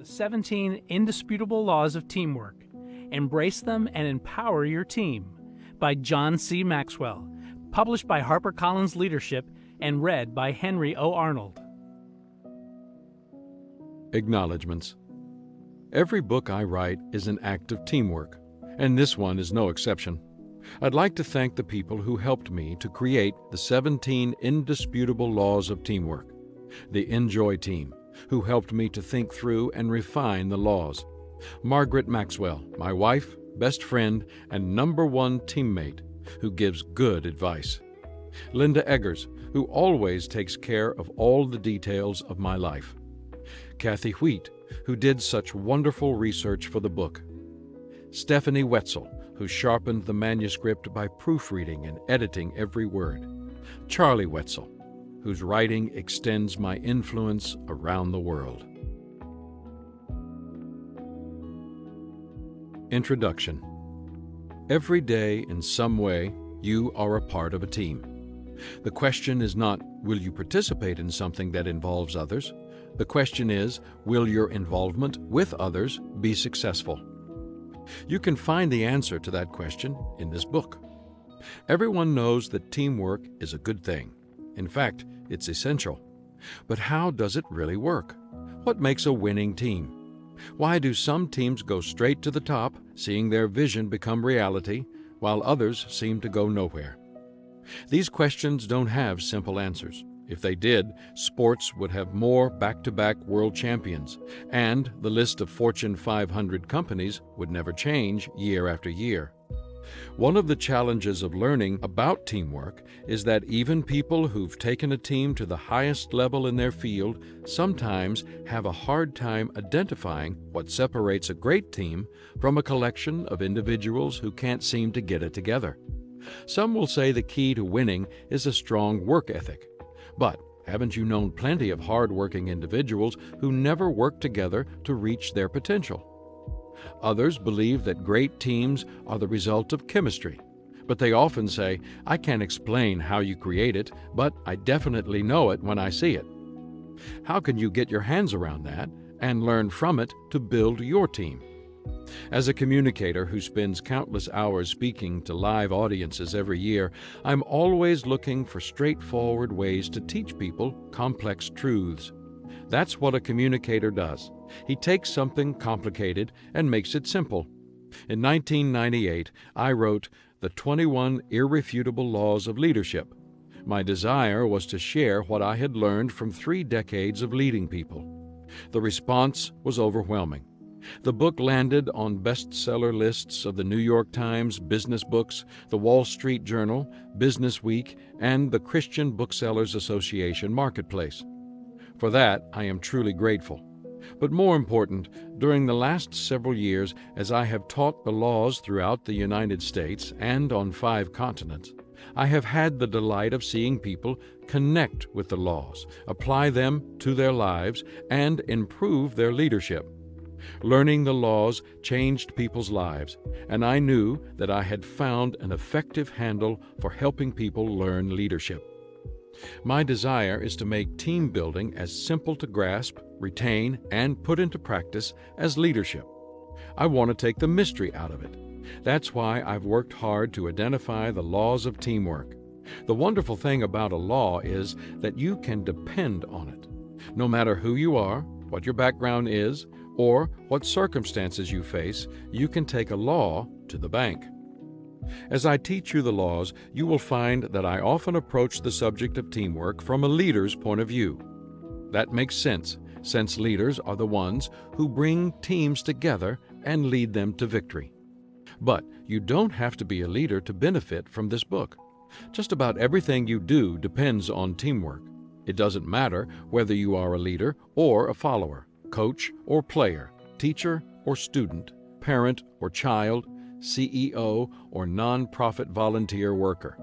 17 Indisputable Laws of Teamwork. Embrace them and empower your team by John C. Maxwell, published by HarperCollins Leadership and read by Henry O. Arnold. Acknowledgements. Every book I write is an act of teamwork, and this one is no exception. I'd like to thank the people who helped me to create the 17 Indisputable Laws of Teamwork. The Enjoy team, who helped me to think through and refine the laws. Margaret Maxwell, my wife, best friend, and #1 teammate, who gives good advice. Linda Eggers, who always takes care of all the details of my life. Kathy Wheat, who did such wonderful research for the book. Stephanie Wetzel, who sharpened the manuscript by proofreading and editing every word. Charlie Wetzel, whose writing extends my influence around the world. Introduction. Every day, in some way, you are a part of a team. The question is not, will you participate in something that involves others? The question is, will your involvement with others be successful? You can find the answer to that question in this book. Everyone knows that teamwork is a good thing. In fact, it's essential. But how does it really work? What makes a winning team? Why do some teams go straight to the top, seeing their vision become reality, while others seem to go nowhere? These questions don't have simple answers. If they did, sports would have more back-to-back world champions, and the list of Fortune 500 companies would never change year after year. One of the challenges of learning about teamwork is that even people who've taken a team to the highest level in their field sometimes have a hard time identifying what separates a great team from a collection of individuals who can't seem to get it together. Some will say the key to winning is a strong work ethic. But haven't you known plenty of hard-working individuals who never work together to reach their potential? Others believe that great teams are the result of chemistry, but they often say, I can't explain how you create it, but I definitely know it when I see it. How can you get your hands around that and learn from it to build your team? As a communicator who spends countless hours speaking to live audiences every year, I'm always looking for straightforward ways to teach people complex truths. That's what a communicator does. He takes something complicated and makes it simple. In 1998, I wrote The 21 Irrefutable Laws of Leadership. My desire was to share what I had learned from 3 decades of leading people. The response was overwhelming. The book landed on bestseller lists of the New York Times, Business Books, the Wall Street Journal, Business Week, and the Christian Booksellers Association Marketplace. For that, I am truly grateful. But more important, during the last several years, as I have taught the laws throughout the United States and on 5 continents, I have had the delight of seeing people connect with the laws, apply them to their lives, and improve their leadership. Learning the laws changed people's lives, and I knew that I had found an effective handle for helping people learn leadership. My desire is to make team building as simple to grasp, retain, and put into practice as leadership. I want to take the mystery out of it. That's why I've worked hard to identify the laws of teamwork. The wonderful thing about a law is that you can depend on it. No matter who you are, what your background is, or what circumstances you face, you can take a law to the bank. As I teach you the laws, you will find that I often approach the subject of teamwork from a leader's point of view. That makes sense, since leaders are the ones who bring teams together and lead them to victory. But you don't have to be a leader to benefit from this book. Just about everything you do depends on teamwork. It doesn't matter whether you are a leader or a follower, coach or player, teacher or student, parent or child, CEO or nonprofit volunteer worker.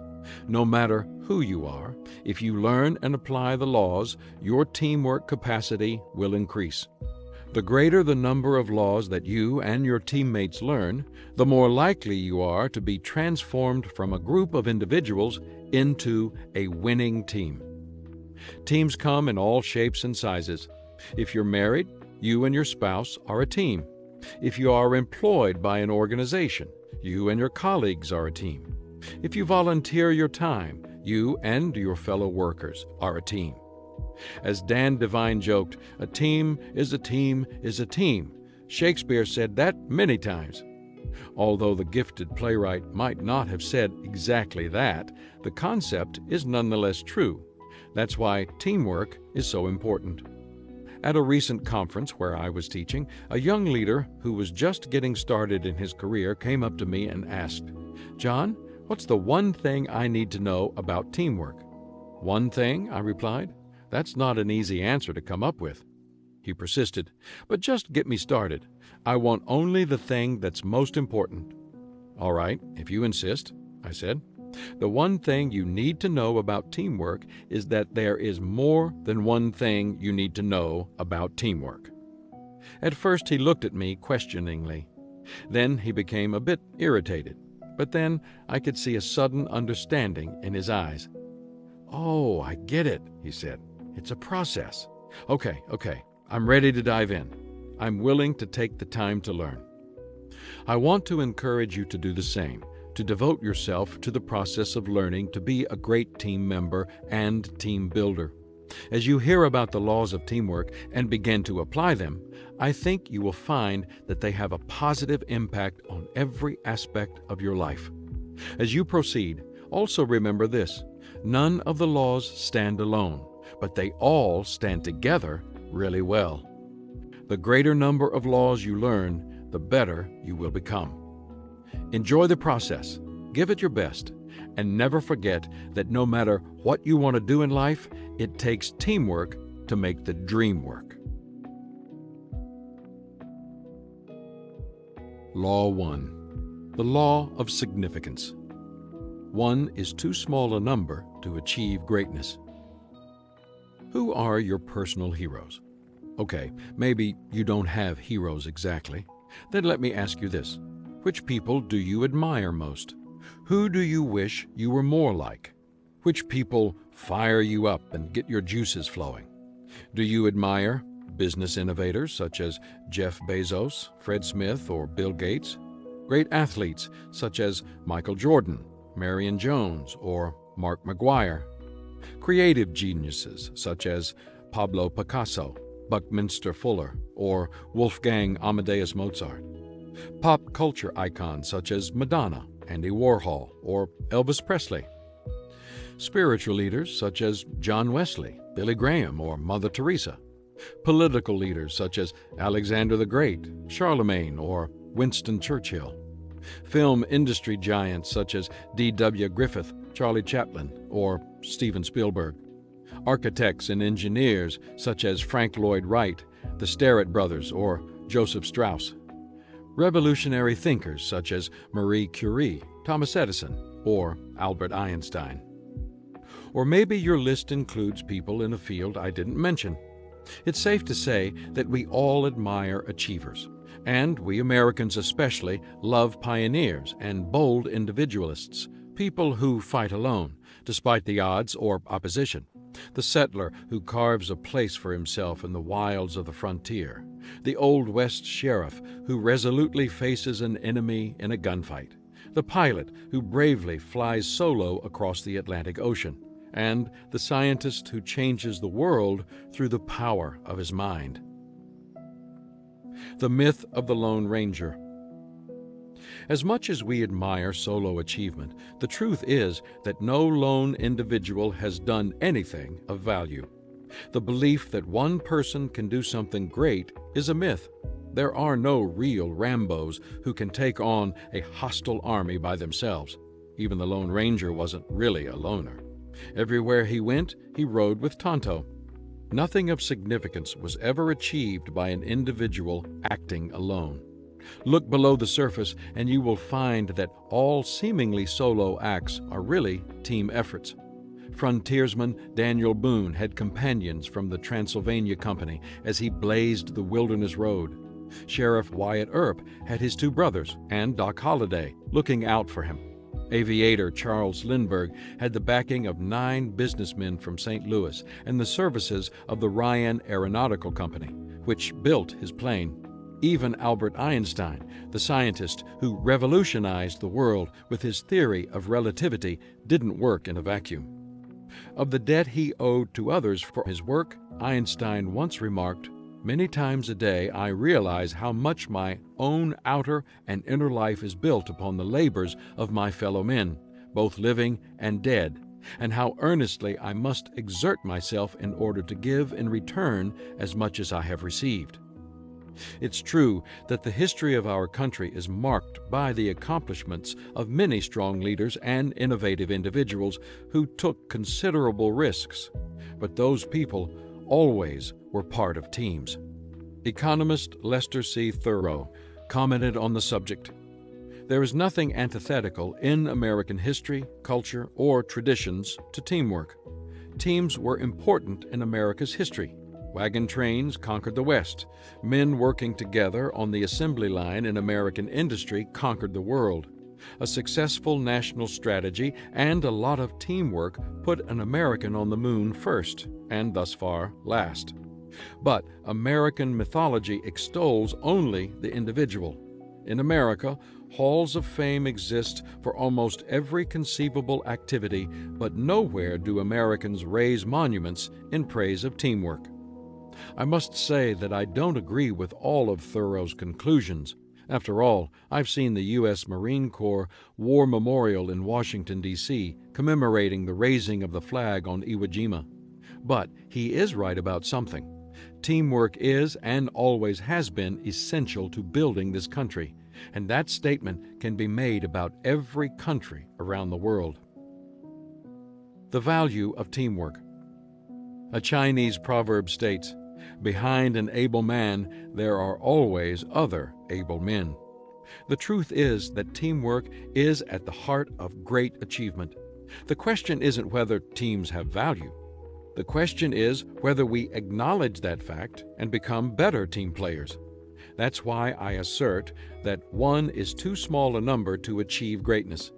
No matter who you are, if you learn and apply the laws, your teamwork capacity will increase. The greater the number of laws that you and your teammates learn, the more likely you are to be transformed from a group of individuals into a winning team. Teams come in all shapes and sizes. If you're married, you and your spouse are a team. If you are employed by an organization, you and your colleagues are a team. If you volunteer your time, you and your fellow workers are a team. As Dan Devine joked, a team is a team is a team. Shakespeare said that many times. Although the gifted playwright might not have said exactly that, the concept is nonetheless true. That's why teamwork is so important. At a recent conference where I was teaching, a young leader who was just getting started in his career came up to me and asked, "John, what's the one thing I need to know about teamwork?" "One thing?" I replied. "That's not an easy answer to come up with." He persisted, "But just get me started. I want only the thing that's most important." "All right, if you insist," I said. "The one thing you need to know about teamwork is that there is more than one thing you need to know about teamwork." At first he looked at me questioningly. Then he became a bit irritated, but then I could see a sudden understanding in his eyes. "Oh, I get it," he said. "It's a process. Okay, I'm ready to dive in. I'm willing to take the time to learn." I want to encourage you to do the same, to devote yourself to the process of learning to be a great team member and team builder. As you hear about the laws of teamwork and begin to apply them, I think you will find that they have a positive impact on every aspect of your life. As you proceed, also remember this: none of the laws stand alone, but they all stand together really well. The greater number of laws you learn, the better you will become. Enjoy the process, give it your best, and never forget that no matter what you want to do in life, it takes teamwork to make the dream work. Law 1. The Law of Significance. 1 is too small a number to achieve greatness. Who are your personal heroes? Okay, maybe you don't have heroes exactly. Then let me ask you this. Which people do you admire most? Who do you wish you were more like? Which people fire you up and get your juices flowing? Do you admire business innovators such as Jeff Bezos, Fred Smith, or Bill Gates? Great athletes such as Michael Jordan, Marion Jones, or Mark McGuire? Creative geniuses such as Pablo Picasso, Buckminster Fuller, or Wolfgang Amadeus Mozart? Pop culture icons such as Madonna, Andy Warhol, or Elvis Presley? Spiritual leaders such as John Wesley, Billy Graham, or Mother Teresa? Political leaders such as Alexander the Great, Charlemagne, or Winston Churchill? Film industry giants such as D.W. Griffith, Charlie Chaplin, or Steven Spielberg? Architects and engineers such as Frank Lloyd Wright, the Starrett brothers, or Joseph Strauss? Revolutionary thinkers such as Marie Curie, Thomas Edison, or Albert Einstein? Or maybe your list includes people in a field I didn't mention. It's safe to say that we all admire achievers, and we Americans especially love pioneers and bold individualists, people who fight alone, despite the odds or opposition. The settler who carves a place for himself in the wilds of the frontier. The Old West sheriff who resolutely faces an enemy in a gunfight. The pilot who bravely flies solo across the Atlantic Ocean. And the scientist who changes the world through the power of his mind. The myth of the Lone Ranger. As much as we admire solo achievement, the truth is that no lone individual has done anything of value. The belief that one person can do something great is a myth. There are no real Rambos who can take on a hostile army by themselves. Even the Lone Ranger wasn't really a loner. Everywhere he went, he rode with Tonto. Nothing of significance was ever achieved by an individual acting alone. Look below the surface and you will find that all seemingly solo acts are really team efforts. Frontiersman Daniel Boone had companions from the Transylvania Company as he blazed the wilderness road. Sheriff Wyatt Earp had his two brothers and Doc Holliday looking out for him. Aviator Charles Lindbergh had the backing of 9 businessmen from St. Louis and the services of the Ryan Aeronautical Company, which built his plane. Even Albert Einstein, the scientist who revolutionized the world with his theory of relativity, didn't work in a vacuum. Of the debt he owed to others for his work, Einstein once remarked, "Many times a day I realize how much my own outer and inner life is built upon the labors of my fellow men, both living and dead, and how earnestly I must exert myself in order to give in return as much as I have received." It's true that the history of our country is marked by the accomplishments of many strong leaders and innovative individuals who took considerable risks, but those people always were part of teams. Economist Lester C. Thurow commented on the subject, "There is nothing antithetical in American history, culture, or traditions to teamwork. Teams were important in America's history. Wagon trains conquered the West. Men working together on the assembly line in American industry conquered the world. A successful national strategy and a lot of teamwork put an American on the moon first, and thus far last. But American mythology extols only the individual. In America, halls of fame exist for almost every conceivable activity, but nowhere do Americans raise monuments in praise of teamwork." I must say that I don't agree with all of Thurow's conclusions. After all, I've seen the U.S. Marine Corps War Memorial in Washington, D.C., commemorating the raising of the flag on Iwo Jima. But he is right about something. Teamwork is and always has been essential to building this country, and that statement can be made about every country around the world. The value of teamwork. A Chinese proverb states, "Behind an able man, there are always other able men." The truth is that teamwork is at the heart of great achievement. The question isn't whether teams have value. The question is whether we acknowledge that fact and become better team players. That's why I assert that 1 is too small a number to achieve greatness.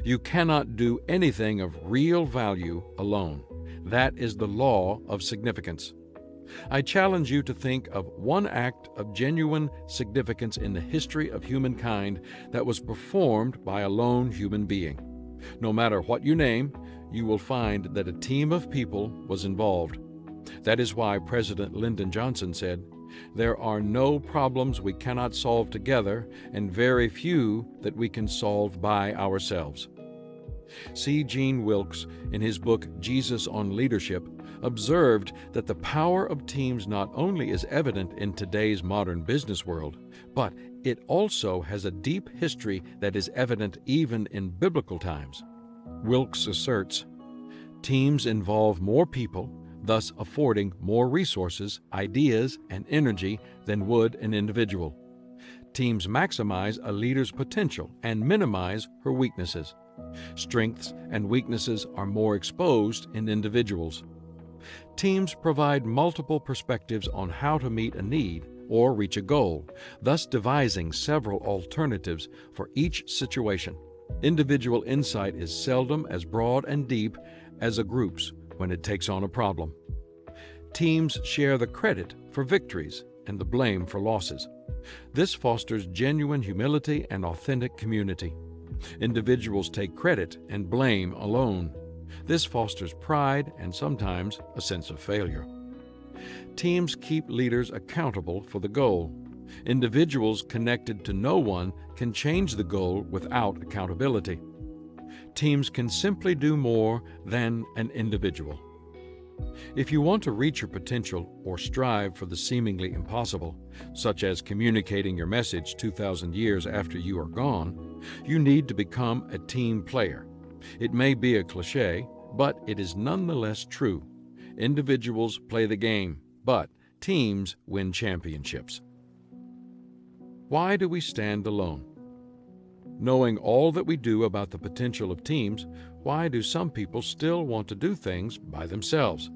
You cannot do anything of real value alone. That is the law of significance. I challenge you to think of one act of genuine significance in the history of humankind that was performed by a lone human being. No matter what you name, you will find that a team of people was involved. That is why President Lyndon Johnson said, "There are no problems we cannot solve together, and very few that we can solve by ourselves." C. Gene Wilkes, in his book Jesus on Leadership, observed that the power of teams not only is evident in today's modern business world, but it also has a deep history that is evident even in biblical times. Wilkes asserts, "Teams involve more people, thus affording more resources, ideas, and energy than would an individual. Teams maximize a leader's potential and minimize her weaknesses. Strengths and weaknesses are more exposed in individuals. Teams provide multiple perspectives on how to meet a need or reach a goal, thus devising several alternatives for each situation. Individual insight is seldom as broad and deep as a group's when it takes on a problem. Teams share the credit for victories and the blame for losses. This fosters genuine humility and authentic community. Individuals take credit and blame alone. This fosters pride and sometimes a sense of failure. Teams keep leaders accountable for the goal. Individuals connected to no one can change the goal without accountability. Teams can simply do more than an individual. If you want to reach your potential or strive for the seemingly impossible, such as communicating your message 2,000 years after you are gone, you need to become a team player. It may be a cliché, but it is nonetheless true. Individuals play the game, but teams win championships. Why do we stand alone? Knowing all that we do about the potential of teams, why do some people still want to do things by themselves?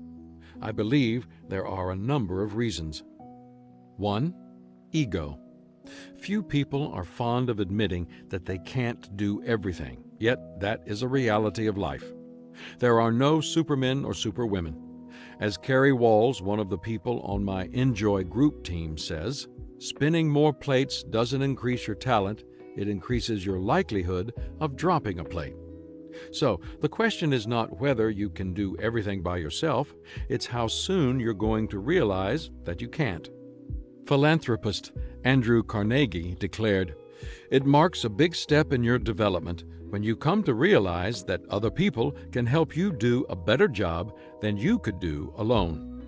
I believe there are a number of reasons. 1. Ego. Few people are fond of admitting that they can't do everything, yet that is a reality of life. There are no supermen or superwomen. As Carrie Walls, one of the people on my Enjoy group team, says, spinning more plates doesn't increase your talent, it increases your likelihood of dropping a plate. So, the question is not whether you can do everything by yourself, it's how soon you're going to realize that you can't. Philanthropist Andrew Carnegie declared, "It marks a big step in your development when you come to realize that other people can help you do a better job than you could do alone."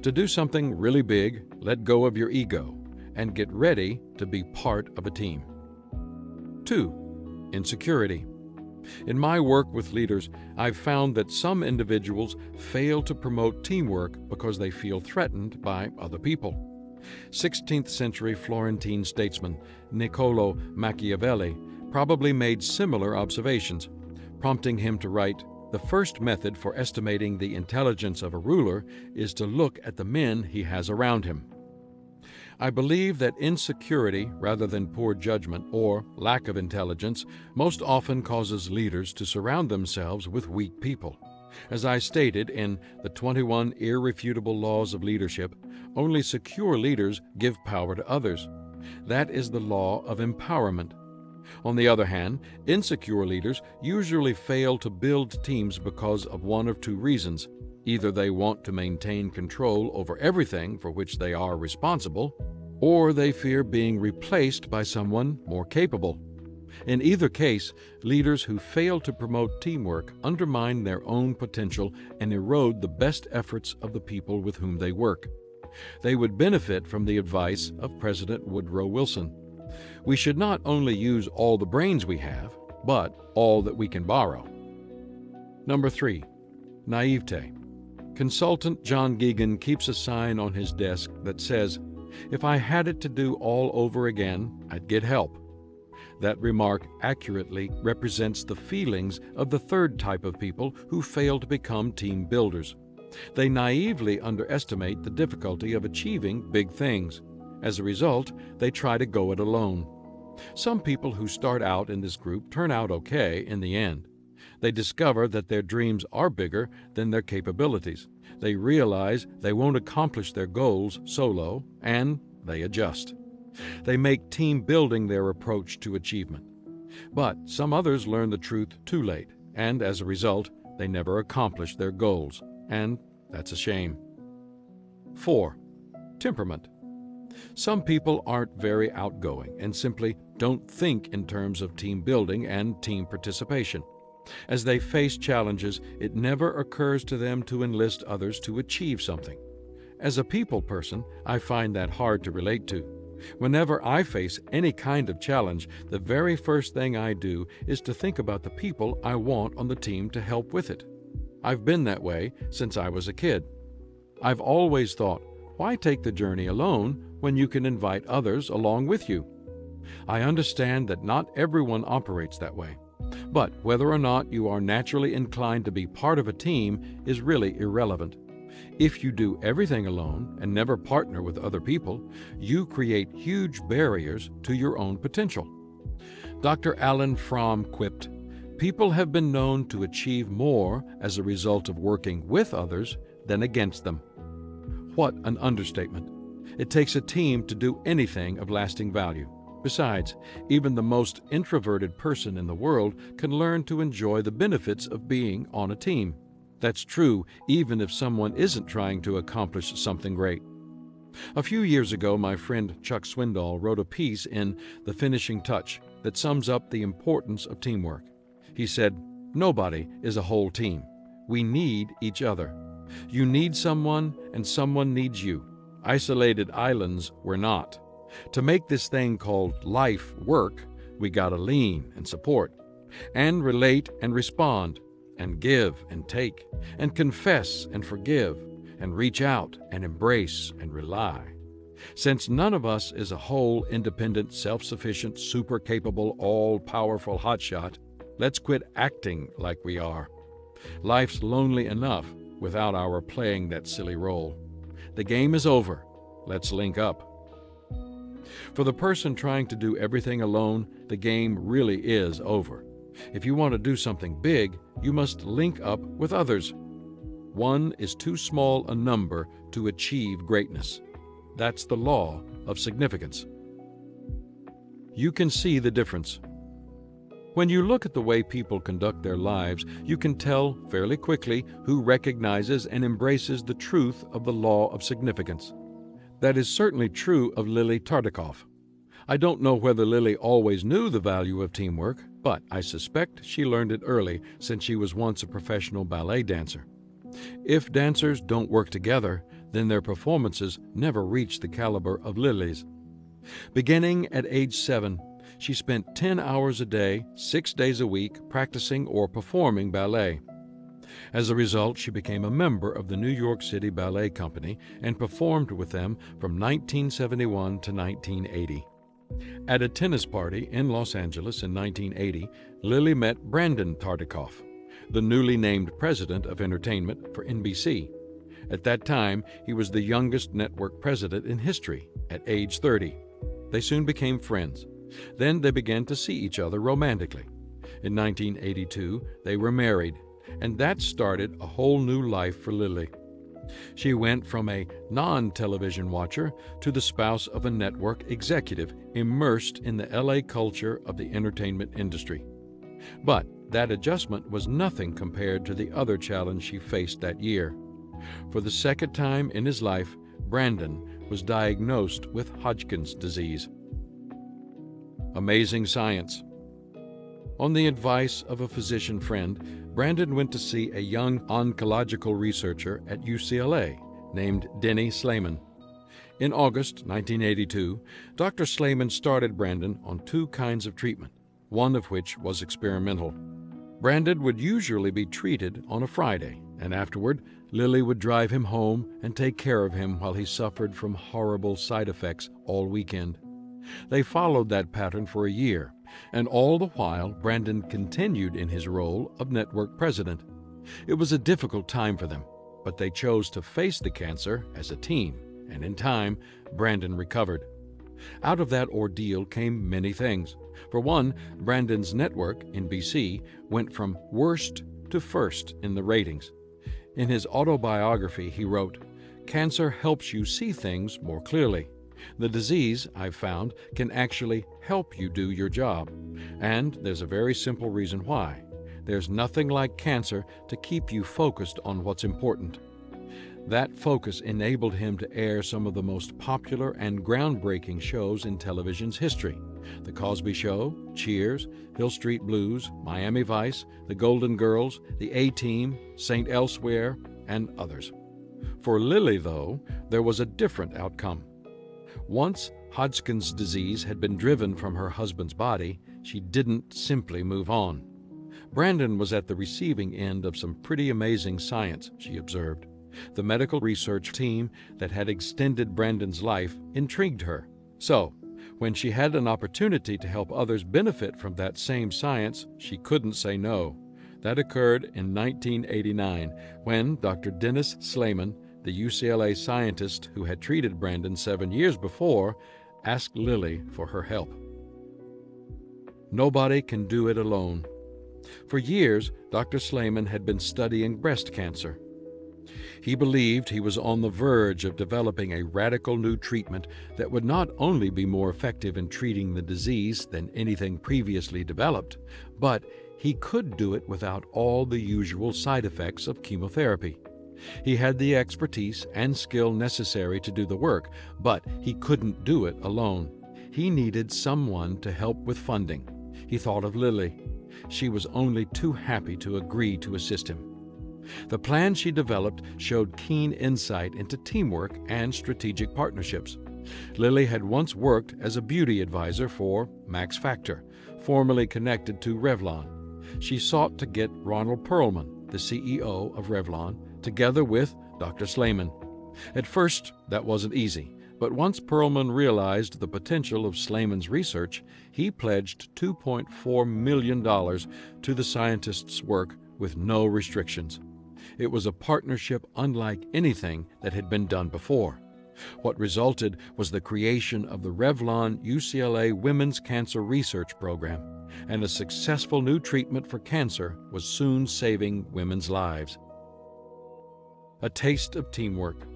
To do something really big, let go of your ego and get ready to be part of a team. 2. Insecurity. In my work with leaders, I've found that some individuals fail to promote teamwork because they feel threatened by other people. 16th century Florentine statesman Niccolò Machiavelli probably made similar observations, prompting him to write, "The first method for estimating the intelligence of a ruler is to look at the men he has around him." I believe that insecurity, rather than poor judgment or lack of intelligence, most often causes leaders to surround themselves with weak people. As I stated in the 21 Irrefutable Laws of Leadership, only secure leaders give power to others. That is the law of empowerment. On the other hand, insecure leaders usually fail to build teams because of one of two reasons. Either they want to maintain control over everything for which they are responsible, or they fear being replaced by someone more capable. In either case, leaders who fail to promote teamwork undermine their own potential and erode the best efforts of the people with whom they work. They would benefit from the advice of President Woodrow Wilson. We should not only use all the brains we have, but all that we can borrow. Number 3. Naivete. Consultant John Geoghegan keeps a sign on his desk that says, "If I had it to do all over again, I'd get help." That remark accurately represents the feelings of the third type of people who fail to become team builders. They naively underestimate the difficulty of achieving big things. As a result, they try to go it alone. Some people who start out in this group turn out okay in the end. They discover that their dreams are bigger than their capabilities. They realize they won't accomplish their goals solo, and they adjust. They make team building their approach to achievement. But some others learn the truth too late, and as a result, they never accomplish their goals, and that's a shame. 4. Temperament. Some people aren't very outgoing and simply don't think in terms of team building and team participation. As they face challenges, it never occurs to them to enlist others to achieve something. As a people person, I find that hard to relate to. Whenever I face any kind of challenge, the very first thing I do is to think about the people I want on the team to help with it. I've been that way since I was a kid. I've always thought, why take the journey alone when you can invite others along with you? I understand that not everyone operates that way, but whether or not you are naturally inclined to be part of a team is really irrelevant. If you do everything alone and never partner with other people, you create huge barriers to your own potential. Dr. Alan Fromm quipped, "People have been known to achieve more as a result of working with others than against them." What an understatement. It takes a team to do anything of lasting value. Besides, even the most introverted person in the world can learn to enjoy the benefits of being on a team. That's true even if someone isn't trying to accomplish something great. A few years ago, my friend Chuck Swindoll wrote a piece in The Finishing Touch that sums up the importance of teamwork. He said, "Nobody is a whole team. We need each other. You need someone, and someone needs you. Isolated islands we're not. To make this thing called life work, we gotta lean and support, and relate and respond, and give and take, and confess and forgive, and reach out and embrace and rely. Since none of us is a whole, independent, self-sufficient, super-capable, all-powerful hotshot, let's quit acting like we are. Life's lonely enough without our playing that silly role. The game is over. Let's link up." For the person trying to do everything alone, the game really is over. If you want to do something big, you must link up with others. One is too small a number to achieve greatness. That's the law of significance. You can see the difference. When you look at the way people conduct their lives, you can tell fairly quickly who recognizes and embraces the truth of the law of significance. That is certainly true of Lily Tartikoff. I don't know whether Lily always knew the value of teamwork, but I suspect she learned it early since she was once a professional ballet dancer. If dancers don't work together, then their performances never reach the caliber of Lily's. Beginning at age 7, she spent 10 hours a day, 6 days a week, practicing or performing ballet. As a result, she became a member of the New York City Ballet Company and performed with them from 1971 to 1980. At a tennis party in Los Angeles in 1980, Lily met Brandon Tartikoff, the newly named president of entertainment for NBC. At that time, he was the youngest network president in history, at age 30. They soon became friends. Then they began to see each other romantically. In 1982, they were married, and that started a whole new life for Lily. She went from a non-television watcher to the spouse of a network executive immersed in the LA culture of the entertainment industry. But that adjustment was nothing compared to the other challenge she faced that year. For the second time in his life, Brandon was diagnosed with Hodgkin's disease. Amazing science. On the advice of a physician friend, Brandon went to see a young oncological researcher at UCLA named Denny Slayman. In August 1982, Dr. Slayman started Brandon on 2 kinds of treatment, one of which was experimental. Brandon would usually be treated on a Friday, and afterward, Lily would drive him home and take care of him while he suffered from horrible side effects all weekend. They followed that pattern for a year, and all the while Brandon continued in his role of network president. It was a difficult time for them, but they chose to face the cancer as a team, and in time, Brandon recovered. Out of that ordeal came many things. For one, Brandon's network, NBC, went from worst to first in the ratings. In his autobiography, he wrote, "Cancer helps you see things more clearly. The disease, I've found, can actually help you do your job. And there's a very simple reason why. There's nothing like cancer to keep you focused on what's important." That focus enabled him to air some of the most popular and groundbreaking shows in television's history: The Cosby Show, Cheers, Hill Street Blues, Miami Vice, The Golden Girls, The A-Team, St. Elsewhere, and others. For Lily, though, there was a different outcome. Once Hodgkin's disease had been driven from her husband's body, she didn't simply move on. Brandon was at the receiving end of some pretty amazing science, she observed. The medical research team that had extended Brandon's life intrigued her. So, when she had an opportunity to help others benefit from that same science, she couldn't say no. That occurred in 1989, when Dr. Dennis Slayman, the UCLA scientist who had treated Brandon 7 years before, asked Lily for her help. Nobody can do it alone. For years, Dr. Slayman had been studying breast cancer. He believed he was on the verge of developing a radical new treatment that would not only be more effective in treating the disease than anything previously developed, but he could do it without all the usual side effects of chemotherapy. He had the expertise and skill necessary to do the work, but he couldn't do it alone. He needed someone to help with funding. He thought of Lily. She was only too happy to agree to assist him. The plan she developed showed keen insight into teamwork and strategic partnerships. Lily had once worked as a beauty advisor for Max Factor, formerly connected to Revlon. She sought to get Ronald Perlman, the CEO of Revlon, together with Dr. Slayman. At first, that wasn't easy, but once Perlman realized the potential of Slayman's research, he pledged $2.4 million to the scientist's work with no restrictions. It was a partnership unlike anything that had been done before. What resulted was the creation of the Revlon UCLA Women's Cancer Research Program, and a successful new treatment for cancer was soon saving women's lives. A taste of teamwork.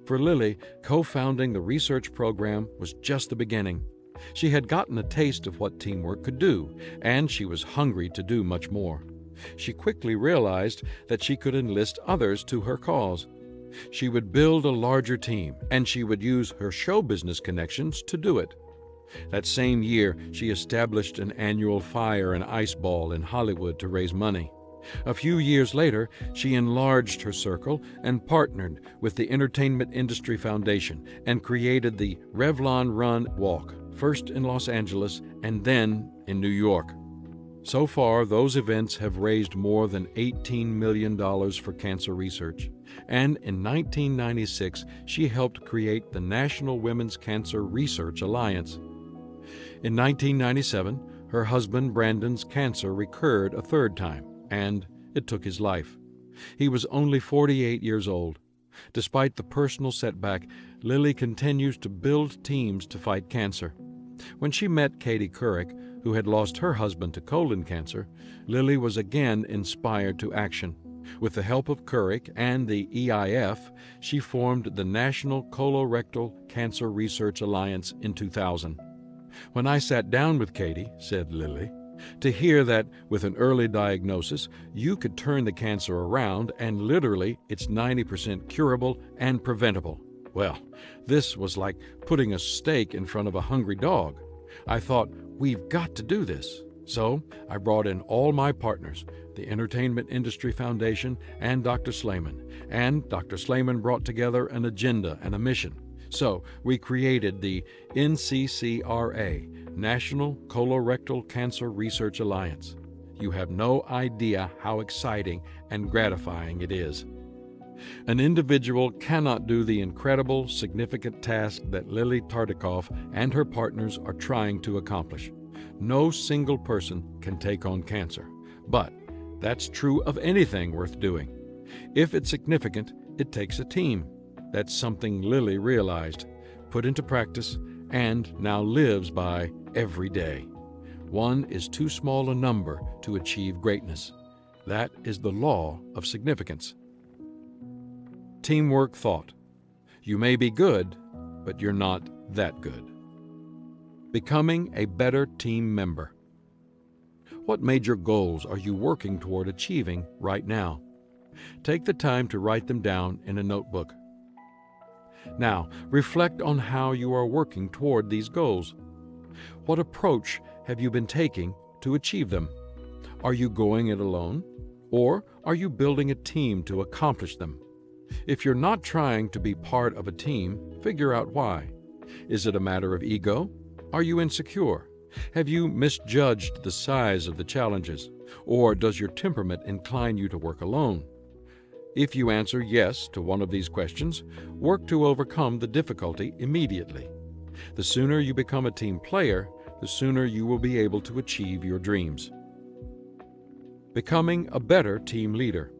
For Lily, co-founding the research program was just the beginning. She had gotten a taste of what teamwork could do, and she was hungry to do much more. She quickly realized that she could enlist others to her cause. She would build a larger team, and she would use her show business connections to do it. That same year, she established an annual fire and ice ball in Hollywood to raise money. A few years later, she enlarged her circle and partnered with the Entertainment Industry Foundation and created the Revlon Run Walk, first in Los Angeles and then in New York. So far, those events have raised more than $18 million for cancer research. And in 1996, she helped create the National Women's Cancer Research Alliance. In 1997, her husband Brandon's cancer recurred a third time, and it took his life. He was only 48 years old. Despite the personal setback, Lily continues to build teams to fight cancer. When she met Katie Couric, who had lost her husband to colon cancer, Lily was again inspired to action. With the help of Couric and the EIF, she formed the National Colorectal Cancer Research Alliance in 2000. "When I sat down with Katie," said Lily, "to hear that with an early diagnosis, you could turn the cancer around and literally it's 90% curable and preventable. Well, this was like putting a steak in front of a hungry dog. I thought, we've got to do this. So I brought in all my partners, the Entertainment Industry Foundation and Dr. Slayman. And Dr. Slayman brought together an agenda and a mission. So we created the NCCRA, National Colorectal Cancer Research Alliance. You have no idea how exciting and gratifying it is. An individual cannot do the incredible, significant task that Lily Tartikoff and her partners are trying to accomplish. No single person can take on cancer, but that's true of anything worth doing. If it's significant, it takes a team. That's something Lily realized, put into practice, and now lives by every day. One is too small a number to achieve greatness. That is the law of significance. Teamwork thought. You may be good, but you're not that good. Becoming a better team member. What major goals are you working toward achieving right now? Take the time to write them down in a notebook. Now, reflect on how you are working toward these goals. What approach have you been taking to achieve them? Are you going it alone, or are you building a team to accomplish them? If you're not trying to be part of a team, figure out why. Is it a matter of ego? Are you insecure? Have you misjudged the size of the challenges? Or does your temperament incline you to work alone? If you answer yes to one of these questions, work to overcome the difficulty immediately. The sooner you become a team player, the sooner you will be able to achieve your dreams. Becoming a better team leader.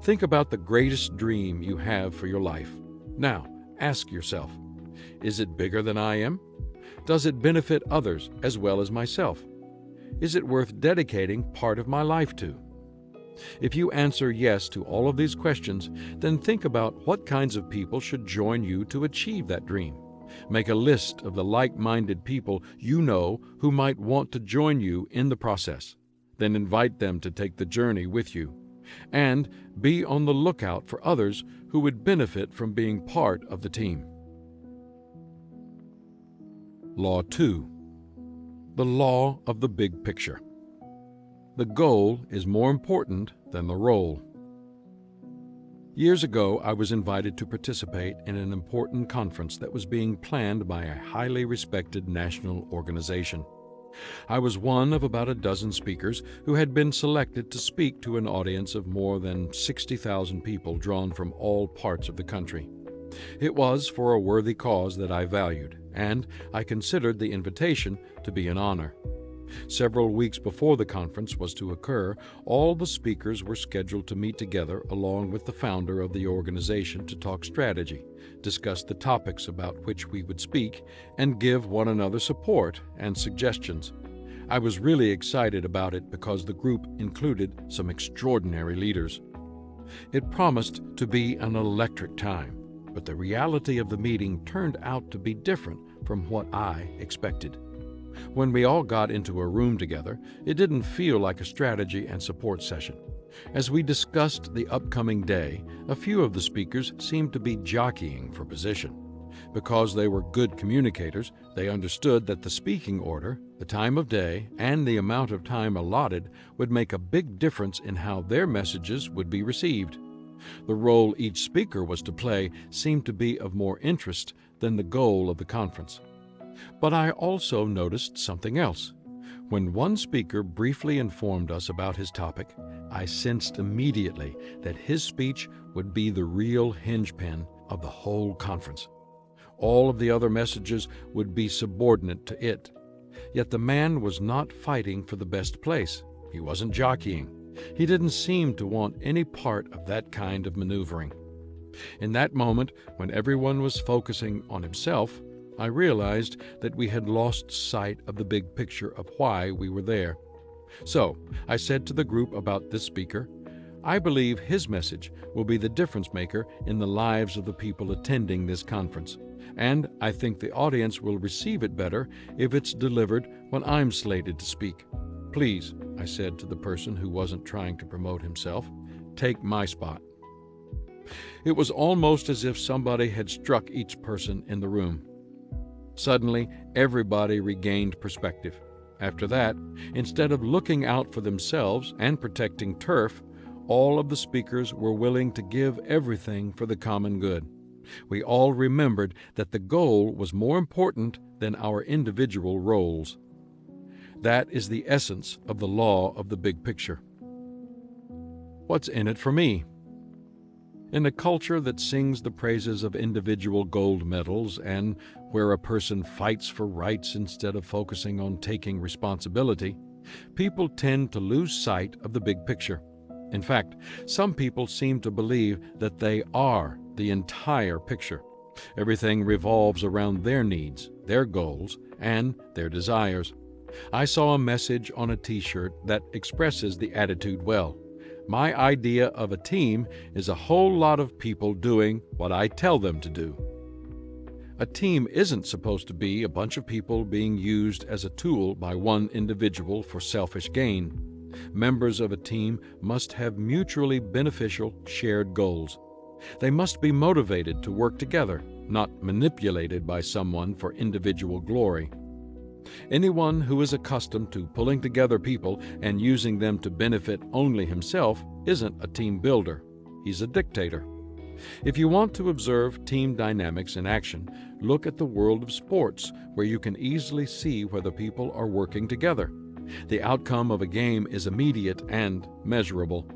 Think about the greatest dream you have for your life. Now, ask yourself, is it bigger than I am? Does it benefit others as well as myself? Is it worth dedicating part of my life to? If you answer yes to all of these questions, then think about what kinds of people should join you to achieve that dream. Make a list of the like-minded people you know who might want to join you in the process. Then invite them to take the journey with you. And be on the lookout for others who would benefit from being part of the team. Law 2. The law of the big picture. The goal is more important than the role. Years ago, I was invited to participate in an important conference that was being planned by a highly respected national organization. I was one of about a dozen speakers who had been selected to speak to an audience of more than 60,000 people drawn from all parts of the country. It was for a worthy cause that I valued, and I considered the invitation to be an honor. Several weeks before the conference was to occur, all the speakers were scheduled to meet together along with the founder of the organization to talk strategy, discuss the topics about which we would speak, and give one another support and suggestions. I was really excited about it because the group included some extraordinary leaders. It promised to be an electric time, but the reality of the meeting turned out to be different from what I expected. When we all got into a room together, it didn't feel like a strategy and support session. As we discussed the upcoming day, a few of the speakers seemed to be jockeying for position. Because they were good communicators, they understood that the speaking order, the time of day, and the amount of time allotted would make a big difference in how their messages would be received. The role each speaker was to play seemed to be of more interest than the goal of the conference. But I also noticed something else. When one speaker briefly informed us about his topic, I sensed immediately that his speech would be the real hinge-pin of the whole conference. All of the other messages would be subordinate to it. Yet the man was not fighting for the best place. He wasn't jockeying. He didn't seem to want any part of that kind of maneuvering. In that moment, when everyone was focusing on himself, I realized that we had lost sight of the big picture of why we were there. So I said to the group about this speaker, I believe his message will be the difference maker in the lives of the people attending this conference, and I think the audience will receive it better if it's delivered when I'm slated to speak. Please, I said to the person who wasn't trying to promote himself, take my spot. It was almost as if somebody had struck each person in the room. Suddenly, everybody regained perspective. After that, instead of looking out for themselves and protecting turf, all of the speakers were willing to give everything for the common good. We all remembered that the goal was more important than our individual roles. That is the essence of the law of the big picture. What's in it for me? In a culture that sings the praises of individual gold medals and where a person fights for rights instead of focusing on taking responsibility, people tend to lose sight of the big picture. In fact, some people seem to believe that they are the entire picture. Everything revolves around their needs, their goals, and their desires. I saw a message on a t-shirt that expresses the attitude well. My idea of a team is a whole lot of people doing what I tell them to do. A team isn't supposed to be a bunch of people being used as a tool by one individual for selfish gain. Members of a team must have mutually beneficial shared goals. They must be motivated to work together, not manipulated by someone for individual glory. Anyone who is accustomed to pulling together people and using them to benefit only himself isn't a team builder. He's a dictator. If you want to observe team dynamics in action, look at the world of sports, where you can easily see whether people are working together. The outcome of a game is immediate and measurable.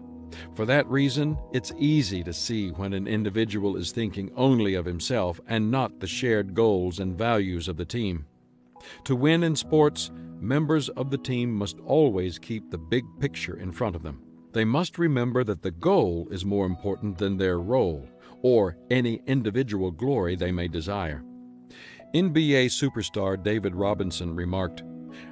For that reason, it's easy to see when an individual is thinking only of himself and not the shared goals and values of the team. To win in sports, members of the team must always keep the big picture in front of them. They must remember that the goal is more important than their role or any individual glory they may desire. NBA superstar David Robinson remarked,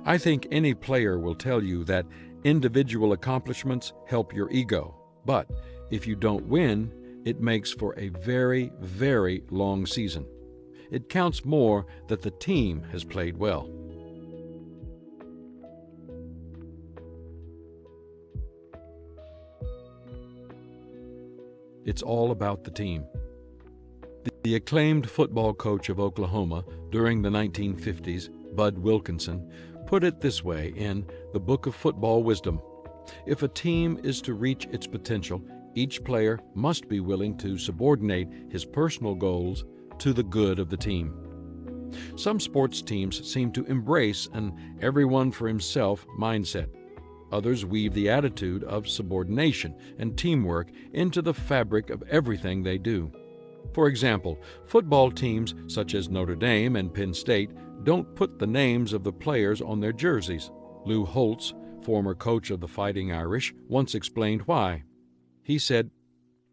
"I think any player will tell you that individual accomplishments help your ego, but if you don't win, it makes for a very, very long season. It counts more that the team has played well." It's all about the team. The acclaimed football coach of Oklahoma during the 1950s, Bud Wilkinson, put it this way in The Book of Football Wisdom: if a team is to reach its potential, each player must be willing to subordinate his personal goals to the good of the team. Some sports teams seem to embrace an everyone for himself mindset. Others weave the attitude of subordination and teamwork into the fabric of everything they do. For example, football teams such as Notre Dame and Penn State don't put the names of the players on their jerseys. Lou Holtz, former coach of the Fighting Irish, once explained why. He said,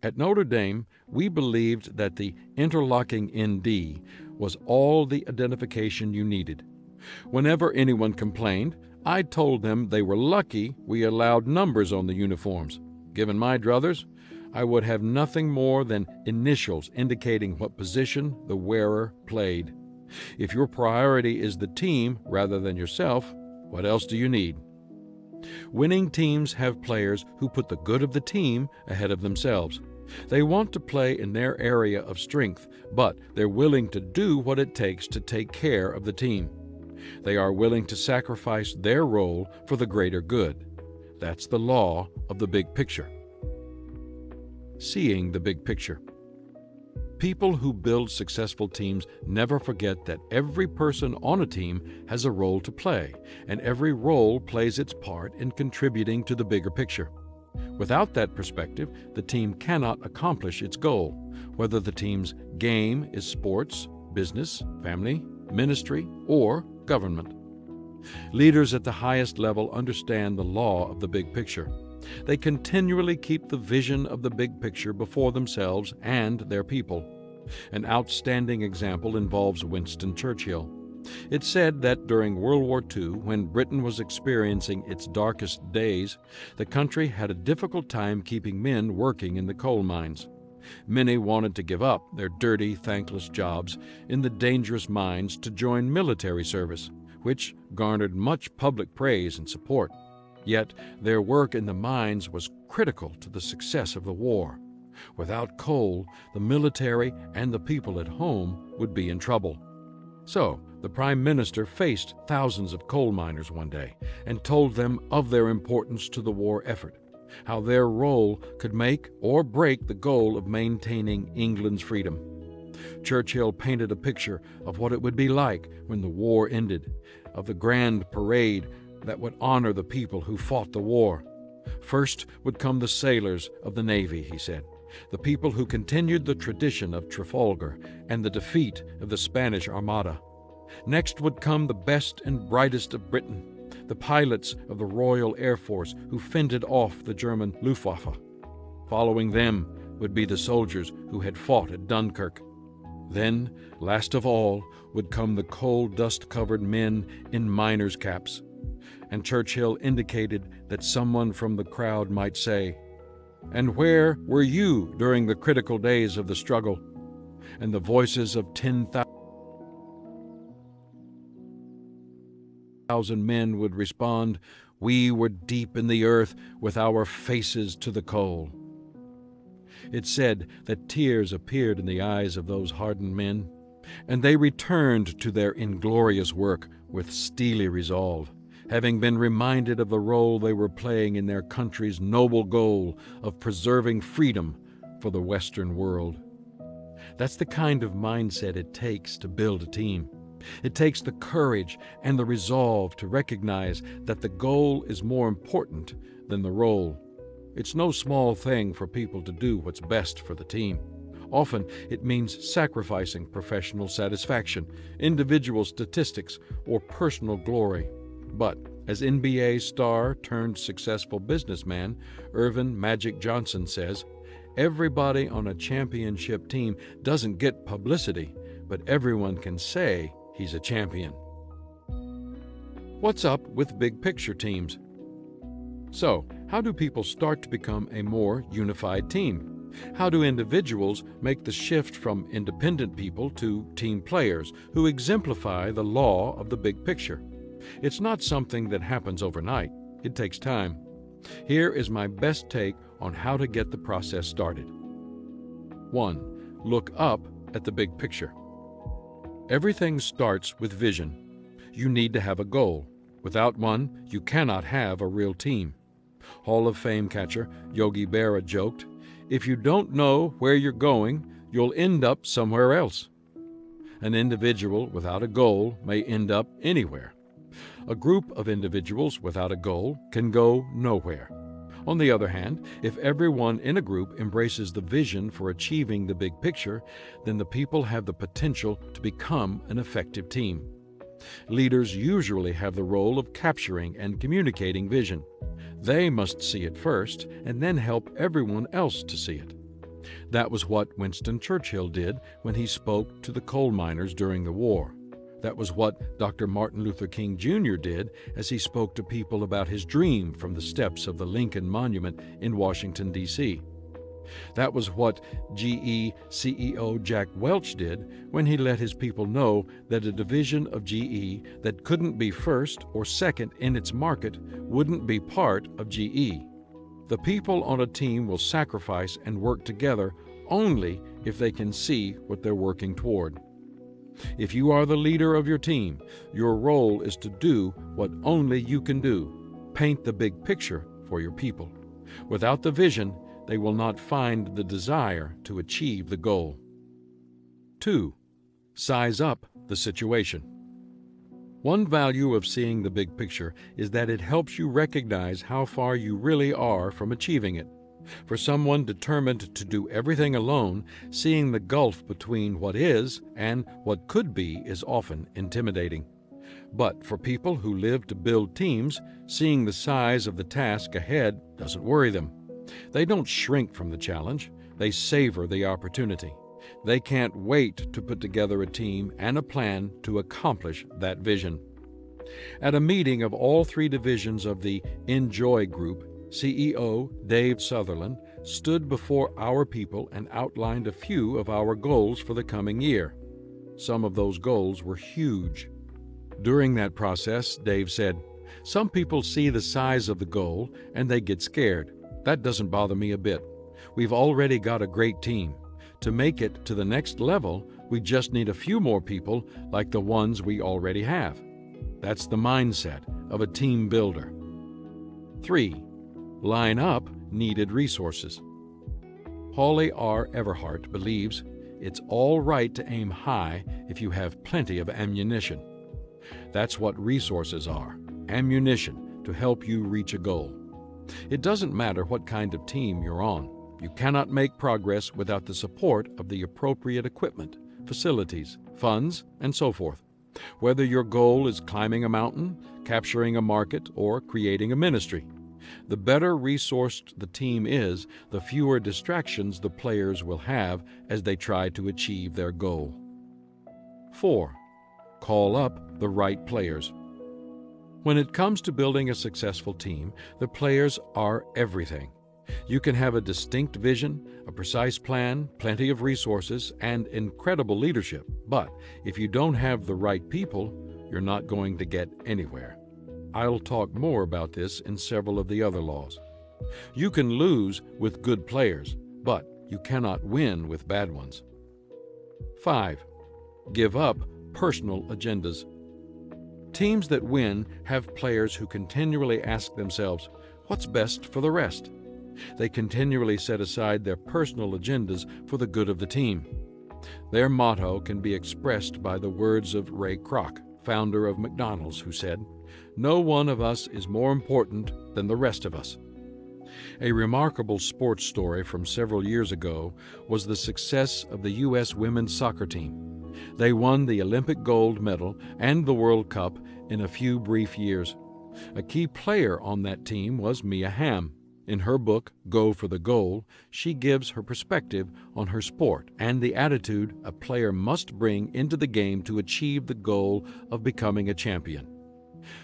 "At Notre Dame, we believed that the interlocking ND was all the identification you needed. Whenever anyone complained, I told them they were lucky we allowed numbers on the uniforms. Given my druthers, I would have nothing more than initials indicating what position the wearer played. If your priority is the team rather than yourself, what else do you need?" Winning teams have players who put the good of the team ahead of themselves. They want to play in their area of strength, but they're willing to do what it takes to take care of the team. They are willing to sacrifice their role for the greater good. That's the law of the big picture. Seeing the big picture. People who build successful teams never forget that every person on a team has a role to play, and every role plays its part in contributing to the bigger picture. Without that perspective, the team cannot accomplish its goal, whether the team's game is sports, business, family, ministry, or government. Leaders at the highest level understand the law of the big picture. They continually keep the vision of the big picture before themselves and their people. An outstanding example involves Winston Churchill. It's said that during World War II, when Britain was experiencing its darkest days, the country had a difficult time keeping men working in the coal mines. Many wanted to give up their dirty, thankless jobs in the dangerous mines to join military service, which garnered much public praise and support. Yet their work in the mines was critical to the success of the war. Without coal, the military and the people at home would be in trouble. So, the Prime Minister faced thousands of coal miners one day and told them of their importance to the war effort, how their role could make or break the goal of maintaining England's freedom. Churchill painted a picture of what it would be like when the war ended, of the grand parade that would honor the people who fought the war. First would come the sailors of the Navy, he said, the people who continued the tradition of Trafalgar and the defeat of the Spanish Armada. Next would come the best and brightest of Britain, the pilots of the Royal Air Force who fended off the German Luftwaffe. Following them would be the soldiers who had fought at Dunkirk. Then, last of all, would come the coal dust-covered men in miners' caps. And Churchill indicated that someone from the crowd might say, "And where were you during the critical days of the struggle?" And the voices of 10,000 men would respond, "We were deep in the earth with our faces to the coal." It said that tears appeared in the eyes of those hardened men, and they returned to their inglorious work with steely resolve, having been reminded of the role they were playing in their country's noble goal of preserving freedom for the Western world. That's the kind of mindset it takes to build a team. It takes the courage and the resolve to recognize that the goal is more important than the role. It's no small thing for people to do what's best for the team. Often it means sacrificing professional satisfaction, individual statistics, or personal glory. But, as NBA star turned successful businessman Irvin Magic Johnson says, everybody on a championship team doesn't get publicity, but everyone can say he's a champion. What's up with big picture teams? So, how do people start to become a more unified team? How do individuals make the shift from independent people to team players who exemplify the law of the big picture? It's not something that happens overnight. It takes time. Here is my best take on how to get the process started. 1. Look up at the big picture. Everything starts with vision. You need to have a goal. Without one, you cannot have a real team. Hall of Fame catcher Yogi Berra joked, "If you don't know where you're going, you'll end up somewhere else." An individual without a goal may end up anywhere. A group of individuals without a goal can go nowhere. On the other hand, if everyone in a group embraces the vision for achieving the big picture, then the people have the potential to become an effective team. Leaders usually have the role of capturing and communicating vision. They must see it first and then help everyone else to see it. That was what Winston Churchill did when he spoke to the coal miners during the war. That was what Dr. Martin Luther King Jr. did as he spoke to people about his dream from the steps of the Lincoln Monument in Washington, D.C. That was what GE CEO Jack Welch did when he let his people know that a division of GE that couldn't be first or second in its market wouldn't be part of GE. The people on a team will sacrifice and work together only if they can see what they're working toward. If you are the leader of your team, your role is to do what only you can do. Paint the big picture for your people. Without the vision, they will not find the desire to achieve the goal. 2. Size up the situation. One value of seeing the big picture is that it helps you recognize how far you really are from achieving it. For someone determined to do everything alone, seeing the gulf between what is and what could be is often intimidating. But for people who live to build teams, seeing the size of the task ahead doesn't worry them. They don't shrink from the challenge, they savor the opportunity. They can't wait to put together a team and a plan to accomplish that vision. At a meeting of all 3 divisions of the Enjoy Group, CEO Dave Sutherland stood before our people and outlined a few of our goals for the coming year. Some of those goals were huge. During that process, Dave said, "Some people see the size of the goal and they get scared. That doesn't bother me a bit. We've already got a great team. To make it to the next level, we just need a few more people like the ones we already have." That's the mindset of a team builder. 3. Line up needed resources. Holly R. Everhart believes it's all right to aim high if you have plenty of ammunition. That's what resources are, ammunition to help you reach a goal. It doesn't matter what kind of team you're on. You cannot make progress without the support of the appropriate equipment, facilities, funds, and so forth. Whether your goal is climbing a mountain, capturing a market, or creating a ministry. The better resourced the team is, the fewer distractions the players will have as they try to achieve their goal. 4. Call up the right players. When it comes to building a successful team, the players are everything. You can have a distinct vision, a precise plan, plenty of resources, and incredible leadership, but if you don't have the right people, you're not going to get anywhere. I'll talk more about this in several of the other laws. You can lose with good players, but you cannot win with bad ones. 5. Give up personal agendas. Teams that win have players who continually ask themselves, what's best for the rest? They continually set aside their personal agendas for the good of the team. Their motto can be expressed by the words of Ray Kroc, founder of McDonald's, who said, "No one of us is more important than the rest of us." A remarkable sports story from several years ago was the success of the U.S. women's soccer team. They won the Olympic gold medal and the World Cup in a few brief years. A key player on that team was Mia Hamm. In her book, Go for the Goal, she gives her perspective on her sport and the attitude a player must bring into the game to achieve the goal of becoming a champion.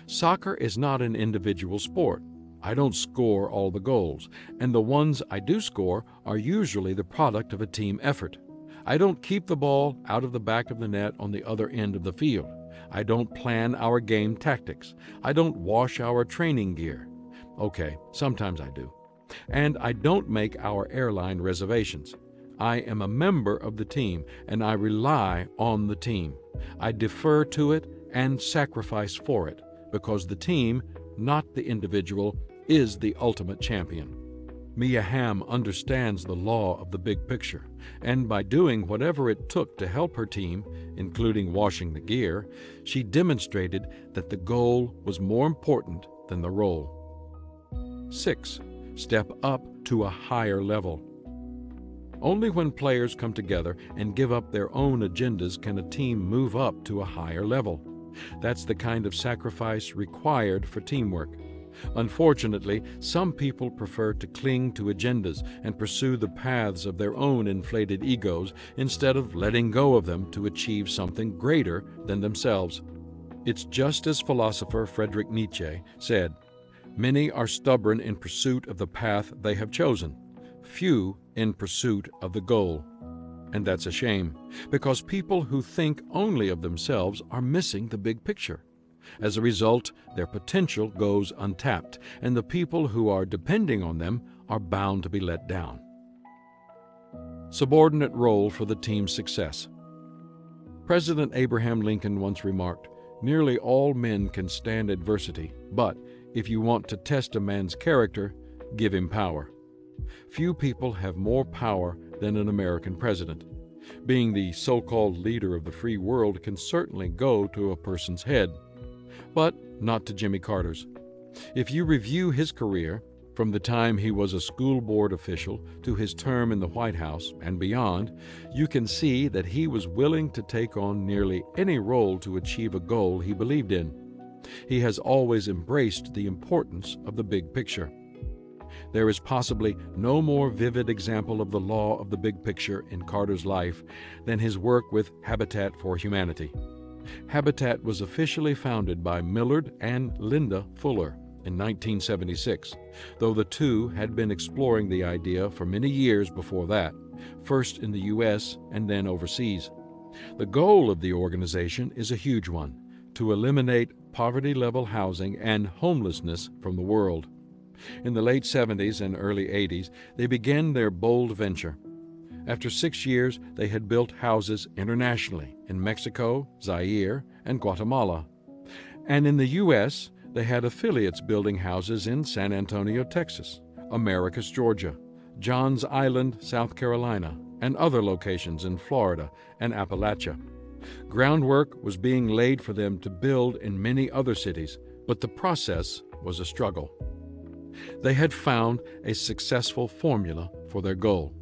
Soccer is not an individual sport. I don't score all the goals, and the ones I do score are usually the product of a team effort. I don't keep the ball out of the back of the net on the other end of the field. I don't plan our game tactics. I don't wash our training gear. Okay, sometimes I do. And I don't make our airline reservations. I am a member of the team, and I rely on the team. I defer to it and sacrifice for it, because the team, not the individual, is the ultimate champion. Mia Hamm understands the law of the big picture, and by doing whatever it took to help her team, including washing the gear, she demonstrated that the goal was more important than the role. 6. Step up to a higher level. Only when players come together and give up their own agendas can a team move up to a higher level. That's the kind of sacrifice required for teamwork. Unfortunately, some people prefer to cling to agendas and pursue the paths of their own inflated egos instead of letting go of them to achieve something greater than themselves. It's just as philosopher Friedrich Nietzsche said, "Many are stubborn in pursuit of the path they have chosen, few in pursuit of the goal." And that's a shame, because people who think only of themselves are missing the big picture. As a result, their potential goes untapped, and the people who are depending on them are bound to be let down. Subordinate role for the team's success. President Abraham Lincoln once remarked, "Nearly all men can stand adversity, but if you want to test a man's character, give him power." Few people have more power than an American president. Being the so-called leader of the free world can certainly go to a person's head, but not to Jimmy Carter's. If you review his career, from the time he was a school board official to his term in the White House and beyond, you can see that he was willing to take on nearly any role to achieve a goal he believed in. He has always embraced the importance of the big picture. There is possibly no more vivid example of the law of the big picture in Carter's life than his work with Habitat for Humanity. Habitat was officially founded by Millard and Linda Fuller in 1976, though the two had been exploring the idea for many years before that, first in the U.S. and then overseas. The goal of the organization is a huge one: to eliminate poverty-level housing and homelessness from the world. In the late 70s and early 80s, they began their bold venture. After 6 years, they had built houses internationally in Mexico, Zaire, and Guatemala. And in the U.S., they had affiliates building houses in San Antonio, Texas, Americus, Georgia, Johns Island, South Carolina, and other locations in Florida and Appalachia. Groundwork was being laid for them to build in many other cities, but the process was a struggle. They had found a successful formula for their goal: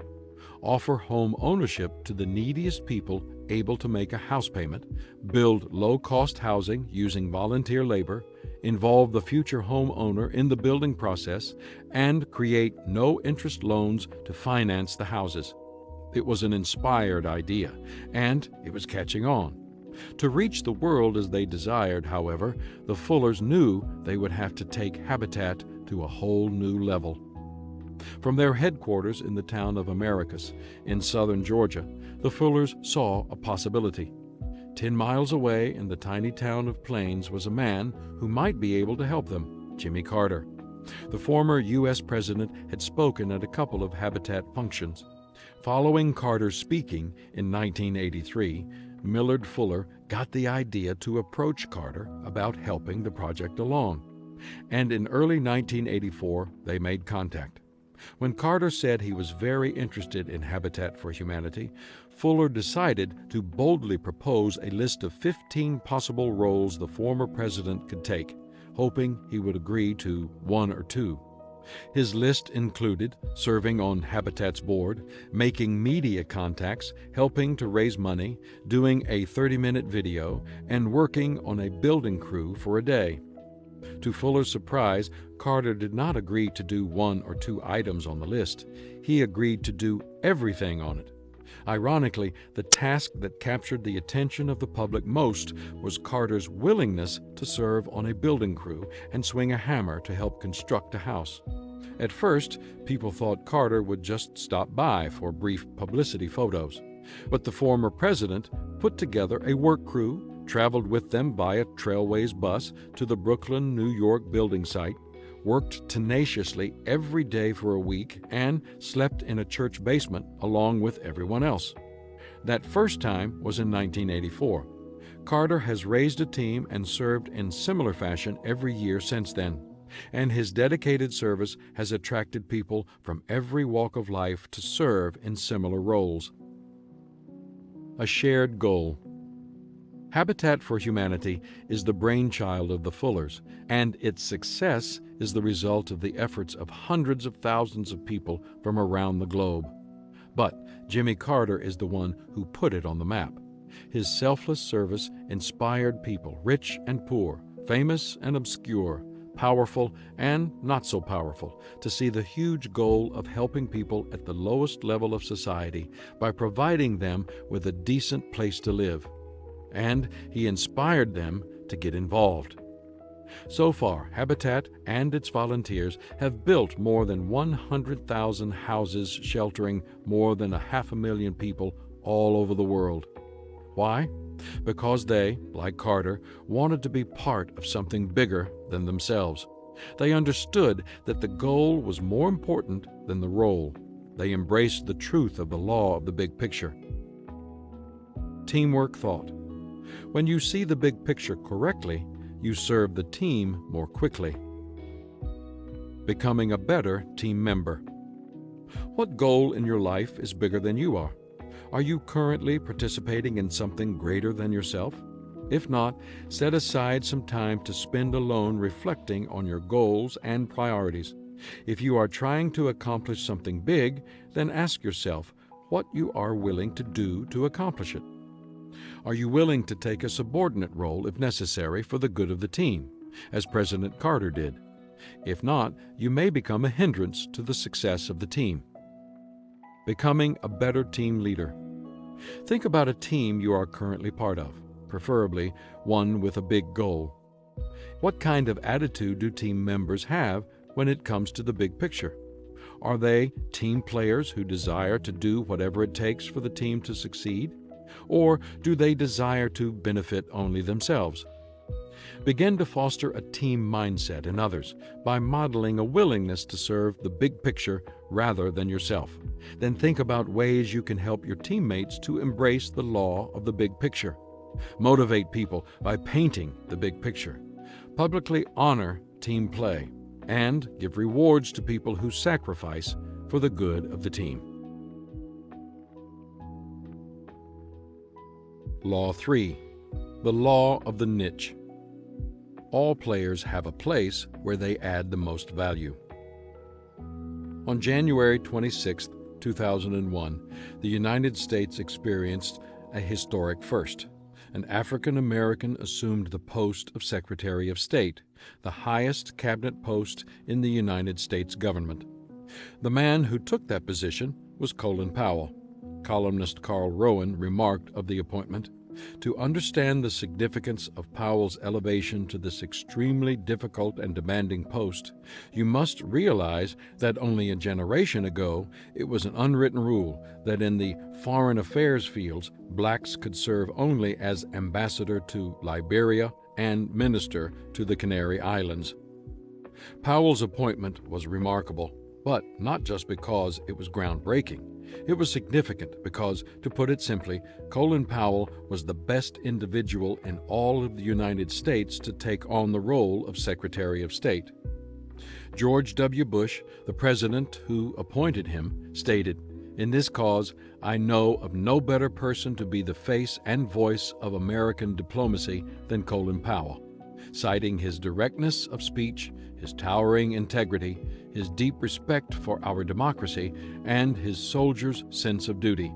offer home ownership to the neediest people able to make a house payment, build low-cost housing using volunteer labor, involve the future homeowner in the building process, and create no-interest loans to finance the houses. It was an inspired idea, and it was catching on. To reach the world as they desired, however, the Fullers knew they would have to take Habitat to a whole new level. From their headquarters in the town of Americus in southern Georgia, the Fullers saw a possibility. 10 miles away in the tiny town of Plains was a man who might be able to help them, Jimmy Carter. The former U.S. president had spoken at a couple of Habitat functions. Following Carter's speaking in 1983, Millard Fuller got the idea to approach Carter about helping the project along. And in early 1984, they made contact. When Carter said he was very interested in Habitat for Humanity, Fuller decided to boldly propose a list of 15 possible roles the former president could take, hoping he would agree to 1 or 2. His list included serving on Habitat's board, making media contacts, helping to raise money, doing a 30-minute video, and working on a building crew for a day. To Fuller's surprise, Carter did not agree to do 1 or 2 items on the list. He agreed to do everything on it. Ironically, the task that captured the attention of the public most was Carter's willingness to serve on a building crew and swing a hammer to help construct a house. At first, people thought Carter would just stop by for brief publicity photos. But the former president put together a work crew, traveled with them by a Trailways bus to the Brooklyn, New York building site, worked tenaciously every day for a week, and slept in a church basement along with everyone else. That first time was in 1984. Carter has raised a team and served in similar fashion every year since then, and his dedicated service has attracted people from every walk of life to serve in similar roles. A shared goal. Habitat for Humanity is the brainchild of the Fullers, and its success is the result of the efforts of hundreds of thousands of people from around the globe. But Jimmy Carter is the one who put it on the map. His selfless service inspired people, rich and poor, famous and obscure, powerful and not so powerful, to see the huge goal of helping people at the lowest level of society by providing them with a decent place to live. And he inspired them to get involved. So far, Habitat and its volunteers have built more than 100,000 houses sheltering more than 500,000 people all over the world. Why? Because they, like Carter, wanted to be part of something bigger than themselves. They understood that the goal was more important than the role. They embraced the truth of the law of the big picture. Teamwork thought. When you see the big picture correctly, you serve the team more quickly. Becoming a better team member. What goal in your life is bigger than you are? Are you currently participating in something greater than yourself? If not, set aside some time to spend alone reflecting on your goals and priorities. If you are trying to accomplish something big, then ask yourself what you are willing to do to accomplish it. Are you willing to take a subordinate role if necessary for the good of the team, as President Carter did? If not, you may become a hindrance to the success of the team. Becoming a better team leader. Think about a team you are currently part of, preferably one with a big goal. What kind of attitude do team members have when it comes to the big picture? Are they team players who desire to do whatever it takes for the team to succeed? Or do they desire to benefit only themselves? Begin to foster a team mindset in others by modeling a willingness to serve the big picture rather than yourself. Then think about ways you can help your teammates to embrace the law of the big picture. Motivate people by painting the big picture. Publicly honor team play and give rewards to people who sacrifice for the good of the team. Law 3. The law of the niche. All players have a place where they add the most value. On January 26, 2001, the United States experienced a historic first. An African American assumed the post of Secretary of State, the highest cabinet post in the United States government. The man who took that position was Colin Powell. Columnist Carl Rowan remarked of the appointment, "To understand the significance of Powell's elevation to this extremely difficult and demanding post, you must realize that only a generation ago it was an unwritten rule that in the foreign affairs fields blacks could serve only as ambassador to Liberia and minister to the Canary Islands." Powell's appointment was remarkable, but not just because it was groundbreaking. It was significant because, to put it simply, Colin Powell was the best individual in all of the United States to take on the role of Secretary of State. George W. Bush, the president who appointed him, stated, "In this cause, I know of no better person to be the face and voice of American diplomacy than Colin Powell," citing his directness of speech, his towering integrity, his deep respect for our democracy, and his soldier's sense of duty.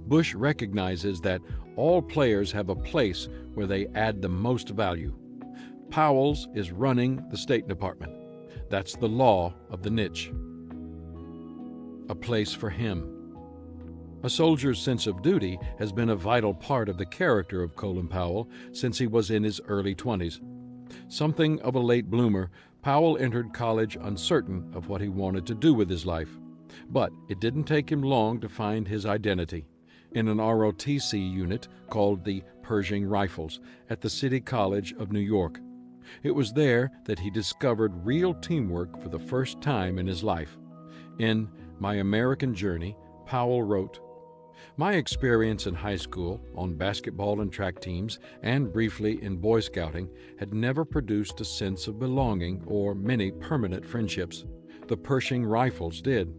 Bush recognizes that all players have a place where they add the most value. Powell's is running the State Department. That's the law of the niche. A place for him. A soldier's sense of duty has been a vital part of the character of Colin Powell since he was in his early 20s. Something of a late bloomer, Powell entered college uncertain of what he wanted to do with his life. But it didn't take him long to find his identity in an ROTC unit called the Pershing Rifles at the City College of New York. It was there that he discovered real teamwork for the first time in his life. In My American Journey, Powell wrote, "My experience in high school, on basketball and track teams, and briefly in Boy Scouting, had never produced a sense of belonging or many permanent friendships. The Pershing Rifles did.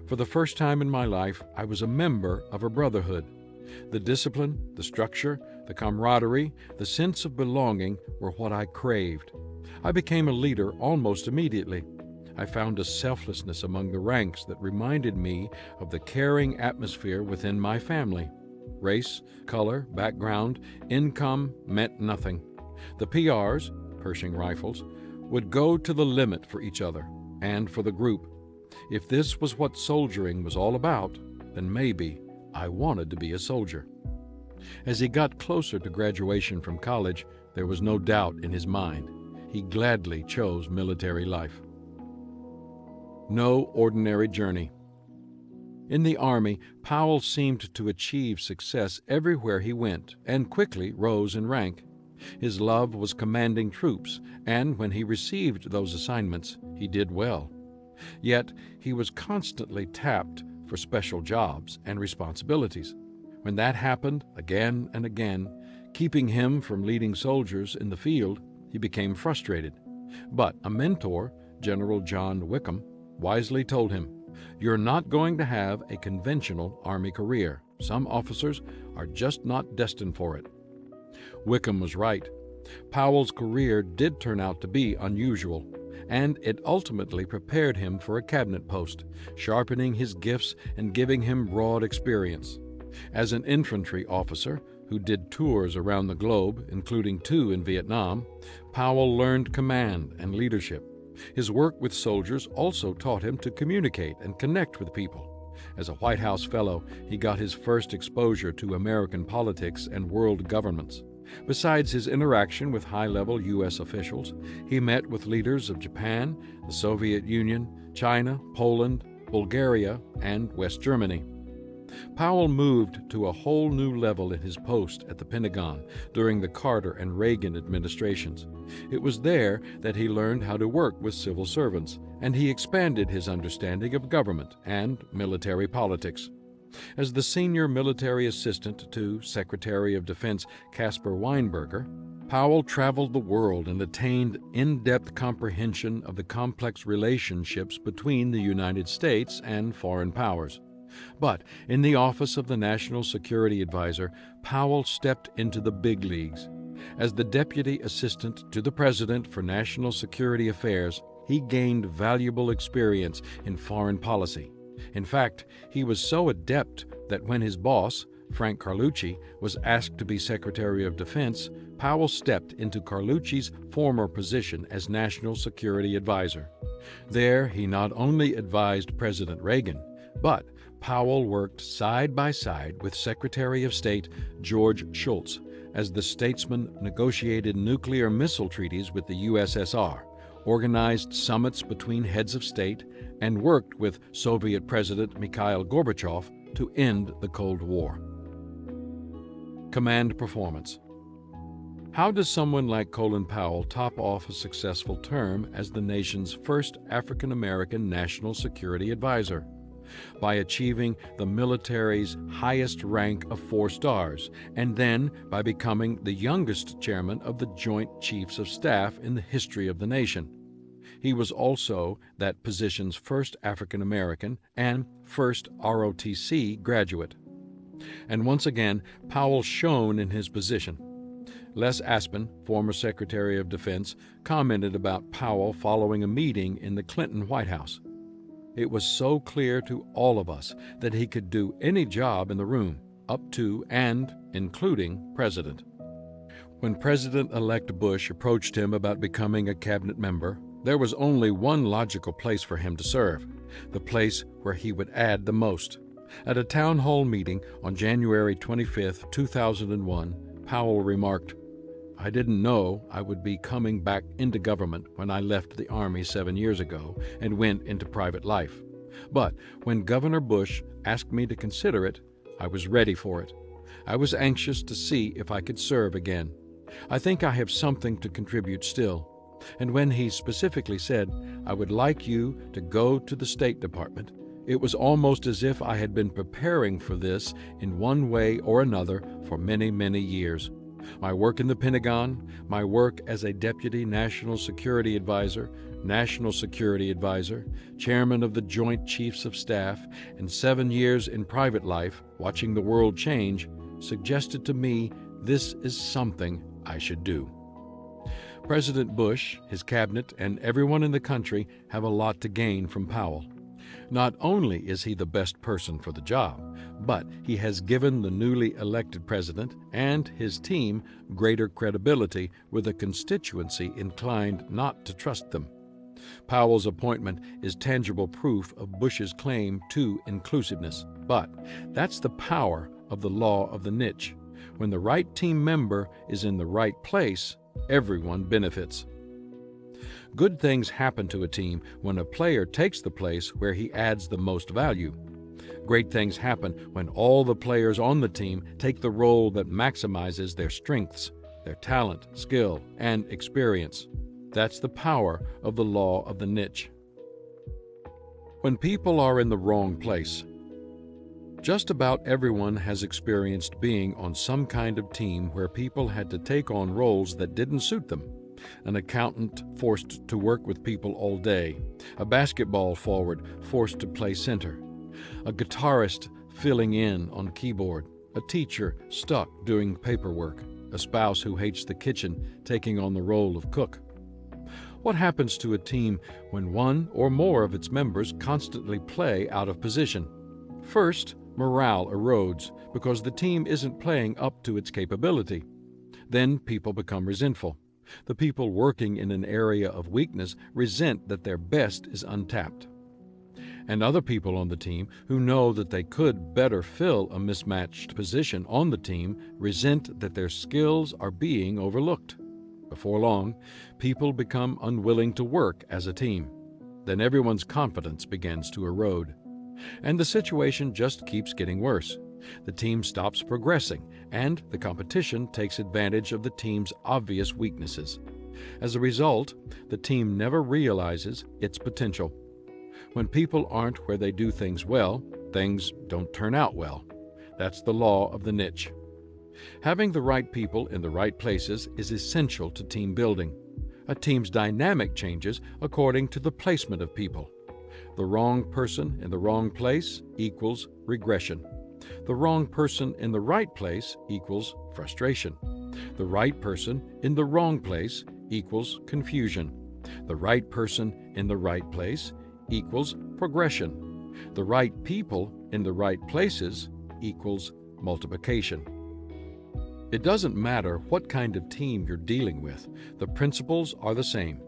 For the first time in my life, I was a member of a brotherhood. The discipline, the structure, the camaraderie, the sense of belonging were what I craved. I became a leader almost immediately. I found a selflessness among the ranks that reminded me of the caring atmosphere within my family. Race, color, background, income meant nothing. The PRs, Pershing rifles, would go to the limit for each other and for the group. If this was what soldiering was all about, then maybe I wanted to be a soldier. As he got closer to graduation from college, there was no doubt in his mind. He gladly chose military life. No ordinary journey. In the Army, Powell seemed to achieve success everywhere he went and quickly rose in rank. His love was commanding troops, and when he received those assignments, he did well. Yet he was constantly tapped for special jobs and responsibilities. When that happened again and again, keeping him from leading soldiers in the field, he became frustrated. But a mentor, General John Wickham, wisely told him, "You're not going to have a conventional Army career. Some officers are just not destined for it." Wickham was right. Powell's career did turn out to be unusual, and it ultimately prepared him for a cabinet post, sharpening his gifts and giving him broad experience. As an infantry officer who did tours around the globe, including 2 in Vietnam, Powell learned command and leadership. His work with soldiers also taught him to communicate and connect with people. As a White House fellow, he got his first exposure to American politics and world governments. Besides his interaction with high-level U.S. officials, he met with leaders of Japan, the Soviet Union, China, Poland, Bulgaria, and West Germany. Powell moved to a whole new level in his post at the Pentagon during the Carter and Reagan administrations. It was there that he learned how to work with civil servants, and he expanded his understanding of government and military politics. As the senior military assistant to Secretary of Defense Caspar Weinberger, Powell traveled the world and attained in-depth comprehension of the complex relationships between the United States and foreign powers. But in the office of the National Security Advisor, Powell stepped into the big leagues. As the Deputy Assistant to the President for National Security Affairs, he gained valuable experience in foreign policy. In fact, he was so adept that when his boss, Frank Carlucci, was asked to be Secretary of Defense, Powell stepped into Carlucci's former position as National Security Advisor. There, he not only advised President Reagan, but Powell worked side by side with Secretary of State George Shultz as the statesman negotiated nuclear missile treaties with the USSR, organized summits between heads of state, and worked with Soviet President Mikhail Gorbachev to end the Cold War. Command performance. How does someone like Colin Powell top off a successful term as the nation's first African-American National Security Advisor? By achieving the military's highest rank of 4 stars, and then by becoming the youngest chairman of the Joint Chiefs of Staff in the history of the nation. He was also that position's first African-American and first ROTC graduate. And once again, Powell shone in his position. Les Aspin, former Secretary of Defense, commented about Powell following a meeting in the Clinton White House. It was so clear to all of us that he could do any job in the room, up to and including president. When President-elect Bush approached him about becoming a cabinet member, there was only one logical place for him to serve, the place where he would add the most. At a town hall meeting on January 25, 2001, Powell remarked, "I didn't know I would be coming back into government when I left the Army 7 years ago and went into private life. But when Governor Bush asked me to consider it, I was ready for it. I was anxious to see if I could serve again. I think I have something to contribute still. And when he specifically said, 'I would like you to go to the State Department,' it was almost as if I had been preparing for this in one way or another for many, many years. My work in the Pentagon, my work as a Deputy National Security Advisor, Chairman of the Joint Chiefs of Staff, and 7 years in private life, watching the world change, suggested to me this is something I should do." President Bush, his cabinet, and everyone in the country have a lot to gain from Powell. Not only is he the best person for the job, but he has given the newly elected president and his team greater credibility with a constituency inclined not to trust them. Powell's appointment is tangible proof of Bush's claim to inclusiveness. But that's the power of the law of the niche. When the right team member is in the right place, everyone benefits. Good things happen to a team when a player takes the place where he adds the most value. Great things happen when all the players on the team take the role that maximizes their strengths, their talent, skill, and experience. That's the power of the law of the niche. When people are in the wrong place. Just about everyone has experienced being on some kind of team where people had to take on roles that didn't suit them. An accountant forced to work with people all day, a basketball forward forced to play center, a guitarist filling in on keyboard, a teacher stuck doing paperwork, a spouse who hates the kitchen taking on the role of cook. What happens to a team when one or more of its members constantly play out of position? First, morale erodes because the team isn't playing up to its capability. Then people become resentful. The people working in an area of weakness resent that their best is untapped. And other people on the team who know that they could better fill a mismatched position on the team resent that their skills are being overlooked. Before long, people become unwilling to work as a team. Then everyone's confidence begins to erode. And the situation just keeps getting worse. The team stops progressing, and the competition takes advantage of the team's obvious weaknesses. As a result, the team never realizes its potential. When people aren't where they do things well, things don't turn out well. That's the law of the niche. Having the right people in the right places is essential to team building. A team's dynamic changes according to the placement of people. The wrong person in the wrong place equals regression. The wrong person in the right place equals frustration. The right person in the wrong place equals confusion. The right person in the right place equals progression. The right people in the right places equals multiplication. It doesn't matter what kind of team you're dealing with, the principles are the same.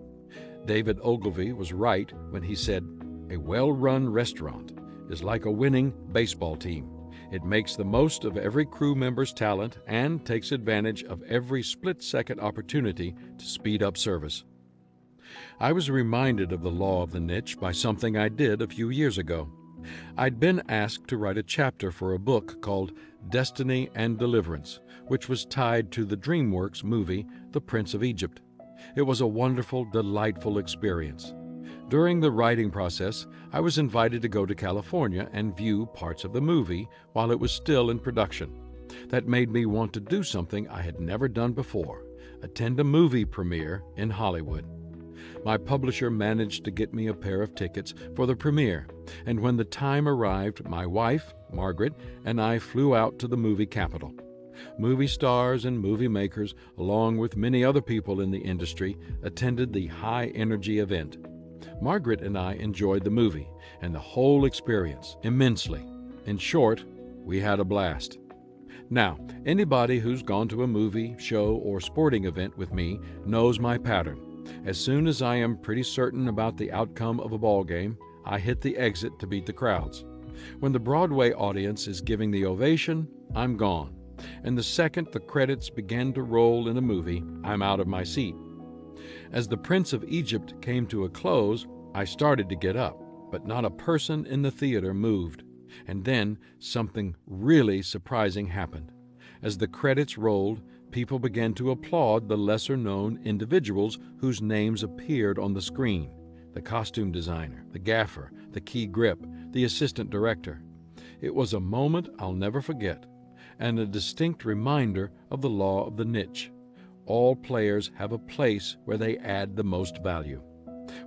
David Ogilvy was right when he said, "A well-run restaurant is like a winning baseball team. It makes the most of every crew member's talent and takes advantage of every split-second opportunity to speed up service." I was reminded of the law of the niche by something I did a few years ago. I'd been asked to write a chapter for a book called Destiny and Deliverance, which was tied to the DreamWorks movie The Prince of Egypt. It was a wonderful, delightful experience. During the writing process, I was invited to go to California and view parts of the movie while it was still in production. That made me want to do something I had never done before, attend a movie premiere in Hollywood. My publisher managed to get me a pair of tickets for the premiere, and when the time arrived, my wife, Margaret, and I flew out to the movie capital. Movie stars and movie makers, along with many other people in the industry, attended the high-energy event. Margaret and I enjoyed the movie and the whole experience immensely. In short, we had a blast. Now, anybody who's gone to a movie, show, or sporting event with me knows my pattern. As soon as I am pretty certain about the outcome of a ball game, I hit the exit to beat the crowds. When the Broadway audience is giving the ovation, I'm gone. And the second the credits begin to roll in a movie, I'm out of my seat. As The Prince of Egypt came to a close, I started to get up, but not a person in the theater moved. And then something really surprising happened. As the credits rolled, people began to applaud the lesser-known individuals whose names appeared on the screen: the costume designer, the gaffer, the key grip, the assistant director. It was a moment I'll never forget, and a distinct reminder of the law of the niche. All players have a place where they add the most value.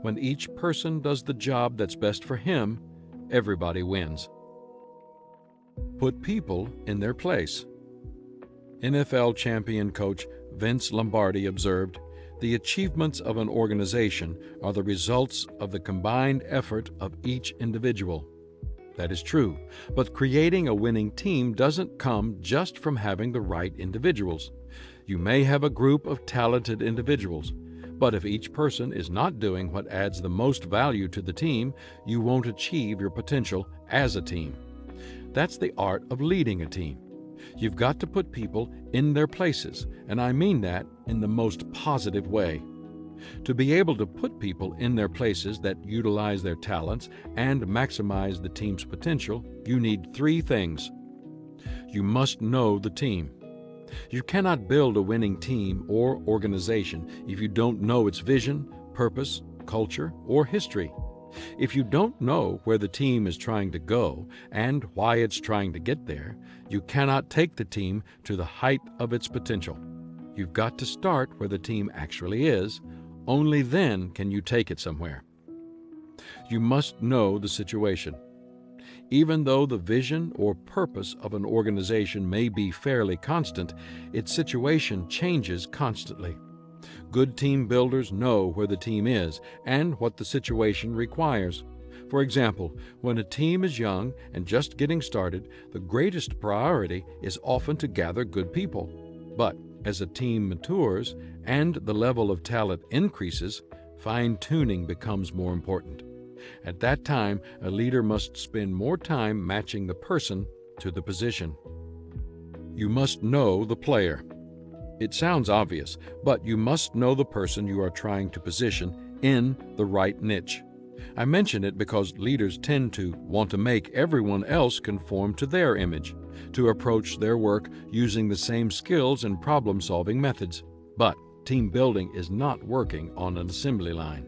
When each person does the job that's best for him, everybody wins. Put people in their place. NFL champion coach Vince Lombardi observed, The achievements of an organization are the results of the combined effort of each individual. That is true, but creating a winning team doesn't come just from having the right individuals. You may have a group of talented individuals, but if each person is not doing what adds the most value to the team, you won't achieve your potential as a team. That's the art of leading a team. You've got to put people in their places, and I mean that in the most positive way. To be able to put people in their places that utilize their talents and maximize the team's potential, you need three things. You must know the team. You cannot build a winning team or organization if you don't know its vision, purpose, culture, or history. If you don't know where the team is trying to go and why it's trying to get there, you cannot take the team to the height of its potential. You've got to start where the team actually is. Only then can you take it somewhere. You must know the situation. Even though the vision or purpose of an organization may be fairly constant, its situation changes constantly. Good team builders know where the team is and what the situation requires. For example, when a team is young and just getting started, the greatest priority is often to gather good people. But as a team matures and the level of talent increases, fine-tuning becomes more important. At that time, a leader must spend more time matching the person to the position. You must know the player. It sounds obvious, but you must know the person you are trying to position in the right niche. I mention it because leaders tend to want to make everyone else conform to their image, to approach their work using the same skills and problem-solving methods. But team building is not working on an assembly line.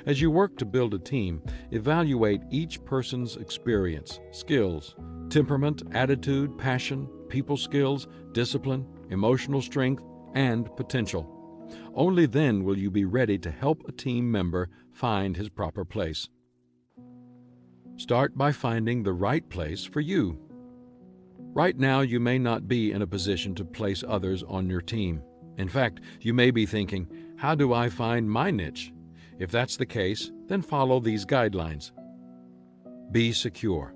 As you work to build a team, evaluate each person's experience, skills, temperament, attitude, passion, people skills, discipline, emotional strength, and potential. Only then will you be ready to help a team member find his proper place. Start by finding the right place for you. Right now, you may not be in a position to place others on your team. In fact, you may be thinking, how do I find my niche? If that's the case, then follow these guidelines. Be secure.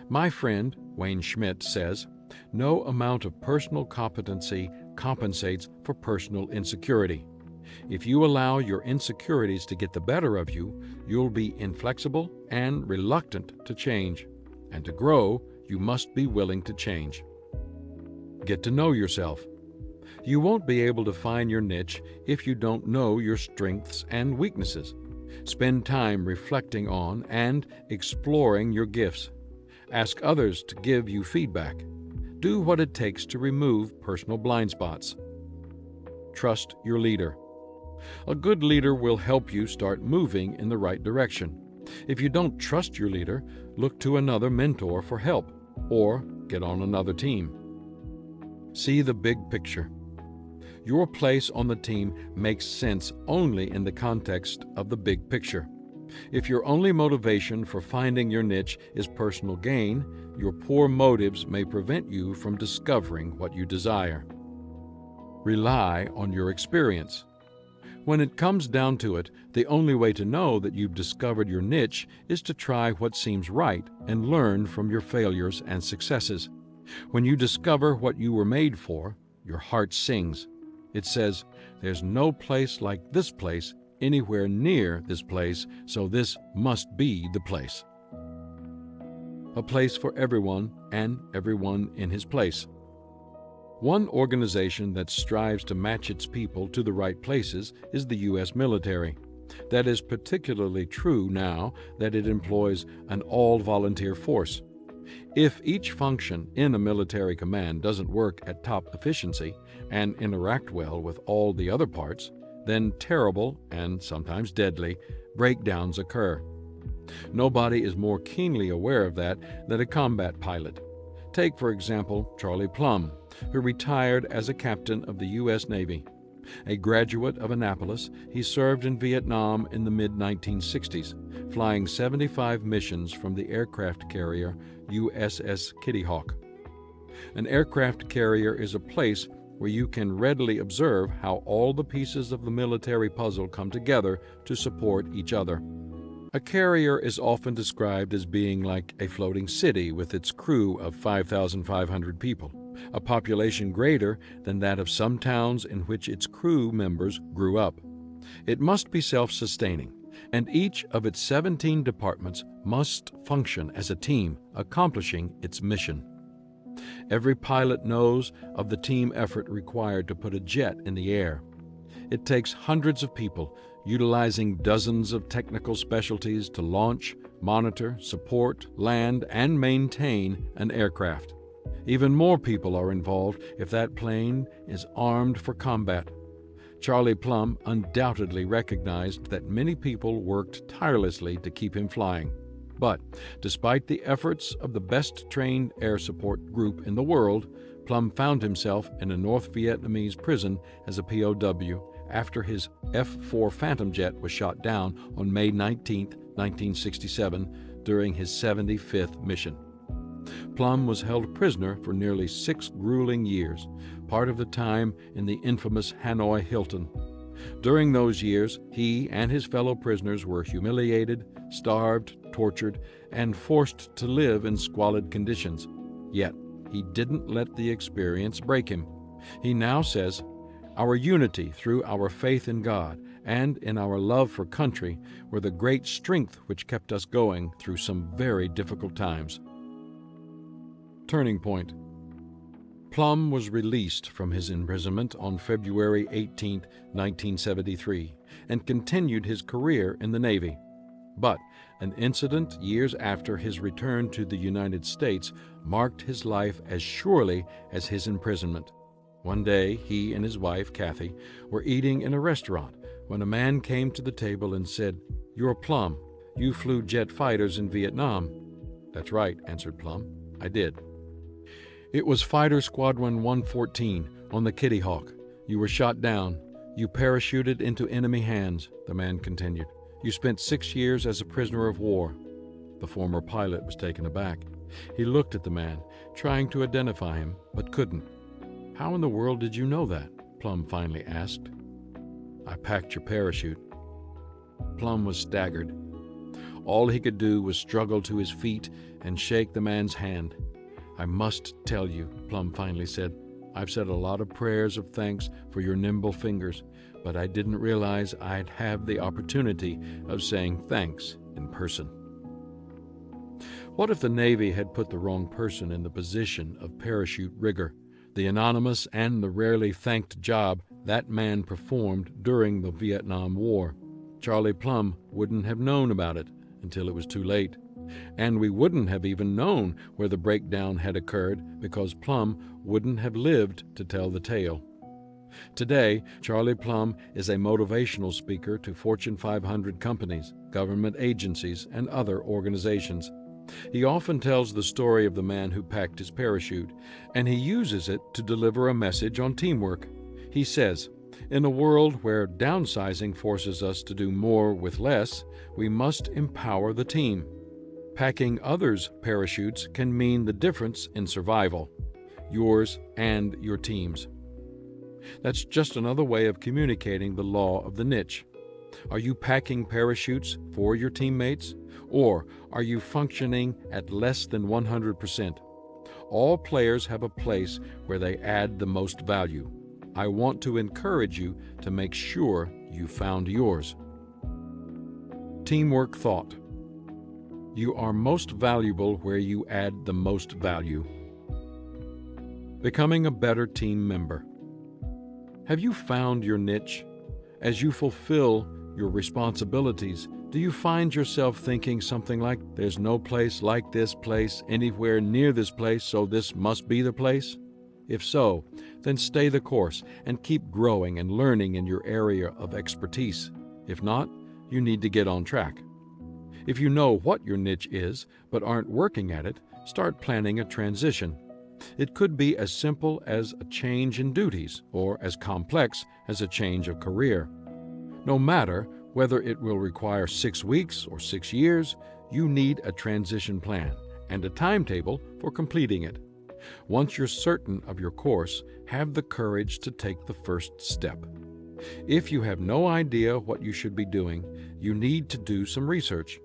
My friend, Wayne Schmidt, says, no amount of personal competency compensates for personal insecurity. If you allow your insecurities to get the better of you, you'll be inflexible and reluctant to change. And to grow, you must be willing to change. Get to know yourself. You won't be able to find your niche if you don't know your strengths and weaknesses. Spend time reflecting on and exploring your gifts. Ask others to give you feedback. Do what it takes to remove personal blind spots. Trust your leader. A good leader will help you start moving in the right direction. If you don't trust your leader, look to another mentor for help or get on another team. See the big picture. Your place on the team makes sense only in the context of the big picture. If your only motivation for finding your niche is personal gain, your poor motives may prevent you from discovering what you desire. Rely on your experience. When it comes down to it, the only way to know that you've discovered your niche is to try what seems right and learn from your failures and successes. When you discover what you were made for, your heart sings. It says, there's no place like this place anywhere near this place, so this must be the place. A place for everyone and everyone in his place. One organization that strives to match its people to the right places is the U.S. military. That is particularly true now that it employs an all-volunteer force. If each function in a military command doesn't work at top efficiency and interact well with all the other parts, then terrible, and sometimes deadly, breakdowns occur. Nobody is more keenly aware of that than a combat pilot. Take, for example, Charlie Plumb, who retired as a captain of the U.S. Navy. A graduate of Annapolis, he served in Vietnam in the mid-1960s, flying 75 missions from the aircraft carrier USS Kitty Hawk. An aircraft carrier is a place where you can readily observe how all the pieces of the military puzzle come together to support each other. A carrier is often described as being like a floating city with its crew of 5,500 people, a population greater than that of some towns in which its crew members grew up. It must be self-sustaining, and each of its 17 departments must function as a team, accomplishing its mission. Every pilot knows of the team effort required to put a jet in the air. It takes hundreds of people, utilizing dozens of technical specialties to launch, monitor, support, land, and maintain an aircraft. Even more people are involved if that plane is armed for combat. Charlie Plumb undoubtedly recognized that many people worked tirelessly to keep him flying. But despite the efforts of the best-trained air support group in the world, Plumb found himself in a North Vietnamese prison as a POW after his F-4 Phantom jet was shot down on May 19, 1967, during his 75th mission. Plumb was held prisoner for nearly 6 grueling years, part of the time in the infamous Hanoi Hilton. During those years, he and his fellow prisoners were humiliated, starved, tortured, and forced to live in squalid conditions. Yet, he didn't let the experience break him. He now says, "Our unity through our faith in God and in our love for country were the great strength which kept us going through some very difficult times." Turning point. Plumb was released from his imprisonment on February 18, 1973, and continued his career in the Navy. But an incident years after his return to the United States marked his life as surely as his imprisonment. One day, he and his wife, Kathy, were eating in a restaurant when a man came to the table and said, "You're Plumb. You flew jet fighters in Vietnam." "That's right," answered Plumb. "I did." "It was Fighter Squadron 114 on the Kitty Hawk. You were shot down. You parachuted into enemy hands," the man continued. "You spent 6 years as a prisoner of war." The former pilot was taken aback. He looked at the man, trying to identify him, but couldn't. "How in the world did you know that?" Plumb finally asked. "I packed your parachute." Plumb was staggered. All he could do was struggle to his feet and shake the man's hand. "I must tell you," Plumb finally said, "I've said a lot of prayers of thanks for your nimble fingers, but I didn't realize I'd have the opportunity of saying thanks in person." What if the Navy had put the wrong person in the position of parachute rigger, the anonymous and the rarely thanked job that man performed during the Vietnam War? Charlie Plumb wouldn't have known about it until it was too late. And we wouldn't have even known where the breakdown had occurred because Plumb wouldn't have lived to tell the tale. Today, Charlie Plumb is a motivational speaker to Fortune 500 companies, government agencies, and other organizations. He often tells the story of the man who packed his parachute, and he uses it to deliver a message on teamwork. He says, "In a world where downsizing forces us to do more with less, we must empower the team. Packing others' parachutes can mean the difference in survival, yours and your team's." That's just another way of communicating the law of the niche. Are you packing parachutes for your teammates, or are you functioning at less than 100%? All players have a place where they add the most value. I want to encourage you to make sure you found yours. Teamwork thought. You are most valuable where you add the most value. Becoming a better team member. Have you found your niche? As you fulfill your responsibilities, do you find yourself thinking something like, "There's no place like this place anywhere near this place, so this must be the place"? If so, then stay the course and keep growing and learning in your area of expertise. If not, you need to get on track. If you know what your niche is, but aren't working at it, start planning a transition. It could be as simple as a change in duties, or as complex as a change of career. No matter whether it will require 6 weeks or 6 years, you need a transition plan and a timetable for completing it. Once you're certain of your course, have the courage to take the first step. If you have no idea what you should be doing, you need to do some research.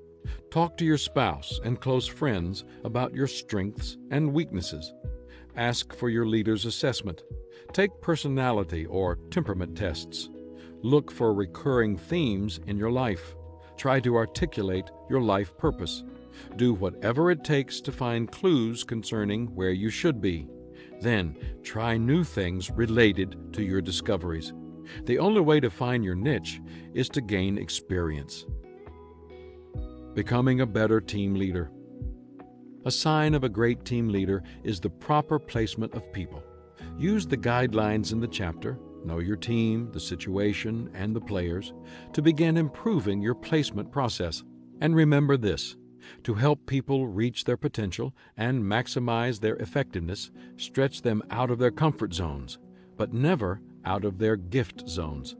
Talk to your spouse and close friends about your strengths and weaknesses. Ask for your leader's assessment. Take personality or temperament tests. Look for recurring themes in your life. Try to articulate your life purpose. Do whatever it takes to find clues concerning where you should be. Then try new things related to your discoveries. The only way to find your niche is to gain experience. Becoming a better team leader. A sign of a great team leader is the proper placement of people. Use the guidelines in the chapter, know your team, the situation, and the players, to begin improving your placement process. And remember this: to help people reach their potential and maximize their effectiveness, stretch them out of their comfort zones, but never out of their gift zones.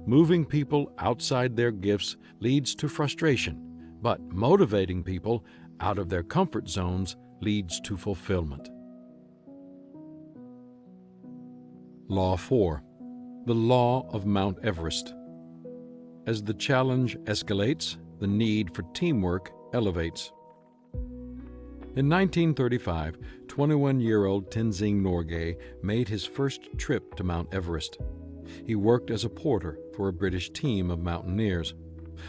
Moving people outside their gifts leads to frustration, but motivating people out of their comfort zones leads to fulfillment. Law 4. The Law of Mount Everest. As the challenge escalates, the need for teamwork elevates. In 1935, 21-year-old Tenzing Norgay made his first trip to Mount Everest. He worked as a porter for a British team of mountaineers.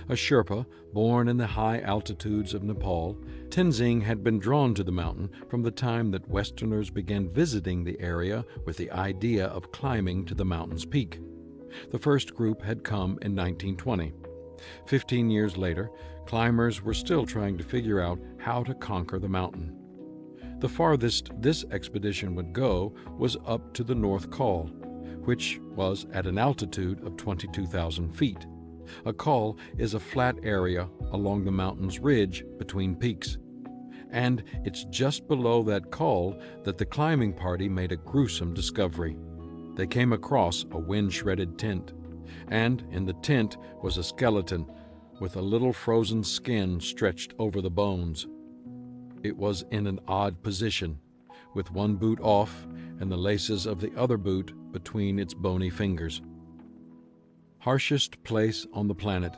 A Sherpa, born in the high altitudes of Nepal, Tenzing had been drawn to the mountain from the time that Westerners began visiting the area with the idea of climbing to the mountain's peak. The first group had come in 1920. 15 years later, climbers were still trying to figure out how to conquer the mountain. The farthest this expedition would go was up to the North Col, which was at an altitude of 22,000 feet. A col is a flat area along the mountain's ridge between peaks. And it's just below that col that the climbing party made a gruesome discovery. They came across a wind-shredded tent, and in the tent was a skeleton with a little frozen skin stretched over the bones. It was in an odd position, with one boot off and the laces of the other boot between its bony fingers. Harshest place on the planet.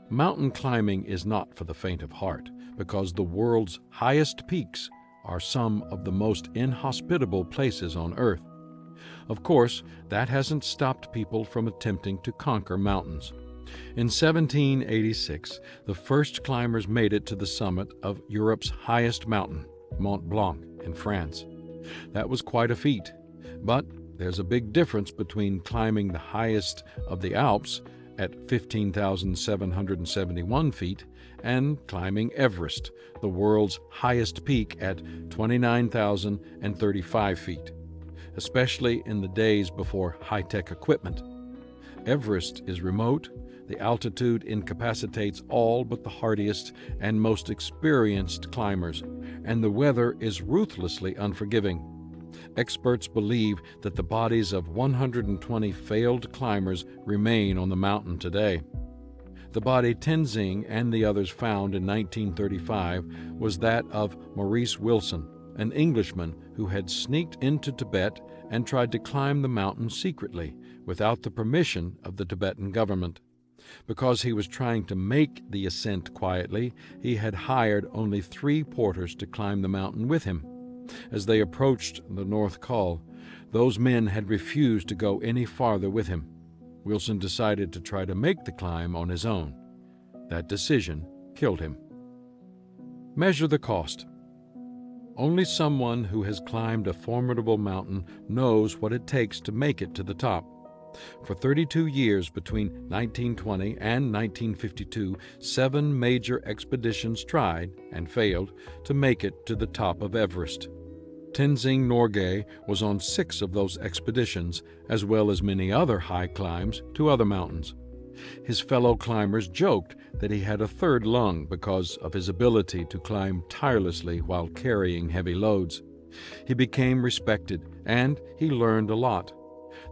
Mountain climbing is not for the faint of heart, because the world's highest peaks are some of the most inhospitable places on Earth. Of course, that hasn't stopped people from attempting to conquer mountains. In 1786, the first climbers made it to the summit of Europe's highest mountain, Mont Blanc, in France. That was quite a feat, but there's a big difference between climbing the highest of the Alps at 15,771 feet and climbing Everest, the world's highest peak, at 29,035 feet, especially in the days before high-tech equipment. Everest is remote, the altitude incapacitates all but the hardiest and most experienced climbers, and the weather is ruthlessly unforgiving. Experts believe that the bodies of 120 failed climbers remain on the mountain today. The body Tenzing and the others found in 1935 was that of Maurice Wilson, an Englishman who had sneaked into Tibet and tried to climb the mountain secretly, without the permission of the Tibetan government. Because he was trying to make the ascent quietly, he had hired only 3 porters to climb the mountain with him. As they approached the North Col, those men had refused to go any farther with him. Wilson decided to try to make the climb on his own. That decision killed him. Measure the cost. Only someone who has climbed a formidable mountain knows what it takes to make it to the top. For 32 years between 1920 and 1952, 7 major expeditions tried, and failed, to make it to the top of Everest. Tenzing Norgay was on 6 of those expeditions, as well as many other high climbs to other mountains. His fellow climbers joked that he had a third lung because of his ability to climb tirelessly while carrying heavy loads. He became respected, and he learned a lot.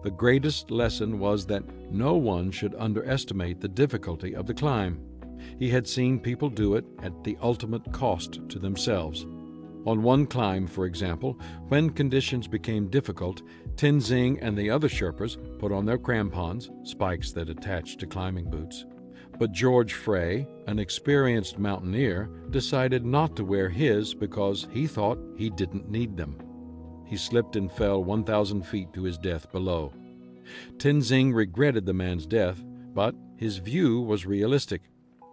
The greatest lesson was that no one should underestimate the difficulty of the climb. He had seen people do it at the ultimate cost to themselves. On one climb, for example, when conditions became difficult, Tenzing and the other Sherpas put on their crampons, spikes that attach to climbing boots. But George Frey, an experienced mountaineer, decided not to wear his because he thought he didn't need them. He slipped and fell 1,000 feet to his death below. Tenzing regretted the man's death, but his view was realistic.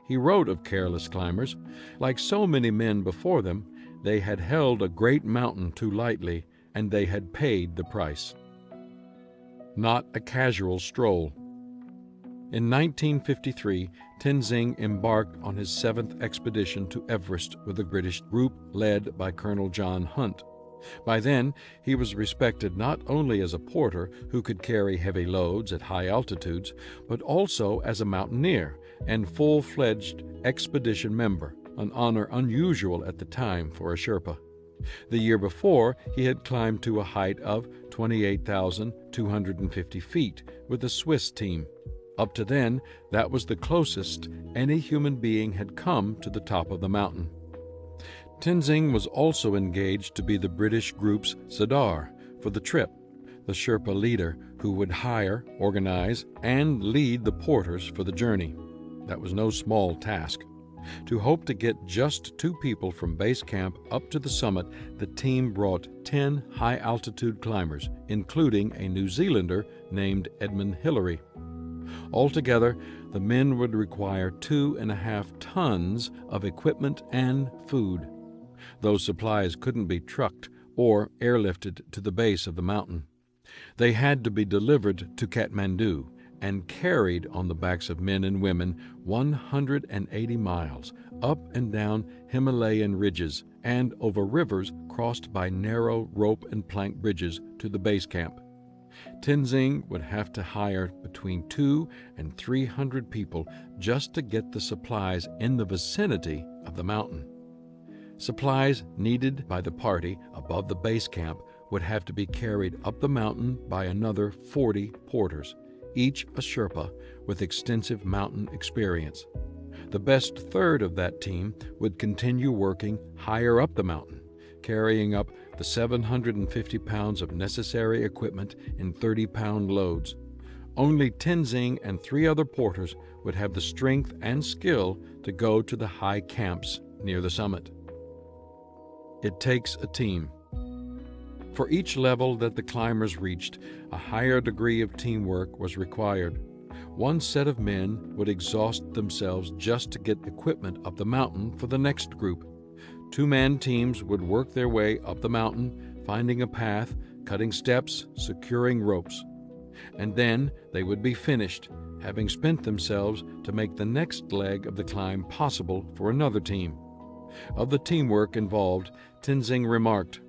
He wrote of careless climbers. Like so many men before them, they had held a great mountain too lightly, and they had paid the price. Not a casual stroll. In 1953, Tenzing embarked on his 7th expedition to Everest with a British group led by Colonel John Hunt. By then, he was respected not only as a porter who could carry heavy loads at high altitudes, but also as a mountaineer and full-fledged expedition member, an honor unusual at the time for a Sherpa. The year before, he had climbed to a height of 28,250 feet with a Swiss team. Up to then, that was the closest any human being had come to the top of the mountain. Tenzing was also engaged to be the British group's Sardar for the trip, the Sherpa leader who would hire, organize, and lead the porters for the journey. That was no small task. To hope to get just 2 people from base camp up to the summit, the team brought 10 high-altitude climbers, including a New Zealander named Edmund Hillary. Altogether, the men would require 2.5 tons of equipment and food. Those supplies couldn't be trucked or airlifted to the base of the mountain. They had to be delivered to Kathmandu and carried on the backs of men and women 180 miles up and down Himalayan ridges and over rivers crossed by narrow rope and plank bridges to the base camp. Tenzing would have to hire between 200 and 300 people just to get the supplies in the vicinity of the mountain. Supplies needed by the party above the base camp would have to be carried up the mountain by another 40 porters, each a Sherpa with extensive mountain experience. The best third of that team would continue working higher up the mountain, carrying up the 750 pounds of necessary equipment in 30-pound loads. Only Tenzing and 3 other porters would have the strength and skill to go to the high camps near the summit. It takes a team. For each level that the climbers reached, a higher degree of teamwork was required. One set of men would exhaust themselves just to get equipment up the mountain for the next group. 2-man teams would work their way up the mountain, finding a path, cutting steps, securing ropes. And then they would be finished, having spent themselves to make the next leg of the climb possible for another team. Of the teamwork involved, Tenzing remarked,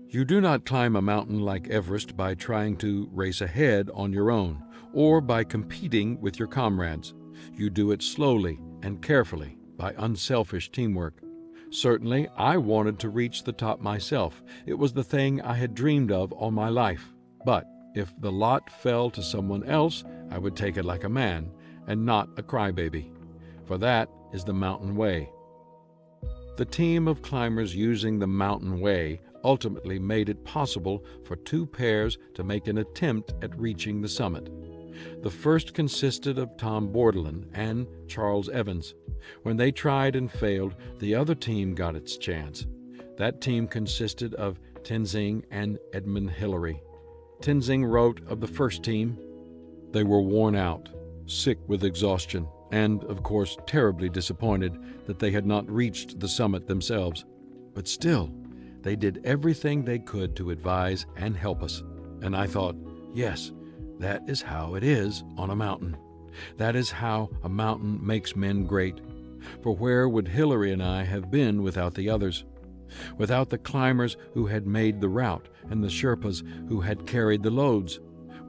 "You do not climb a mountain like Everest by trying to race ahead on your own, or by competing with your comrades. You do it slowly and carefully by unselfish teamwork. Certainly, I wanted to reach the top myself. It was the thing I had dreamed of all my life. But if the lot fell to someone else, I would take it like a man and not a crybaby. For that is the mountain way." The team of climbers using the mountain way ultimately made it possible for 2 pairs to make an attempt at reaching the summit. The first consisted of Tom Bordelon and Charles Evans. When they tried and failed, the other team got its chance. That team consisted of Tenzing and Edmund Hillary. Tenzing wrote of the first team, "They were worn out, sick with exhaustion, and, of course, terribly disappointed that they had not reached the summit themselves. But still, they did everything they could to advise and help us. And I thought, yes, that is how it is on a mountain. That is how a mountain makes men great. For where would Hillary and I have been without the others? Without the climbers who had made the route and the Sherpas who had carried the loads?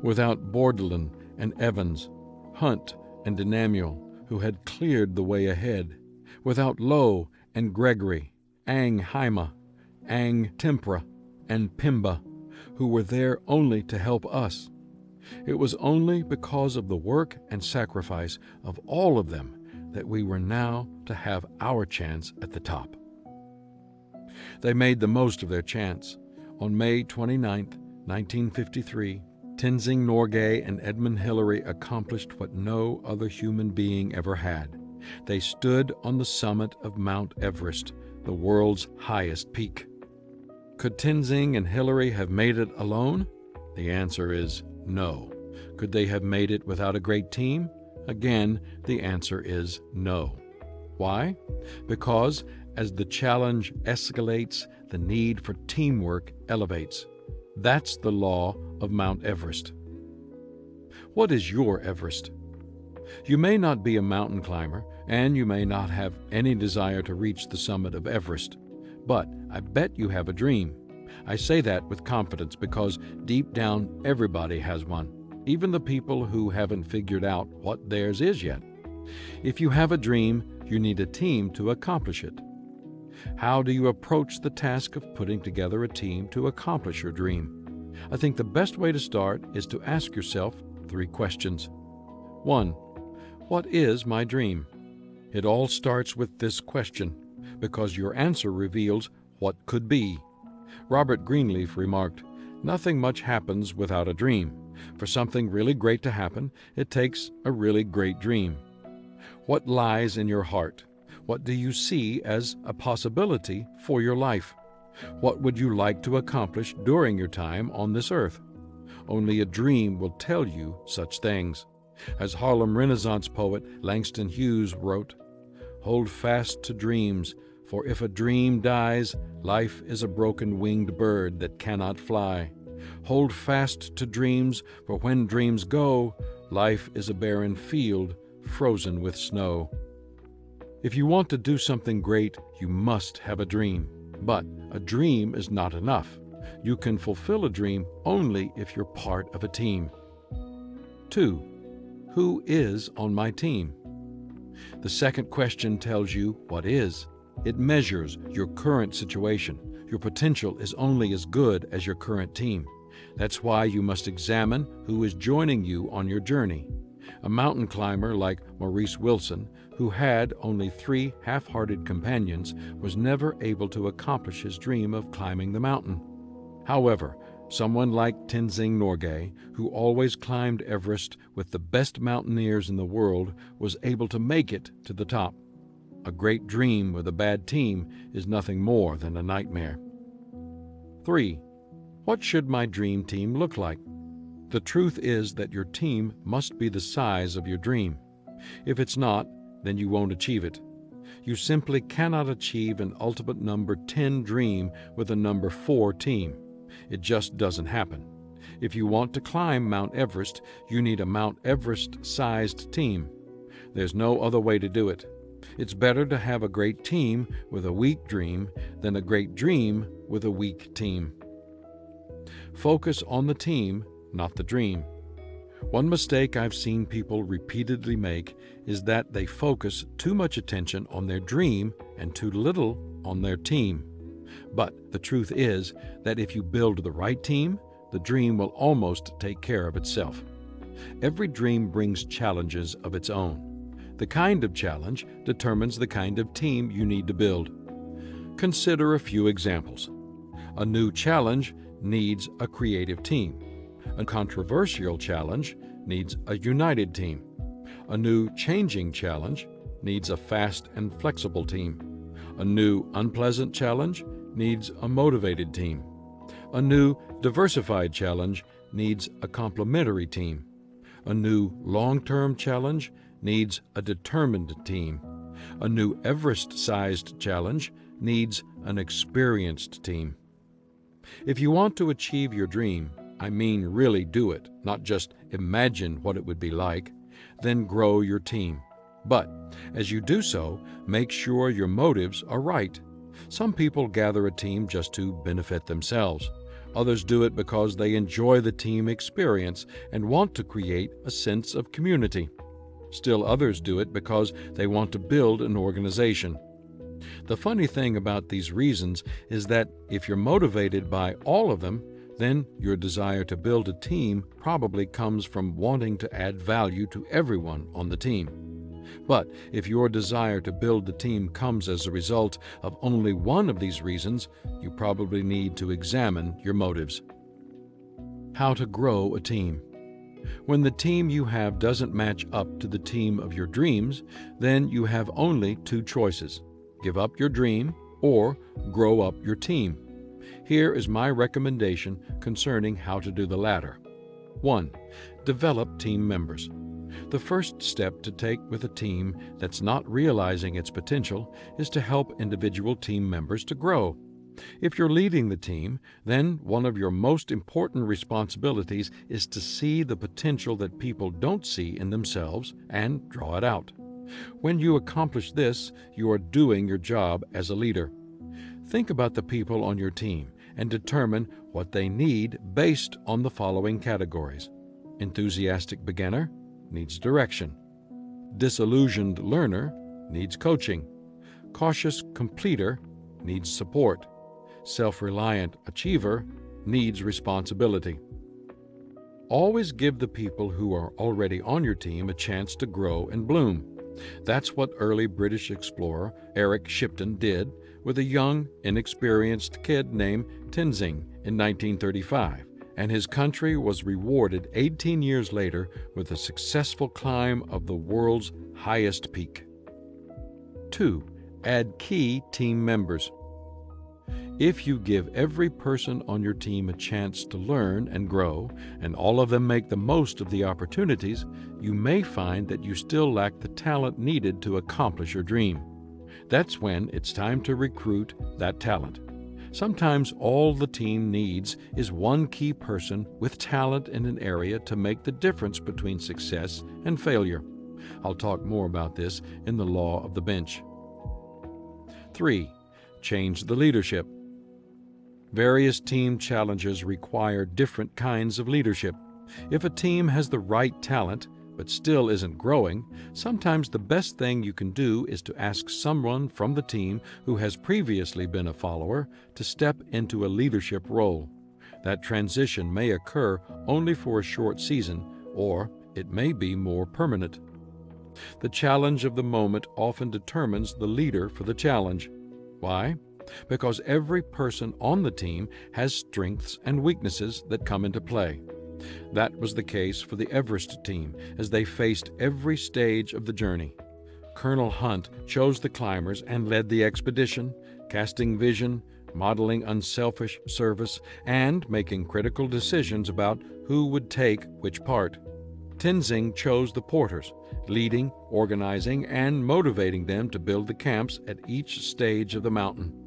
Without Bordelon and Evans, Hunt and Denamuel, who had cleared the way ahead? Without Lowe and Gregory, Ang Haima, Ang Tempra, and Pimba, who were there only to help us? It was only because of the work and sacrifice of all of them that we were now to have our chance at the top." They made the most of their chance. On May 29, 1953, Tenzing Norgay and Edmund Hillary accomplished what no other human being ever had. They stood on the summit of Mount Everest, the world's highest peak. Could Tenzing and Hillary have made it alone? The answer is no. Could they have made it without a great team? Again, the answer is no. Why? Because as the challenge escalates, the need for teamwork elevates. That's the law of Mount Everest. What is your Everest? You may not be a mountain climber, and you may not have any desire to reach the summit of Everest, but I bet you have a dream. I say that with confidence because deep down everybody has one, even the people who haven't figured out what theirs is yet. If you have a dream, you need a team to accomplish it. How do you approach the task of putting together a team to accomplish your dream? I think the best way to start is to ask yourself 3 questions. 1. What is my dream? It all starts with this question, because your answer reveals what could be. Robert Greenleaf remarked, "Nothing much happens without a dream. For something really great to happen, it takes a really great dream." What lies in your heart? What do you see as a possibility for your life? What would you like to accomplish during your time on this earth? Only a dream will tell you such things. As Harlem Renaissance poet Langston Hughes wrote, "Hold fast to dreams, for if a dream dies, life is a broken-winged bird that cannot fly. Hold fast to dreams, for when dreams go, life is a barren field frozen with snow." If you want to do something great, you must have a dream. But a dream is not enough. You can fulfill a dream only if you're part of a team. 2. Who is on my team? The second question tells you what is. It measures your current situation. Your potential is only as good as your current team. That's why you must examine who is joining you on your journey. A mountain climber like Maurice Wilson, who had only 3 half-hearted companions, was never able to accomplish his dream of climbing the mountain. However, someone like Tenzing Norgay, who always climbed Everest with the best mountaineers in the world, was able to make it to the top. A great dream with a bad team is nothing more than a nightmare. 3. What should my dream team look like? The truth is that your team must be the size of your dream. If it's not, then you won't achieve it. You simply cannot achieve an ultimate number 10 dream with a number 4 team. It just doesn't happen. If you want to climb Mount Everest, you need a Mount Everest-sized team. There's no other way to do it. It's better to have a great team with a weak dream than a great dream with a weak team. Focus on the team, not the dream. One mistake I've seen people repeatedly make is that they focus too much attention on their dream and too little on their team. But the truth is that if you build the right team, the dream will almost take care of itself. Every dream brings challenges of its own. The kind of challenge determines the kind of team you need to build. Consider a few examples. A new challenge needs a creative team. A controversial challenge needs a united team. A new changing challenge needs a fast and flexible team. A new unpleasant challenge needs a motivated team. A new diversified challenge needs a complementary team. A new long-term challenge needs a determined team. A new Everest-sized challenge needs an experienced team. If you want to achieve your dream, I mean really do it, not just imagine what it would be like, then grow your team. But as you do so, make sure your motives are right. Some people gather a team just to benefit themselves. Others do it because they enjoy the team experience and want to create a sense of community. Still others do it because they want to build an organization. The funny thing about these reasons is that if you're motivated by all of them, then your desire to build a team probably comes from wanting to add value to everyone on the team. But if your desire to build the team comes as a result of only one of these reasons, you probably need to examine your motives. How to grow a team. When the team you have doesn't match up to the team of your dreams, then you have only two choices: give up your dream or grow up your team. Here is my recommendation concerning how to do the latter. 1. Develop team members. The first step to take with a team that's not realizing its potential is to help individual team members to grow. If you're leading the team, then one of your most important responsibilities is to see the potential that people don't see in themselves and draw it out. When you accomplish this, you are doing your job as a leader. Think about the people on your team and determine what they need based on the following categories. Enthusiastic beginner needs direction. Disillusioned learner needs coaching. Cautious completer needs support. Self-reliant achiever needs responsibility. Always give the people who are already on your team a chance to grow and bloom. That's what early British explorer Eric Shipton did with a young, inexperienced kid named Tenzing in 1935, and his country was rewarded 18 years later with a successful climb of the world's highest peak. 2. Add key team members. If you give every person on your team a chance to learn and grow, and all of them make the most of the opportunities, you may find that you still lack the talent needed to accomplish your dream. That's when it's time to recruit that talent. Sometimes all the team needs is one key person with talent in an area to make the difference between success and failure. I'll talk more about this in the Law of the Bench. 3. Change the leadership. Various team challenges require different kinds of leadership. If a team has the right talent but still isn't growing, sometimes the best thing you can do is to ask someone from the team who has previously been a follower to step into a leadership role. That transition may occur only for a short season, or it may be more permanent. The challenge of the moment often determines the leader for the challenge. Why? Because every person on the team has strengths and weaknesses that come into play. That was the case for the Everest team as they faced every stage of the journey. Colonel Hunt chose the climbers and led the expedition, casting vision, modeling unselfish service, and making critical decisions about who would take which part. Tenzing chose the porters, leading, organizing, and motivating them to build the camps at each stage of the mountain.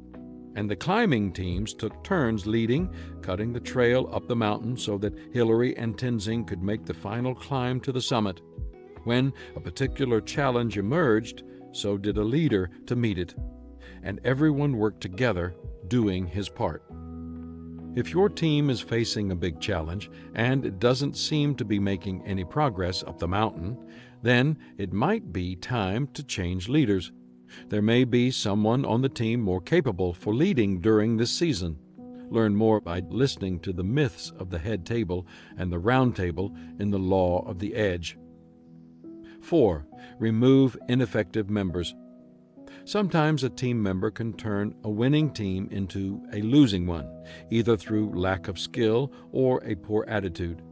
And the climbing teams took turns leading, cutting the trail up the mountain so that Hillary and Tenzing could make the final climb to the summit. When a particular challenge emerged, so did a leader to meet it, and everyone worked together, doing his part. If your team is facing a big challenge and it doesn't seem to be making any progress up the mountain, then it might be time to change leaders. There may be someone on the team more capable for leading during this season. Learn more by listening to the myths of the head table and the round table in the Law of the Edge. 4. Remove ineffective members. Sometimes a team member can turn a winning team into a losing one, either through lack of skill or a poor attitude.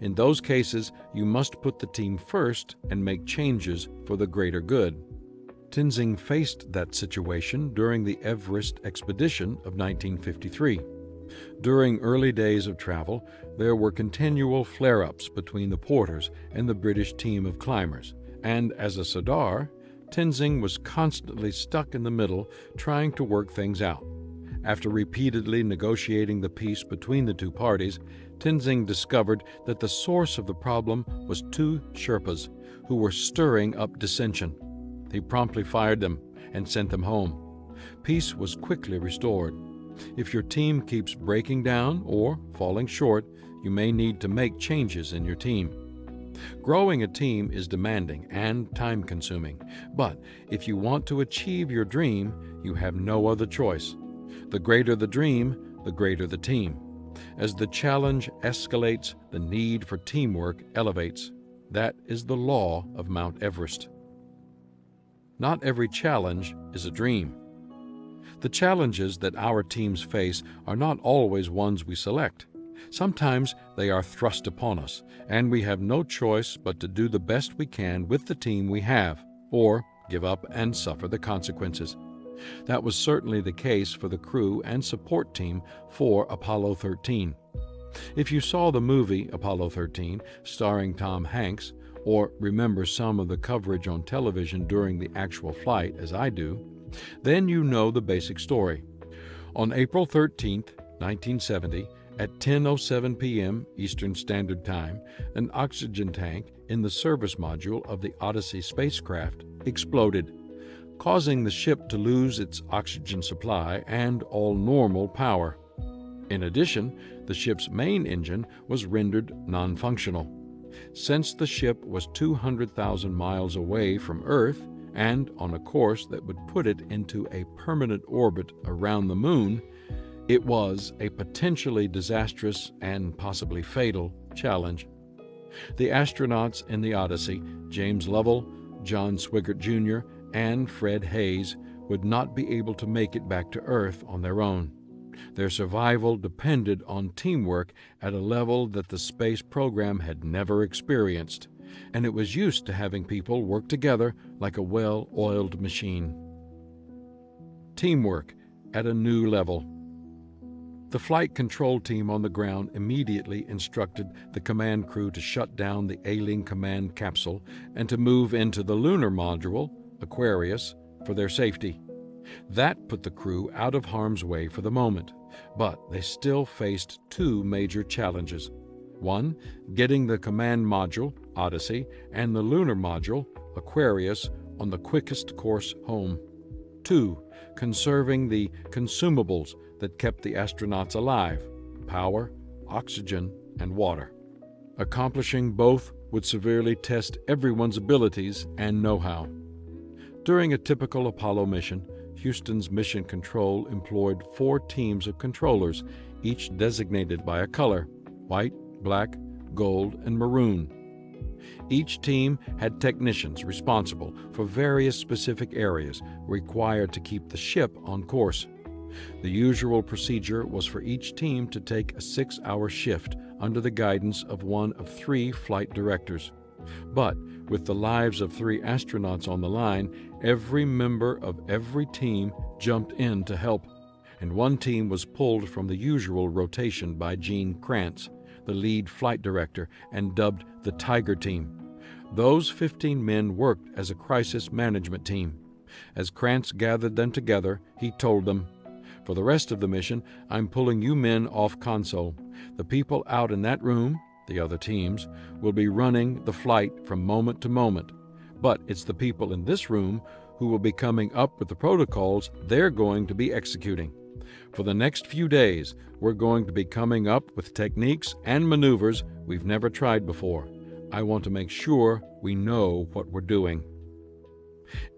In those cases, you must put the team first and make changes for the greater good. Tenzing faced that situation during the Everest expedition of 1953. During early days of travel, there were continual flare-ups between the porters and the British team of climbers, and as a Sardar, Tenzing was constantly stuck in the middle trying to work things out. After repeatedly negotiating the peace between the two parties, Tenzing discovered that the source of the problem was two Sherpas who were stirring up dissension. He promptly fired them and sent them home. Peace was quickly restored. If your team keeps breaking down or falling short, you may need to make changes in your team. Growing a team is demanding and time-consuming, but if you want to achieve your dream, you have no other choice. The greater the dream, the greater the team. As the challenge escalates, the need for teamwork elevates. That is the law of Mount Everest. Not every challenge is a dream. The challenges that our teams face are not always ones we select. Sometimes they are thrust upon us, and we have no choice but to do the best we can with the team we have, or give up and suffer the consequences. That was certainly the case for the crew and support team for Apollo 13. If you saw the movie Apollo 13, starring Tom Hanks, or remember some of the coverage on television during the actual flight, as I do, then you know the basic story. On April 13, 1970, at 10:07 p.m. Eastern Standard Time, an oxygen tank in the service module of the Odyssey spacecraft exploded, causing the ship to lose its oxygen supply and all normal power. In addition, the ship's main engine was rendered non-functional. Since the ship was 200,000 miles away from Earth and on a course that would put it into a permanent orbit around the Moon, it was a potentially disastrous and possibly fatal challenge. The astronauts in the Odyssey, James Lovell, John Swigert Jr., and Fred Hayes, would not be able to make it back to Earth on their own. Their survival depended on teamwork at a level that the space program had never experienced, and it was used to having people work together like a well-oiled machine. Teamwork at a new level. The flight control team on the ground immediately instructed the command crew to shut down the Ailing command capsule and to move into the lunar module, Aquarius, for their safety. That put the crew out of harm's way for the moment, but they still faced two major challenges. One, getting the command module, Odyssey, and the lunar module, Aquarius, on the quickest course home. Two, conserving the consumables that kept the astronauts alive: power, oxygen, and water. Accomplishing both would severely test everyone's abilities and know-how. During a typical Apollo mission, Houston's Mission Control employed 4 teams of controllers, each designated by a color: white, black, gold, and maroon. Each team had technicians responsible for various specific areas required to keep the ship on course. The usual procedure was for each team to take a 6-hour shift under the guidance of one of 3 flight directors. But with the lives of 3 astronauts on the line, every member of every team jumped in to help, and one team was pulled from the usual rotation by Gene Kranz, the lead flight director, and dubbed the Tiger Team. Those 15 men worked as a crisis management team. As Kranz gathered them together, he told them, "For the rest of the mission, I'm pulling you men off console. The people out in that room, the other teams, will be running the flight from moment to moment. But it's the people in this room who will be coming up with the protocols they're going to be executing. For the next few days, we're going to be coming up with techniques and maneuvers we've never tried before. I want to make sure we know what we're doing."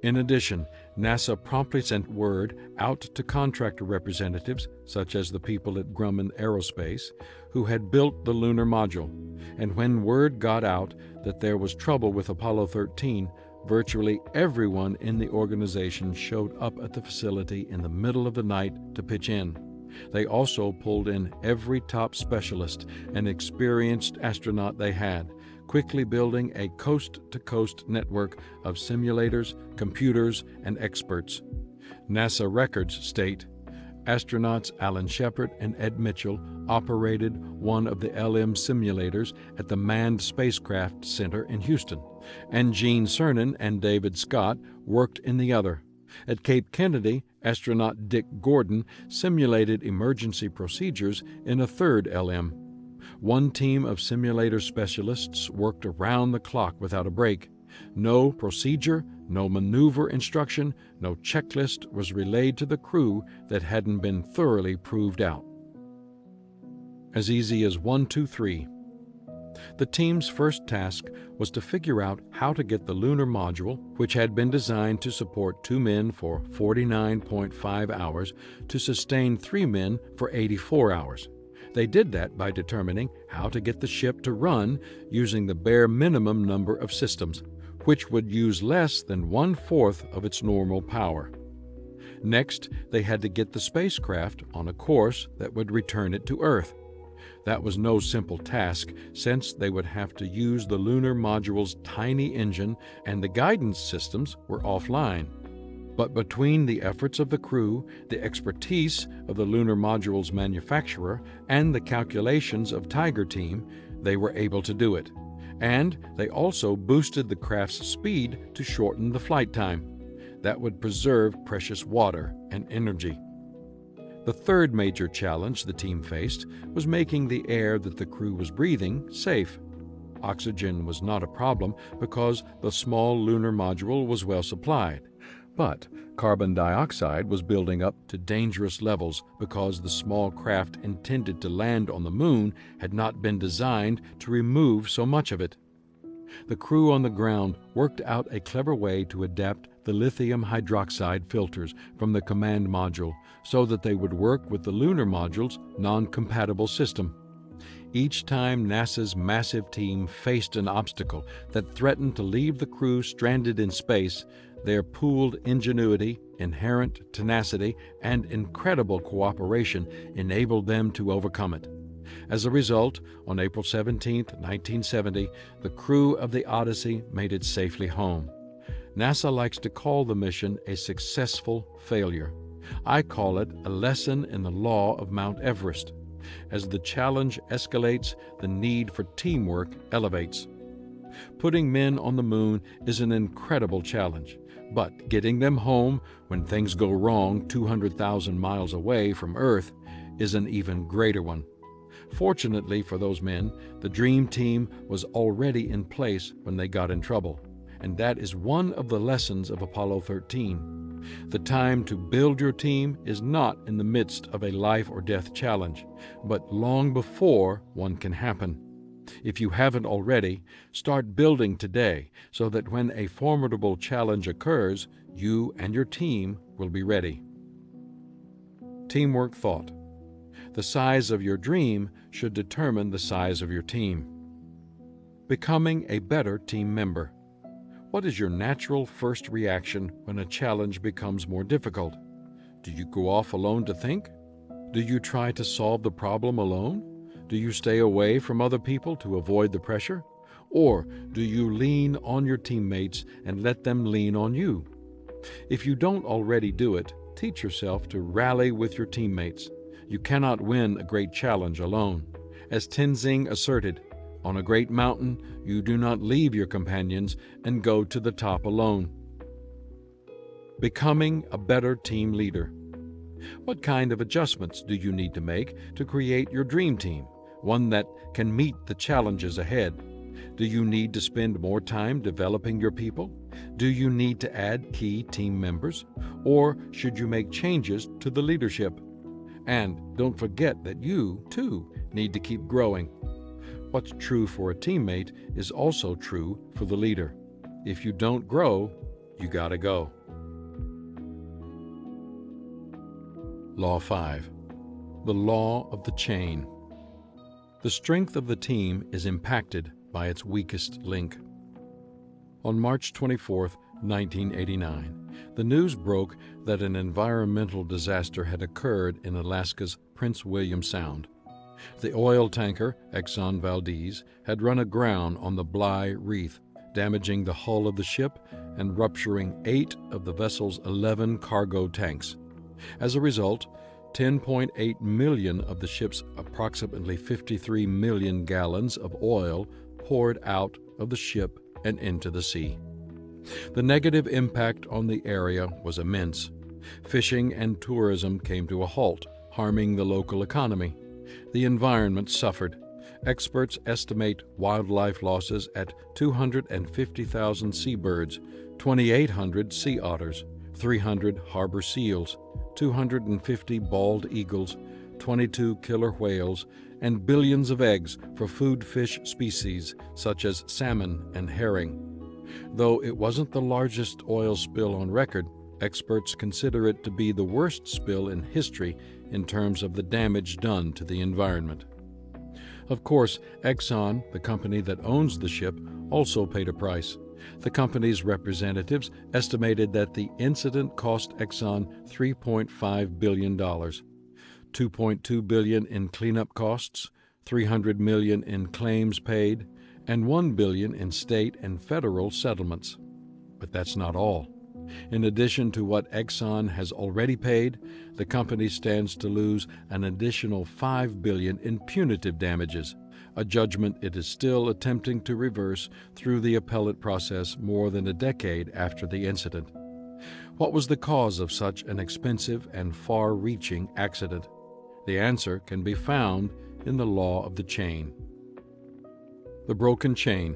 In addition, NASA promptly sent word out to contractor representatives, such as the people at Grumman Aerospace, who had built the lunar module. And when word got out that there was trouble with Apollo 13, virtually everyone in the organization showed up at the facility in the middle of the night to pitch in. They also pulled in every top specialist and experienced astronaut they had, quickly building a coast-to-coast network of simulators, computers, and experts. NASA records state, astronauts Alan Shepard and Ed Mitchell operated one of the LM simulators at the Manned Spacecraft Center in Houston, and Gene Cernan and David Scott worked in the other. At Cape Kennedy, astronaut Dick Gordon simulated emergency procedures in a third LM. One team of simulator specialists worked around the clock without a break. No procedure, no maneuver instruction, no checklist was relayed to the crew that hadn't been thoroughly proved out. As easy as 1, 2, 3. The team's first task was to figure out how to get the lunar module, which had been designed to support 2 men for 49.5 hours, to sustain 3 men for 84 hours. They did that by determining how to get the ship to run using the bare minimum number of systems, which would use less than 1/4 of its normal power. Next, they had to get the spacecraft on a course that would return it to Earth. That was no simple task, since they would have to use the lunar module's tiny engine and the guidance systems were offline. But between the efforts of the crew, the expertise of the lunar module's manufacturer, and the calculations of Tiger Team, they were able to do it. And they also boosted the craft's speed to shorten the flight time. That would preserve precious water and energy. The third major challenge the team faced was making the air that the crew was breathing safe. Oxygen was not a problem because the small lunar module was well supplied. But carbon dioxide was building up to dangerous levels because the small craft intended to land on the moon had not been designed to remove so much of it. The crew on the ground worked out a clever way to adapt the lithium hydroxide filters from the command module so that they would work with the lunar module's non-compatible system. Each time NASA's massive team faced an obstacle that threatened to leave the crew stranded in space, their pooled ingenuity, inherent tenacity, and incredible cooperation enabled them to overcome it. As a result, on April 17, 1970, the crew of the Odyssey made it safely home. NASA likes to call the mission a successful failure. I call it a lesson in the law of Mount Everest. As the challenge escalates, the need for teamwork elevates. Putting men on the moon is an incredible challenge, but getting them home when things go wrong 200,000 miles away from Earth is an even greater one. Fortunately for those men, the dream team was already in place when they got in trouble, and that is one of the lessons of Apollo 13. The time to build your team is not in the midst of a life or death challenge, but long before one can happen. If you haven't already, start building today so that when a formidable challenge occurs, you and your team will be ready. Teamwork thought. The size of your dream should determine the size of your team. Becoming a better team member. What is your natural first reaction when a challenge becomes more difficult? Do you go off alone to think? Do you try to solve the problem alone? Do you stay away from other people to avoid the pressure? Or do you lean on your teammates and let them lean on you? If you don't already do it, teach yourself to rally with your teammates. You cannot win a great challenge alone. As Tenzing asserted, on a great mountain, you do not leave your companions and go to the top alone. Becoming a better team leader. What kind of adjustments do you need to make to create your dream team, one that can meet the challenges ahead? Do you need to spend more time developing your people? Do you need to add key team members? Or should you make changes to the leadership? And don't forget that you, too, need to keep growing. What's true for a teammate is also true for the leader. If you don't grow, you gotta go. Law 5. The law of the chain. The strength of the team is impacted by its weakest link. On March 24, 1989, the news broke that an environmental disaster had occurred in Alaska's Prince William Sound. The oil tanker, Exxon Valdez, had run aground on the Bligh Reef, damaging the hull of the ship and rupturing 8 of the vessel's 11 cargo tanks. As a result, 10.8 million of the ship's approximately 53 million gallons of oil poured out of the ship and into the sea. The negative impact on the area was immense. Fishing and tourism came to a halt, harming the local economy. The environment suffered. Experts estimate wildlife losses at 250,000 seabirds, 2,800 sea otters, 300 harbor seals, 250 bald eagles, 22 killer whales, and billions of eggs for food fish species such as salmon and herring. Though it wasn't the largest oil spill on record, experts consider it to be the worst spill in history in terms of the damage done to the environment. Of course, Exxon, the company that owns the ship, also paid a price. The company's representatives estimated that the incident cost Exxon $3.5 billion, $2.2 billion in cleanup costs, $300 million in claims paid, and $1 billion in state and federal settlements. But that's not all. In addition to what Exxon has already paid, the company stands to lose an additional $5 billion in punitive damages, a judgment it is still attempting to reverse through the appellate process more than a decade after the incident. What was the cause of such an expensive and far-reaching accident? The answer can be found in the law of the chain. The broken chain.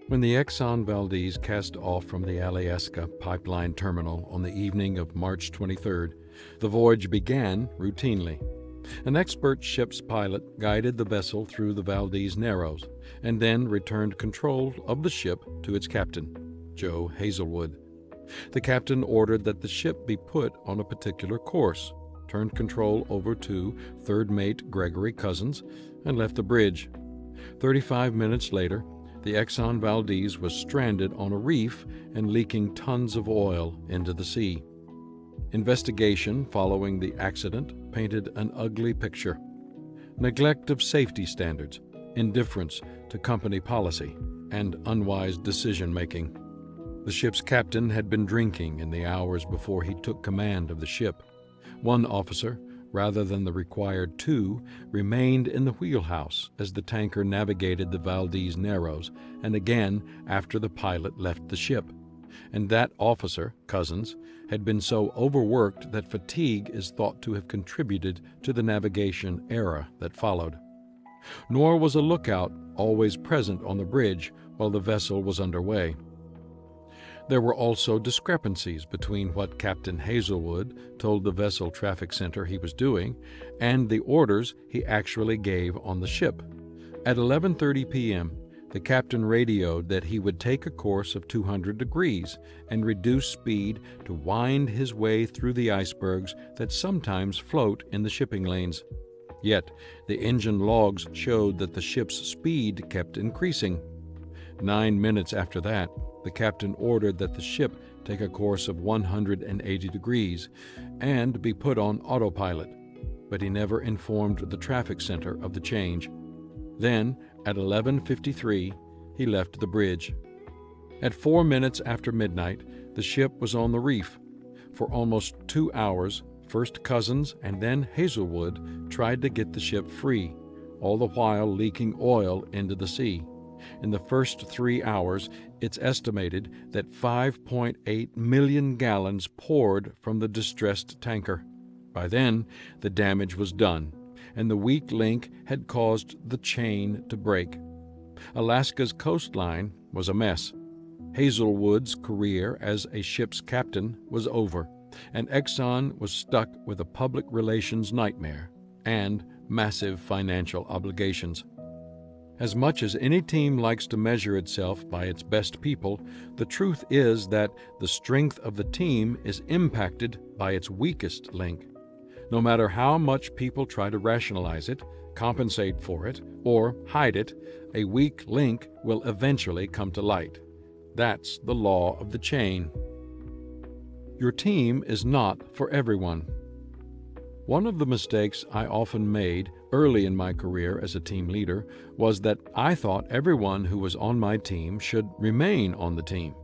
When the Exxon Valdez cast off from the Alaska pipeline terminal on the evening of March 23rd, the voyage began routinely. An expert ship's pilot guided the vessel through the Valdez Narrows and then returned control of the ship to its captain, Joe Hazelwood. The captain ordered that the ship be put on a particular course, turned control over to third mate Gregory Cousins, and left the bridge. 35 minutes later, the Exxon Valdez was stranded on a reef and leaking tons of oil into the sea. Investigation following the accident painted an ugly picture. Neglect of safety standards, indifference to company policy, and unwise decision-making. The ship's captain had been drinking in the hours before he took command of the ship. One officer, rather than the required two, remained in the wheelhouse as the tanker navigated the Valdez Narrows, and again after the pilot left the ship. And that officer, Cousins, had been so overworked that fatigue is thought to have contributed to the navigation error that followed. Nor was a lookout always present on the bridge while the vessel was underway. There were also discrepancies between what Captain Hazelwood told the vessel traffic center he was doing and the orders he actually gave on the ship. At 11:30 p.m., the captain radioed that he would take a course of 200 degrees and reduce speed to wind his way through the icebergs that sometimes float in the shipping lanes. Yet, the engine logs showed that the ship's speed kept increasing. 9 minutes after that, the captain ordered that the ship take a course of 180 degrees and be put on autopilot, but he never informed the traffic center of the change. Then, at 11:53, he left the bridge. At 4 minutes after midnight, the ship was on the reef. For almost 2 hours, first Cousins and then Hazelwood tried to get the ship free, all the while leaking oil into the sea. In the first 3 hours, it's estimated that 5.8 million gallons poured from the distressed tanker. By then, the damage was done, and the weak link had caused the chain to break. Alaska's coastline was a mess. Hazelwood's career as a ship's captain was over, and Exxon was stuck with a public relations nightmare and massive financial obligations. As much as any team likes to measure itself by its best people, the truth is that the strength of the team is impacted by its weakest link. No matter how much people try to rationalize it, compensate for it, or hide it, a weak link will eventually come to light. That's the law of the chain. Your team is not for everyone. One of the mistakes I often made early in my career as a team leader was that I thought everyone who was on my team should remain on the team.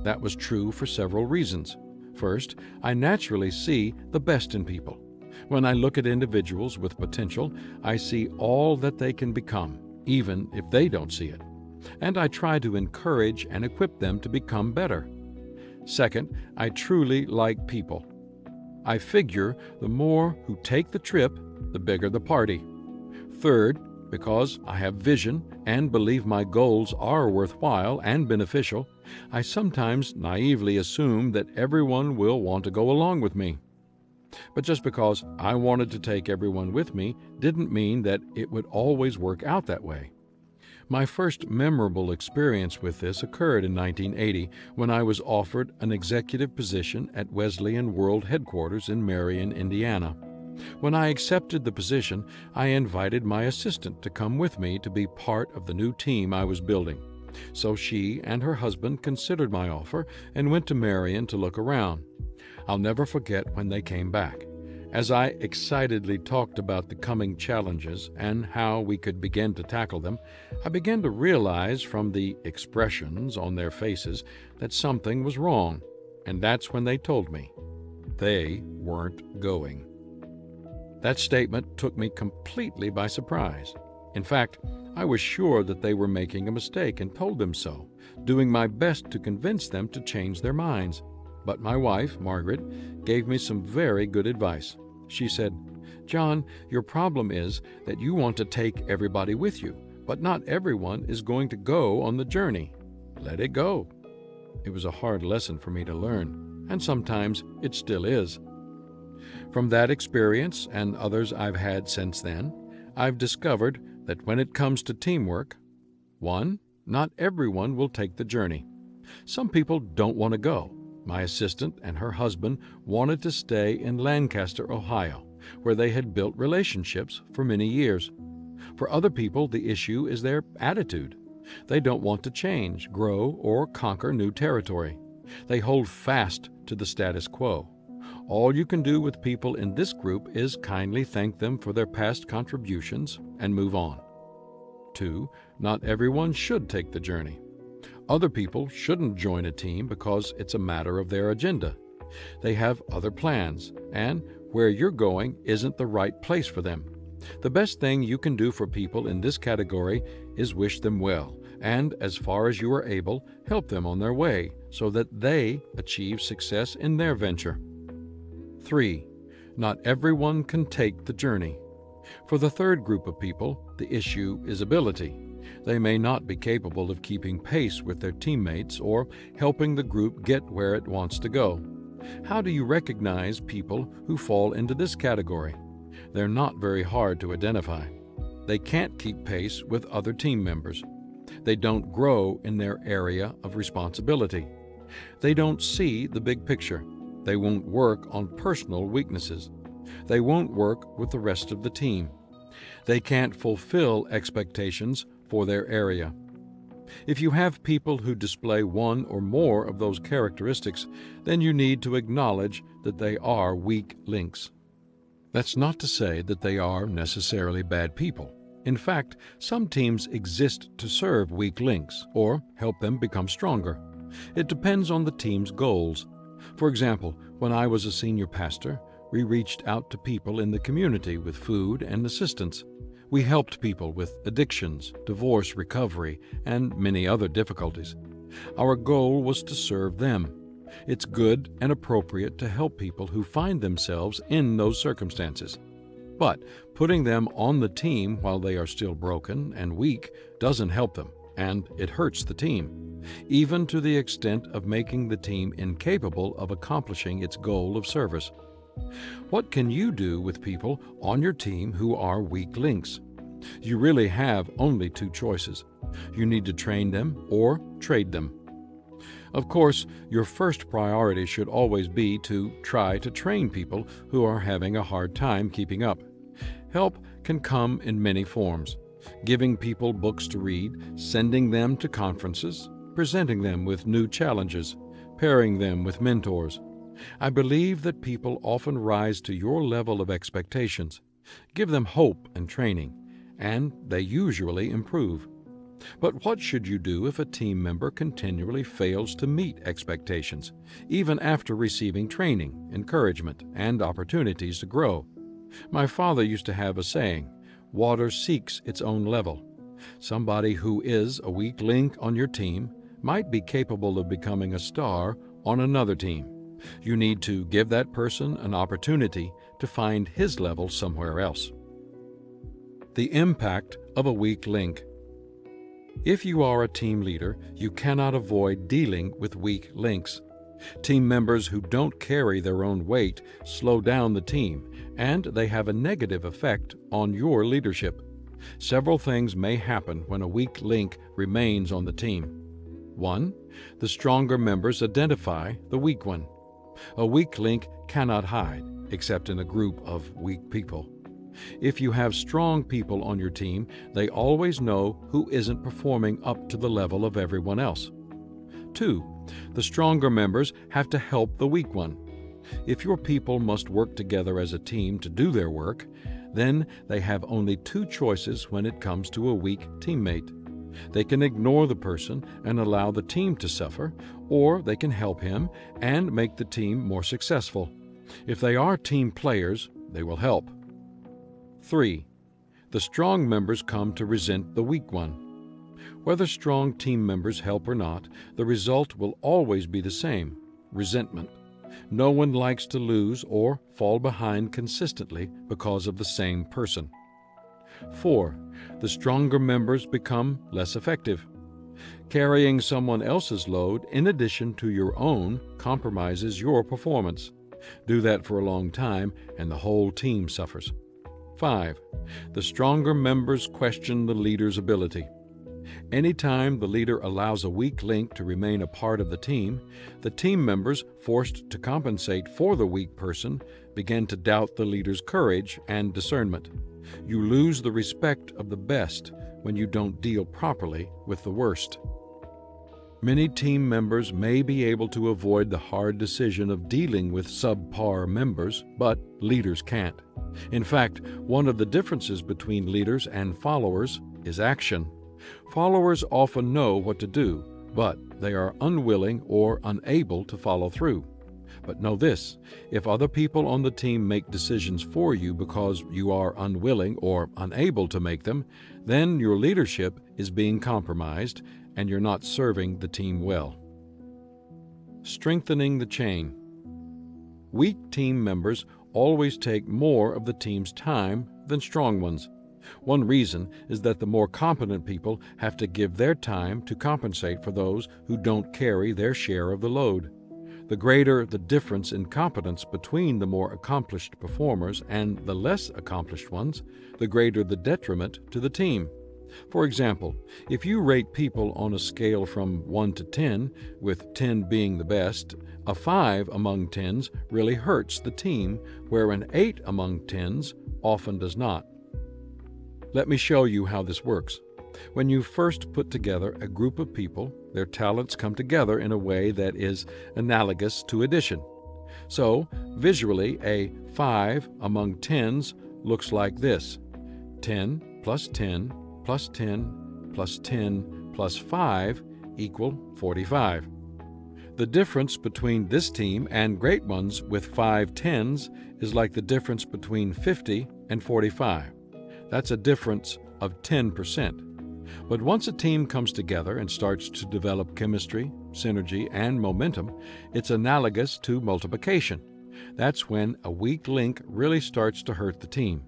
That was true for several reasons. First, I naturally see the best in people. When I look at individuals with potential, I see all that they can become, even if they don't see it. And I try to encourage and equip them to become better. Second, I truly like people. I figure the more who take the trip, the bigger the party. Third, because I have vision and believe my goals are worthwhile and beneficial, I sometimes naively assume that everyone will want to go along with me. But just because I wanted to take everyone with me didn't mean that it would always work out that way. My first memorable experience with this occurred in 1980 when I was offered an executive position at Wesleyan World Headquarters in Marion, Indiana. When I accepted the position, I invited my assistant to come with me to be part of the new team I was building. So she and her husband considered my offer and went to Marion to look around. I'll never forget when they came back. As I excitedly talked about the coming challenges and how we could begin to tackle them, I began to realize from the expressions on their faces that something was wrong, and that's when they told me they weren't going. That statement took me completely by surprise. In fact, I was sure that they were making a mistake and told them so, doing my best to convince them to change their minds. But my wife, Margaret, gave me some very good advice. She said, "John, your problem is that you want to take everybody with you, but not everyone is going to go on the journey. Let it go." It was a hard lesson for me to learn, and sometimes it still is. From that experience and others I've had since then, I've discovered that when it comes to teamwork, 1. Not everyone will take the journey. Some people don't want to go. My assistant and her husband wanted to stay in Lancaster, Ohio, where they had built relationships for many years. For other people, the issue is their attitude. They don't want to change, grow, or conquer new territory. They hold fast to the status quo. All you can do with people in this group is kindly thank them for their past contributions and move on. 2. Not everyone should take the journey. Other people shouldn't join a team because it's a matter of their agenda. They have other plans, and where you're going isn't the right place for them. The best thing you can do for people in this category is wish them well, and as far as you are able, help them on their way so that they achieve success in their venture. 3. Not everyone can take the journey. For the third group of people, the issue is ability. They may not be capable of keeping pace with their teammates or helping the group get where it wants to go. How do you recognize people who fall into this category? They're not very hard to identify. They can't keep pace with other team members. They don't grow in their area of responsibility. They don't see the big picture. They won't work on personal weaknesses. They won't work with the rest of the team. They can't fulfill expectations for their area. If you have people who display one or more of those characteristics, then you need to acknowledge that they are weak links. That's not to say that they are necessarily bad people. In fact, some teams exist to serve weak links or help them become stronger. It depends on the team's goals. For example, when I was a senior pastor, we reached out to people in the community with food and assistance. We helped people with addictions, divorce recovery, and many other difficulties. Our goal was to serve them. It's good and appropriate to help people who find themselves in those circumstances. But putting them on the team while they are still broken and weak doesn't help them, and it hurts the team, even to the extent of making the team incapable of accomplishing its goal of service. What can you do with people on your team who are weak links? You really have only two choices. You need to train them or trade them. Of course, your first priority should always be to try to train people who are having a hard time keeping up. Help can come in many forms: giving people books to read, sending them to conferences, presenting them with new challenges, pairing them with mentors. I believe that people often rise to your level of expectations. Give them hope and training, and they usually improve. But what should you do if a team member continually fails to meet expectations, even after receiving training, encouragement, and opportunities to grow? My father used to have a saying, "Water seeks its own level." Somebody who is a weak link on your team might be capable of becoming a star on another team. You need to give that person an opportunity to find his level somewhere else. The impact of a weak link. If you are a team leader, you cannot avoid dealing with weak links. Team members who don't carry their own weight slow down the team, and they have a negative effect on your leadership. Several things may happen when a weak link remains on the team. 1. The stronger members identify the weak one. A weak link cannot hide. except in a group of weak people. If you have strong people on your team, they always know who isn't performing up to the level of everyone else. 2. The stronger members have to help the weak one. If your people must work together as a team to do their work, then they have only 2 choices when it comes to a weak teammate. They can ignore the person and allow the team to suffer, or they can help him and make the team more successful. If they are team players, they will help. 3. The strong members come to resent the weak one. Whether strong team members help or not, the result will always be the same: resentment. No one likes to lose or fall behind consistently because of the same person. 4. The stronger members become less effective. Carrying someone else's load in addition to your own compromises your performance. Do that for a long time and the whole team suffers. 5. The stronger members question the leader's ability. Anytime the leader allows a weak link to remain a part of the team members, forced to compensate for the weak person, begin to doubt the leader's courage and discernment. You lose the respect of the best when you don't deal properly with the worst. Many team members may be able to avoid the hard decision of dealing with subpar members, but leaders can't. In fact, one of the differences between leaders and followers is action. Followers often know what to do, but they are unwilling or unable to follow through. But know this: if other people on the team make decisions for you because you are unwilling or unable to make them, then your leadership is being compromised and you're not serving the team well. Strengthening the chain. Weak team members always take more of the team's time than strong ones. One reason is that the more competent people have to give their time to compensate for those who don't carry their share of the load. The greater the difference in competence between the more accomplished performers and the less accomplished ones, the greater the detriment to the team. For example, if you rate people on a scale from 1 to 10, with 10 being the best, a 5 among 10s really hurts the team, where an 8 among 10s often does not. Let me show you how this works. When you first put together a group of people, their talents come together in a way that is analogous to addition. So, visually, a 5 among 10s looks like this: 10 plus 10 plus 10 plus 10 plus 5 equal 45. The difference between this team and great ones with 5 10s is like the difference between 50 and 45. That's a difference of 10%. But once a team comes together and starts to develop chemistry, synergy, and momentum, it's analogous to multiplication. That's when a weak link really starts to hurt the team.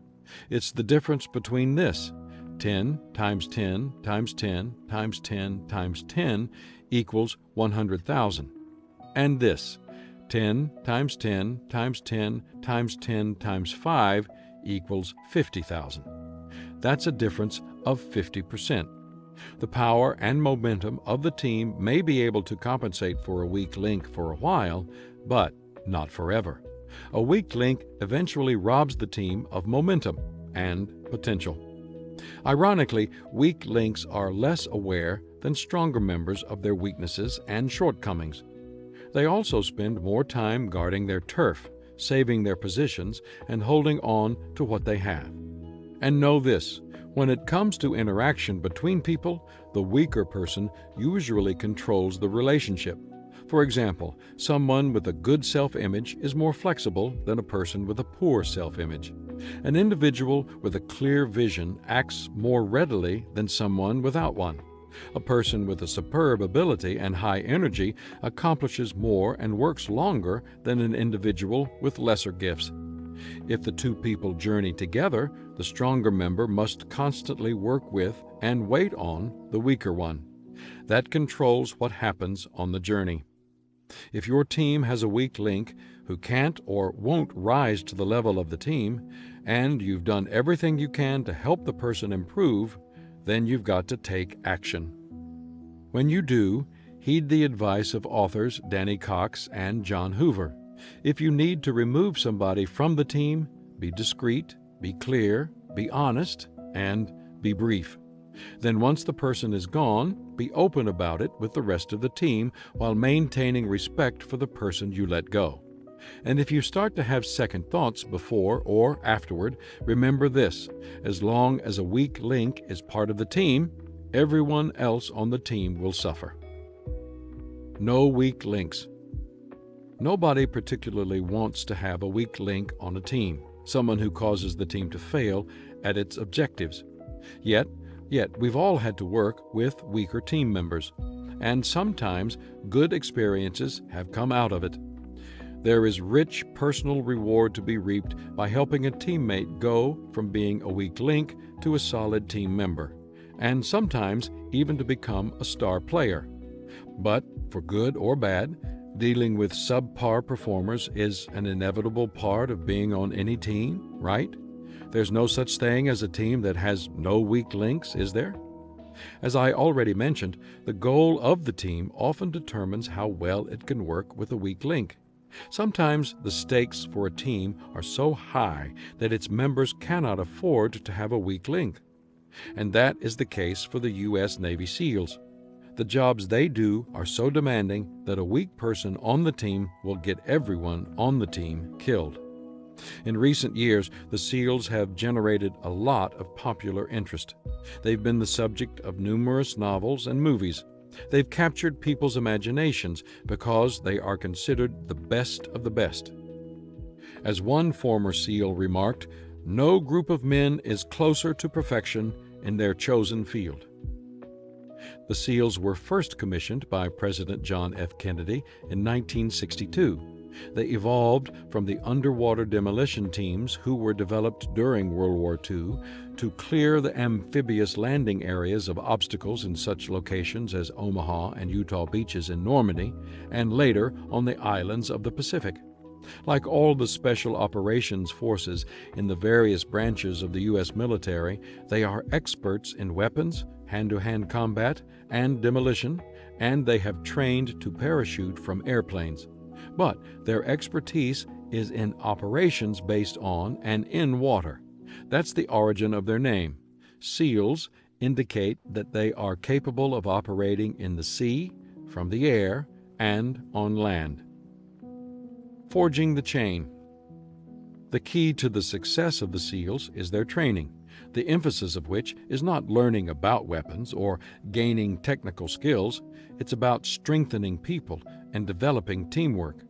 It's the difference between this: 10 times 10 times 10 times 10 times 10 equals 100,000. And this: 10 times 10 times 10 times 10 times 5 equals 50,000. That's a difference of 50%. The power and momentum of the team may be able to compensate for a weak link for a while, but not forever. A weak link eventually robs the team of momentum and potential. Ironically, weak links are less aware than stronger members of their weaknesses and shortcomings. They also spend more time guarding their turf, saving their positions, and holding on to what they have. And know this: when it comes to interaction between people, the weaker person usually controls the relationship. For example, someone with a good self-image is more flexible than a person with a poor self-image. An individual with a clear vision acts more readily than someone without one. A person with a superb ability and high energy accomplishes more and works longer than an individual with lesser gifts. If the two people journey together, the stronger member must constantly work with and wait on the weaker one. That controls what happens on the journey. If your team has a weak link who can't or won't rise to the level of the team, and you've done everything you can to help the person improve, then you've got to take action. When you do, heed the advice of authors Danny Cox and John Hoover. If you need to remove somebody from the team, be discreet, be clear, be honest, and be brief. Then once the person is gone, be open about it with the rest of the team while maintaining respect for the person you let go. And if you start to have second thoughts before or afterward, remember this: as long as a weak link is part of the team, everyone else on the team will suffer. No weak links. Nobody particularly wants to have a weak link on a team, someone who causes the team to fail at its objectives. Yet we've all had to work with weaker team members, and sometimes good experiences have come out of it. There is rich personal reward to be reaped by helping a teammate go from being a weak link to a solid team member, and sometimes even to become a star player. But for good or bad, dealing with subpar performers is an inevitable part of being on any team, right? There's no such thing as a team that has no weak links, is there? As I already mentioned, the goal of the team often determines how well it can work with a weak link. Sometimes the stakes for a team are so high that its members cannot afford to have a weak link. And that is the case for the U.S. Navy SEALs. The jobs they do are so demanding that a weak person on the team will get everyone on the team killed. In recent years, the SEALs have generated a lot of popular interest. They've been the subject of numerous novels and movies. They've captured people's imaginations because they are considered the best of the best. As one former SEAL remarked, "No group of men is closer to perfection in their chosen field." The SEALs were first commissioned by President John F. Kennedy in 1962. They evolved from the underwater demolition teams who were developed during World War II to clear the amphibious landing areas of obstacles in such locations as Omaha and Utah beaches in Normandy, and later on the islands of the Pacific. Like all the special operations forces in the various branches of the U.S. military, they are experts in weapons, hand-to-hand combat, and demolition, and they have trained to parachute from airplanes. But their expertise is in operations based on and in water. That's the origin of their name. SEALs indicate that they are capable of operating in the sea, from the air, and on land. Forging the chain. The key to the success of the SEALs is their training, the emphasis of which is not learning about weapons or gaining technical skills. It's about strengthening people and developing teamwork.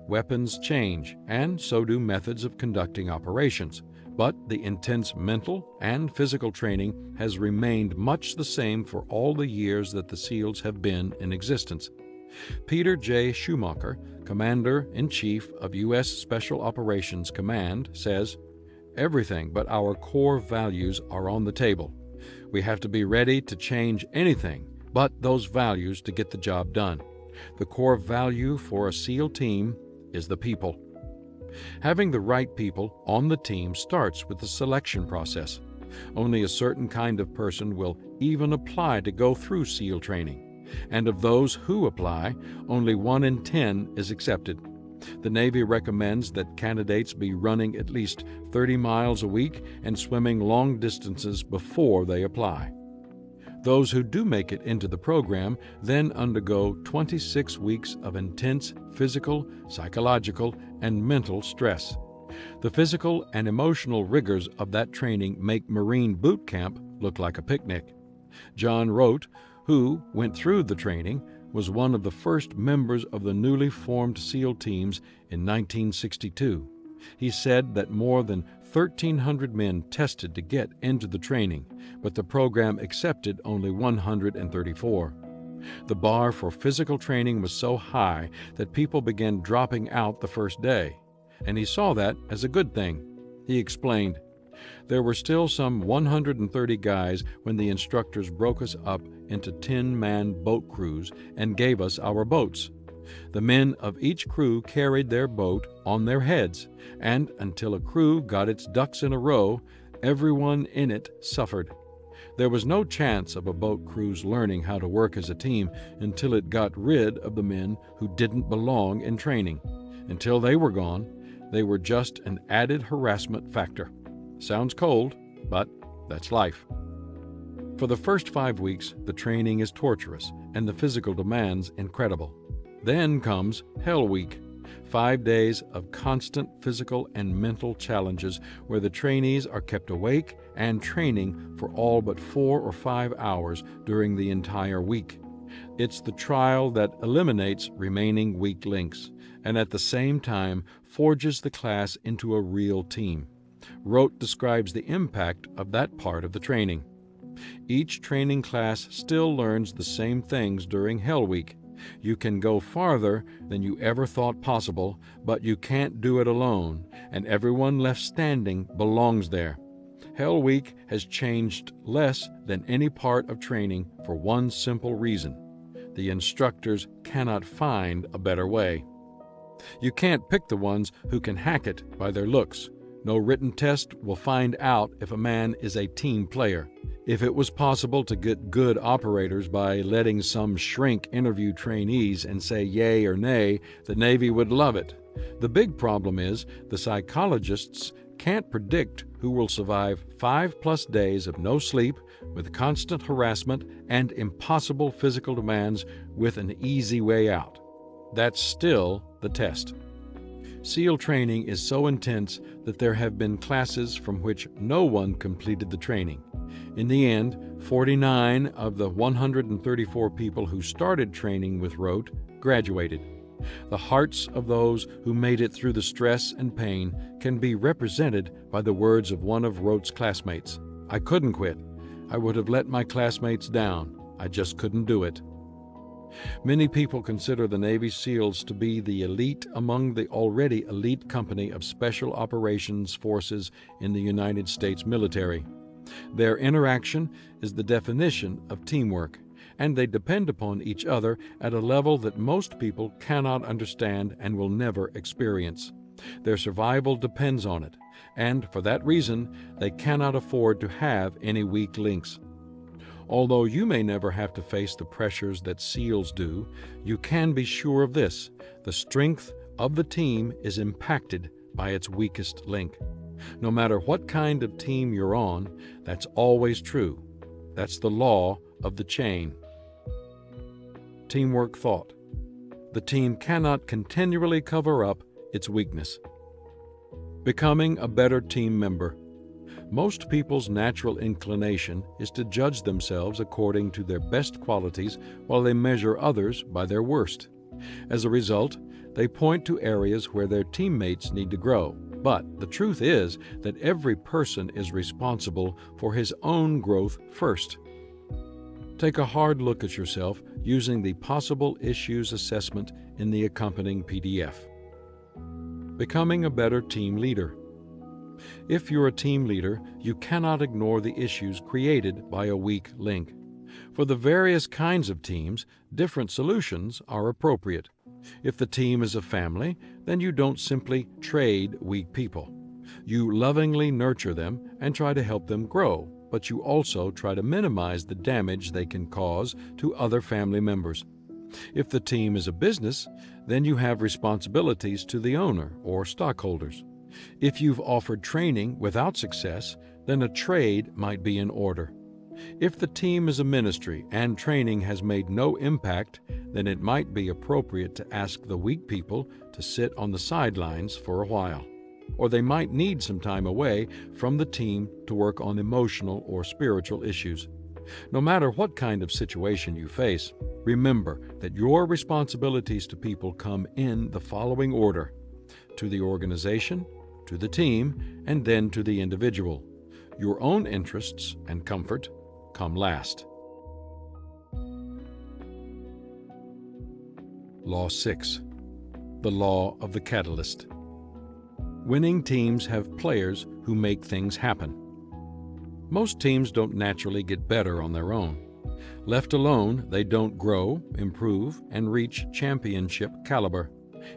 Weapons change, and so do methods of conducting operations, but the intense mental and physical training has remained much the same for all the years that the SEALs have been in existence. Peter J. Schumacher, Commander-in-Chief of U.S. Special Operations Command, says, "Everything but our core values are on the table. We have to be ready to change anything but those values to get the job done. The core value for a SEAL team is the people." Having the right people on the team starts with the selection process. Only a certain kind of person will even apply to go through SEAL training, and of those who apply, only 1 in 10 is accepted. The Navy recommends that candidates be running at least 30 miles a week and swimming long distances before they apply. Those who do make it into the program then undergo 26 weeks of intense physical, psychological, and mental stress. The physical and emotional rigors of that training make Marine boot camp look like a picnic. John Rote, who went through the training, was one of the first members of the newly formed SEAL teams in 1962. He said that more than 1,300 men tested to get into the training, but the program accepted only 134. The bar for physical training was so high that people began dropping out the first day, and he saw that as a good thing. He explained, "There were still some 130 guys when the instructors broke us up into 10-man boat crews and gave us our boats. The men of each crew carried their boat on their heads, and until a crew got its ducks in a row, everyone in it suffered. There was no chance of a boat crew's learning how to work as a team until it got rid of the men who didn't belong in training. Until they were gone, they were just an added harassment factor. Sounds cold, but that's life. For the first 5 weeks, the training is torturous and the physical demands incredible. Then comes Hell Week, 5 days of constant physical and mental challenges where the trainees are kept awake and training for all but 4 or 5 hours during the entire week. It's the trial that eliminates remaining weak links and at the same time forges the class into a real team. Rote describes the impact of that part of the training. Each training class still learns the same things during Hell Week. You can go farther than you ever thought possible, but you can't do it alone, and everyone left standing belongs there. Hell Week has changed less than any part of training for one simple reason: the instructors cannot find a better way. You can't pick the ones who can hack it by their looks. No written test will find out if a man is a team player. If it was possible to get good operators by letting some shrink interview trainees and say yay or nay, the Navy would love it. The big problem is the psychologists can't predict who will survive 5+ days of no sleep with constant harassment and impossible physical demands with an easy way out. That's still the test. SEAL training is so intense that there have been classes from which no one completed the training. In the end, 49 of the 134 people who started training with Rote graduated. The hearts of those who made it through the stress and pain can be represented by the words of one of Rote's classmates. "I couldn't quit. I would have let my classmates down. I just couldn't do it." Many people consider the Navy SEALs to be the elite among the already elite company of Special Operations Forces in the United States military. Their interaction is the definition of teamwork, and they depend upon each other at a level that most people cannot understand and will never experience. Their survival depends on it, and for that reason, they cannot afford to have any weak links. Although you may never have to face the pressures that SEALs do, you can be sure of this: the strength of the team is impacted by its weakest link. No matter what kind of team you're on, that's always true. That's the law of the chain. Teamwork thought. The team cannot continually cover up its weakness. Becoming a better team member. Most people's natural inclination is to judge themselves according to their best qualities while they measure others by their worst. As a result, they point to areas where their teammates need to grow. But the truth is that every person is responsible for his own growth first. Take a hard look at yourself using the Possible Issues Assessment in the accompanying PDF. Becoming a better team leader. If you're a team leader, you cannot ignore the issues created by a weak link. For the various kinds of teams, different solutions are appropriate. If the team is a family, then you don't simply trade weak people. You lovingly nurture them and try to help them grow, but you also try to minimize the damage they can cause to other family members. If the team is a business, then you have responsibilities to the owner or stockholders. If you've offered training without success, then a trade might be in order. If the team is a ministry and training has made no impact, then it might be appropriate to ask the weak people to sit on the sidelines for a while. Or they might need some time away from the team to work on emotional or spiritual issues. No matter what kind of situation you face, remember that your responsibilities to people come in the following order: to the organization, to the team, and then to the individual. Your own interests and comfort come last. Law 6. The Law of the Catalyst. Winning teams have players who make things happen. Most teams don't naturally get better on their own. Left alone, they don't grow, improve, and reach championship caliber.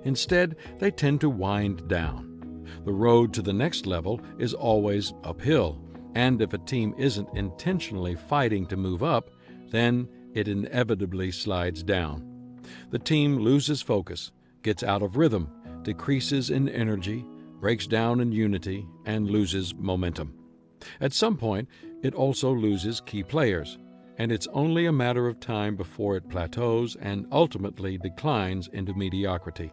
Instead, they tend to wind down. The road to the next level is always uphill, and if a team isn't intentionally fighting to move up, then it inevitably slides down. The team loses focus, gets out of rhythm, decreases in energy, breaks down in unity, and loses momentum. At some point, it also loses key players, and it's only a matter of time before it plateaus and ultimately declines into mediocrity.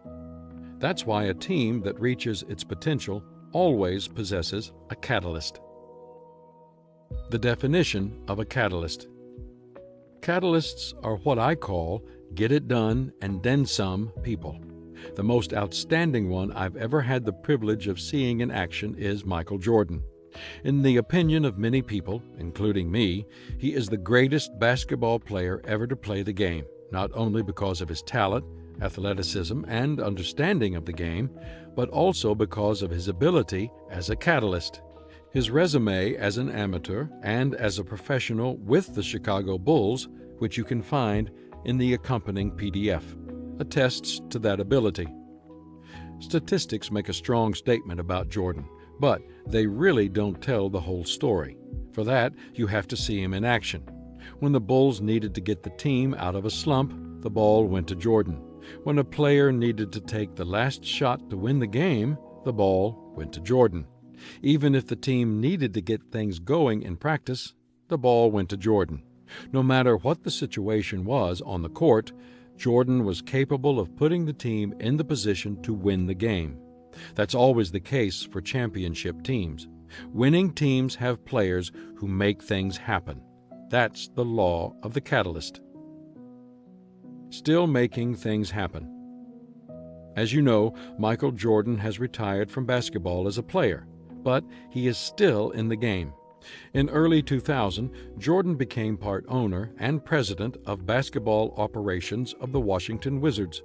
That's why a team that reaches its potential always possesses a catalyst. The definition of a catalyst. Catalysts are what I call get it done and then some people. The most outstanding one I've ever had the privilege of seeing in action is Michael Jordan. In the opinion of many people, including me, he is the greatest basketball player ever to play the game, not only because of his talent, athleticism, and understanding of the game, but also because of his ability as a catalyst. His resume as an amateur and as a professional with the Chicago Bulls, which you can find in the accompanying PDF, attests to that ability. Statistics make a strong statement about Jordan, but they really don't tell the whole story. For that, you have to see him in action. When the Bulls needed to get the team out of a slump, the ball went to Jordan. When a player needed to take the last shot to win the game, the ball went to Jordan. Even if the team needed to get things going in practice, the ball went to Jordan. No matter what the situation was on the court, Jordan was capable of putting the team in the position to win the game. That's always the case for championship teams. Winning teams have players who make things happen. That's the law of the catalyst. Still making things happen. As you know, Michael Jordan has retired from basketball as a player, but he is still in the game. In early 2000, Jordan became part owner and president of basketball operations of the Washington Wizards.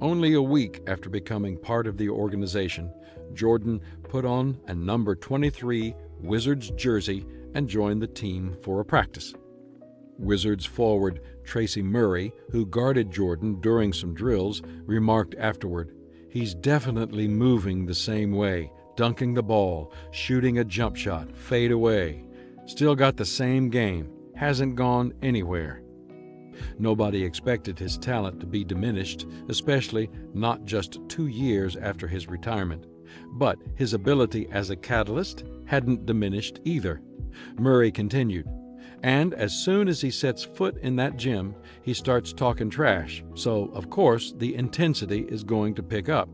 Only a week after becoming part of the organization, Jordan put on a number 23 Wizards jersey and joined the team for a practice. Wizards forward Tracy Murray, who guarded Jordan during some drills, remarked afterward, "He's definitely moving the same way, dunking the ball, shooting a jump shot, fade away. Still got the same game, hasn't gone anywhere." Nobody expected his talent to be diminished, especially not just 2 years after his retirement. But his ability as a catalyst hadn't diminished either. Murray continued, "And as soon as he sets foot in that gym, he starts talking trash, so of course the intensity is going to pick up."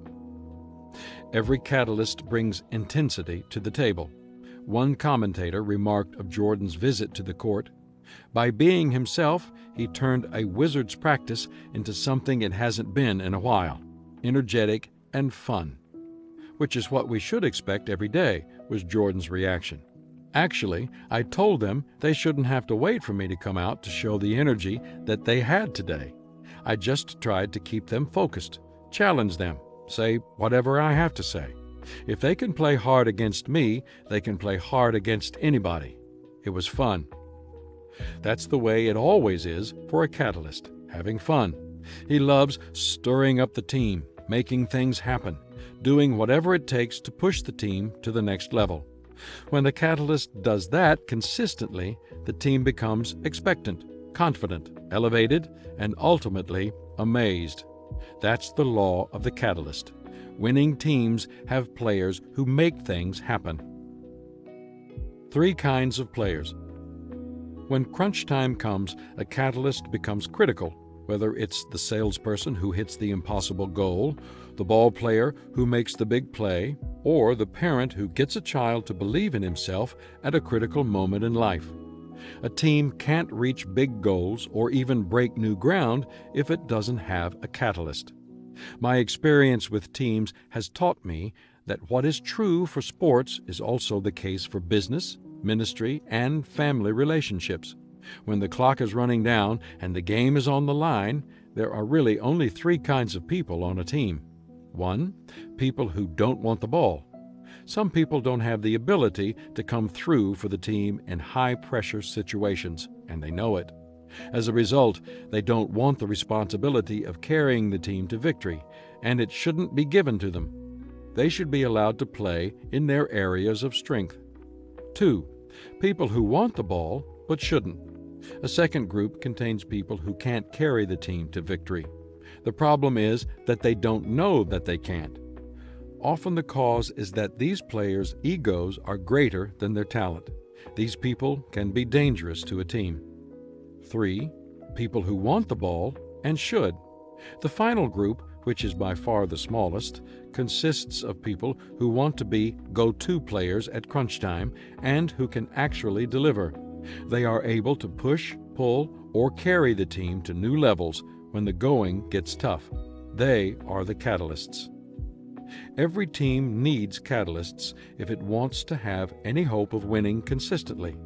Every catalyst brings intensity to the table. One commentator remarked of Jordan's visit to the court, "By being himself, he turned a Wizards practice into something it hasn't been in a while, energetic and fun." Which is what we should expect every day, was Jordan's reaction. "Actually, I told them they shouldn't have to wait for me to come out to show the energy that they had today. I just tried to keep them focused, challenge them, say whatever I have to say. If they can play hard against me, they can play hard against anybody. It was fun." That's the way it always is for a catalyst, having fun. He loves stirring up the team, making things happen, doing whatever it takes to push the team to the next level. When the catalyst does that consistently, the team becomes expectant, confident, elevated, and ultimately amazed. That's the law of the catalyst. Winning teams have players who make things happen. 3 kinds of players. When crunch time comes, a catalyst becomes critical, whether it's the salesperson who hits the impossible goal, the ball player who makes the big play, or the parent who gets a child to believe in himself at a critical moment in life. A team can't reach big goals or even break new ground if it doesn't have a catalyst. My experience with teams has taught me that what is true for sports is also the case for business, ministry, and family relationships. When the clock is running down and the game is on the line, there are really only 3 kinds of people on a team. 1, people who don't want the ball. Some people don't have the ability to come through for the team in high-pressure situations, and they know it. As a result, they don't want the responsibility of carrying the team to victory, and it shouldn't be given to them. They should be allowed to play in their areas of strength. 2, people who want the ball but shouldn't. A second group contains people who can't carry the team to victory. The problem is that they don't know that they can't. often the cause is that these players' egos are greater than their talent. These people can be dangerous to a team. 3. People who want the ball and should. The final group, which is by far the smallest, consists of people who want to be go-to players at crunch time and who can actually deliver. They are able to push, pull, or carry the team to new levels when the going gets tough. They are the catalysts. Every team needs catalysts if it wants to have any hope of winning consistently.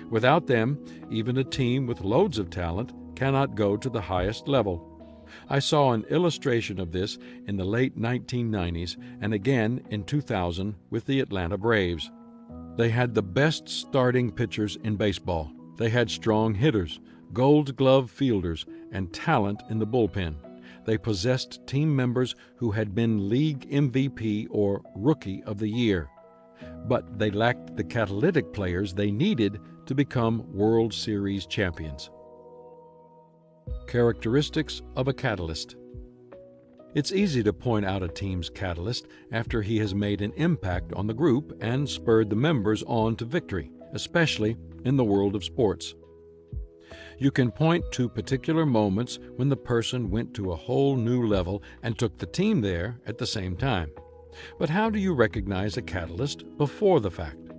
Without them, even a team with loads of talent cannot go to the highest level. I saw an illustration of this in the late 1990s and again in 2000 with the Atlanta Braves. They had the best starting pitchers in baseball. They had strong hitters, Gold Glove fielders, and talent in the bullpen. They possessed team members who had been league MVP or Rookie of the Year. But they lacked the catalytic players they needed to become World Series champions. Characteristics of a catalyst. It's easy to point out a team's catalyst after he has made an impact on the group and spurred the members on to victory, especially in the world of sports. You can point to particular moments when the person went to a whole new level and took the team there at the same time. But how do you recognize a catalyst before the fact?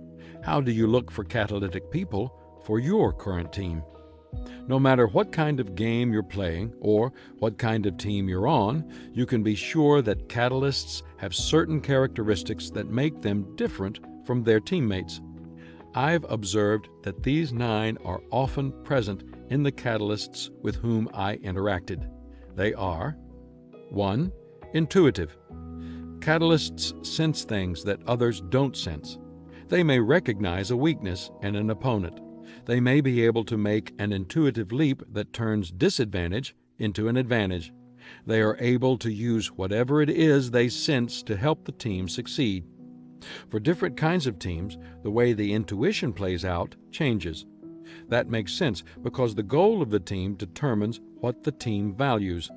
How do you look for catalytic people for your current team? No matter what kind of game you're playing or what kind of team you're on, you can be sure that catalysts have certain characteristics that make them different from their teammates. I've observed that these 9 are often present in the catalysts with whom I interacted. They are: 1. Intuitive. Catalysts sense things that others don't sense. They may recognize a weakness in an opponent. They may be able to make an intuitive leap that turns disadvantage into an advantage. They are able to use whatever it is they sense to help the team succeed. For different kinds of teams, the way the intuition plays out changes. That makes sense because the goal of the team determines what the team values.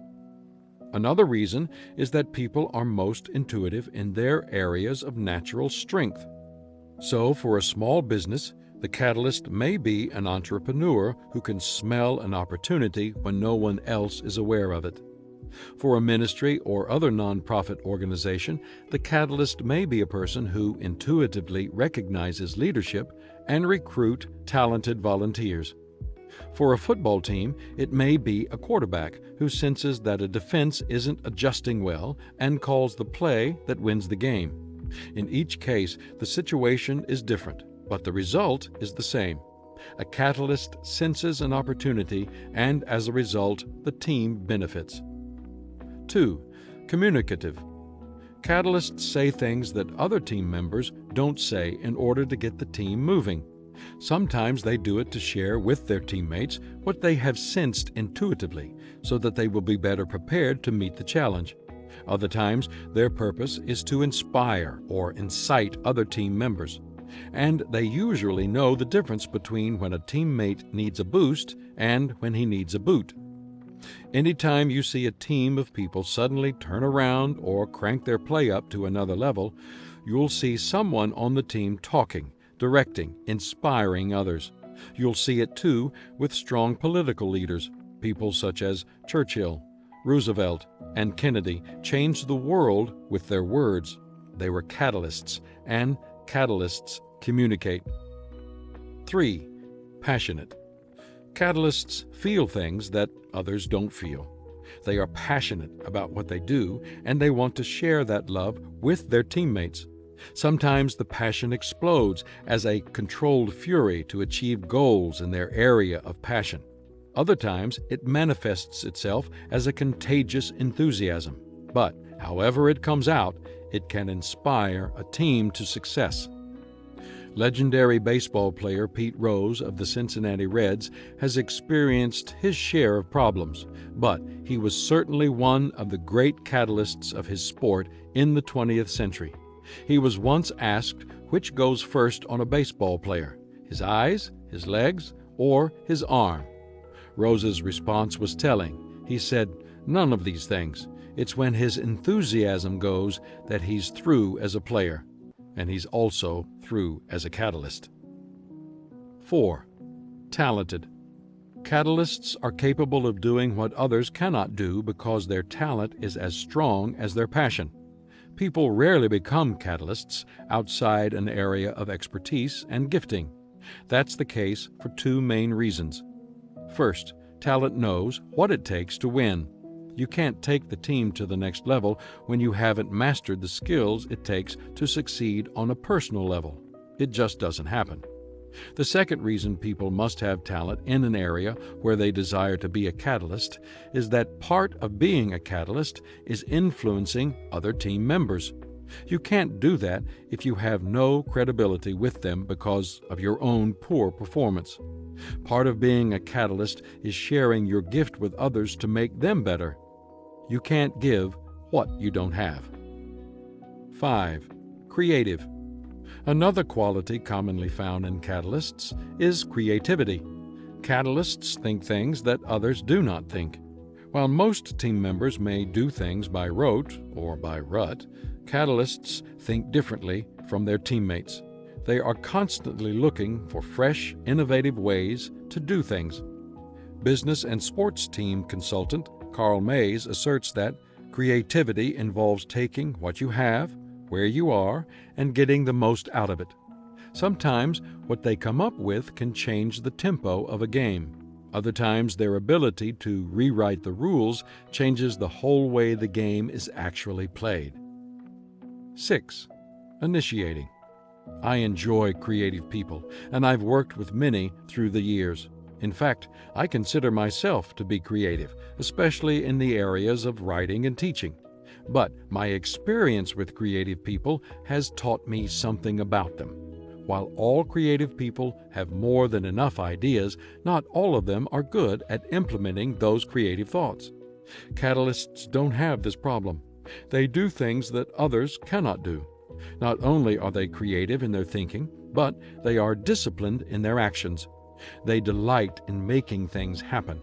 Another reason is that people are most intuitive in their areas of natural strength. So, for a small business, the catalyst may be an entrepreneur who can smell an opportunity when no one else is aware of it. For a ministry or other nonprofit organization, the catalyst may be a person who intuitively recognizes leadership and recruit talented volunteers. For a football team, it may be a quarterback who senses that a defense isn't adjusting well and calls the play that wins the game. In each case, the situation is different, but the result is the same. A catalyst senses an opportunity, and as a result, the team benefits. 2. Communicative. Catalysts say things that other team members don't say in order to get the team moving. Sometimes they do it to share with their teammates what they have sensed intuitively, so that they will be better prepared to meet the challenge. Other times, their purpose is to inspire or incite other team members. And they usually know the difference between when a teammate needs a boost and when he needs a boot. Anytime you see a team of people suddenly turn around or crank their play up to another level, you'll see someone on the team talking, directing, inspiring others. You'll see it too with strong political leaders. People such as Churchill, Roosevelt, and Kennedy changed the world with their words. They were catalysts, and catalysts communicate. 3. Passionate. Catalysts feel things that others don't feel. They are passionate about what they do, and they want to share that love with their teammates. Sometimes the passion explodes as a controlled fury to achieve goals in their area of passion. Other times it manifests itself as a contagious enthusiasm. But however it comes out, it can inspire a team to success. Legendary baseball player Pete Rose of the Cincinnati Reds has experienced his share of problems, but he was certainly one of the great catalysts of his sport in the 20th century. He was once asked which goes first on a baseball player, his eyes, his legs, or his arm. Rose's response was telling. He said, "None of these things. It's when his enthusiasm goes that he's through as a player, and he's also through as a catalyst. 4. Talented. Catalysts are capable of doing what others cannot do because their talent is as strong as their passion. People rarely become catalysts outside an area of expertise and gifting. That's the case for two main reasons. First, talent knows what it takes to win. You can't take the team to the next level when you haven't mastered the skills it takes to succeed on a personal level. It just doesn't happen. The second reason people must have talent in an area where they desire to be a catalyst is that part of being a catalyst is influencing other team members. You can't do that if you have no credibility with them because of your own poor performance. Part of being a catalyst is sharing your gift with others to make them better. You can't give what you don't have. 5. Creative. Another quality commonly found in catalysts is creativity. Catalysts think things that others do not think. While most team members may do things by rote or by rut, catalysts think differently from their teammates. They are constantly looking for fresh, innovative ways to do things. Business and sports team consultant Carl Mays asserts that creativity involves taking what you have, where you are, and getting the most out of it. Sometimes what they come up with can change the tempo of a game. Other times their ability to rewrite the rules changes the whole way the game is actually played. 6. Initiating. I enjoy creative people, and I've worked with many through the years. In fact, I consider myself to be creative, especially in the areas of writing and teaching. But my experience with creative people has taught me something about them. While all creative people have more than enough ideas, not all of them are good at implementing those creative thoughts. Catalysts don't have this problem. They do things that others cannot do. Not only are they creative in their thinking, but they are disciplined in their actions. They delight in making things happen.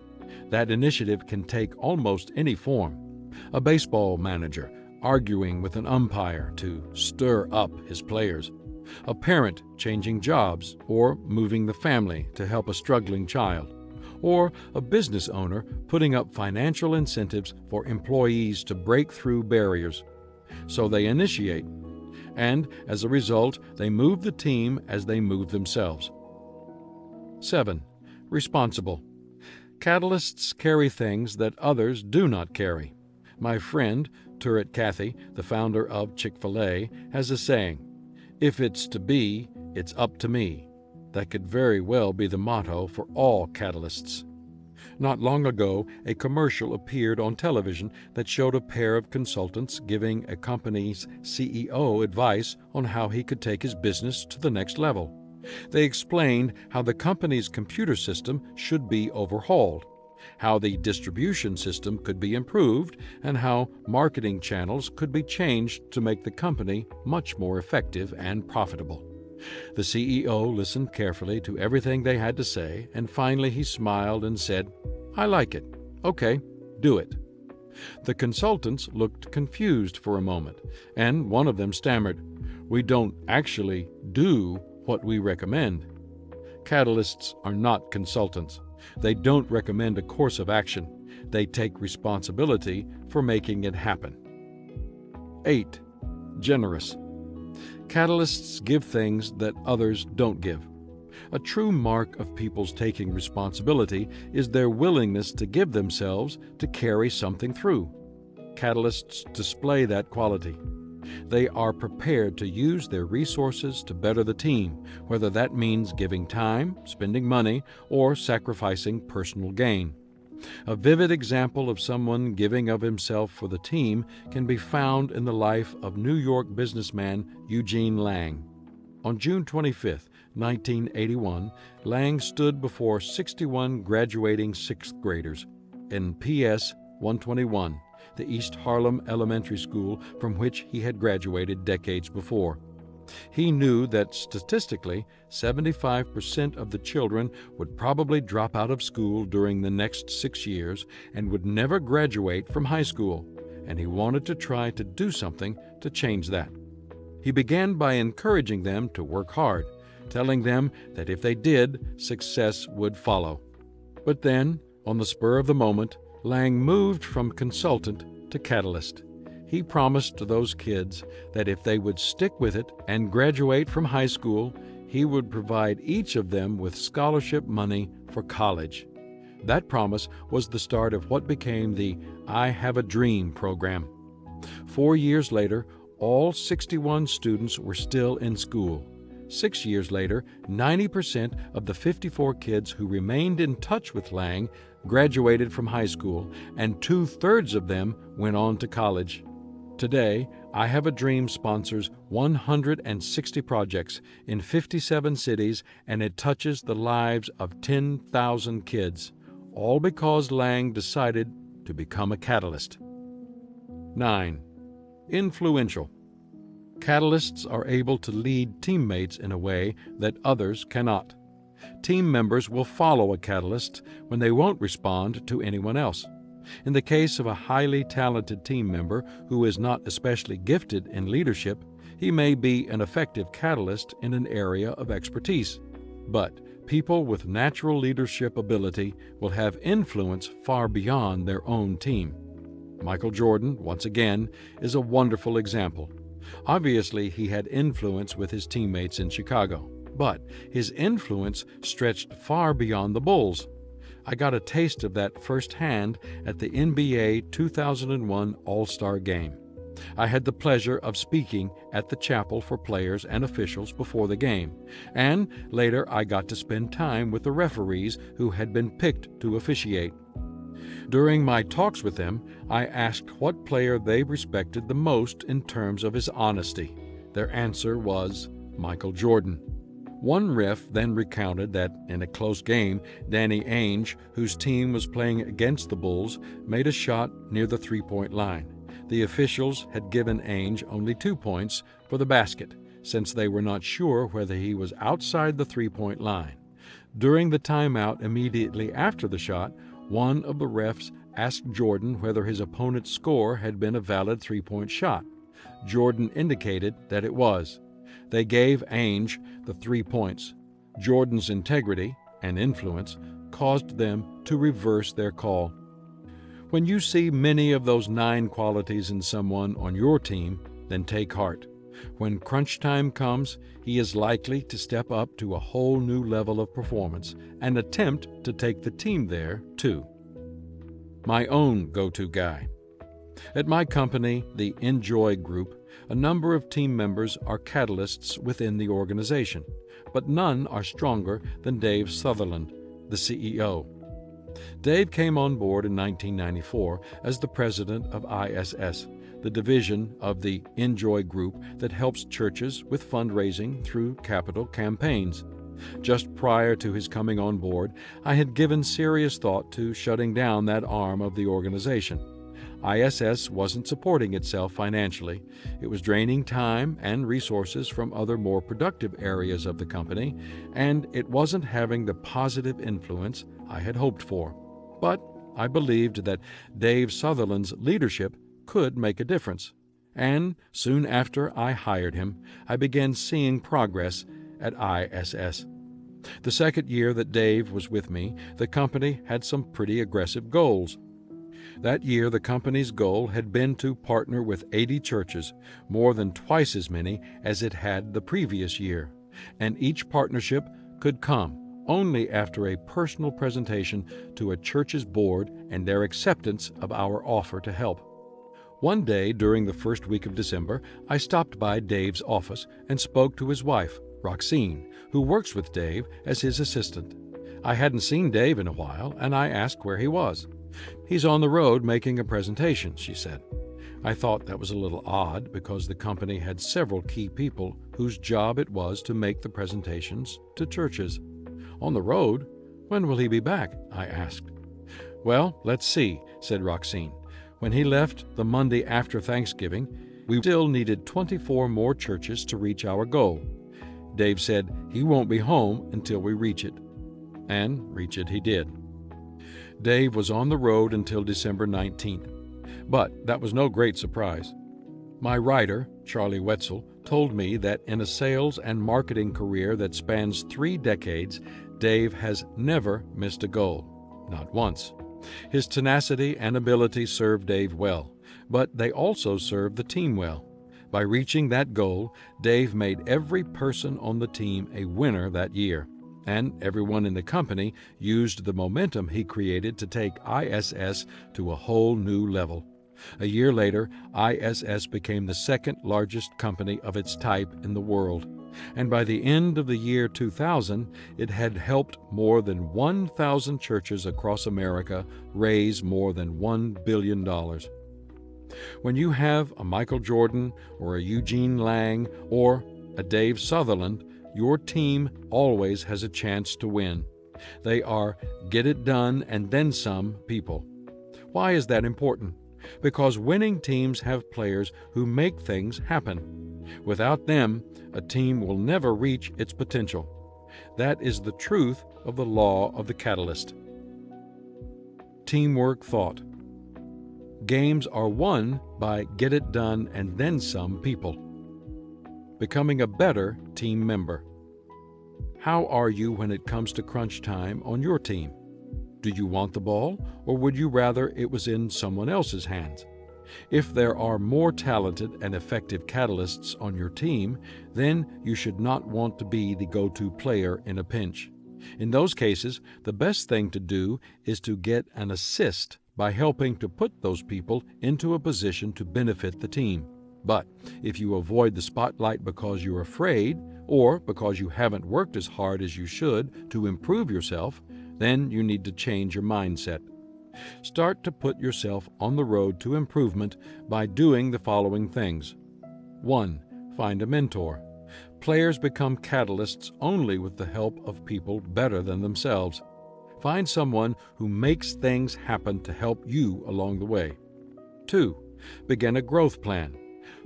That initiative can take almost any form. A baseball manager arguing with an umpire to stir up his players. A parent changing jobs or moving the family to help a struggling child. Or a business owner putting up financial incentives for employees to break through barriers. So they initiate. And as a result, they move the team as they move themselves. 7. Responsible. Catalysts carry things that others do not carry. My friend, Turret Cathy, the founder of Chick-fil-A, has a saying, "If it's to be, it's up to me." That could very well be the motto for all catalysts. Not long ago, a commercial appeared on television that showed a pair of consultants giving a company's CEO advice on how he could take his business to the next level. They explained how the company's computer system should be overhauled, how the distribution system could be improved, and how marketing channels could be changed to make the company much more effective and profitable. The CEO listened carefully to everything they had to say, and finally he smiled and said, "I like it. Okay, do it." The consultants looked confused for a moment, and one of them stammered, "We don't actually do what we recommend." Catalysts are not consultants. They don't recommend a course of action. They take responsibility for making it happen. 8. Generous. Catalysts give things that others don't give. A true mark of people's taking responsibility is their willingness to give themselves to carry something through. Catalysts display that quality. They are prepared to use their resources to better the team, whether that means giving time, spending money, or sacrificing personal gain. A vivid example of someone giving of himself for the team can be found in the life of New York businessman Eugene Lang. On June 25, 1981, Lang stood before 61 graduating sixth graders in PS 121, the East Harlem Elementary School from which he had graduated decades before. He knew that statistically, 75% of the children would probably drop out of school during the next 6 years and would never graduate from high school. and he wanted to try to do something to change that. He began by encouraging them to work hard, telling them that if they did, success would follow. But then, on the spur of the moment, Lang moved from consultant to catalyst. He promised to those kids that if they would stick with it and graduate from high school, he would provide each of them with scholarship money for college. That promise was the start of what became the I Have a Dream program. 4 years later, all 61 students were still in school. 6 years later, 90% of the 54 kids who remained in touch with Lang graduated from high school, and 2/3 of them went on to college. Today, I Have a Dream sponsors 160 projects in 57 cities, and it touches the lives of 10,000 kids, all because Lang decided to become a catalyst. 9. Influential. Catalysts are able to lead teammates in a way that others cannot. Team members will follow a catalyst when they won't respond to anyone else. In the case of a highly talented team member who is not especially gifted in leadership, he may be an effective catalyst in an area of expertise. But people with natural leadership ability will have influence far beyond their own team. Michael Jordan, once again, is a wonderful example. Obviously, he had influence with his teammates in Chicago, but his influence stretched far beyond the Bulls. I got a taste of that firsthand at the NBA 2001 All-Star Game. I had the pleasure of speaking at the chapel for players and officials before the game, and later I got to spend time with the referees who had been picked to officiate. During my talks with them, I asked what player they respected the most in terms of his honesty. Their answer was Michael Jordan. One ref then recounted that in a close game, Danny Ainge, whose team was playing against the Bulls, made a shot near the three-point line. The officials had given Ainge only 2 points for the basket, since they were not sure whether he was outside the three-point line. During the timeout immediately after the shot, one of the refs asked Jordan whether his opponent's score had been a valid three-point shot. Jordan indicated that it was. They gave Ainge the 3 points. Jordan's integrity and influence caused them to reverse their call. When you see many of those 9 qualities in someone on your team, then take heart. When crunch time comes, he is likely to step up to a whole new level of performance and attempt to take the team there, too. My own go-to guy. At my company, the Enjoy Group, a number of team members are catalysts within the organization, but none are stronger than Dave Sutherland, the CEO. Dave came on board in 1994 as the president of ISS, the division of the Enjoy Group that helps churches with fundraising through capital campaigns. Just prior to his coming on board, I had given serious thought to shutting down that arm of the organization. ISS wasn't supporting itself financially. It was draining time and resources from other more productive areas of the company, and it wasn't having the positive influence I had hoped for. But I believed that Dave Sutherland's leadership could make a difference. And soon after I hired him, I began seeing progress at ISS. The second year that Dave was with me, the company had some pretty aggressive goals. That year, the company's goal had been to partner with 80 churches, more than twice as many as it had the previous year. And each partnership could come only after a personal presentation to a church's board and their acceptance of our offer to help. One day during the first week of December, I stopped by Dave's office and spoke to his wife, Roxine, who works with Dave as his assistant. I hadn't seen Dave in a while, and I asked where he was. "He's on the road making a presentation," she said. I thought that was a little odd because the company had several key people whose job it was to make the presentations to churches. "On the road? When will he be back?" I asked. "Well, let's see," said Roxine. "When he left the Monday after Thanksgiving, we still needed 24 more churches to reach our goal. Dave said he won't be home until we reach it." And reach it he did. Dave was on the road until December 19th. But that was no great surprise. My writer, Charlie Wetzel, told me that in a sales and marketing career that spans 3 decades, Dave has never missed a goal, not once. His tenacity and ability served Dave well, but they also served the team well. By reaching that goal, Dave made every person on the team a winner that year, and everyone in the company used the momentum he created to take ISS to a whole new level. A year later, ISS became the second largest company of its type in the world, and by the end of the year 2000, it had helped more than 1,000 churches across America raise more than $1 billion. When you have a Michael Jordan or a Eugene Lang or a Dave Sutherland, your team always has a chance to win. They are get-it-done and then some people. Why is that important? Because winning teams have players who make things happen. Without them, a team will never reach its potential. That is the truth of the law of the catalyst. Teamwork thought. Games are won by get-it-done and then some people. Becoming a better team member. How are you when it comes to crunch time on your team? Do you want the ball, or would you rather it was in someone else's hands? If there are more talented and effective catalysts on your team, then you should not want to be the go-to player in a pinch. In those cases, the best thing to do is to get an assist by helping to put those people into a position to benefit the team. But if you avoid the spotlight because you're afraid, or because you haven't worked as hard as you should to improve yourself, then you need to change your mindset. Start to put yourself on the road to improvement by doing the following things. 1. Find a mentor. Players become catalysts only with the help of people better than themselves. Find someone who makes things happen to help you along the way. 2. Begin a growth plan.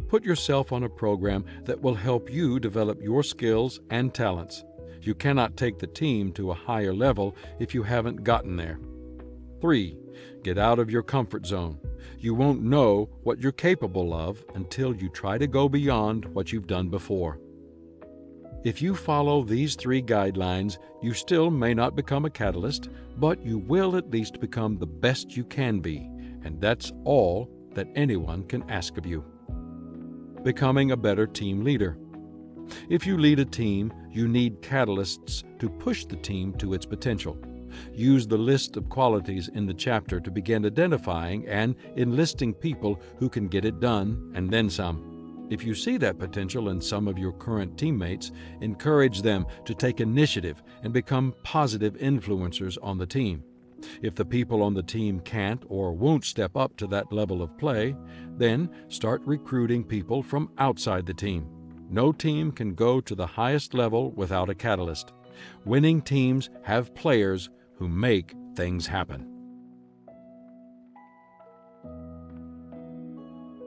Put yourself on a program that will help you develop your skills and talents. You cannot take the team to a higher level if you haven't gotten there. 3. Get out of your comfort zone. You won't know what you're capable of until you try to go beyond what you've done before. If you follow these 3 guidelines, you still may not become a catalyst, but you will at least become the best you can be, and that's all that anyone can ask of you. Becoming a better team leader. If you lead a team, you need catalysts to push the team to its potential. Use the list of qualities in the chapter to begin identifying and enlisting people who can get it done and then some. If you see that potential in some of your current teammates, encourage them to take initiative and become positive influencers on the team. If the people on the team can't or won't step up to that level of play, then start recruiting people from outside the team. No team can go to the highest level without a catalyst. Winning teams have players who make things happen.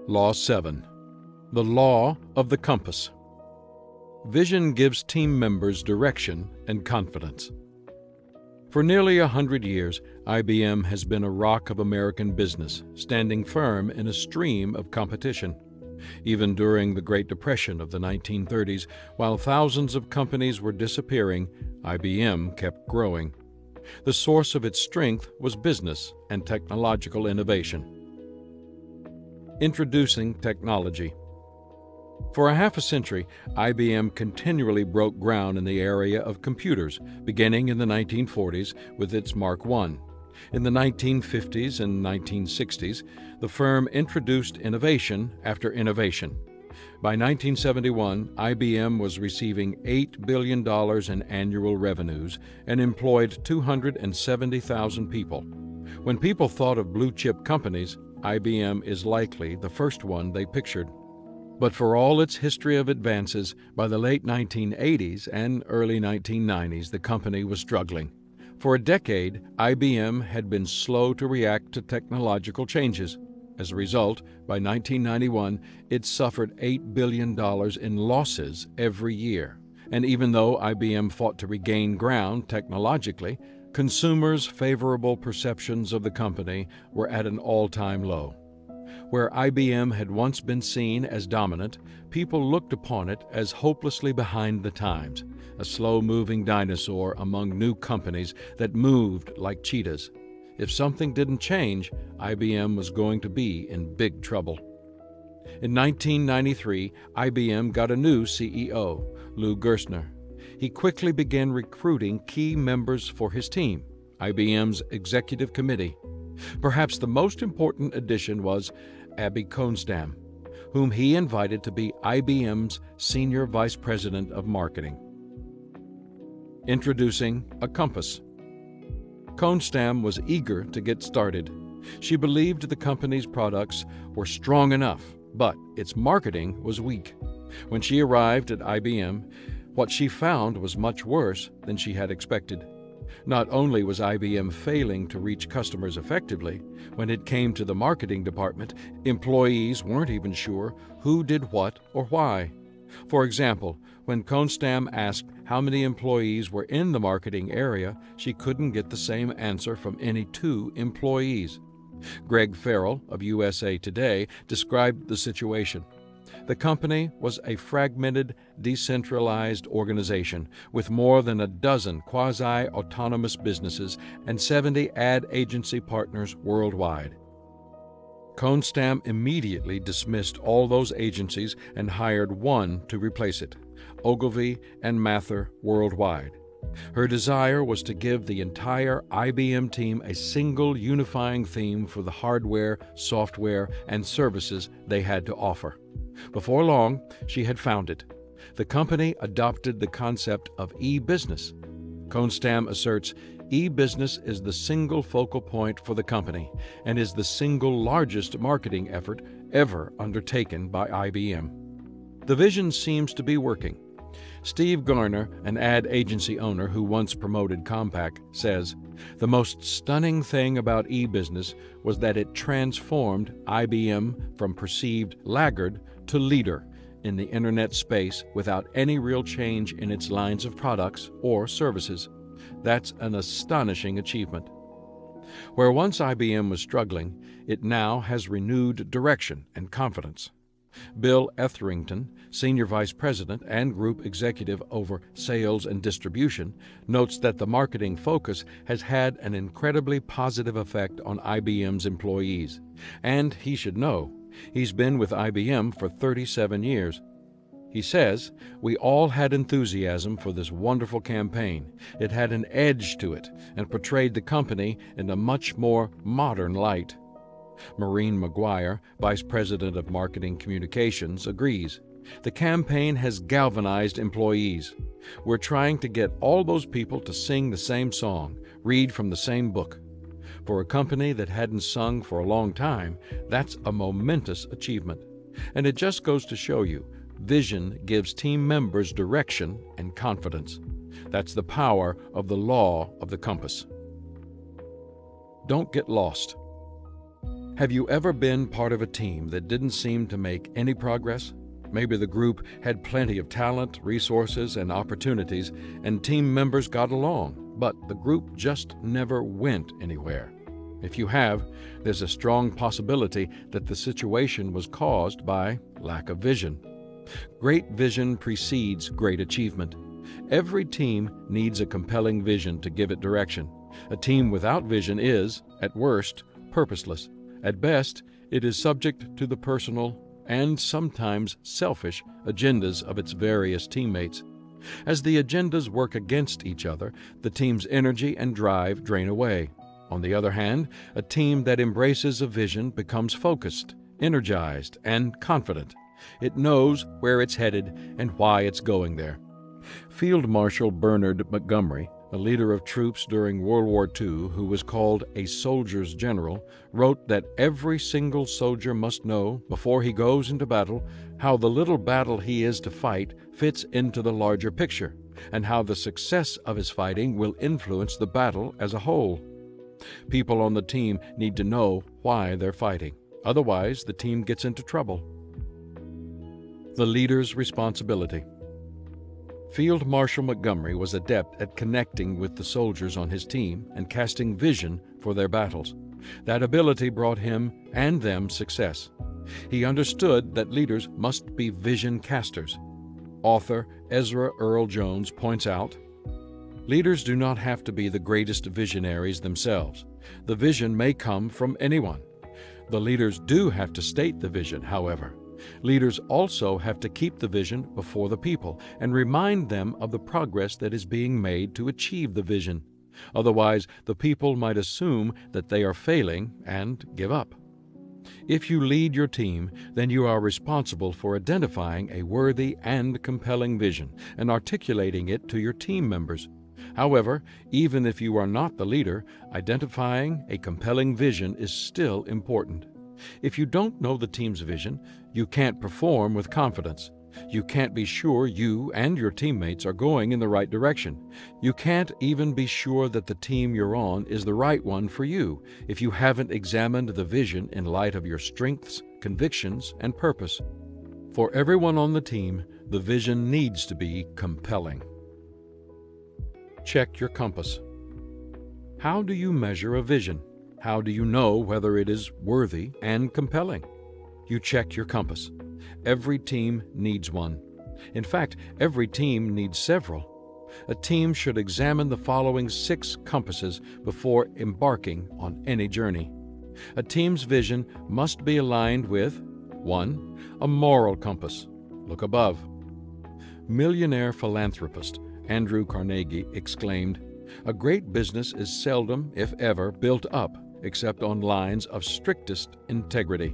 Law 7. The Law of the Compass. Vision gives team members direction and confidence. For nearly 100 years, IBM has been a rock of American business, standing firm in a stream of competition. Even during the Great Depression of the 1930s, while thousands of companies were disappearing, IBM kept growing. The source of its strength was business and technological innovation. Introducing technology. For a half a century, IBM continually broke ground in the area of computers, beginning in the 1940s with its Mark I. In the 1950s and 1960s, the firm introduced innovation after innovation. By 1971, IBM was receiving $8 billion in annual revenues and employed 270,000 people. When people thought of blue-chip companies, IBM is likely the first one they pictured. But for all its history of advances, by the late 1980s and early 1990s, the company was struggling. For a decade, IBM had been slow to react to technological changes. As a result, by 1991, it suffered $8 billion in losses every year. And even though IBM fought to regain ground technologically, consumers' favorable perceptions of the company were at an all-time low. Where IBM had once been seen as dominant, people looked upon it as hopelessly behind the times, a slow-moving dinosaur among new companies that moved like cheetahs. If something didn't change, IBM was going to be in big trouble. In 1993, IBM got a new CEO, Lou Gerstner. He quickly began recruiting key members for his team, IBM's executive committee. Perhaps the most important addition was Abby Konstam, whom he invited to be IBM's Senior Vice President of Marketing. Introducing a compass. Konstam was eager to get started. She believed the company's products were strong enough, but its marketing was weak. When she arrived at IBM, what she found was much worse than she had expected. Not only was IBM failing to reach customers effectively, when it came to the marketing department, employees weren't even sure who did what or why. For example, when Konstam asked how many employees were in the marketing area, she couldn't get the same answer from any 2 employees. Greg Farrell of USA Today described the situation. The company was a fragmented, decentralized organization with more than a dozen quasi-autonomous businesses and 70 ad agency partners worldwide. Konstam immediately dismissed all those agencies and hired one to replace it, Ogilvy and Mather Worldwide. Her desire was to give the entire IBM team a single unifying theme for the hardware, software, and services they had to offer. Before long, she had found it. The company adopted the concept of e-business. Konstam asserts e-business is the single focal point for the company and is the single largest marketing effort ever undertaken by IBM. The vision seems to be working. Steve Garner, an ad agency owner who once promoted Compaq, says, "The most stunning thing about e-business was that it transformed IBM from perceived laggard to leader in the internet space without any real change in its lines of products or services. That's an astonishing achievement." Where once IBM was struggling, it now has renewed direction and confidence. Bill Etherington, Senior Vice President and Group Executive over Sales and Distribution, notes that the marketing focus has had an incredibly positive effect on IBM's employees. And he should know, he's been with IBM for 37 years. He says, "We all had enthusiasm for this wonderful campaign. It had an edge to it and portrayed the company in a much more modern light." Maureen McGuire, Vice President of Marketing Communications, agrees. "The campaign has galvanized employees. We're trying to get all those people to sing the same song, read from the same book. For a company that hadn't sung for a long time, that's a momentous achievement. And it just goes to show you, vision gives team members direction and confidence. That's the power of the law of the compass." Don't get lost. Have you ever been part of a team that didn't seem to make any progress? Maybe the group had plenty of talent, resources, and opportunities, and team members got along, but the group just never went anywhere. If you have, there's a strong possibility that the situation was caused by lack of vision. Great vision precedes great achievement. Every team needs a compelling vision to give it direction. A team without vision is, at worst, purposeless. At best, it is subject to the personal and sometimes selfish agendas of its various teammates. As the agendas work against each other, the team's energy and drive drain away. On the other hand, a team that embraces a vision becomes focused, energized, and confident. It knows where it's headed and why it's going there. Field Marshal Bernard Montgomery, a leader of troops during World War II who was called a soldier's general, wrote that every single soldier must know, before he goes into battle, how the little battle he is to fight fits into the larger picture, and how the success of his fighting will influence the battle as a whole. People on the team need to know why they're fighting. Otherwise, the team gets into trouble. The leader's responsibility. Field Marshal Montgomery was adept at connecting with the soldiers on his team and casting vision for their battles. That ability brought him and them success. He understood that leaders must be vision casters. Author Ezra Earl Jones points out, leaders do not have to be the greatest visionaries themselves. The vision may come from anyone. The leaders do have to state the vision, however. Leaders also have to keep the vision before the people and remind them of the progress that is being made to achieve the vision. Otherwise, the people might assume that they are failing and give up. If you lead your team, then you are responsible for identifying a worthy and compelling vision and articulating it to your team members. However, even if you are not the leader, identifying a compelling vision is still important. If you don't know the team's vision, you can't perform with confidence. You can't be sure you and your teammates are going in the right direction. You can't even be sure that the team you're on is the right one for you if you haven't examined the vision in light of your strengths, convictions, and purpose. For everyone on the team, the vision needs to be compelling. Check your compass. How do you measure a vision? How do you know whether it is worthy and compelling? You check your compass. Every team needs one. In fact, every team needs several. A team should examine the following 6 compasses before embarking on any journey. A team's vision must be aligned with 1. A moral compass. Look above. Millionaire philanthropist Andrew Carnegie exclaimed, "A great business is seldom, if ever, built up except on lines of strictest integrity."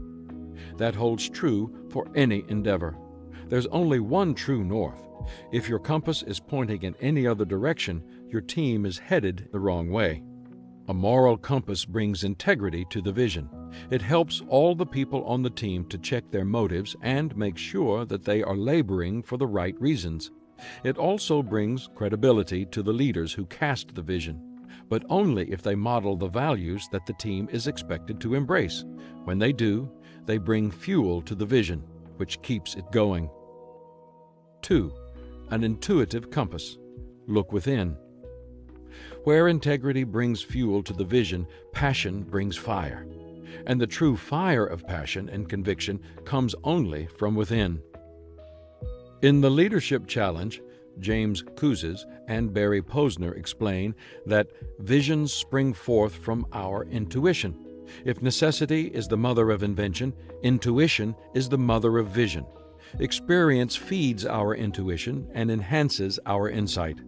That holds true for any endeavor. There's only one true north. If your compass is pointing in any other direction, your team is headed the wrong way. A moral compass brings integrity to the vision. It helps all the people on the team to check their motives and make sure that they are laboring for the right reasons. It also brings credibility to the leaders who cast the vision, but only if they model the values that the team is expected to embrace. When they do, they bring fuel to the vision, which keeps it going. 2. An intuitive compass. Look within. Where integrity brings fuel to the vision, passion brings fire. And the true fire of passion and conviction comes only from within. In the Leadership Challenge, James Kouzes and Barry Posner explain that visions spring forth from our intuition. If necessity is the mother of invention, intuition is the mother of vision. Experience feeds our intuition and enhances our insight.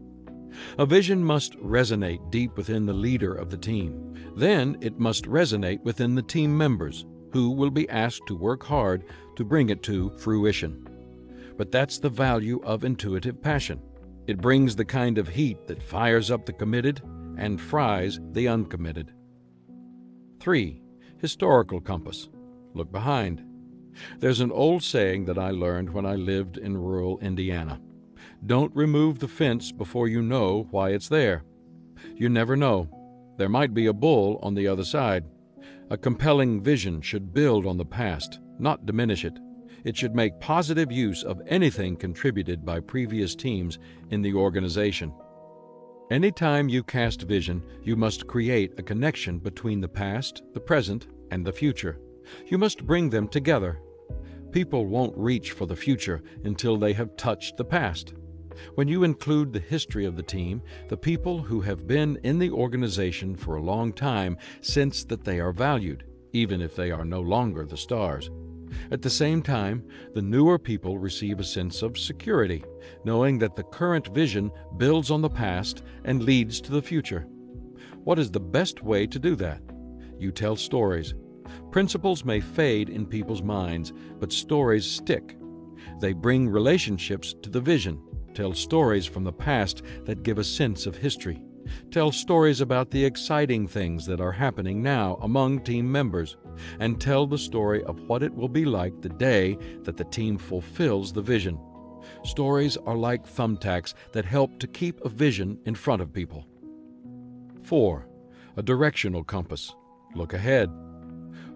A vision must resonate deep within the leader of the team. Then it must resonate within the team members, who will be asked to work hard to bring it to fruition. But that's the value of intuitive passion. It brings the kind of heat that fires up the committed and fries the uncommitted. 3. Historical compass. Look behind. There's an old saying that I learned when I lived in rural Indiana. Don't remove the fence before you know why it's there. You never know. There might be a bull on the other side. A compelling vision should build on the past, not diminish it. It should make positive use of anything contributed by previous teams in the organization. Anytime you cast vision, you must create a connection between the past, the present, and the future. You must bring them together. People won't reach for the future until they have touched the past. When you include the history of the team, the people who have been in the organization for a long time sense that they are valued, even if they are no longer the stars. At the same time, the newer people receive a sense of security, knowing that the current vision builds on the past and leads to the future. What is the best way to do that? You tell stories. Principles may fade in people's minds, but stories stick. They bring relationships to the vision. Tell stories from the past that give a sense of history. Tell stories about the exciting things that are happening now among team members, and tell the story of what it will be like the day that the team fulfills the vision. Stories are like thumbtacks that help to keep a vision in front of people. 4. A directional compass. Look ahead.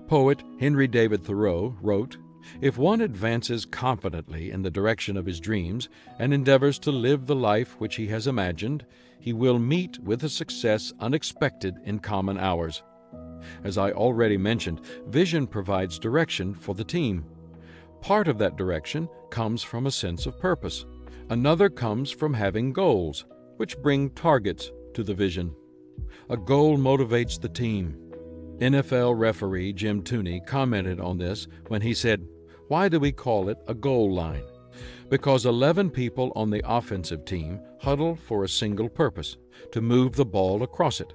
Poet Henry David Thoreau wrote, "If one advances confidently in the direction of his dreams and endeavors to live the life which he has imagined, he will meet with a success unexpected in common hours. As I already mentioned, vision provides direction for the team. Part of that direction comes from a sense of purpose. Another comes from having goals, which bring targets to the vision. A goal motivates the team. NFL referee Jim Tooney commented on this when he said, "Why do we call it a goal line? Because 11 people on the offensive team huddle for a single purpose, to move the ball across it.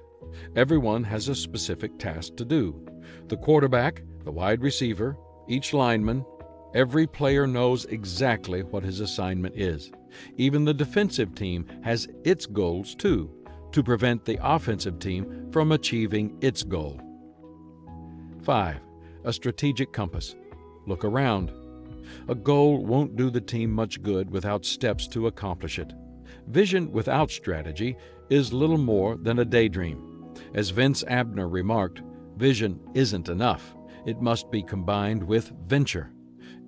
Everyone has a specific task to do. The quarterback, the wide receiver, each lineman, every player knows exactly what his assignment is. Even the defensive team has its goals too, to prevent the offensive team from achieving its goal." 5. A strategic compass. Look around. A goal won't do the team much good without steps to accomplish it. Vision without strategy is little more than a daydream. As Vince Abner remarked, vision isn't enough. It must be combined with venture.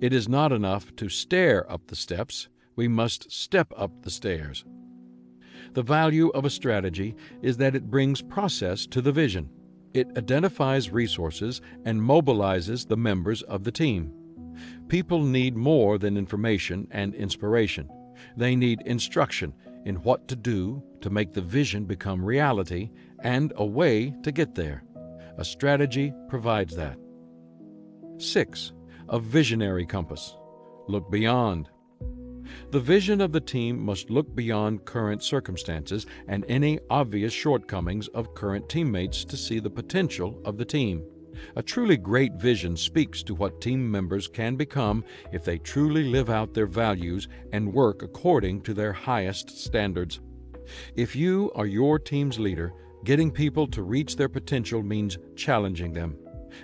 It is not enough to stare up the steps. We must step up the stairs. The value of a strategy is that it brings process to the vision. It identifies resources and mobilizes the members of the team. People need more than information and inspiration. They need instruction in what to do to make the vision become reality and a way to get there. A strategy provides that. 6. A visionary compass. Look beyond. The vision of the team must look beyond current circumstances and any obvious shortcomings of current teammates to see the potential of the team. A truly great vision speaks to what team members can become if they truly live out their values and work according to their highest standards. If you are your team's leader, getting people to reach their potential means challenging them.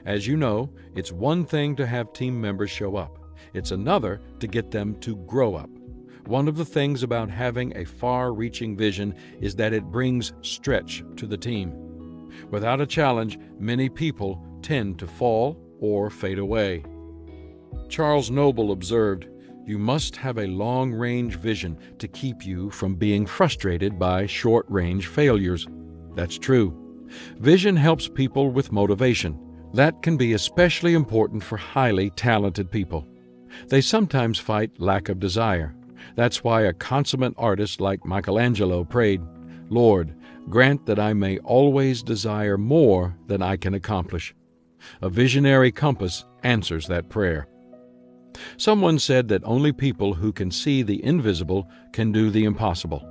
As you know, it's one thing to have team members show up. It's another to get them to grow up. One of the things about having a far-reaching vision is that it brings stretch to the team. Without a challenge, many people tend to fall or fade away. Charles Noble observed, "You must have a long-range vision to keep you from being frustrated by short-range failures." That's true. Vision helps people with motivation. That can be especially important for highly talented people. They sometimes fight lack of desire. That's why a consummate artist like Michelangelo prayed, "Lord, grant that I may always desire more than I can accomplish." A visionary compass answers that prayer. Someone said that only people who can see the invisible can do the impossible.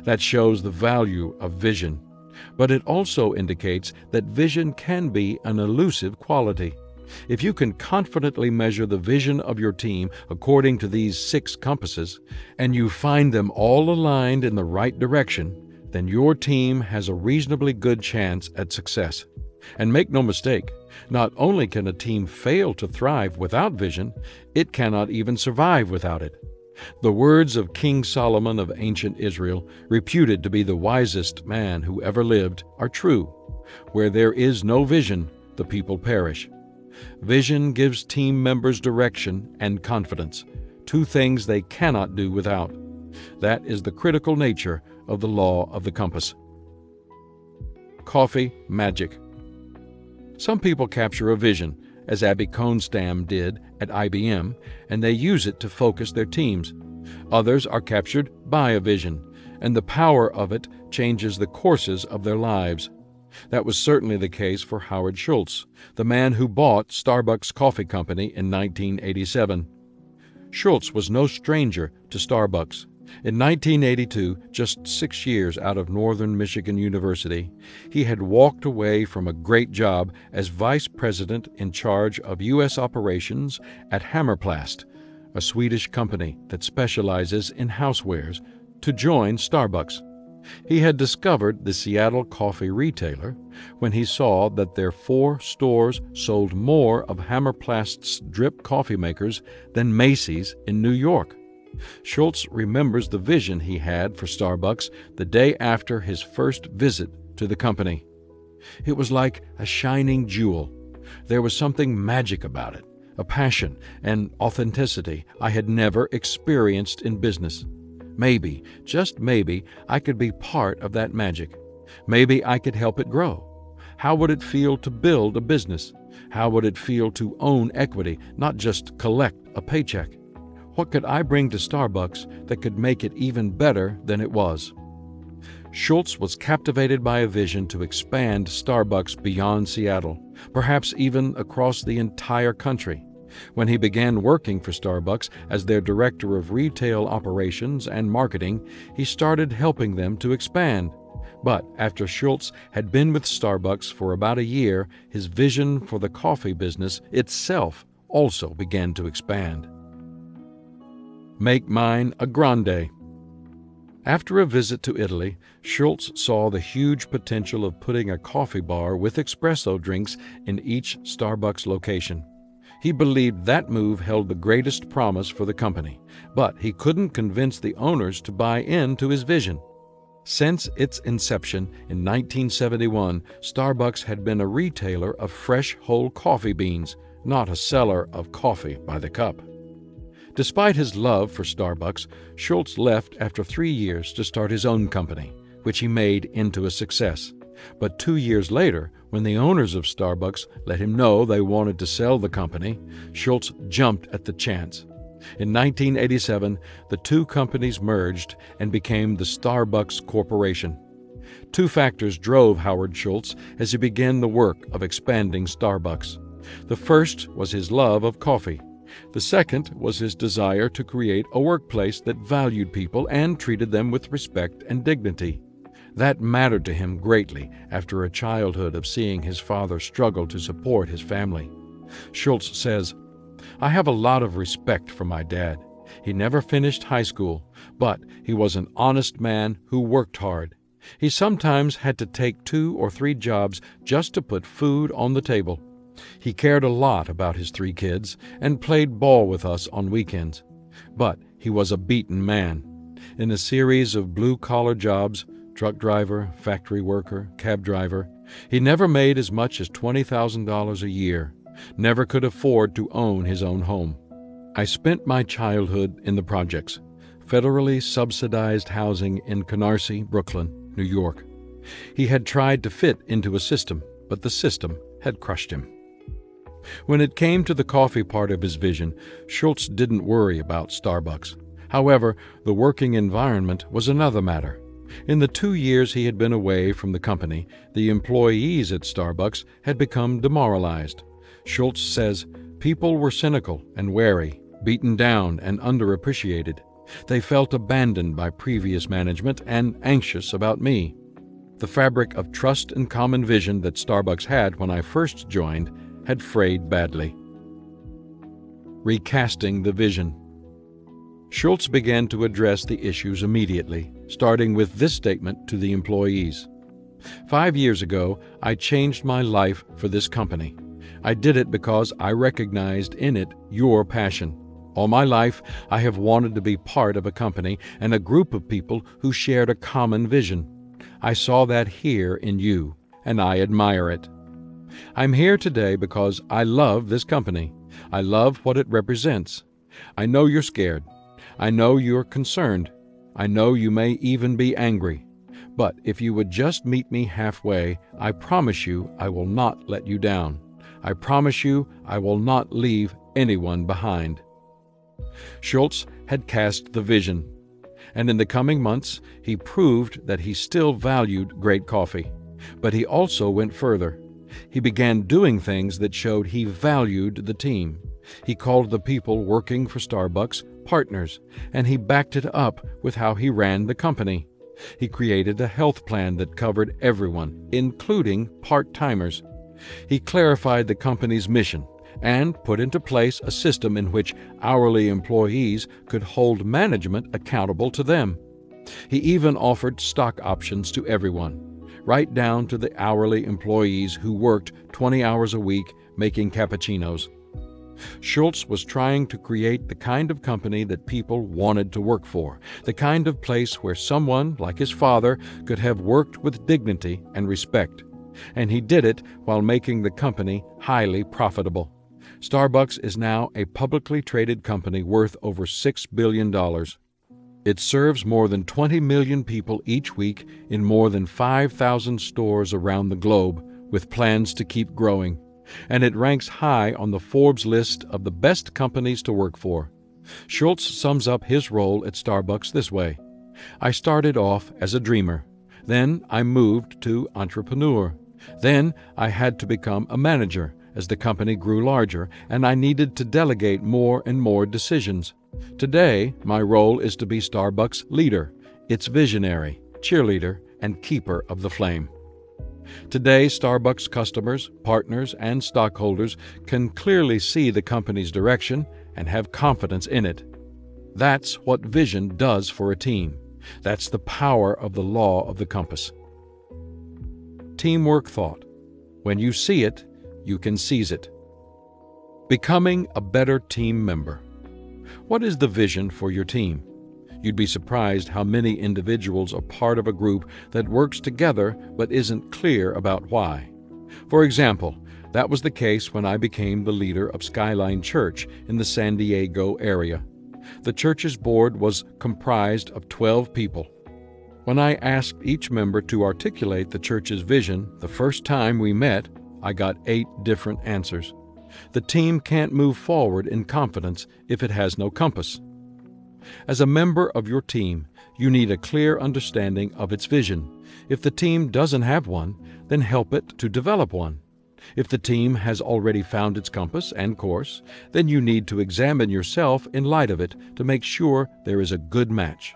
That shows the value of vision. But it also indicates that vision can be an elusive quality. If you can confidently measure the vision of your team according to these 6 compasses, and you find them all aligned in the right direction, then your team has a reasonably good chance at success. And make no mistake, not only can a team fail to thrive without vision, it cannot even survive without it. The words of King Solomon of ancient Israel, reputed to be the wisest man who ever lived, are true. Where there is no vision, the people perish. Vision gives team members direction and confidence, 2 things they cannot do without. That is the critical nature of the law of the compass. Coffee magic. Some people capture a vision, as Abby Konstam did at IBM, and they use it to focus their teams. Others are captured by a vision, and the power of it changes the courses of their lives. That was certainly the case for Howard Schultz, the man who bought Starbucks Coffee Company in 1987. Schultz was no stranger to Starbucks. In 1982, just 6 years out of Northern Michigan University, he had walked away from a great job as vice president in charge of U.S. operations at Hammerplast, a Swedish company that specializes in housewares, to join Starbucks. He had discovered the Seattle coffee retailer when he saw that their 4 stores sold more of Hammerplast's drip coffee makers than Macy's in New York. Schultz remembers the vision he had for Starbucks the day after his first visit to the company. It was like a shining jewel. There was something magic about it, a passion and authenticity I had never experienced in business. Maybe, just maybe, I could be part of that magic. Maybe I could help it grow. How would it feel to build a business? How would it feel to own equity, not just collect a paycheck? What could I bring to Starbucks that could make it even better than it was? Schultz was captivated by a vision to expand Starbucks beyond Seattle, perhaps even across the entire country. When he began working for Starbucks as their director of retail operations and marketing, he started helping them to expand. But after Schultz had been with Starbucks for about a year, his vision for the coffee business itself also began to expand. Make mine a grande. After a visit to Italy, Schultz saw the huge potential of putting a coffee bar with espresso drinks in each Starbucks location. He believed that move held the greatest promise for the company, but he couldn't convince the owners to buy into his vision. Since its inception in 1971, Starbucks had been a retailer of fresh whole coffee beans, not a seller of coffee by the cup. Despite his love for Starbucks, Schultz left after 3 years to start his own company, which he made into a success. But 2 years later, when the owners of Starbucks let him know they wanted to sell the company, Schultz jumped at the chance. In 1987, the two companies merged and became the Starbucks Corporation. Two factors drove Howard Schultz as he began the work of expanding Starbucks. The first was his love of coffee. The second was his desire to create a workplace that valued people and treated them with respect and dignity. That mattered to him greatly after a childhood of seeing his father struggle to support his family. Schultz says, "I have a lot of respect for my dad. He never finished high school, but he was an honest man who worked hard. He sometimes had to take 2 or 3 jobs just to put food on the table. He cared a lot about his 3 kids and played ball with us on weekends. But he was a beaten man. In a series of blue-collar jobs, truck driver, factory worker, cab driver, he never made as much as $20,000 a year, never could afford to own his own home. I spent my childhood in the projects, federally subsidized housing in Canarsie, Brooklyn, New York. He had tried to fit into a system, but the system had crushed him." When it came to the coffee part of his vision, Schultz didn't worry about Starbucks. However, the working environment was another matter. In the 2 years he had been away from the company, the employees at Starbucks had become demoralized. Schultz says, "People were cynical and wary, beaten down and underappreciated. They felt abandoned by previous management and anxious about me. The fabric of trust and common vision that Starbucks had when I first joined had frayed badly." Recasting the vision. Schultz began to address the issues immediately, starting with this statement to the employees. 5 years ago, I changed my life for this company. I did it because I recognized in it your passion. All my life, I have wanted to be part of a company and a group of people who shared a common vision. I saw that here in you, and I admire it. I'm here today because I love this company. I love what it represents. I know you're scared. I know you're concerned. I know you may even be angry. But if you would just meet me halfway, I promise you I will not let you down. I promise you I will not leave anyone behind." Schultz had cast the vision, and in the coming months he proved that he still valued great coffee. But he also went further. He began doing things that showed he valued the team. He called the people working for Starbucks partners, and he backed it up with how he ran the company. He created a health plan that covered everyone, including part-timers. He clarified the company's mission and put into place a system in which hourly employees could hold management accountable to them. He even offered stock options to everyone, right down to the hourly employees who worked 20 hours a week making cappuccinos. Schultz was trying to create the kind of company that people wanted to work for, the kind of place where someone, like his father, could have worked with dignity and respect. And he did it while making the company highly profitable. Starbucks is now a publicly traded company worth over $6 billion. It serves more than 20 million people each week in more than 5,000 stores around the globe, with plans to keep growing, and it ranks high on the Forbes list of the best companies to work for. Schultz sums up his role at Starbucks this way: "I started off as a dreamer. Then I moved to entrepreneur. Then I had to become a manager as the company grew larger, and I needed to delegate more and more decisions. Today, my role is to be Starbucks' leader, its visionary, cheerleader, and keeper of the flame." Today, Starbucks customers, partners, and stockholders can clearly see the company's direction and have confidence in it. That's what vision does for a team. That's the power of the law of the compass. Teamwork thought. When you see it, you can seize it. Becoming a better team member. What is the vision for your team? You'd be surprised how many individuals are part of a group that works together but isn't clear about why. For example, that was the case when I became the leader of Skyline Church in the San Diego area. The church's board was comprised of 12 people. When I asked each member to articulate the church's vision the first time we met, I got 8 different answers. The team can't move forward in confidence if it has no compass. As a member of your team, you need a clear understanding of its vision. If the team doesn't have one, then help it to develop one. If the team has already found its compass and course, then you need to examine yourself in light of it to make sure there is a good match.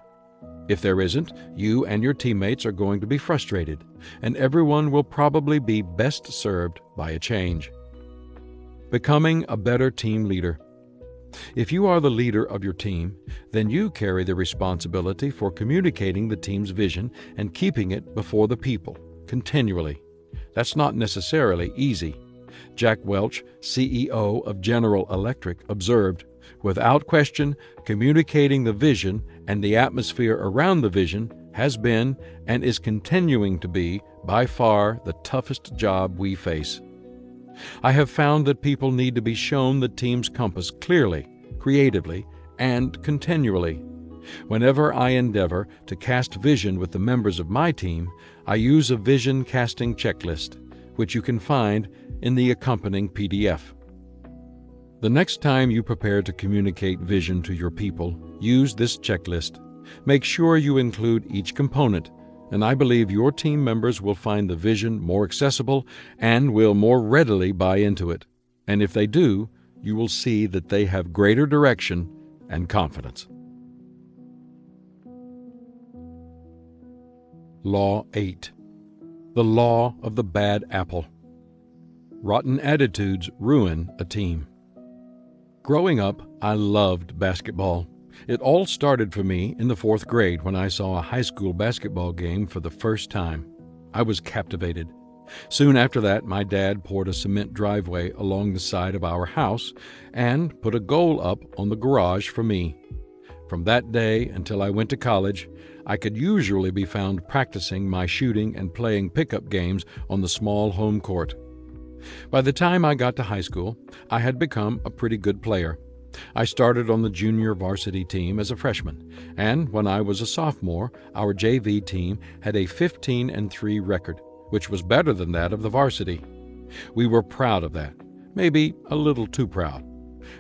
If there isn't, you and your teammates are going to be frustrated, and everyone will probably be best served by a change. Becoming a better team leader. If you are the leader of your team, then you carry the responsibility for communicating the team's vision and keeping it before the people, continually. That's not necessarily easy. Jack Welch, CEO of General Electric, observed, "Without question, communicating the vision and the atmosphere around the vision has been and is continuing to be by far the toughest job we face." I have found that people need to be shown the team's compass clearly, creatively, and continually. Whenever I endeavor to cast vision with the members of my team, I use a vision casting checklist, which you can find in the accompanying PDF. The next time you prepare to communicate vision to your people, use this checklist. Make sure you include each component, and I believe your team members will find the vision more accessible and will more readily buy into it. And if they do, you will see that they have greater direction and confidence. Law 8. The Law of the Bad Apple. Rotten attitudes ruin a team. Growing up, I loved basketball. It all started for me in the 4th grade when I saw a high school basketball game for the first time. I was captivated. Soon after that, my dad poured a cement driveway along the side of our house and put a goal up on the garage for me. From that day until I went to college, I could usually be found practicing my shooting and playing pickup games on the small home court. By the time I got to high school, I had become a pretty good player. I started on the junior varsity team as a freshman, and when I was a sophomore, our JV team had a 15-3 record, which was better than that of the varsity. We were proud of that, maybe a little too proud.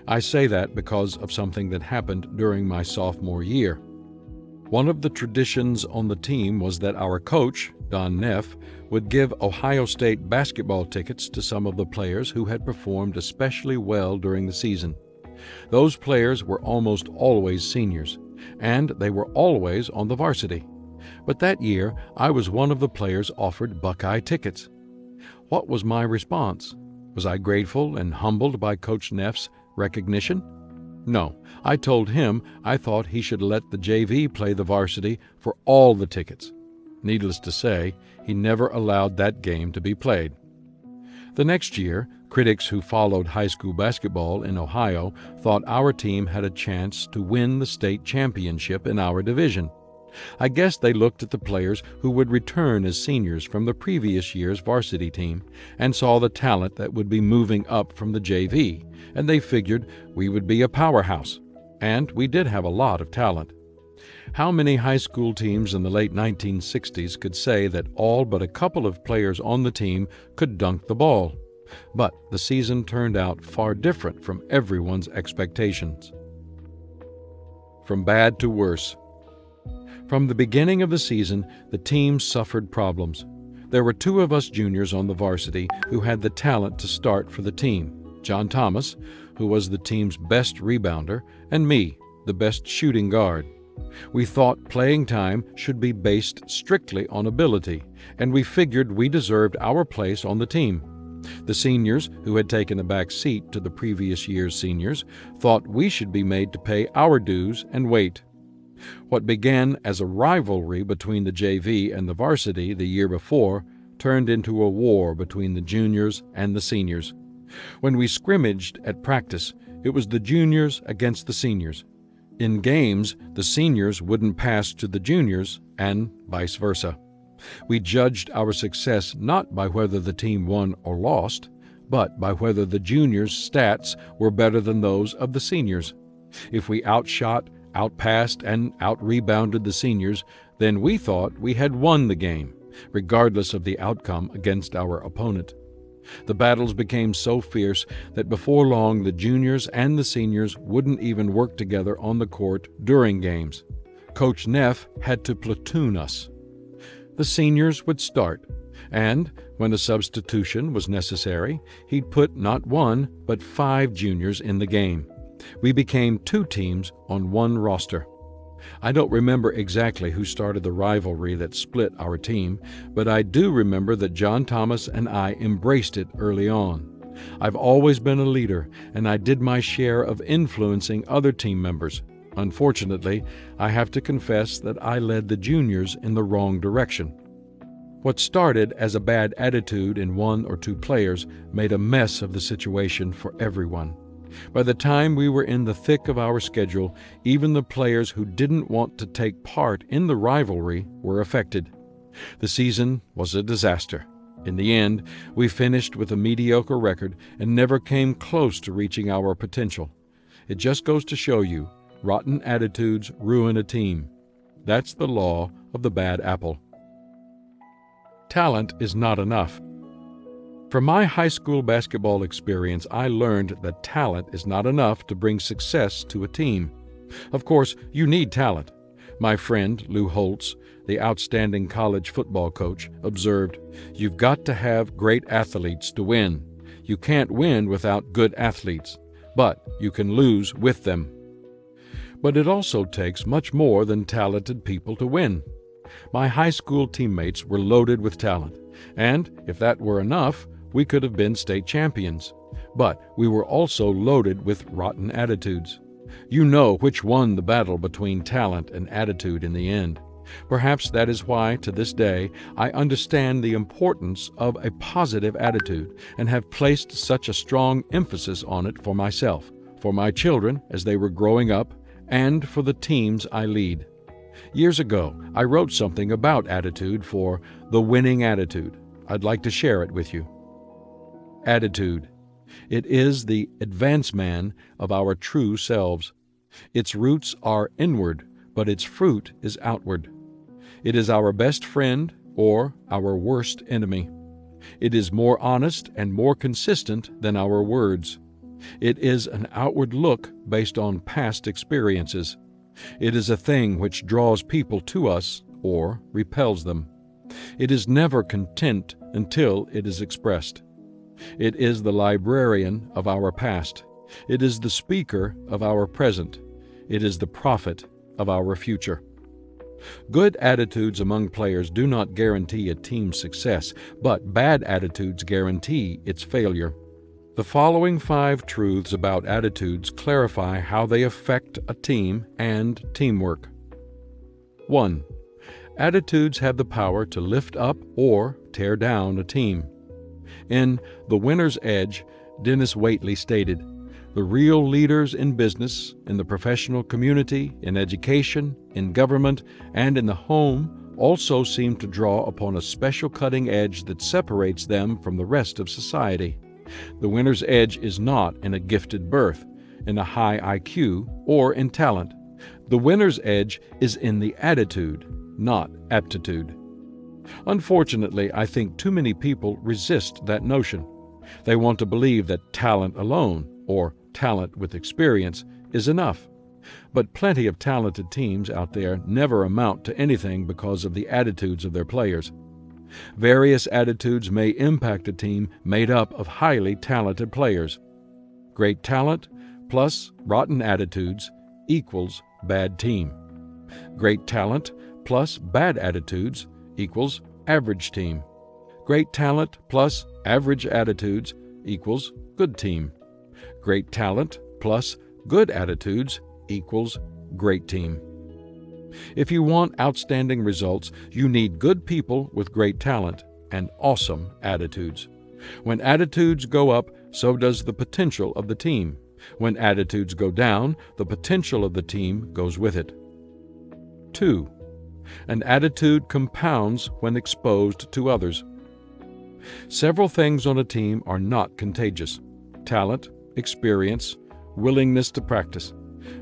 I say that because of something that happened during my sophomore year. One of the traditions on the team was that our coach, Don Neff, would give Ohio State basketball tickets to some of the players who had performed especially well during the season. Those players were almost always seniors, and they were always on the varsity. But that year, I was one of the players offered Buckeye tickets. What was my response? Was I grateful and humbled by Coach Neff's recognition? No, I told him I thought he should let the JV play the varsity for all the tickets. Needless to say, he never allowed that game to be played. The next year, critics who followed high school basketball in Ohio thought our team had a chance to win the state championship in our division. I guess they looked at the players who would return as seniors from the previous year's varsity team and saw the talent that would be moving up from the JV, and they figured we would be a powerhouse. And we did have a lot of talent. How many high school teams in the late 1960s could say that all but a couple of players on the team could dunk the ball? But the season turned out far different from everyone's expectations. From bad to worse. From the beginning of the season, the team suffered problems. There were two of us juniors on the varsity who had the talent to start for the team: John Thomas, who was the team's best rebounder, and me, the best shooting guard. We thought playing time should be based strictly on ability, and we figured we deserved our place on the team. The seniors, who had taken a back seat to the previous year's seniors, thought we should be made to pay our dues and wait. What began as a rivalry between the JV and the varsity the year before turned into a war between the juniors and the seniors. When we scrimmaged at practice, it was the juniors against the seniors. In games, the seniors wouldn't pass to the juniors, and vice versa. We judged our success not by whether the team won or lost, but by whether the juniors' stats were better than those of the seniors. If we outshot, outpassed, and outrebounded the seniors, then we thought we had won the game, regardless of the outcome against our opponent. The battles became so fierce that before long the juniors and the seniors wouldn't even work together on the court during games. Coach Neff had to platoon us. The seniors would start, and when a substitution was necessary, he'd put not one, but 5 juniors in the game. We became 2 teams on one roster. I don't remember exactly who started the rivalry that split our team, but I do remember that John Thomas and I embraced it early on. I've always been a leader, and I did my share of influencing other team members. Unfortunately, I have to confess that I led the juniors in the wrong direction. What started as a bad attitude in 1 or 2 players made a mess of the situation for everyone. By the time we were in the thick of our schedule, even the players who didn't want to take part in the rivalry were affected. The season was a disaster. In the end, we finished with a mediocre record and never came close to reaching our potential. It just goes to show you, rotten attitudes ruin a team. That's the law of the bad apple. Talent is not enough. From my high school basketball experience, I learned that talent is not enough to bring success to a team. Of course, you need talent. My friend, Lou Holtz, the outstanding college football coach, observed, "You've got to have great athletes to win. You can't win without good athletes, but you can lose with them." But it also takes much more than talented people to win. My high school teammates were loaded with talent, and if that were enough, we could have been state champions. But we were also loaded with rotten attitudes. You know which won the battle between talent and attitude in the end. Perhaps that is why, to this day, I understand the importance of a positive attitude and have placed such a strong emphasis on it for myself, for my children as they were growing up, and for the teams I lead. Years ago, I wrote something about attitude for The Winning Attitude. I'd like to share it with you. Attitude. It is the advance man of our true selves. Its roots are inward, but its fruit is outward. It is our best friend or our worst enemy. It is more honest and more consistent than our words. It is an outward look based on past experiences. It is a thing which draws people to us or repels them. It is never content until it is expressed. It is the librarian of our past. It is the speaker of our present. It is the prophet of our future. Good attitudes among players do not guarantee a team's success, but bad attitudes guarantee its failure. The following 5 truths about attitudes clarify how they affect a team and teamwork. 1. Attitudes have the power to lift up or tear down a team. In The Winner's Edge, Dennis Waitley stated, "The real leaders in business, in the professional community, in education, in government, and in the home also seem to draw upon a special cutting edge that separates them from the rest of society. The winner's edge is not in a gifted birth, in a high IQ, or in talent. The winner's edge is in the attitude, not aptitude. Unfortunately, I think too many people resist that notion. They want to believe that talent alone, or talent with experience, is enough. But plenty of talented teams out there never amount to anything because of the attitudes of their players. Various attitudes may impact a team made up of highly talented players. Great talent plus rotten attitudes equals bad team. Great talent plus bad attitudes equals average team. Great talent plus average attitudes equals good team. Great talent plus good attitudes equals great team. If you want outstanding results, you need good people with great talent and awesome attitudes. When attitudes go up, so does the potential of the team. When attitudes go down, the potential of the team goes with it. 2. An attitude compounds when exposed to others. Several things on a team are not contagious: talent, experience, willingness to practice.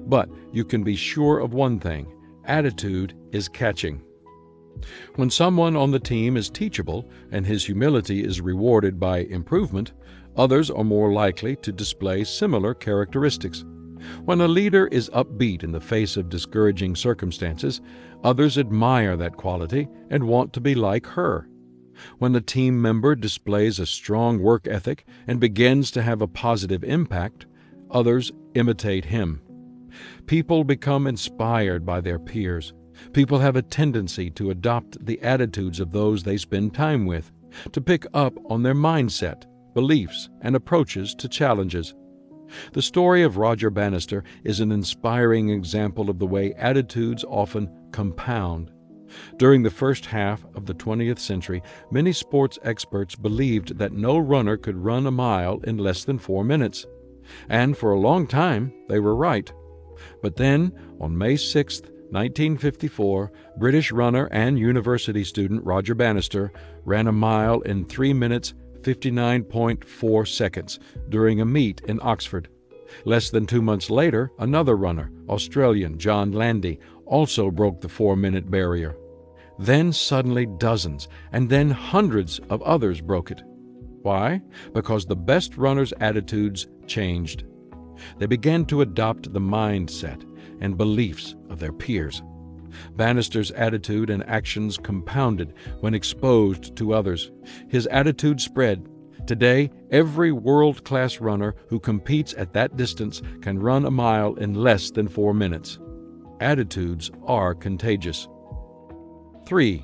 But you can be sure of one thing: attitude is catching. When someone on the team is teachable and his humility is rewarded by improvement, others are more likely to display similar characteristics. When a leader is upbeat in the face of discouraging circumstances, others admire that quality and want to be like her. When a team member displays a strong work ethic and begins to have a positive impact, others imitate him. People become inspired by their peers. People have a tendency to adopt the attitudes of those they spend time with, to pick up on their mindset, beliefs, and approaches to challenges. The story of Roger Bannister is an inspiring example of the way attitudes often compound. During the first half of the 20th century, many sports experts believed that no runner could run a mile in less than 4 minutes. And for a long time, they were right. But then, on May 6, 1954, British runner and university student Roger Bannister ran a mile in 3 minutes 59.4 seconds during a meet in Oxford. Less than 2 months later, another runner, Australian John Landy, also broke the 4-minute barrier. Then suddenly dozens, and then hundreds of others broke it. Why? Because the best runners' attitudes changed. They began to adopt the mindset and beliefs of their peers. Bannister's attitude and actions compounded when exposed to others. His attitude spread. Today, every world-class runner who competes at that distance can run a mile in less than 4 minutes. Attitudes are contagious. 3.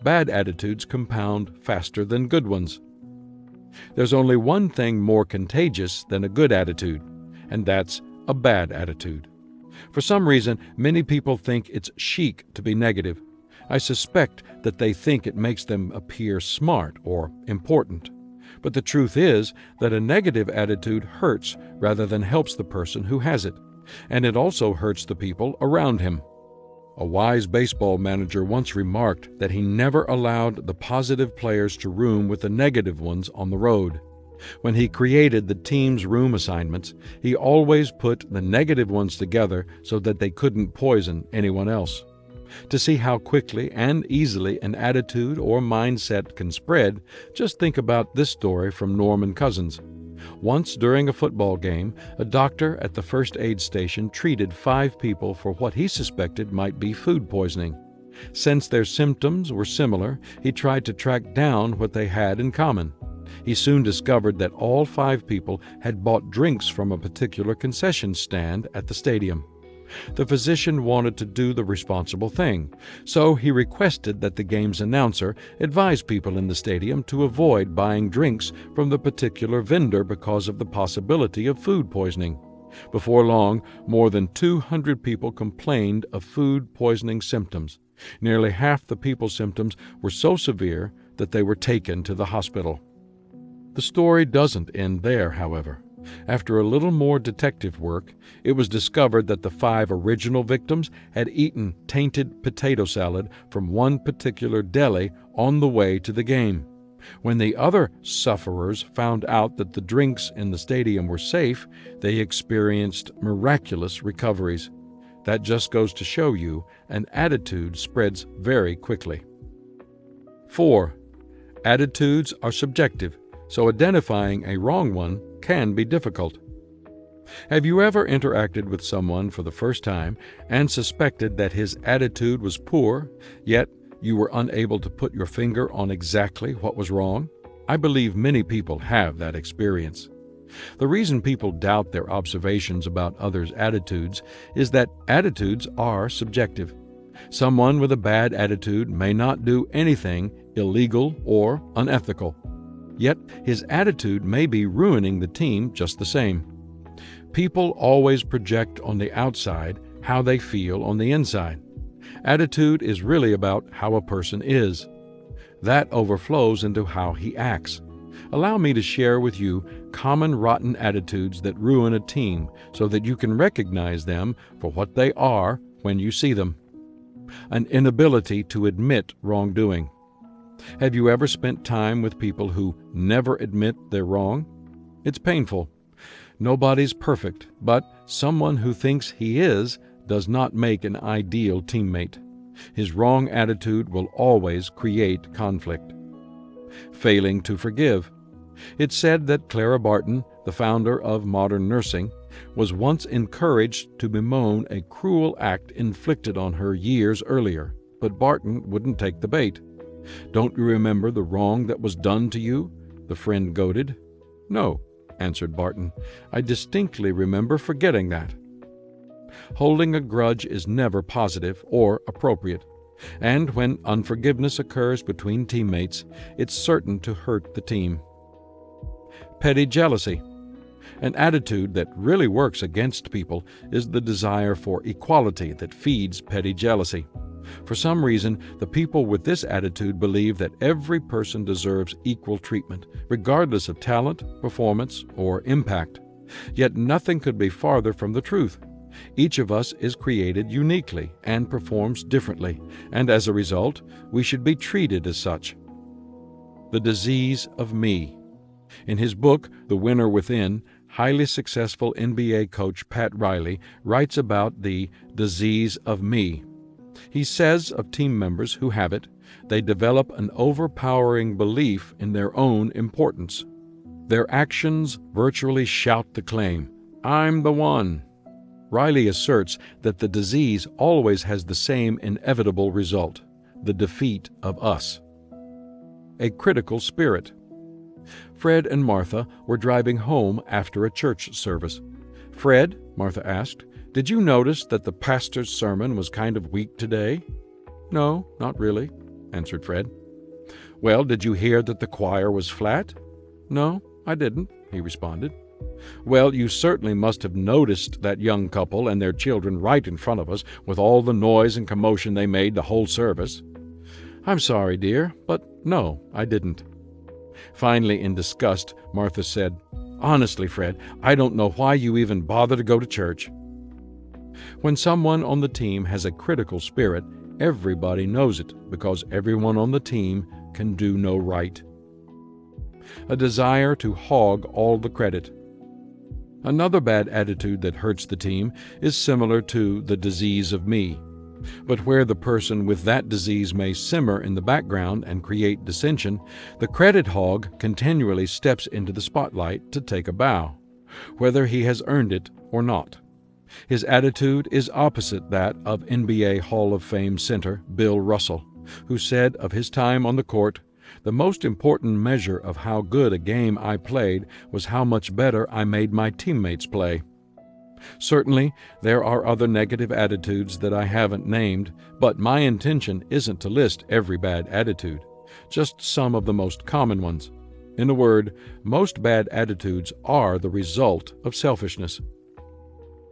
Bad attitudes compound faster than good ones. There's only one thing more contagious than a good attitude, and that's a bad attitude. For some reason, many people think it's chic to be negative. I suspect that they think it makes them appear smart or important. But the truth is that a negative attitude hurts rather than helps the person who has it, and it also hurts the people around him. A wise baseball manager once remarked that he never allowed the positive players to room with the negative ones on the road. When he created the team's room assignments, he always put the negative ones together so that they couldn't poison anyone else. To see how quickly and easily an attitude or mindset can spread, just think about this story from Norman Cousins. Once during a football game, a doctor at the first aid station treated 5 people for what he suspected might be food poisoning. Since their symptoms were similar, he tried to track down what they had in common. He soon discovered that all 5 people had bought drinks from a particular concession stand at the stadium. The physician wanted to do the responsible thing, so he requested that the game's announcer advise people in the stadium to avoid buying drinks from the particular vendor because of the possibility of food poisoning. Before long, more than 200 people complained of food poisoning symptoms. Nearly half the people's symptoms were so severe that they were taken to the hospital. The story doesn't end there, however. After a little more detective work, it was discovered that the 5 original victims had eaten tainted potato salad from one particular deli on the way to the game. When the other sufferers found out that the drinks in the stadium were safe, they experienced miraculous recoveries. That just goes to show you an attitude spreads very quickly. 4. Attitudes are subjective, so identifying a wrong one can be difficult. Have you ever interacted with someone for the first time and suspected that his attitude was poor, yet you were unable to put your finger on exactly what was wrong? I believe many people have that experience. The reason people doubt their observations about others' attitudes is that attitudes are subjective. Someone with a bad attitude may not do anything illegal or unethical, yet his attitude may be ruining the team just the same. People always project on the outside how they feel on the inside. Attitude is really about how a person is. That overflows into how he acts. Allow me to share with you common rotten attitudes that ruin a team so that you can recognize them for what they are when you see them. An inability to admit wrongdoing. Have you ever spent time with people who never admit they're wrong? It's painful. Nobody's perfect, but someone who thinks he is does not make an ideal teammate. His wrong attitude will always create conflict. Failing to forgive. It's said that Clara Barton, the founder of modern nursing, was once encouraged to bemoan a cruel act inflicted on her years earlier, but Barton wouldn't take the bait. "Don't you remember the wrong that was done to you?" the friend goaded. "No," answered Barton. "I distinctly remember forgetting that." Holding a grudge is never positive or appropriate, and when unforgiveness occurs between teammates, it's certain to hurt the team. Petty jealousy. An attitude that really works against people is the desire for equality that feeds petty jealousy. For some reason, the people with this attitude believe that every person deserves equal treatment, regardless of talent, performance, or impact. Yet nothing could be farther from the truth. Each of us is created uniquely and performs differently, and as a result, we should be treated as such. The disease of me. In his book, The Winner Within, highly successful NBA coach Pat Riley writes about the disease of me. He says of team members who have it, they develop an overpowering belief in their own importance. Their actions virtually shout the claim, "I'm the one." Riley asserts that the disease always has the same inevitable result, the defeat of us. A critical spirit. Fred and Martha were driving home after a church service. "Fred," Martha asked, "did you notice that the pastor's sermon was kind of weak today?" "No, not really," answered Fred. "Well, did you hear that the choir was flat?" "No, I didn't," he responded. "Well, you certainly must have noticed that young couple and their children right in front of us with all the noise and commotion they made the whole service." "I'm sorry, dear, but no, I didn't." Finally, in disgust, Martha said, "Honestly, Fred, I don't know why you even bother to go to church." When someone on the team has a critical spirit, everybody knows it because everyone on the team can do no right. A desire to hog all the credit. Another bad attitude that hurts the team is similar to the disease of me. But where the person with that disease may simmer in the background and create dissension, the credit hog continually steps into the spotlight to take a bow, whether he has earned it or not. His attitude is opposite that of NBA Hall of Fame center Bill Russell, who said of his time on the court, "The most important measure of how good a game I played was how much better I made my teammates play." Certainly, there are other negative attitudes that I haven't named, but my intention isn't to list every bad attitude, just some of the most common ones. In a word, most bad attitudes are the result of selfishness.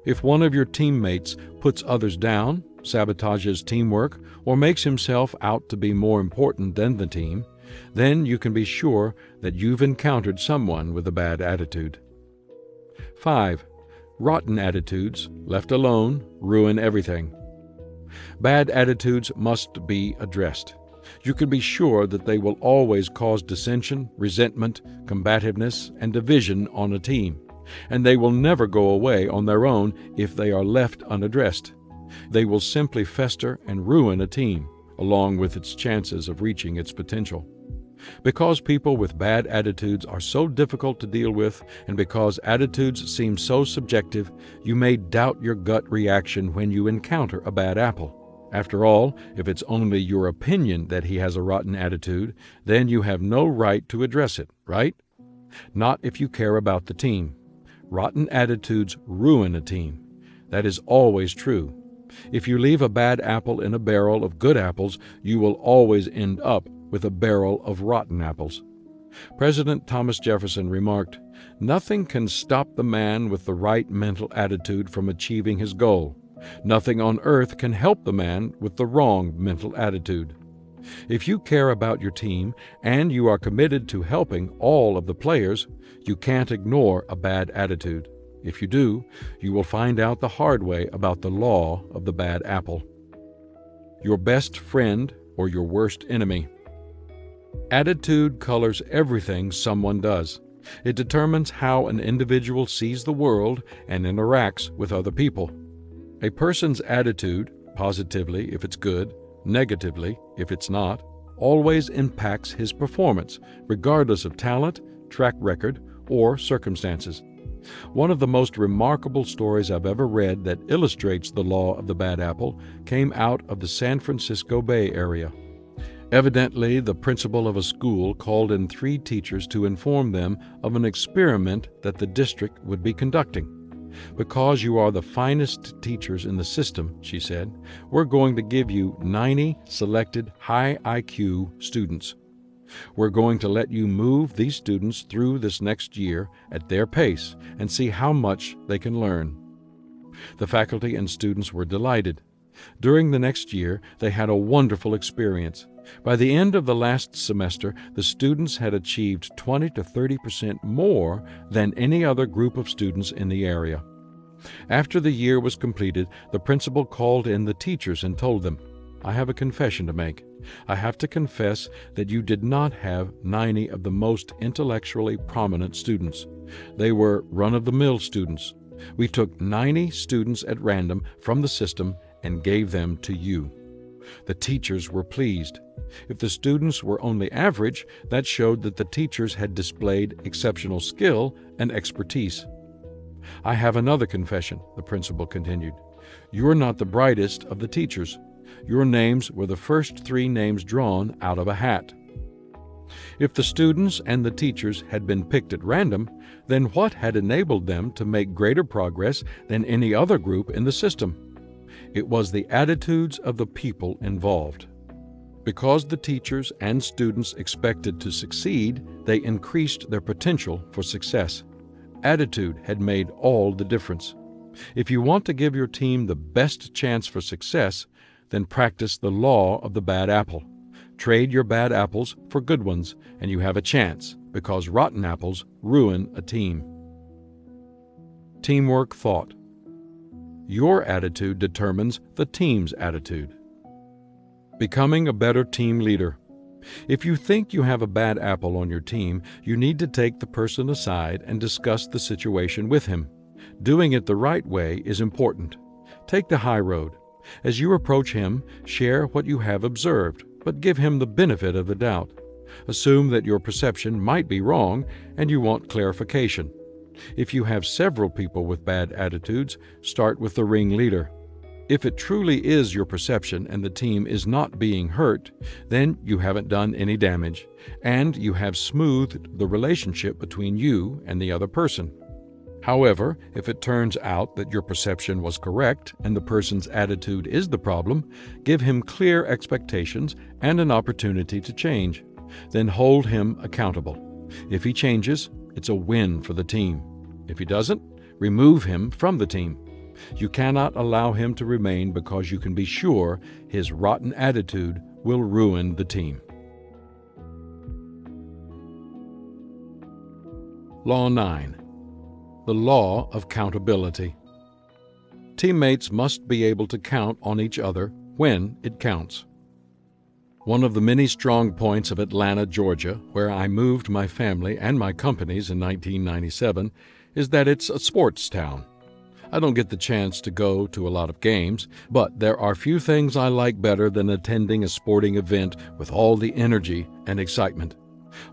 If one of your teammates puts others down, sabotages teamwork, or makes himself out to be more important than the team, then you can be sure that you've encountered someone with a bad attitude. 5. Rotten attitudes, left alone, ruin everything. Bad attitudes must be addressed. You can be sure that they will always cause dissension, resentment, combativeness, and division on a team, and they will never go away on their own if they are left unaddressed. They will simply fester and ruin a team, along with its chances of reaching its potential. Because people with bad attitudes are so difficult to deal with, and because attitudes seem so subjective, you may doubt your gut reaction when you encounter a bad apple. After all, if it's only your opinion that he has a rotten attitude, then you have no right to address it, right? Not if you care about the team. Rotten attitudes ruin a team. That is always true. If you leave a bad apple in a barrel of good apples, you will always end up with a barrel of rotten apples. President Thomas Jefferson remarked, "Nothing can stop the man with the right mental attitude from achieving his goal. Nothing on earth can help the man with the wrong mental attitude." If you care about your team and you are committed to helping all of the players, you can't ignore a bad attitude. If you do, you will find out the hard way about the law of the bad apple. Your best friend or your worst enemy. Attitude colors everything someone does. It determines how an individual sees the world and interacts with other people. A person's attitude, positively if it's good, negatively if it's not, always impacts his performance, regardless of talent, track record, or circumstances. One of the most remarkable stories I've ever read that illustrates the law of the bad apple came out of the San Francisco Bay Area. Evidently, the principal of a school called in 3 teachers to inform them of an experiment that the district would be conducting. "Because you are the finest teachers in the system," she said, "we're going to give you 90 selected high IQ students. We're going to let you move these students through this next year at their pace and see how much they can learn." The faculty and students were delighted. During the next year, they had a wonderful experience. By the end of the last semester, the students had achieved 20 to 30% more than any other group of students in the area. After the year was completed, the principal called in the teachers and told them, "I have a confession to make. I have to confess that you did not have 90 of the most intellectually prominent students. They were run-of-the-mill students. We took 90 students at random from the system and gave them to you." The teachers were pleased. If the students were only average, that showed that the teachers had displayed exceptional skill and expertise. "I have another confession," the principal continued. "You're not the brightest of the teachers. Your names were the first 3 names drawn out of a hat." If the students and the teachers had been picked at random, then what had enabled them to make greater progress than any other group in the system? It was the attitudes of the people involved. Because the teachers and students expected to succeed, they increased their potential for success. Attitude had made all the difference. If you want to give your team the best chance for success, then practice the law of the bad apple. Trade your bad apples for good ones, and you have a chance, because rotten apples ruin a team. Teamwork thought. Your attitude determines the team's attitude. Becoming a better team leader. If you think you have a bad apple on your team, you need to take the person aside and discuss the situation with him. Doing it the right way is important. Take the high road. As you approach him, share what you have observed, but give him the benefit of the doubt. Assume that your perception might be wrong and you want clarification. If you have several people with bad attitudes, start with the ringleader. If it truly is your perception and the team is not being hurt, then you haven't done any damage, and you have smoothed the relationship between you and the other person. However, if it turns out that your perception was correct and the person's attitude is the problem, give him clear expectations and an opportunity to change. Then hold him accountable. If he changes, it's a win for the team. If he doesn't, remove him from the team. You cannot allow him to remain because you can be sure his rotten attitude will ruin the team. Law 9. The law of countability. Teammates must be able to count on each other when it counts. One of the many strong points of Atlanta, Georgia, where I moved my family and my companies in 1997, is that it's a sports town. I don't get the chance to go to a lot of games, but there are few things I like better than attending a sporting event with all the energy and excitement.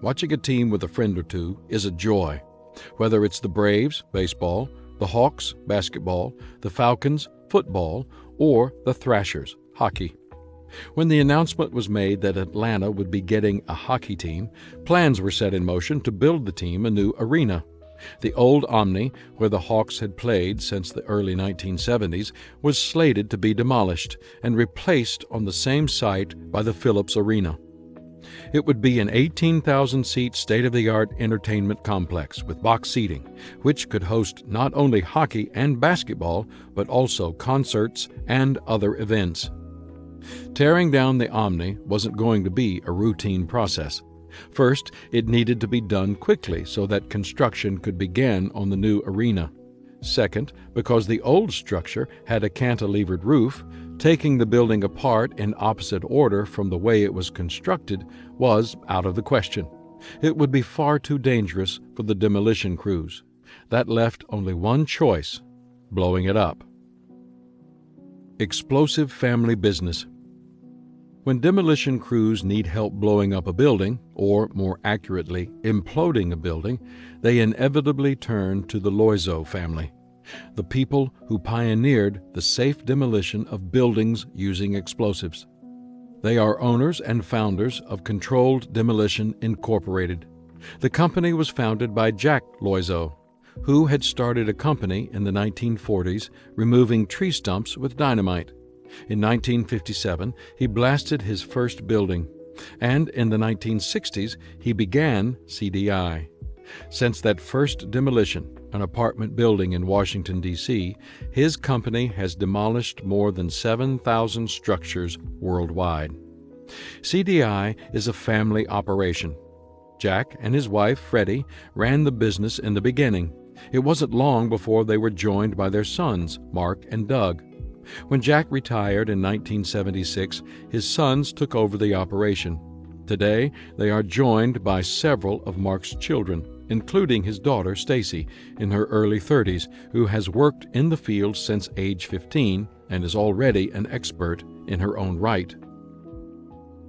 Watching a team with a friend or two is a joy. Whether it's the Braves, baseball, the Hawks, basketball, the Falcons, football, or the Thrashers, hockey. When the announcement was made that Atlanta would be getting a hockey team, plans were set in motion to build the team a new arena. The old Omni, where the Hawks had played since the early 1970s, was slated to be demolished and replaced on the same site by the Phillips Arena. It would be an 18,000-seat state-of-the-art entertainment complex with box seating, which could host not only hockey and basketball, but also concerts and other events. Tearing down the Omni wasn't going to be a routine process. First, it needed to be done quickly so that construction could begin on the new arena. Second, because the old structure had a cantilevered roof, taking the building apart in opposite order from the way it was constructed was out of the question. It would be far too dangerous for the demolition crews. That left only one choice: blowing it up. Explosive family business. When demolition crews need help blowing up a building, or more accurately, imploding a building, they inevitably turn to the Loiseau family, the people who pioneered the safe demolition of buildings using explosives. They are owners and founders of Controlled Demolition Incorporated. The company was founded by Jack Loiseau, who had started a company in the 1940s removing tree stumps with dynamite. In 1957, he blasted his first building, and in the 1960s, he began CDI. Since that first demolition, an apartment building in Washington, D.C., his company has demolished more than 7,000 structures worldwide. CDI is a family operation. Jack and his wife, Freddie, ran the business in the beginning. It wasn't long before they were joined by their sons, Mark and Doug. When Jack retired in 1976, his sons took over the operation. Today, they are joined by several of Mark's children, including his daughter, Stacy, in her early 30s, who has worked in the field since age 15 and is already an expert in her own right.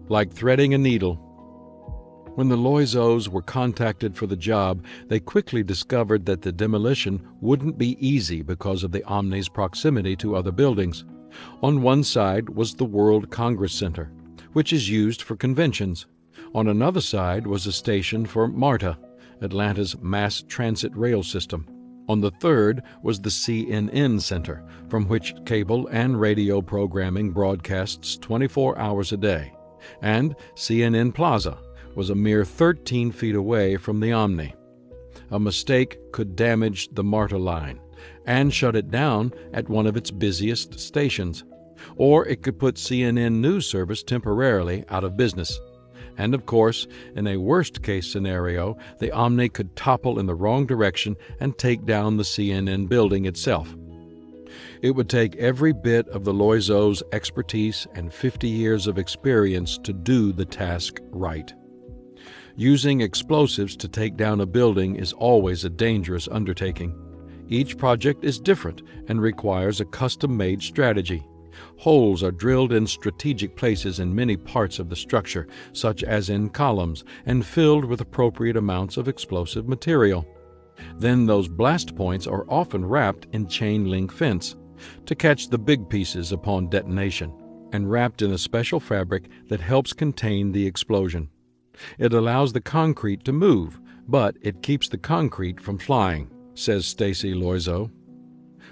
Like threading a needle. When the Loiseaus were contacted for the job, they quickly discovered that the demolition wouldn't be easy because of the Omni's proximity to other buildings. On one side was the World Congress Center, which is used for conventions. On another side was a station for MARTA, Atlanta's mass transit rail system. On the third was the CNN Center, from which cable and radio programming broadcasts 24 hours a day. And CNN Plaza was a mere 13 feet away from the Omni. A mistake could damage the MARTA line and shut it down at one of its busiest stations, or it could put CNN News Service temporarily out of business. And of course, in a worst-case scenario, the Omni could topple in the wrong direction and take down the CNN building itself. It would take every bit of the Loiseau's expertise and 50 years of experience to do the task right. Using explosives to take down a building is always a dangerous undertaking. Each project is different and requires a custom-made strategy. Holes are drilled in strategic places in many parts of the structure, such as in columns, and filled with appropriate amounts of explosive material. Then those blast points are often wrapped in chain-link fence to catch the big pieces upon detonation, and wrapped in a special fabric that helps contain the explosion. It allows the concrete to move, but it keeps the concrete from flying, says Stacy Loiseau.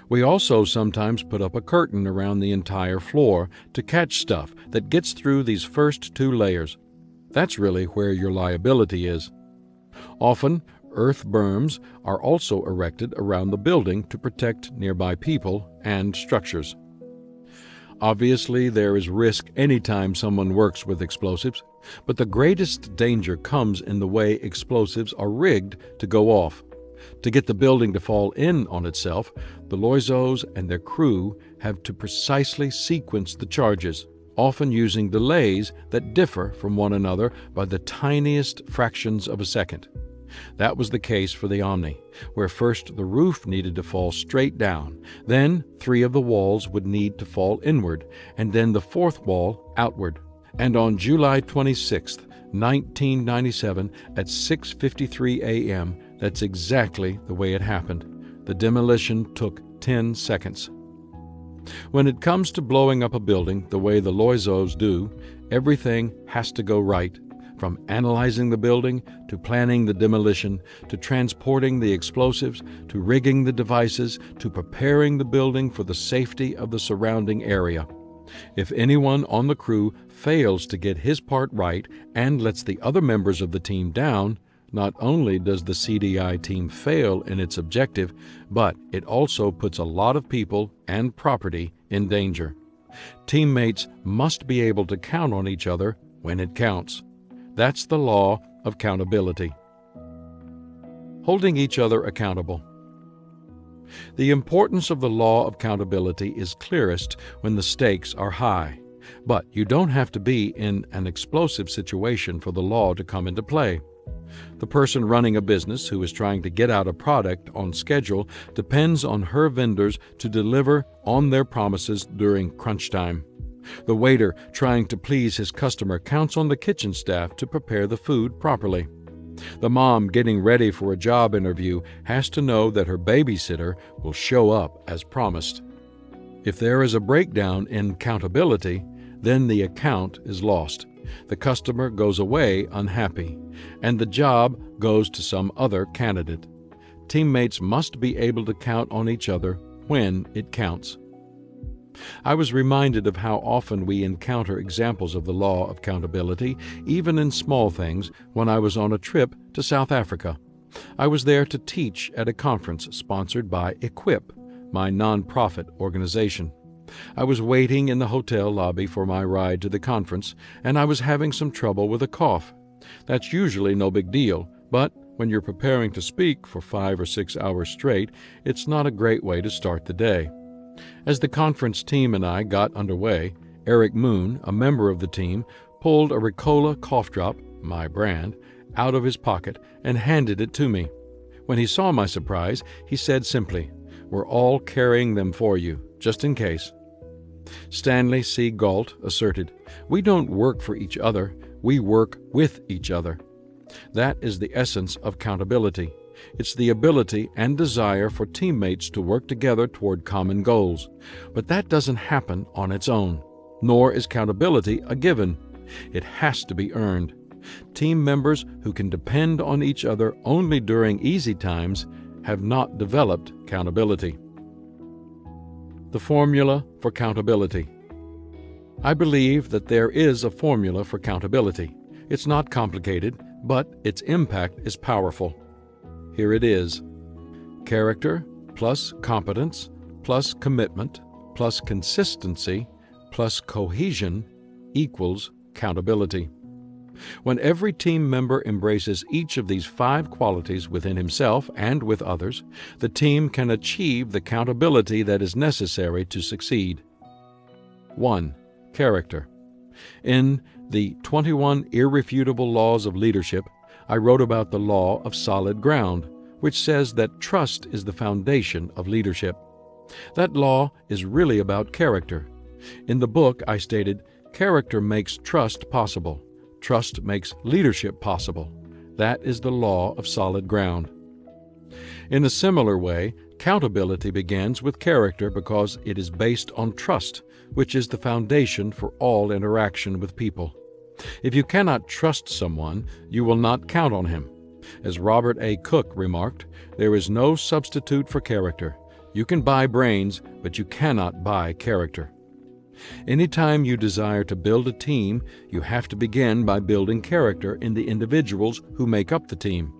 We also sometimes put up a curtain around the entire floor to catch stuff that gets through these first two layers. That's really where your liability is. Often, earth berms are also erected around the building to protect nearby people and structures. Obviously, there is risk anytime someone works with explosives, but the greatest danger comes in the way explosives are rigged to go off. To get the building to fall in on itself, the Loiseaus and their crew have to precisely sequence the charges, often using delays that differ from one another by the tiniest fractions of a second. That was the case for the Omni, where first the roof needed to fall straight down, then 3 of the walls would need to fall inward, and then the 4th wall outward. And on July 26, 1997, at 6:53 a.m., that's exactly the way it happened. The demolition took 10 seconds. When it comes to blowing up a building the way the Loizos do, everything has to go right. From analyzing the building, to planning the demolition, to transporting the explosives, to rigging the devices, to preparing the building for the safety of the surrounding area. If anyone on the crew fails to get his part right and lets the other members of the team down, not only does the CDI team fail in its objective, but it also puts a lot of people and property in danger. Teammates must be able to count on each other when it counts. That's the law of accountability. Holding each other accountable. The importance of the law of accountability is clearest when the stakes are high. But you don't have to be in an explosive situation for the law to come into play. The person running a business who is trying to get out a product on schedule depends on her vendors to deliver on their promises during crunch time. The waiter trying to please his customer counts on the kitchen staff to prepare the food properly. The mom getting ready for a job interview has to know that her babysitter will show up as promised. If there is a breakdown in accountability, then the account is lost. The customer goes away unhappy, and the job goes to some other candidate. Teammates must be able to count on each other when it counts. I was reminded of how often we encounter examples of the law of accountability, even in small things, when I was on a trip to South Africa. I was there to teach at a conference sponsored by Equip, my nonprofit organization. I was waiting in the hotel lobby for my ride to the conference, and I was having some trouble with a cough. That's usually no big deal, but when you're preparing to speak for 5 or 6 hours straight, it's not a great way to start the day. As the conference team and I got underway, Eric Moon, a member of the team, pulled a Ricola cough drop, my brand, out of his pocket and handed it to me. When he saw my surprise, he said simply, "We're all carrying them for you, just in case." Stanley C. Galt asserted, "We don't work for each other, we work with each other." That is the essence of accountability. It's the ability and desire for teammates to work together toward common goals. But that doesn't happen on its own, nor is accountability a given. It has to be earned. Team members who can depend on each other only during easy times have not developed accountability. The formula for accountability. I believe that there is a formula for accountability. It's not complicated, but its impact is powerful. Here it is. Character plus competence plus commitment plus consistency plus cohesion equals accountability. When every team member embraces each of these 5 qualities within himself and with others, the team can achieve the accountability that is necessary to succeed. 1. Character. In the 21 Irrefutable Laws of Leadership, I wrote about the law of solid ground, which says that trust is the foundation of leadership. That law is really about character. In the book, I stated, "Character makes trust possible. Trust makes leadership possible." That is the law of solid ground. In a similar way, accountability begins with character because it is based on trust, which is the foundation for all interaction with people. If you cannot trust someone, you will not count on him. As Robert A. Cook remarked, there is no substitute for character. You can buy brains, but you cannot buy character. Anytime you desire to build a team, you have to begin by building character in the individuals who make up the team.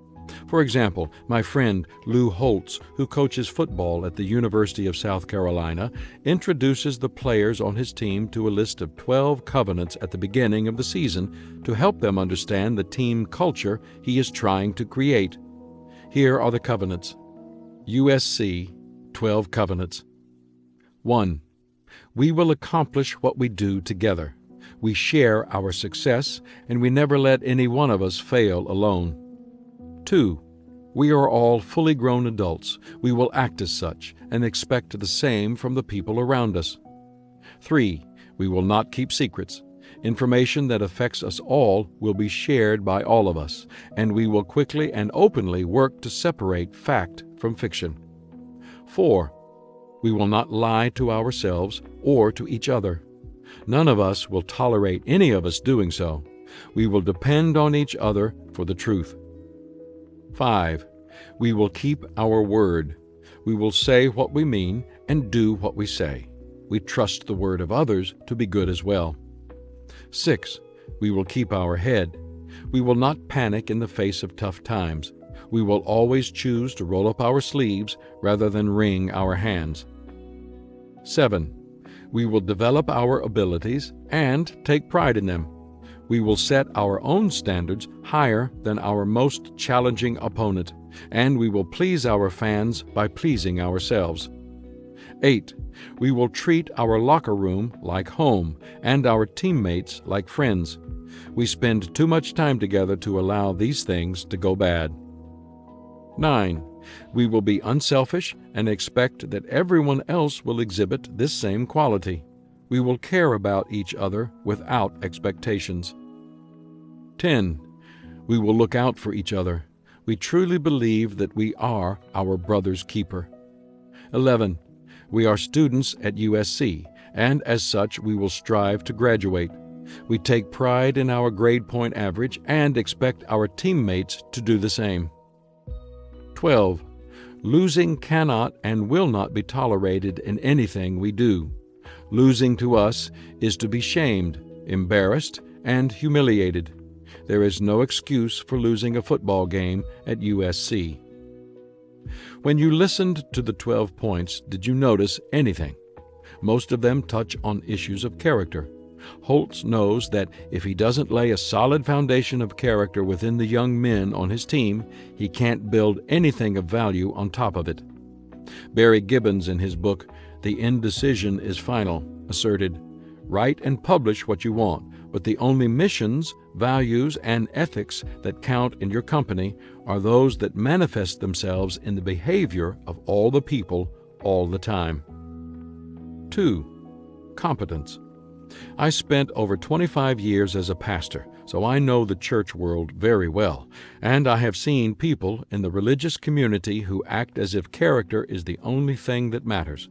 For example, my friend Lou Holtz, who coaches football at the University of South Carolina, introduces the players on his team to a list of 12 covenants at the beginning of the season to help them understand the team culture he is trying to create. Here are the covenants. USC 12 Covenants. 1. We will accomplish what we do together. We share our success, and we never let any one of us fail alone. 2. We are all fully grown adults. We will act as such and expect the same from the people around us. 3. We will not keep secrets. Information that affects us all will be shared by all of us, and we will quickly and openly work to separate fact from fiction. 4. We will not lie to ourselves or to each other. None of us will tolerate any of us doing so. We will depend on each other for the truth. 5. We will keep our word. We will say what we mean and do what we say. We trust the word of others to be good as well. 6. We will keep our head. We will not panic in the face of tough times. We will always choose to roll up our sleeves rather than wring our hands. 7. We will develop our abilities and take pride in them. We will set our own standards higher than our most challenging opponent, and we will please our fans by pleasing ourselves. 8. We will treat our locker room like home and our teammates like friends. We spend too much time together to allow these things to go bad. 9. We will be unselfish and expect that everyone else will exhibit this same quality. We will care about each other without expectations. 10. We will look out for each other. We truly believe that we are our brother's keeper. 11. We are students at USC, and as such we will strive to graduate. We take pride in our grade point average and expect our teammates to do the same. 12. Losing cannot and will not be tolerated in anything we do. Losing to us is to be shamed, embarrassed, and humiliated. There is no excuse for losing a football game at USC. When you listened to the 12 points, did you notice anything? Most of them touch on issues of character. Holtz knows that if he doesn't lay a solid foundation of character within the young men on his team, he can't build anything of value on top of it. Barry Gibbons, in his book, The Indecision is Final, asserted, "Write and publish what you want, but the only missions, values, and ethics that count in your company are those that manifest themselves in the behavior of all the people all the time." 2. Competence. I spent over 25 years as a pastor, so I know the church world very well, and I have seen people in the religious community who act as if character is the only thing that matters.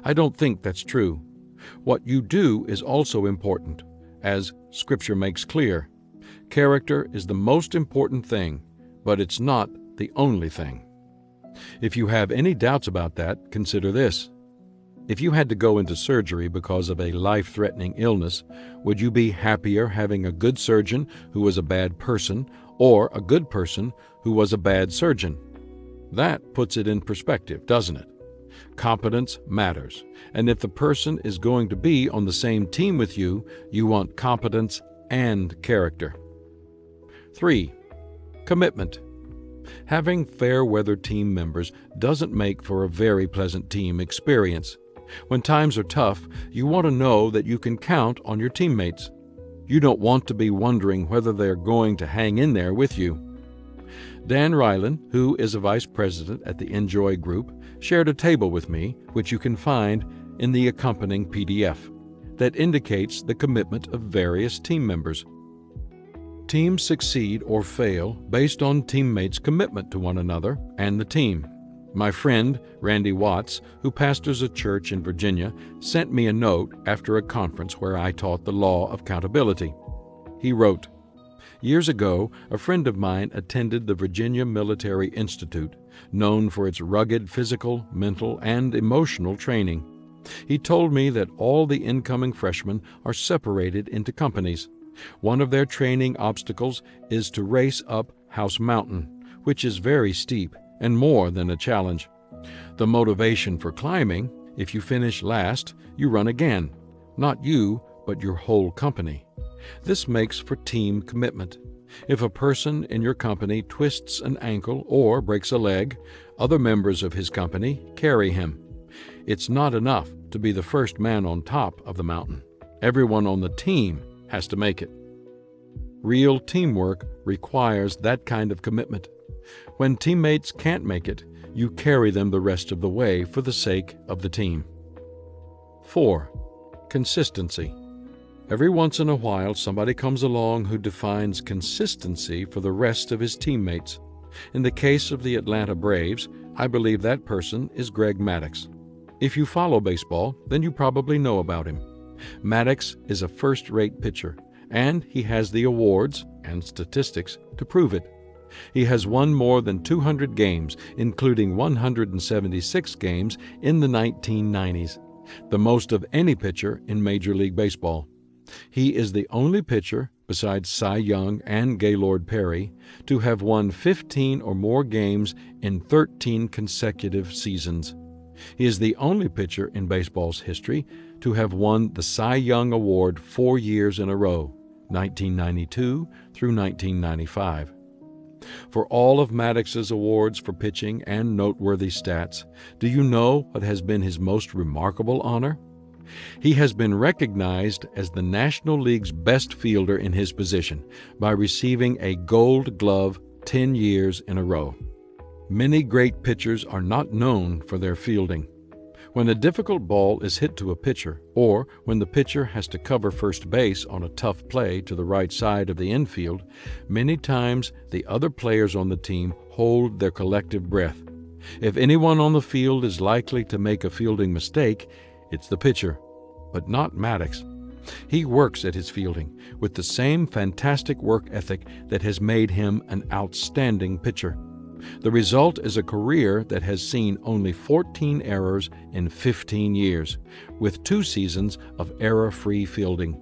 I don't think that's true. What you do is also important, as Scripture makes clear. Character is the most important thing, but it's not the only thing. If you have any doubts about that, consider this. If you had to go into surgery because of a life-threatening illness, would you be happier having a good surgeon who was a bad person or a good person who was a bad surgeon? That puts it in perspective, doesn't it? Competence matters, and if the person is going to be on the same team with you, you want competence and character. 3. Commitment. Having fair-weather team members doesn't make for a very pleasant team experience. When times are tough, you want to know that you can count on your teammates. You don't want to be wondering whether they're going to hang in there with you. Dan Ryland, who is a vice president at the Enjoy Group, shared a table with me, which you can find in the accompanying PDF, that indicates the commitment of various team members. Teams succeed or fail based on teammates' commitment to one another and the team. My friend, Randy Watts, who pastors a church in Virginia, sent me a note after a conference where I taught the law of accountability. He wrote, "Years ago, a friend of mine attended the Virginia Military Institute, known for its rugged physical, mental, and emotional training. He told me that all the incoming freshmen are separated into companies. One of their training obstacles is to race up House Mountain, which is very steep and more than a challenge. The motivation for climbing, if you finish last, you run again. Not you, but your whole company. This makes for team commitment. If a person in your company twists an ankle or breaks a leg, other members of his company carry him. It's not enough to be the first man on top of the mountain. Everyone on the team has to make it. Real teamwork requires that kind of commitment. When teammates can't make it, you carry them the rest of the way for the sake of the team. 4. Consistency. Every once in a while, somebody comes along who defines consistency for the rest of his teammates. In the case of the Atlanta Braves, I believe that person is Greg Maddux. If you follow baseball, then you probably know about him. Maddux is a first-rate pitcher, and he has the awards and statistics to prove it. He has won more than 200 games, including 176 games in the 1990s, the most of any pitcher in Major League Baseball. He is the only pitcher, besides Cy Young and Gaylord Perry, to have won 15 or more games in 13 consecutive seasons. He is the only pitcher in baseball's history to have won the Cy Young Award 4 years in a row, 1992 through 1995. For all of Maddux's awards for pitching and noteworthy stats, do you know what has been his most remarkable honor? He has been recognized as the National League's best fielder in his position by receiving a Gold Glove 10 years in a row. Many great pitchers are not known for their fielding. When a difficult ball is hit to a pitcher, or when the pitcher has to cover first base on a tough play to the right side of the infield, many times the other players on the team hold their collective breath. If anyone on the field is likely to make a fielding mistake, it's the pitcher, but not Maddux. He works at his fielding with the same fantastic work ethic that has made him an outstanding pitcher. The result is a career that has seen only 14 errors in 15 years, with 2 seasons of error-free fielding.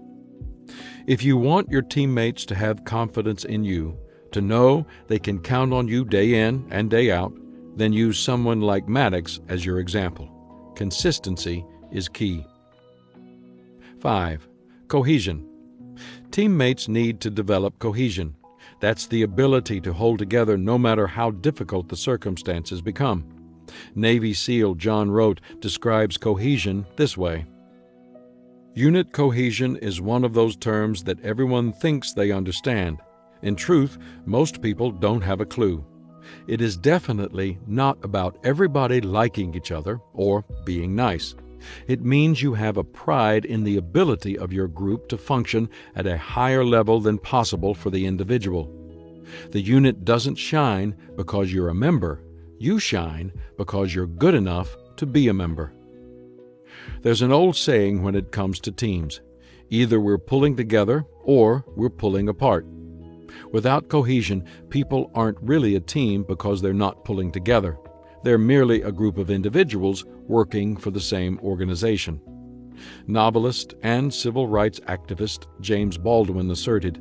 If you want your teammates to have confidence in you, to know they can count on you day in and day out, then use someone like Maddux as your example. Consistency is key. 5. Cohesion. Teammates need to develop cohesion. That's the ability to hold together no matter how difficult the circumstances become. Navy SEAL John Rote describes cohesion this way. Unit cohesion is one of those terms that everyone thinks they understand. In truth, most people don't have a clue. It is definitely not about everybody liking each other or being nice. It means you have a pride in the ability of your group to function at a higher level than possible for the individual. The unit doesn't shine because you're a member. You shine because you're good enough to be a member. There's an old saying when it comes to teams: either we're pulling together or we're pulling apart. Without cohesion, people aren't really a team because they're not pulling together. They're merely a group of individuals working for the same organization. Novelist and civil rights activist James Baldwin asserted,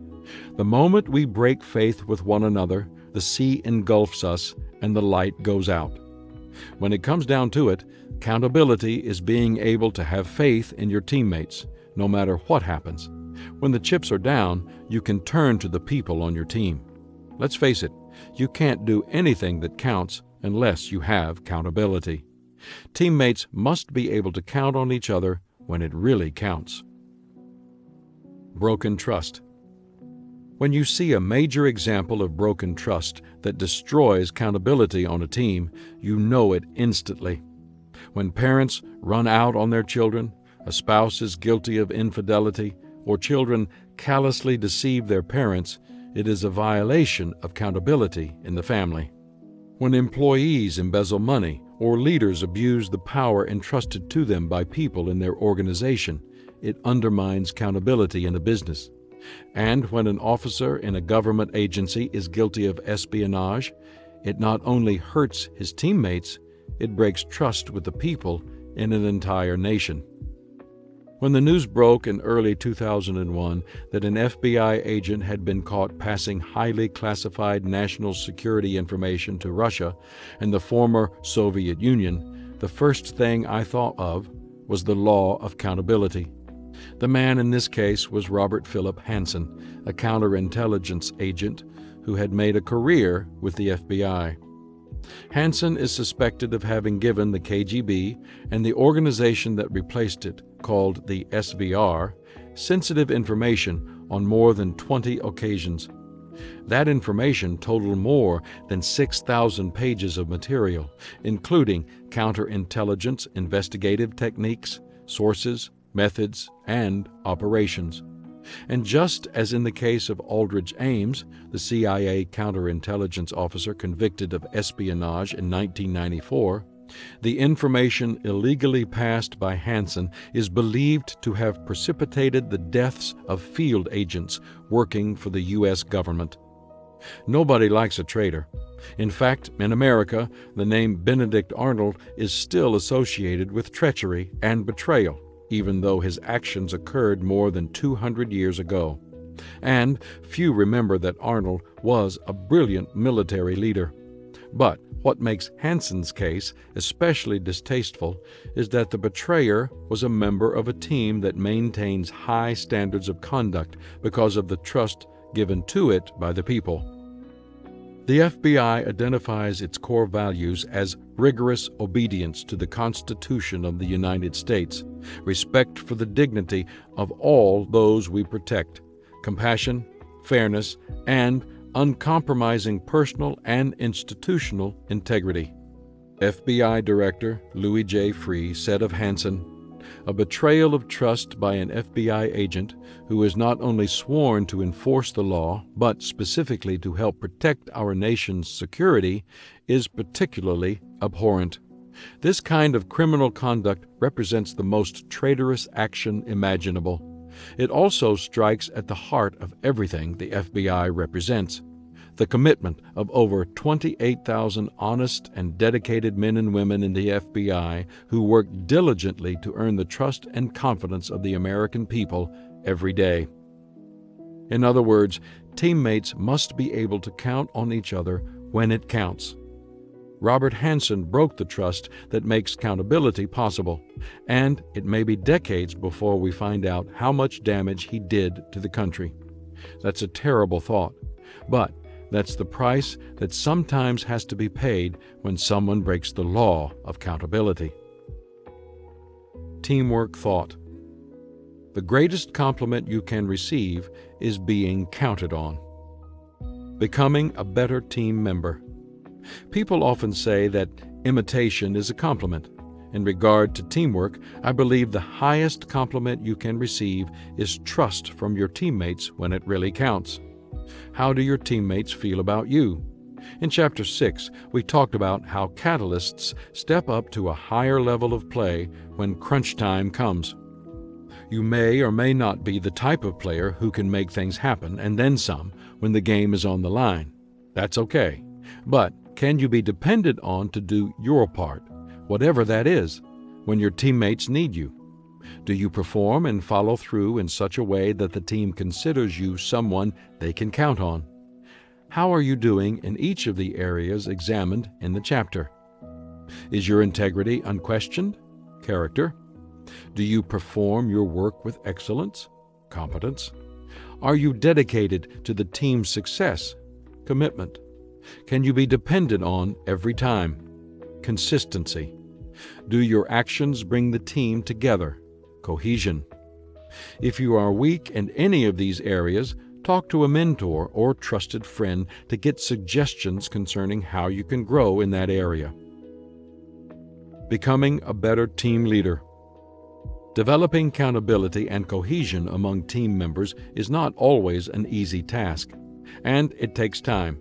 "The moment we break faith with one another, the sea engulfs us and the light goes out." When it comes down to it, accountability is being able to have faith in your teammates, no matter what happens. When the chips are down, you can turn to the people on your team. Let's face it, you can't do anything that counts unless you have accountability. Teammates must be able to count on each other when it really counts. Broken trust. When you see a major example of broken trust that destroys accountability on a team, you know it instantly. When parents run out on their children, a spouse is guilty of infidelity, or children callously deceive their parents, it is a violation of accountability in the family. When employees embezzle money or leaders abuse the power entrusted to them by people in their organization, it undermines accountability in a business. And when an officer in a government agency is guilty of espionage, it not only hurts his teammates, it breaks trust with the people in an entire nation. When the news broke in early 2001 that an FBI agent had been caught passing highly classified national security information to Russia and the former Soviet Union, the first thing I thought of was the law of accountability. The man in this case was Robert Philip Hansen, a counterintelligence agent who had made a career with the FBI. Hansen is suspected of having given the KGB and the organization that replaced it, called the SVR, sensitive information on more than 20 occasions. That information totaled more than 6,000 pages of material, including counterintelligence investigative techniques, sources, methods, and operations. And just as in the case of Aldrich Ames, the CIA counterintelligence officer convicted of espionage in 1994, the information illegally passed by Hansen is believed to have precipitated the deaths of field agents working for the U.S. government. Nobody likes a traitor. In fact, in America, the name Benedict Arnold is still associated with treachery and betrayal, even though his actions occurred more than 200 years ago. And few remember that Arnold was a brilliant military leader. But what makes Hansen's case especially distasteful is that the betrayer was a member of a team that maintains high standards of conduct because of the trust given to it by the people. The FBI identifies its core values as rigorous obedience to the Constitution of the United States, respect for the dignity of all those we protect, compassion, fairness, and uncompromising personal and institutional integrity. FBI Director Louis J. Free said of Hansen, "A betrayal of trust by an FBI agent who is not only sworn to enforce the law, but specifically to help protect our nation's security, is particularly abhorrent. This kind of criminal conduct represents the most traitorous action imaginable. It also strikes at the heart of everything the FBI represents. The commitment of over 28,000 honest and dedicated men and women in the FBI who work diligently to earn the trust and confidence of the American people every day." In other words, teammates must be able to count on each other when it counts. Robert Hansen broke the trust that makes accountability possible, and it may be decades before we find out how much damage he did to the country. That's a terrible thought, but that's the price that sometimes has to be paid when someone breaks the law of accountability. Teamwork thought. The greatest compliment you can receive is being counted on. Becoming a better team member. People often say that imitation is a compliment. In regard to teamwork, I believe the highest compliment you can receive is trust from your teammates when it really counts. How do your teammates feel about you? In Chapter 6, we talked about how catalysts step up to a higher level of play when crunch time comes. You may or may not be the type of player who can make things happen and then some when the game is on the line. That's okay. But can you be depended on to do your part, whatever that is, when your teammates need you? Do you perform and follow through in such a way that the team considers you someone they can count on? How are you doing in each of the areas examined in the chapter? Is your integrity unquestioned? Character? Do you perform your work with excellence? Competence? Are you dedicated to the team's success? Commitment? Can you be depended on every time? Consistency? Do your actions bring the team together? Cohesion? If you are weak in any of these areas, talk to a mentor or trusted friend to get suggestions concerning how you can grow in that area. Becoming a better team leader. Developing accountability and cohesion among team members is not always an easy task, and it takes time.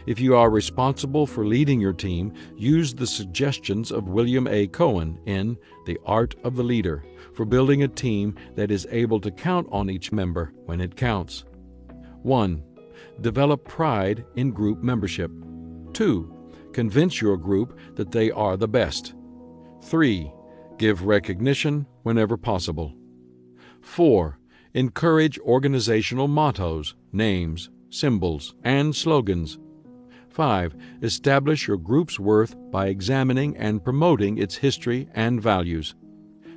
If you are responsible for leading your team, use the suggestions of William A. Cohen in The Art of the Leader for building a team that is able to count on each member when it counts. 1. Develop pride in group membership. 2. Convince your group that they are the best. 3. Give recognition whenever possible. 4. Encourage organizational mottos, names, symbols, and slogans. 5. Establish your group's worth by examining and promoting its history and values.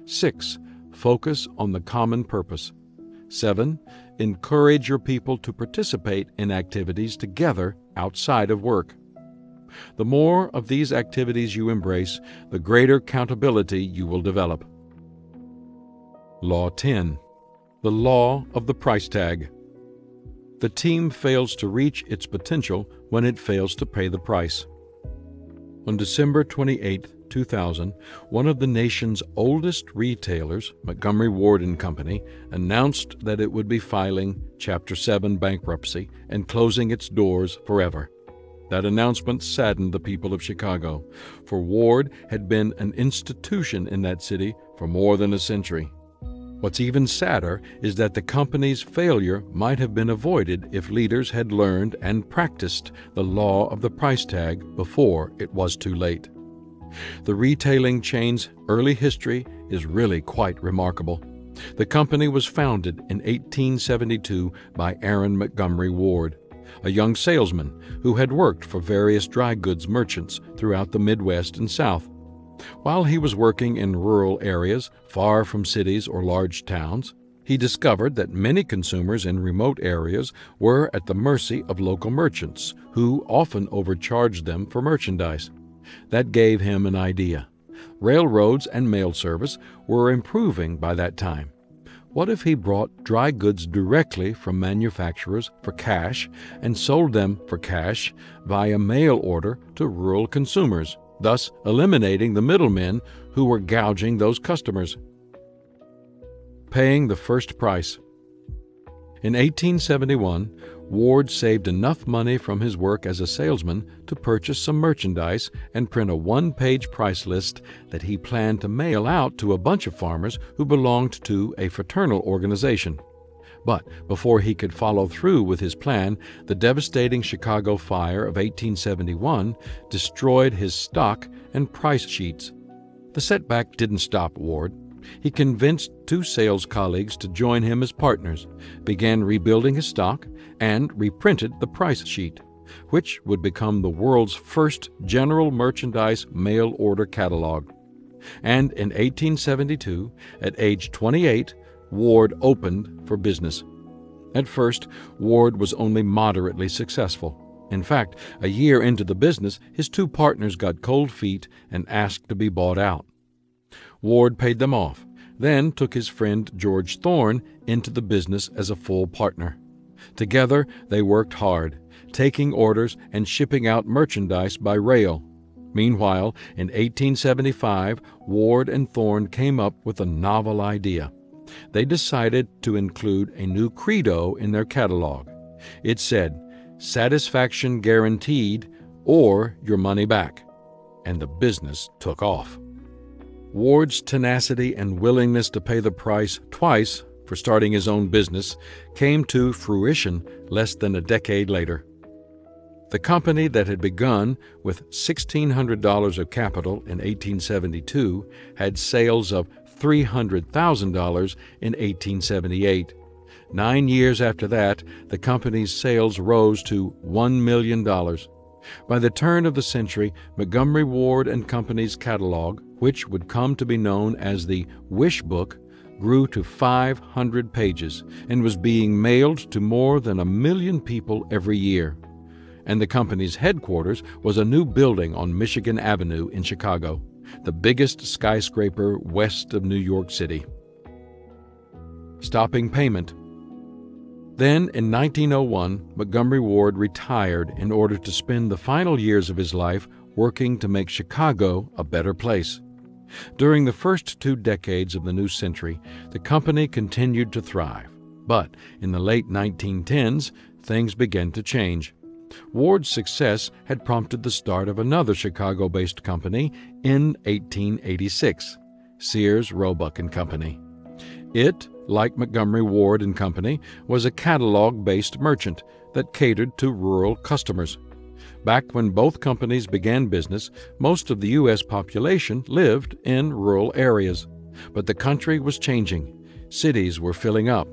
6. Focus on the common purpose. 7. Encourage your people to participate in activities together outside of work. The more of these activities you embrace, the greater accountability you will develop. Law 10. The Law of the Price Tag. The team fails to reach its potential when it fails to pay the price. On December 28, 2000, one of the nation's oldest retailers, Montgomery Ward and Company, announced that it would be filing Chapter 7 bankruptcy and closing its doors forever. That announcement saddened the people of Chicago, for Ward had been an institution in that city for more than a century. What's even sadder is that the company's failure might have been avoided if leaders had learned and practiced the law of the price tag before it was too late. The retailing chain's early history is really quite remarkable. The company was founded in 1872 by Aaron Montgomery Ward, a young salesman who had worked for various dry goods merchants throughout the Midwest and South. While he was working in rural areas far from cities or large towns, he discovered that many consumers in remote areas were at the mercy of local merchants who often overcharged them for merchandise. That gave him an idea. Railroads and mail service were improving by that time. What if he brought dry goods directly from manufacturers for cash and sold them for cash via mail order to rural consumers, thus eliminating the middlemen who were gouging those customers? Paying the first price. In 1871, Ward saved enough money from his work as a salesman to purchase some merchandise and print a one-page price list that he planned to mail out to a bunch of farmers who belonged to a fraternal organization. But before he could follow through with his plan, the devastating Chicago fire of 1871 destroyed his stock and price sheets. The setback didn't stop Ward. He convinced two sales colleagues to join him as partners, began rebuilding his stock, and reprinted the price sheet, which would become the world's first general merchandise mail order catalog. And in 1872, at age 28, Ward opened for business. At first, Ward was only moderately successful. In fact, a year into the business, his two partners got cold feet and asked to be bought out. Ward paid them off, then took his friend George Thorne into the business as a full partner. Together, they worked hard, taking orders and shipping out merchandise by rail. Meanwhile, in 1875, Ward and Thorne came up with a novel idea. They decided to include a new credo in their catalog. It said, "Satisfaction guaranteed or your money back." And the business took off. Ward's tenacity and willingness to pay the price twice for starting his own business came to fruition less than a decade later. The company that had begun with $1,600 of capital in 1872 had sales of $300,000 in 1878. 9 years after that, the company's sales rose to $1 million. By the turn of the century, Montgomery Ward and Company's catalog, which would come to be known as the Wish Book, grew to 500 pages and was being mailed to more than 1 million people every year. And the company's headquarters was a new building on Michigan Avenue in Chicago, the biggest skyscraper west of New York City. Stopping payment. Then, in 1901, Montgomery Ward retired in order to spend the final years of his life working to make Chicago a better place. During the first 2 decades of the new century, the company continued to thrive. But in the late 1910s, things began to change. Ward's success had prompted the start of another Chicago-based company in 1886, Sears, Roebuck and Company. It, like Montgomery Ward and Company, was a catalog-based merchant that catered to rural customers. Back when both companies began business, most of the U.S. population lived in rural areas. But the country was changing. Cities were filling up.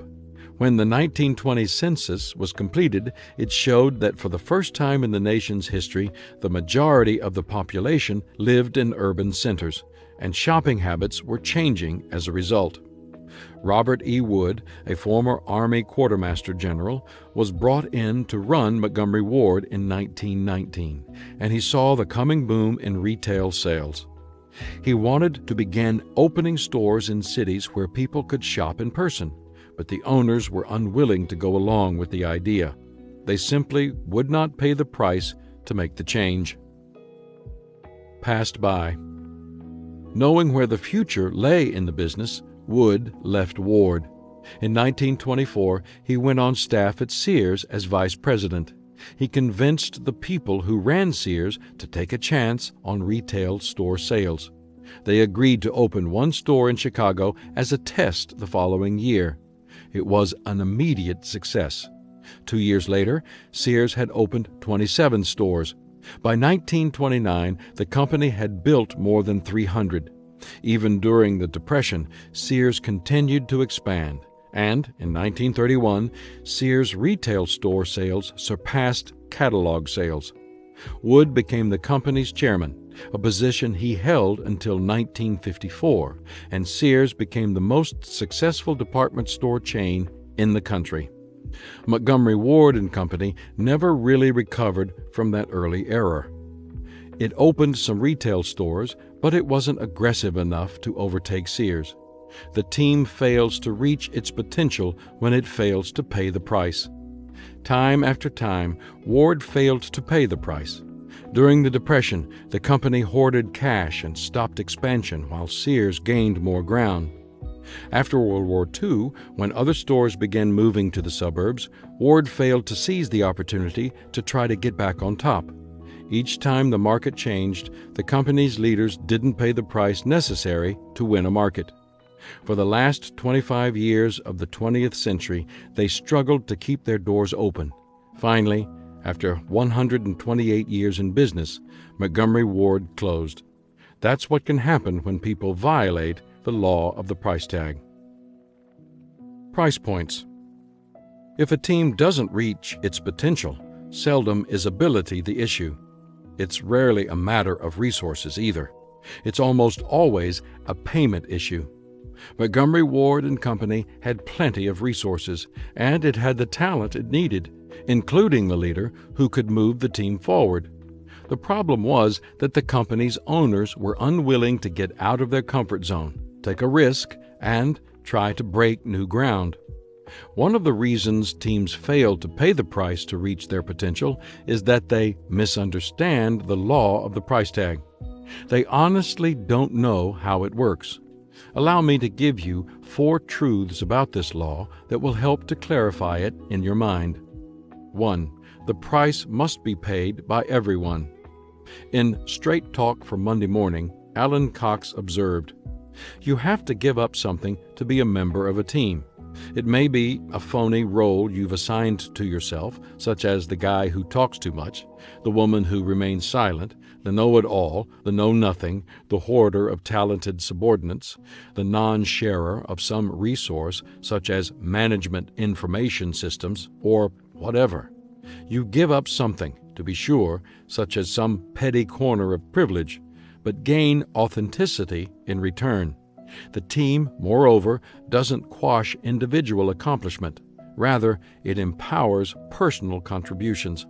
When the 1920 census was completed, it showed that for the first time in the nation's history, the majority of the population lived in urban centers, and shopping habits were changing as a result. Robert E. Wood, a former Army quartermaster general, was brought in to run Montgomery Ward in 1919, and he saw the coming boom in retail sales. He wanted to begin opening stores in cities where people could shop in person, but the owners were unwilling to go along with the idea. They simply would not pay the price to make the change. Passed by. Knowing where the future lay in the business, Wood left Ward. In 1924, he went on staff at Sears as vice president. He convinced the people who ran Sears to take a chance on retail store sales. They agreed to open one store in Chicago as a test the following year. It was an immediate success. 2 years later, Sears had opened 27 stores. By 1929, the company had built more than 300. Even during the Depression, Sears continued to expand, and in 1931, Sears retail store sales surpassed catalog sales. Wood became the company's chairman, a position he held until 1954, and Sears became the most successful department store chain in the country. Montgomery Ward and Company never really recovered from that early era. It opened some retail stores, but it wasn't aggressive enough to overtake Sears. The team fails to reach its potential when it fails to pay the price. Time after time, Ward failed to pay the price. During the Depression, the company hoarded cash and stopped expansion while Sears gained more ground. After World War II, when other stores began moving to the suburbs, Ward failed to seize the opportunity to try to get back on top. Each time the market changed, the company's leaders didn't pay the price necessary to win a market. For the last 25 years of the 20th century, they struggled to keep their doors open. Finally, after 128 years in business, Montgomery Ward closed. That's what can happen when people violate the law of the price tag. Price points. If a team doesn't reach its potential, seldom is ability the issue. It's rarely a matter of resources either. It's almost always a payment issue. Montgomery Ward and Company had plenty of resources, and it had the talent it needed, including the leader who could move the team forward. The problem was that the company's owners were unwilling to get out of their comfort zone, take a risk, and try to break new ground. One of the reasons teams fail to pay the price to reach their potential is that they misunderstand the law of the price tag. They honestly don't know how it works. Allow me to give you 4 truths about this law that will help to clarify it in your mind. 1. The price must be paid by everyone. In Straight Talk for Monday Morning, Alan Cox observed, "You have to give up something to be a member of a team. It may be a phony role you've assigned to yourself, such as the guy who talks too much, the woman who remains silent, the know-it-all, the know-nothing, the hoarder of talented subordinates, the non-sharer of some resource such as management information systems, or whatever. You give up something, to be sure, such as some petty corner of privilege, but gain authenticity in return. The team, moreover, doesn't quash individual accomplishment. Rather, it empowers personal contributions.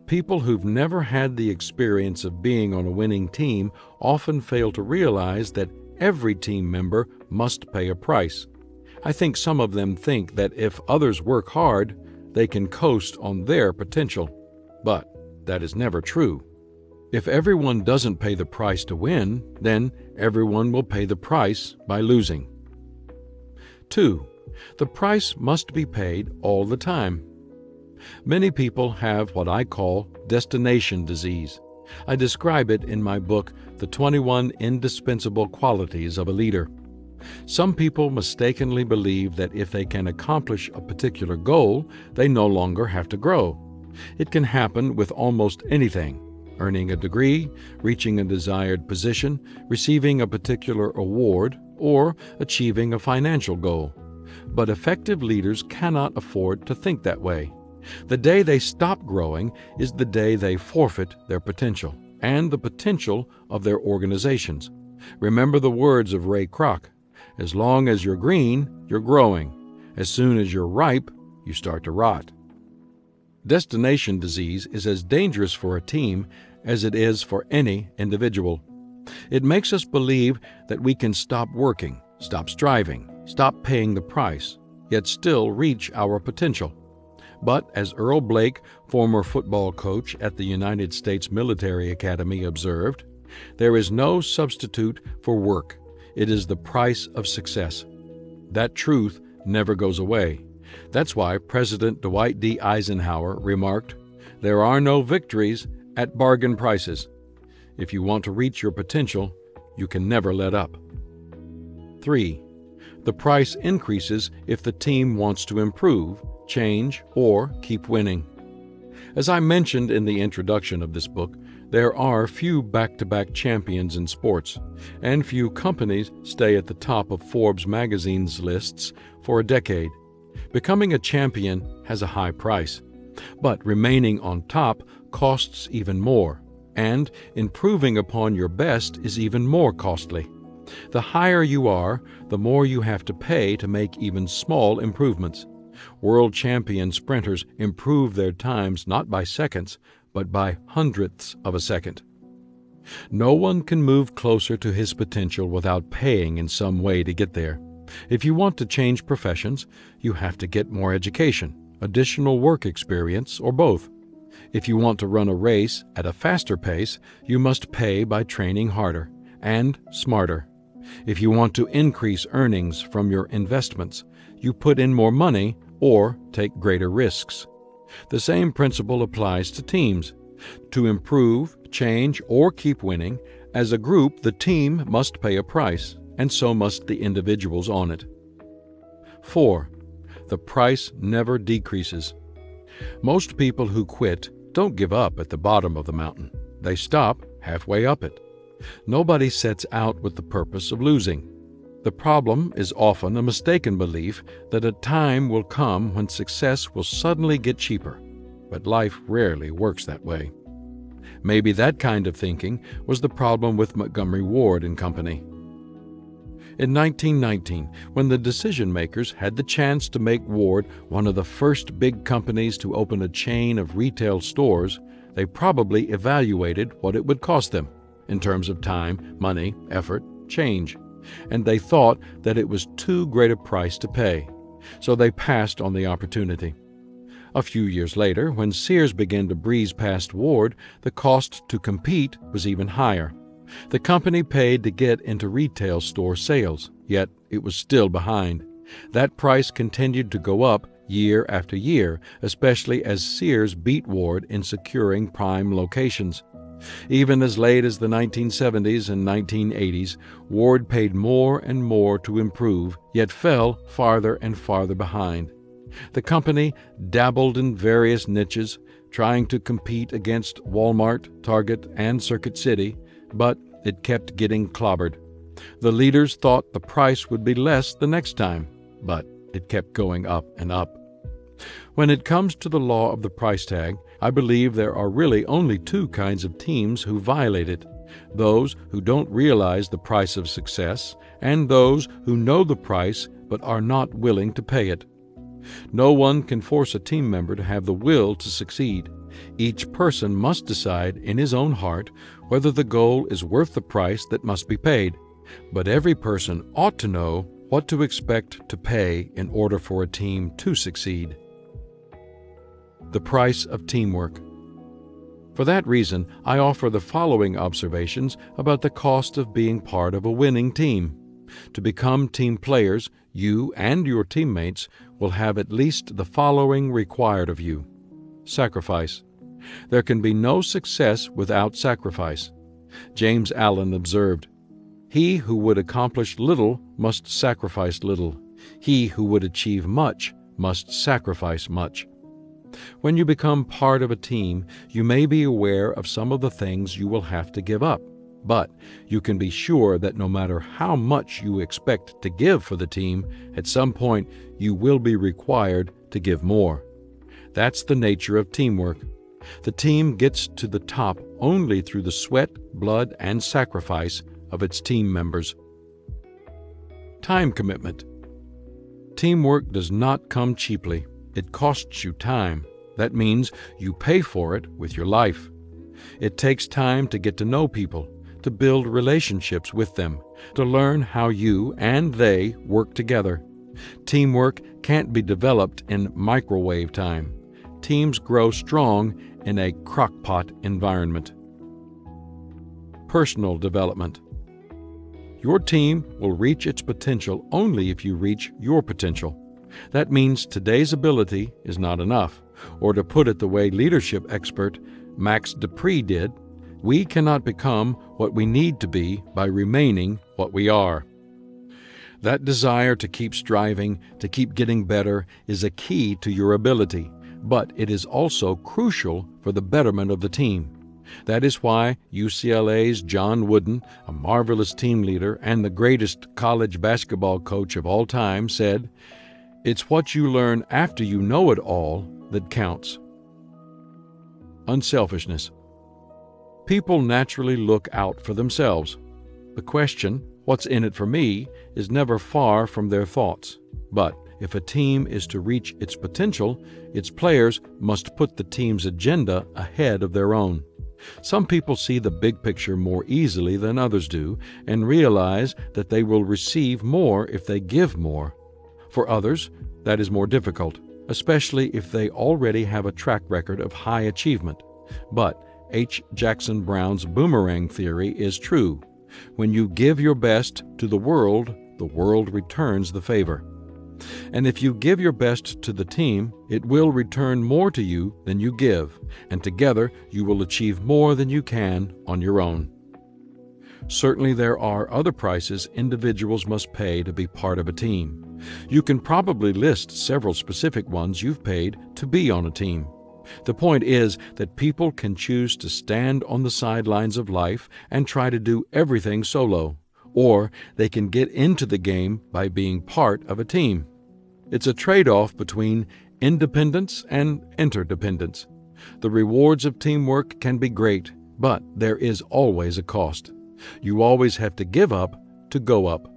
People who've never had the experience of being on a winning team often fail to realize that every team member must pay a price. I think some of them think that if others work hard, they can coast on their potential. But that is never true. If everyone doesn't pay the price to win, then everyone will pay the price by losing. 2. The price must be paid all the time. Many people have what I call destination disease. I describe it in my book, The 21 Indispensable Qualities of a Leader. Some people mistakenly believe that if they can accomplish a particular goal, they no longer have to grow. It can happen with almost anything: earning a degree, reaching a desired position, receiving a particular award, or achieving a financial goal. But effective leaders cannot afford to think that way. The day they stop growing is the day they forfeit their potential and the potential of their organizations. Remember the words of Ray Kroc: "As long as you're green, you're growing. As soon as you're ripe, you start to rot." Destination disease is as dangerous for a team as it is for any individual. It makes us believe that we can stop working, stop striving, stop paying the price, yet still reach our potential. But as Earl Blake, former football coach at the United States Military Academy, observed, there is no substitute for work. It is the price of success. That truth never goes away. That's why President Dwight D. Eisenhower remarked, "There are no victories at bargain prices." If you want to reach your potential, you can never let up. 3. The price increases if the team wants to improve, change, or keep winning. As I mentioned in the introduction of this book, there are few back-to-back champions in sports, and few companies stay at the top of Forbes magazine's lists for a decade. Becoming a champion has a high price, but remaining on top costs even more, and improving upon your best is even more costly. The higher you are, the more you have to pay to make even small improvements. World champion sprinters improve their times not by seconds, but by hundredths of a second. No one can move closer to his potential without paying in some way to get there. If you want to change professions, you have to get more education, additional work experience, or both. If you want to run a race at a faster pace, you must pay by training harder and smarter. If you want to increase earnings from your investments, you put in more money or take greater risks. The same principle applies to teams. To improve, change, or keep winning, as a group, the team must pay a price, and so must the individuals on it. 4. The price never decreases. Most people who quit don't give up at the bottom of the mountain. They stop halfway up it. Nobody sets out with the purpose of losing. The problem is often a mistaken belief that a time will come when success will suddenly get cheaper, but life rarely works that way. Maybe that kind of thinking was the problem with Montgomery Ward and Company. In 1919, when the decision-makers had the chance to make Ward one of the first big companies to open a chain of retail stores, they probably evaluated what it would cost them in terms of time, money, effort, change, and they thought that it was too great a price to pay, so they passed on the opportunity. A few years later, when Sears began to breeze past Ward, the cost to compete was even higher. The company paid to get into retail store sales, yet it was still behind. That price continued to go up year after year, especially as Sears beat Ward in securing prime locations. Even as late as the 1970s and 1980s, Ward paid more and more to improve, yet fell farther and farther behind. The company dabbled in various niches, trying to compete against Walmart, Target, and Circuit City, but it kept getting clobbered. The leaders thought the price would be less the next time, but it kept going up and up. When it comes to the law of the price tag, I believe there are really only two kinds of teams who violate it: those who don't realize the price of success, and those who know the price but are not willing to pay it. No one can force a team member to have the will to succeed. Each person must decide in his own heart whether the goal is worth the price that must be paid, but every person ought to know what to expect to pay in order for a team to succeed. The price of teamwork. For that reason, I offer the following observations about the cost of being part of a winning team. To become team players, you and your teammates will have at least the following required of you: sacrifice. There can be no success without sacrifice. James Allen observed, "He who would accomplish little must sacrifice little. He who would achieve much must sacrifice much." When you become part of a team, you may be aware of some of the things you will have to give up, but you can be sure that no matter how much you expect to give for the team, at some point you will be required to give more. That's the nature of teamwork. The team gets to the top only through the sweat, blood, and sacrifice of its team members. Time commitment. Teamwork does not come cheaply. It costs you time. That means you pay for it with your life. It takes time to get to know people, to build relationships with them, to learn how you and they work together. Teamwork can't be developed in microwave time. teams grow strong in a crockpot environment. Personal development. Your team will reach its potential only if you reach your potential. That means today's ability is not enough, or to put it the way leadership expert Max Dupree did, we cannot become what we need to be by remaining what we are. That desire to keep striving, to keep getting better, is a key to your ability, but it is also crucial for the betterment of the team. That is why UCLA's John Wooden, a marvelous team leader and the greatest college basketball coach of all time, said, "It's what you learn after you know it all that counts." Unselfishness. People naturally look out for themselves. The question, "What's in it for me?" is never far from their thoughts. But if a team is to reach its potential, its players must put the team's agenda ahead of their own. Some people see the big picture more easily than others do and realize that they will receive more if they give more. For others, that is more difficult, especially if they already have a track record of high achievement. But H. Jackson Brown's boomerang theory is true. When you give your best to the world returns the favor. And if you give your best to the team, it will return more to you than you give, and together you will achieve more than you can on your own. Certainly there are other prices individuals must pay to be part of a team. You can probably list several specific ones you've paid to be on a team. The point is that people can choose to stand on the sidelines of life and try to do everything solo, or they can get into the game by being part of a team. It's a trade-off between independence and interdependence. The rewards of teamwork can be great, but there is always a cost. You always have to give up to go up.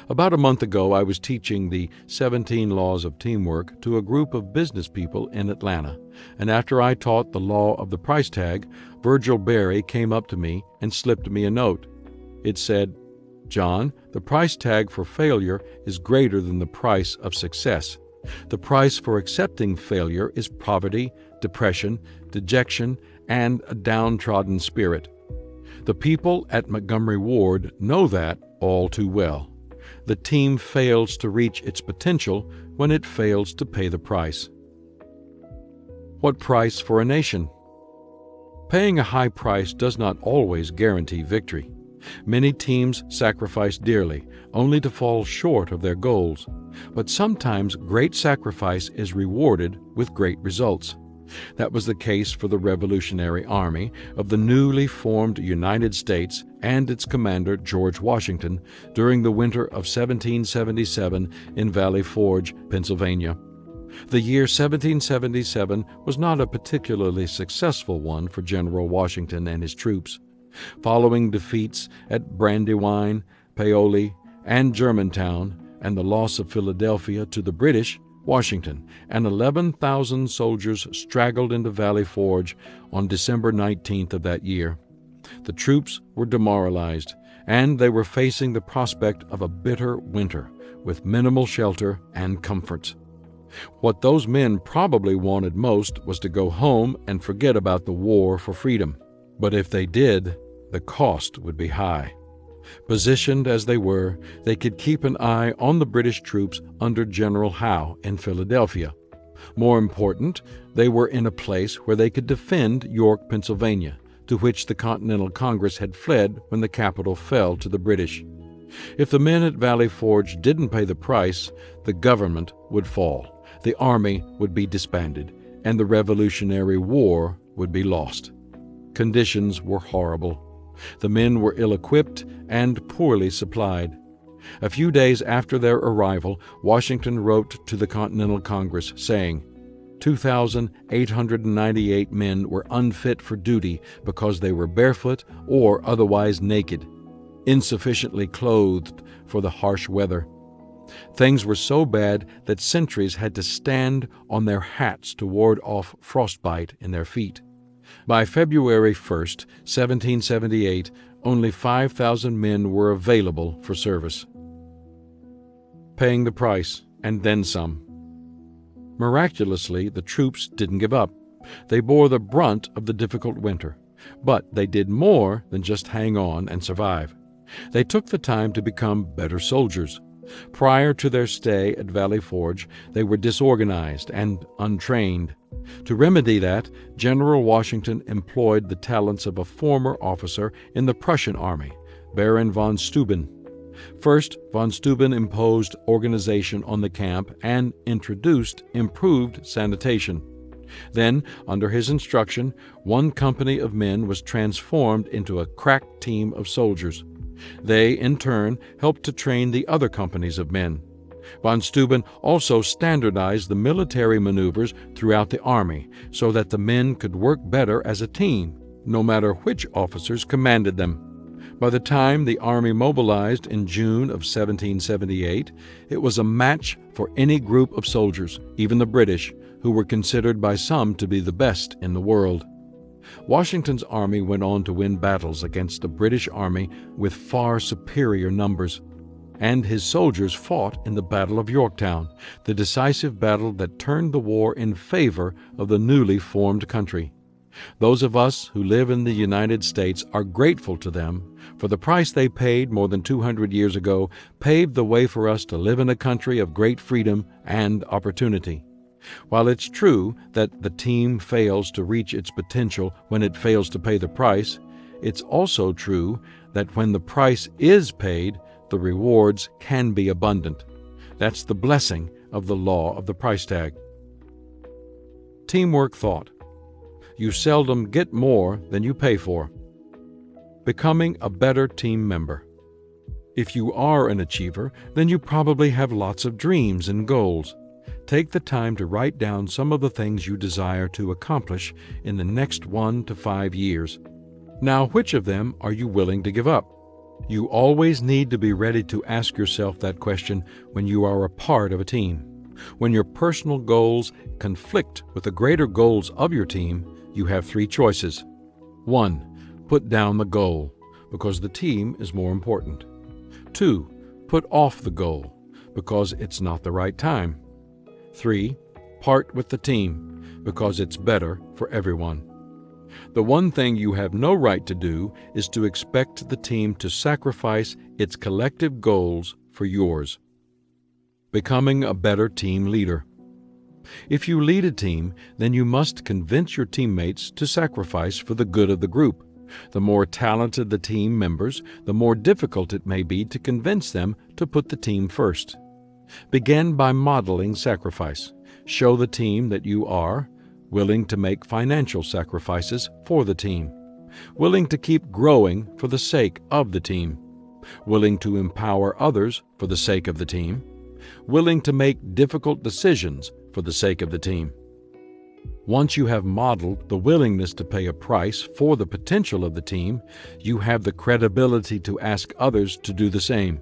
About a month ago, I was teaching the 17 Laws of Teamwork to a group of business people in Atlanta, and after I taught the law of the price tag, Virgil Berry came up to me and slipped me a note. It said, "John, the price tag for failure is greater than the price of success. The price for accepting failure is poverty, depression, dejection, and a downtrodden spirit." The people at Montgomery Ward know that all too well. The team fails to reach its potential when it fails to pay the price. What price for a nation? Paying a high price does not always guarantee victory. Many teams sacrifice dearly, only to fall short of their goals. But sometimes great sacrifice is rewarded with great results. That was the case for the Revolutionary Army of the newly formed United States and its commander George Washington during the winter of 1777 in Valley Forge, Pennsylvania. The year 1777 was not a particularly successful one for General Washington and his troops. Following defeats at Brandywine, Paoli, and Germantown, and the loss of Philadelphia to the British, Washington and 11,000 soldiers straggled into Valley Forge on December 19th of that year. The troops were demoralized, and they were facing the prospect of a bitter winter with minimal shelter and comforts. What those men probably wanted most was to go home and forget about the war for freedom. But if they did, the cost would be high. Positioned as they were, they could keep an eye on the British troops under General Howe in Philadelphia. More important, they were in a place where they could defend York, Pennsylvania, to which the Continental Congress had fled when the capital fell to the British. If the men at Valley Forge didn't pay the price, the government would fall, the army would be disbanded, and the Revolutionary War would be lost. Conditions were horrible. The men were ill-equipped and poorly supplied. A few days after their arrival, Washington wrote to the Continental Congress saying, 2,898 men were unfit for duty because they were barefoot or otherwise naked, insufficiently clothed for the harsh weather. Things were so bad that sentries had to stand on their hats to ward off frostbite in their feet. By February 1st, 1778, only 5,000 men were available for service. Paying the price, and then some. Miraculously, the troops didn't give up. They bore the brunt of the difficult winter, but they did more than just hang on and survive. They took the time to become better soldiers. Prior to their stay at Valley Forge, they were disorganized and untrained. To remedy that, General Washington employed the talents of a former officer in the Prussian army, Baron von Steuben. First, von Steuben imposed organization on the camp and introduced improved sanitation. Then, under his instruction, one company of men was transformed into a crack team of soldiers. They, in turn, helped to train the other companies of men. Von Steuben also standardized the military maneuvers throughout the army so that the men could work better as a team, no matter which officers commanded them. By the time the army mobilized in June of 1778, it was a match for any group of soldiers, even the British, who were considered by some to be the best in the world. Washington's army went on to win battles against the British army with far superior numbers, and his soldiers fought in the Battle of Yorktown, the decisive battle that turned the war in favor of the newly formed country. Those of us who live in the United States are grateful to them, for the price they paid more than 200 years ago paved the way for us to live in a country of great freedom and opportunity. While it's true that the team fails to reach its potential when it fails to pay the price, it's also true that when the price is paid, the rewards can be abundant. That's the blessing of the law of the price tag. Teamwork thought. You seldom get more than you pay for. Becoming a better team member. If you are an achiever, then you probably have lots of dreams and goals. Take the time to write down some of the things you desire to accomplish in the next 1 to 5 years. Now, which of them are you willing to give up? You always need to be ready to ask yourself that question when you are a part of a team. When your personal goals conflict with the greater goals of your team, you have 3 choices. 1. Put down the goal, because the team is more important. 2. Put off the goal, because it's not the right time. 3. Part with the team, because it's better for everyone. The one thing you have no right to do is to expect the team to sacrifice its collective goals for yours. Becoming a better team leader. If you lead a team, then you must convince your teammates to sacrifice for the good of the group. The more talented the team members, the more difficult it may be to convince them to put the team first. Begin by modeling sacrifice. Show the team that you are willing to make financial sacrifices for the team, willing to keep growing for the sake of the team, willing to empower others for the sake of the team, willing to make difficult decisions for the sake of the team. Once you have modeled the willingness to pay a price for the potential of the team, you have the credibility to ask others to do the same.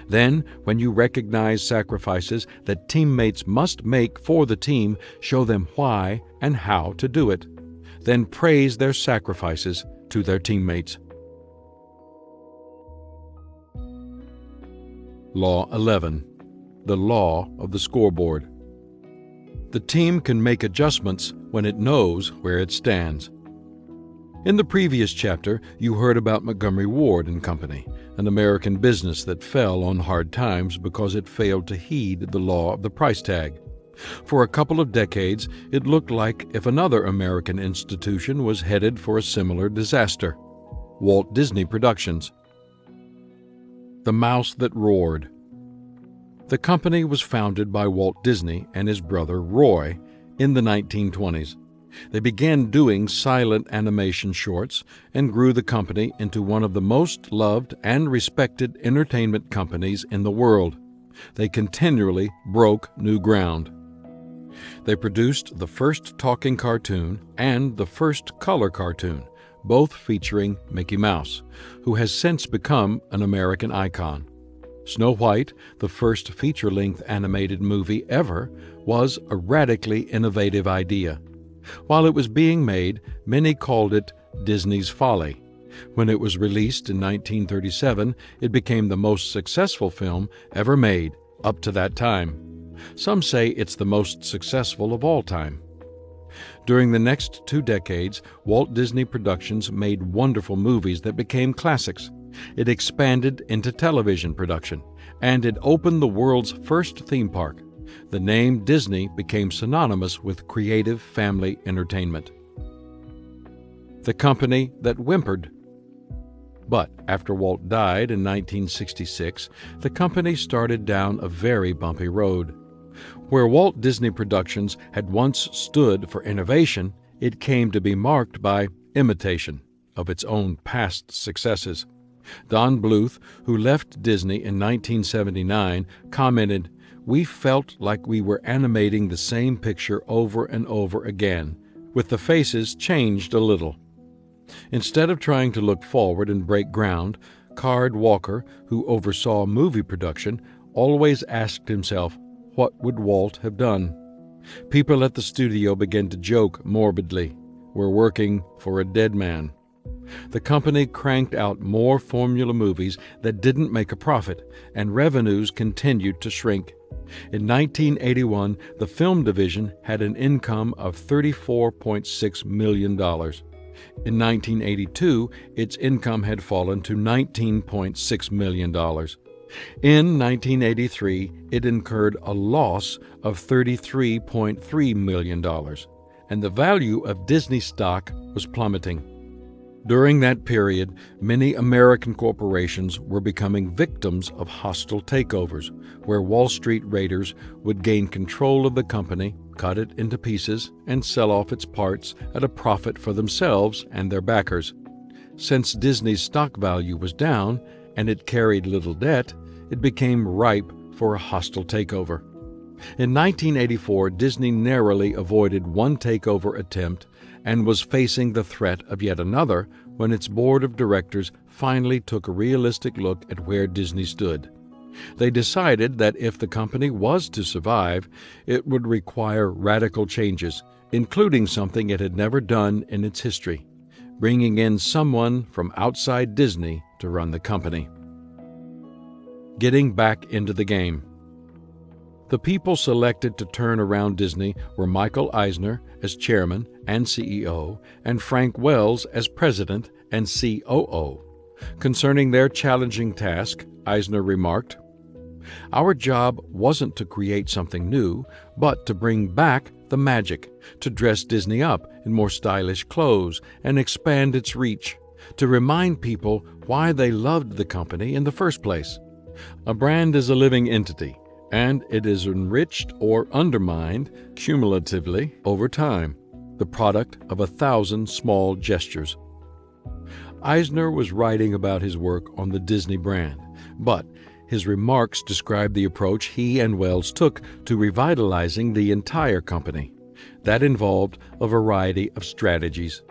Then, when you recognize sacrifices that teammates must make for the team, show them why and how to do it. Then praise their sacrifices to their teammates. Law 11. The law of the scoreboard. The team can make adjustments when it knows where it stands. In the previous chapter, you heard about Montgomery Ward and Company, an American business that fell on hard times because it failed to heed the law of the price tag. For a couple of decades, it looked like if another American institution was headed for a similar disaster. Walt Disney Productions. The Mouse That Roared. The company was founded by Walt Disney and his brother Roy in the 1920s. They began doing silent animation shorts and grew the company into one of the most loved and respected entertainment companies in the world. They continually broke new ground. They produced the first talking cartoon and the first color cartoon, both featuring Mickey Mouse, who has since become an American icon. Snow White, the first feature-length animated movie ever, was a radically innovative idea. While it was being made, many called it Disney's folly. When it was released in 1937, it became the most successful film ever made up to that time. Some say it's the most successful of all time. During the next 2 decades, Walt Disney Productions made wonderful movies that became classics. It expanded into television production, and it opened the world's first theme park. The name Disney became synonymous with creative family entertainment. The company that whimpered. But after Walt died in 1966, the company started down a very bumpy road. Where Walt Disney Productions had once stood for innovation, it came to be marked by imitation of its own past successes. Don Bluth, who left Disney in 1979, commented, "We felt like we were animating the same picture over and over again, with the faces changed a little." Instead of trying to look forward and break ground, Card Walker, who oversaw movie production, always asked himself, what would Walt have done? People at the studio began to joke morbidly, "We're working for a dead man." The company cranked out more formula movies that didn't make a profit, and revenues continued to shrink. In 1981, the film division had an income of $34.6 million. In 1982, its income had fallen to $19.6 million. In 1983, it incurred a loss of $33.3 million, and the value of Disney stock was plummeting. During that period, many American corporations were becoming victims of hostile takeovers, where Wall Street raiders would gain control of the company, cut it into pieces, and sell off its parts at a profit for themselves and their backers. Since Disney's stock value was down and it carried little debt, it became ripe for a hostile takeover. In 1984, Disney narrowly avoided one takeover attempt and was facing the threat of yet another when its board of directors finally took a realistic look at where Disney stood. They decided that if the company was to survive, it would require radical changes, including something it had never done in its history, bringing in someone from outside Disney to run the company. Getting back into the game. The people selected to turn around Disney were Michael Eisner as chairman and CEO, and Frank Wells as president and COO. Concerning their challenging task, Eisner remarked, "Our job wasn't to create something new, but to bring back the magic, to dress Disney up in more stylish clothes and expand its reach, to remind people why they loved the company in the first place. A brand is a living entity, and it is enriched or undermined cumulatively over time, the product of 1,000 small gestures." Eisner was writing about his work on the Disney brand, but his remarks describe the approach he and Wells took to revitalizing the entire company. That involved a variety of strategies.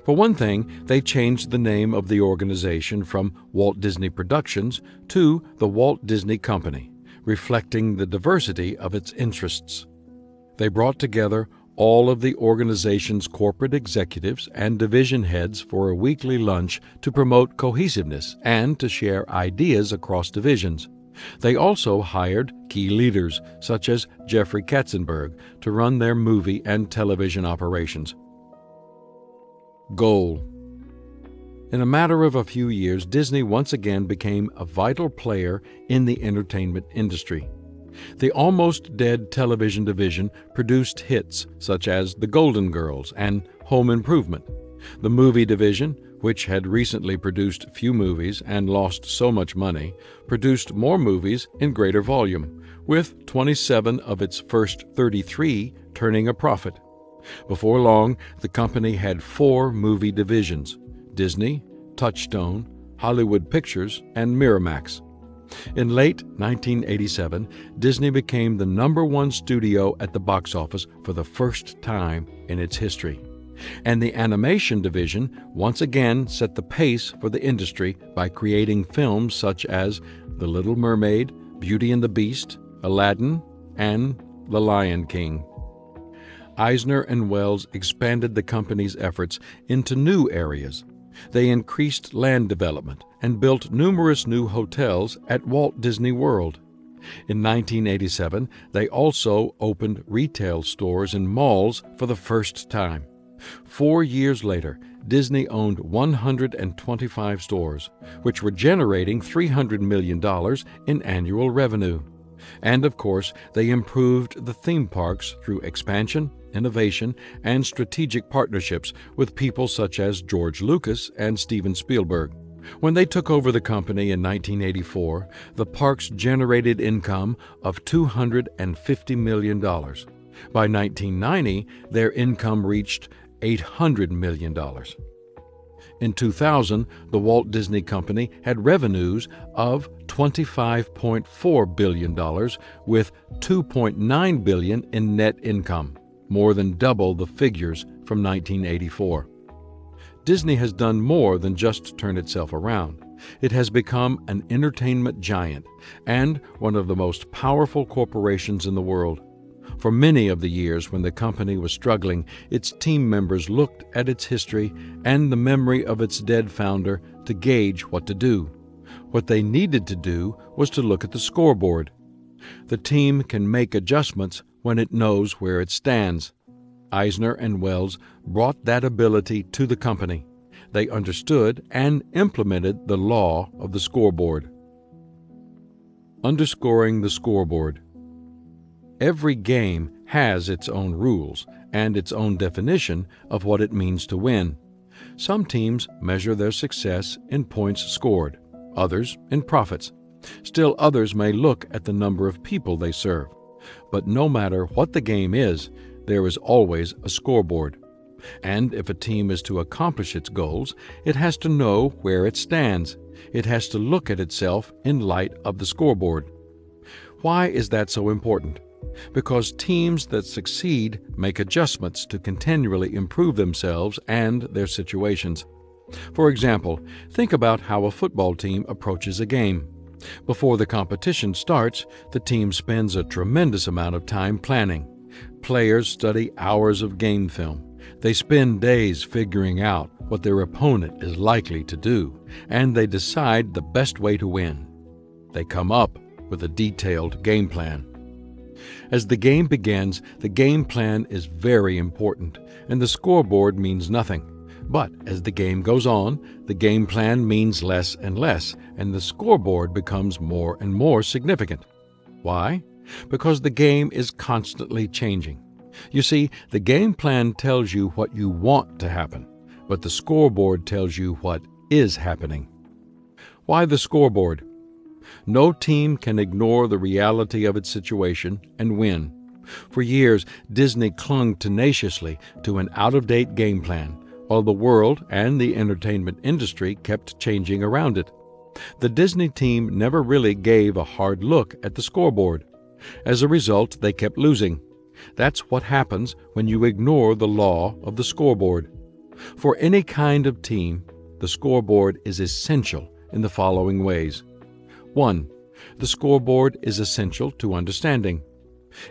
For one thing, they changed the name of the organization from Walt Disney Productions to the Walt Disney Company, reflecting the diversity of its interests. They brought together all of the organization's corporate executives and division heads for a weekly lunch to promote cohesiveness and to share ideas across divisions. They also hired key leaders, such as Jeffrey Katzenberg, to run their movie and television operations. Goal. In a matter of a few years, Disney once again became a vital player in the entertainment industry. The almost dead television division produced hits such as The Golden Girls and Home Improvement. The movie division, which had recently produced few movies and lost so much money, produced more movies in greater volume, with 27 of its first 33 turning a profit. Before long, the company had 4 movie divisions: Disney, Touchstone, Hollywood Pictures, and Miramax. In late 1987, Disney became the #1 studio at the box office for the first time in its history. And the animation division once again set the pace for the industry by creating films such as The Little Mermaid, Beauty and the Beast, Aladdin, and The Lion King. Eisner and Wells expanded the company's efforts into new areas. They increased land development and built numerous new hotels at Walt Disney World. In 1987, they also opened retail stores in malls for the first time. 4 years later, Disney owned 125 stores, which were generating $300 million in annual revenue. And of course, they improved the theme parks through expansion, innovation, and strategic partnerships with people such as George Lucas and Steven Spielberg. When they took over the company in 1984, the parks generated income of $250 million. By 1990, their income reached $800 million. In 2000, the Walt Disney Company had revenues of $25.4 billion with $2.9 billion in net income, more than double the figures from 1984. Disney has done more than just turn itself around. It has become an entertainment giant and one of the most powerful corporations in the world. For many of the years when the company was struggling, its team members looked at its history and the memory of its dead founder to gauge what to do. What they needed to do was to look at the scoreboard. The team can make adjustments when it knows where it stands. Eisner and Wells brought that ability to the company. They understood and implemented the law of the scoreboard. Underscoring the scoreboard. Every game has its own rules and its own definition of what it means to win. Some teams measure their success in points scored, others in profits. Still others may look at the number of people they serve. But no matter what the game is, there is always a scoreboard. And if a team is to accomplish its goals, it has to know where it stands. It has to look at itself in light of the scoreboard. Why is that so important? Because teams that succeed make adjustments to continually improve themselves and their situations. For example, think about how a football team approaches a game. Before the competition starts, the team spends a tremendous amount of time planning. Players study hours of game film. They spend days figuring out what their opponent is likely to do, and they decide the best way to win. They come up with a detailed game plan. As the game begins, the game plan is very important, and the scoreboard means nothing. But as the game goes on, the game plan means less and less, and the scoreboard becomes more and more significant. Why? Because the game is constantly changing. You see, the game plan tells you what you want to happen, but the scoreboard tells you what is happening. Why the scoreboard? No team can ignore the reality of its situation and win. For years, Disney clung tenaciously to an out-of-date game plan, while the world and the entertainment industry kept changing around it. The Disney team never really gave a hard look at the scoreboard. As a result, they kept losing. That's what happens when you ignore the law of the scoreboard. For any kind of team, the scoreboard is essential in the following ways. 1. The scoreboard is essential to understanding.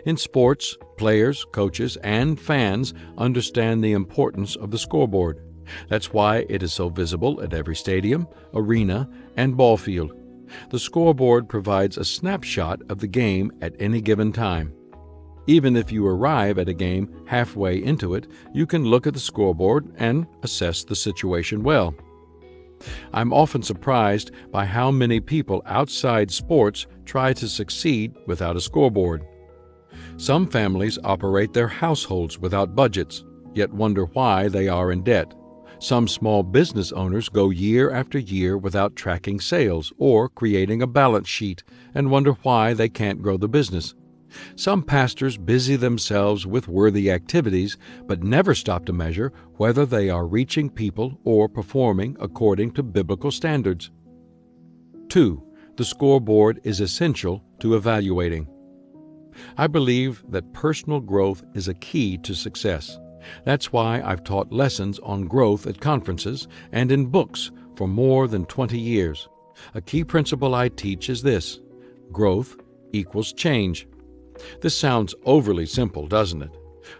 In sports, players, coaches, and fans understand the importance of the scoreboard. That's why it is so visible at every stadium, arena, and ball field. The scoreboard provides a snapshot of the game at any given time. Even if you arrive at a game halfway into it, you can look at the scoreboard and assess the situation well. I'm often surprised by how many people outside sports try to succeed without a scoreboard. Some families operate their households without budgets, yet wonder why they are in debt. Some small business owners go year after year without tracking sales or creating a balance sheet and wonder why they can't grow the business. Some pastors busy themselves with worthy activities but never stop to measure whether they are reaching people or performing according to biblical standards. 2. The scoreboard is essential to evaluating. I believe that personal growth is a key to success. That's why I've taught lessons on growth at conferences and in books for more than 20 years. A key principle I teach is this: growth equals change. This sounds overly simple, doesn't it?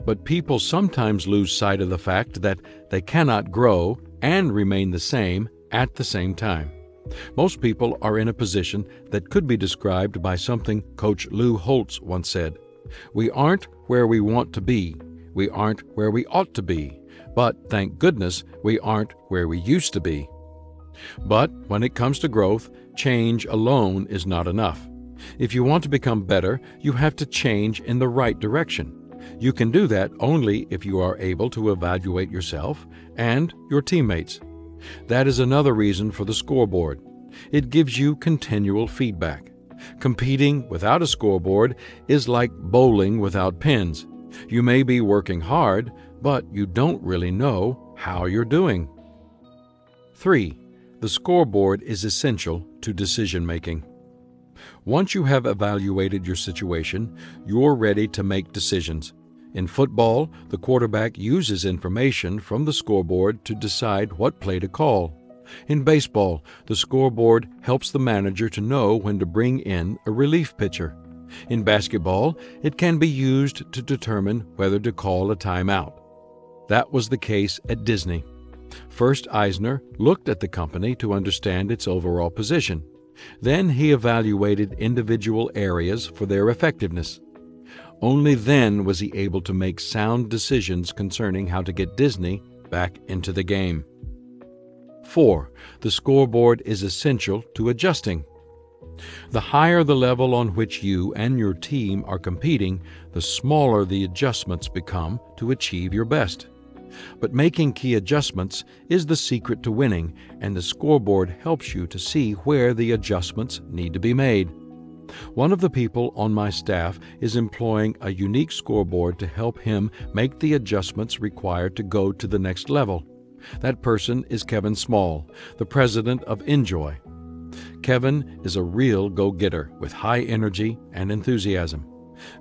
But people sometimes lose sight of the fact that they cannot grow and remain the same at the same time. Most people are in a position that could be described by something Coach Lou Holtz once said. We aren't where we want to be. We aren't where we ought to be. But thank goodness we aren't where we used to be. But when it comes to growth, change alone is not enough. If you want to become better, you have to change in the right direction. You can do that only if you are able to evaluate yourself and your teammates. That is another reason for the scoreboard. It gives you continual feedback. Competing without a scoreboard is like bowling without pins. You may be working hard, but you don't really know how you're doing. 3. The scoreboard is essential to decision-making. Once you have evaluated your situation, you're ready to make decisions. In football, the quarterback uses information from the scoreboard to decide what play to call. In baseball, the scoreboard helps the manager to know when to bring in a relief pitcher. In basketball, it can be used to determine whether to call a timeout. That was the case at Disney. First, Eisner looked at the company to understand its overall position. Then he evaluated individual areas for their effectiveness. Only then was he able to make sound decisions concerning how to get Disney back into the game. 4. The scoreboard is essential to adjusting. The higher the level on which you and your team are competing, the smaller the adjustments become to achieve your best. But making key adjustments is the secret to winning, and the scoreboard helps you to see where the adjustments need to be made. One of the people on my staff is employing a unique scoreboard to help him make the adjustments required to go to the next level. That person is Kevin Small, the president of Enjoy. Kevin is a real go-getter with high energy and enthusiasm.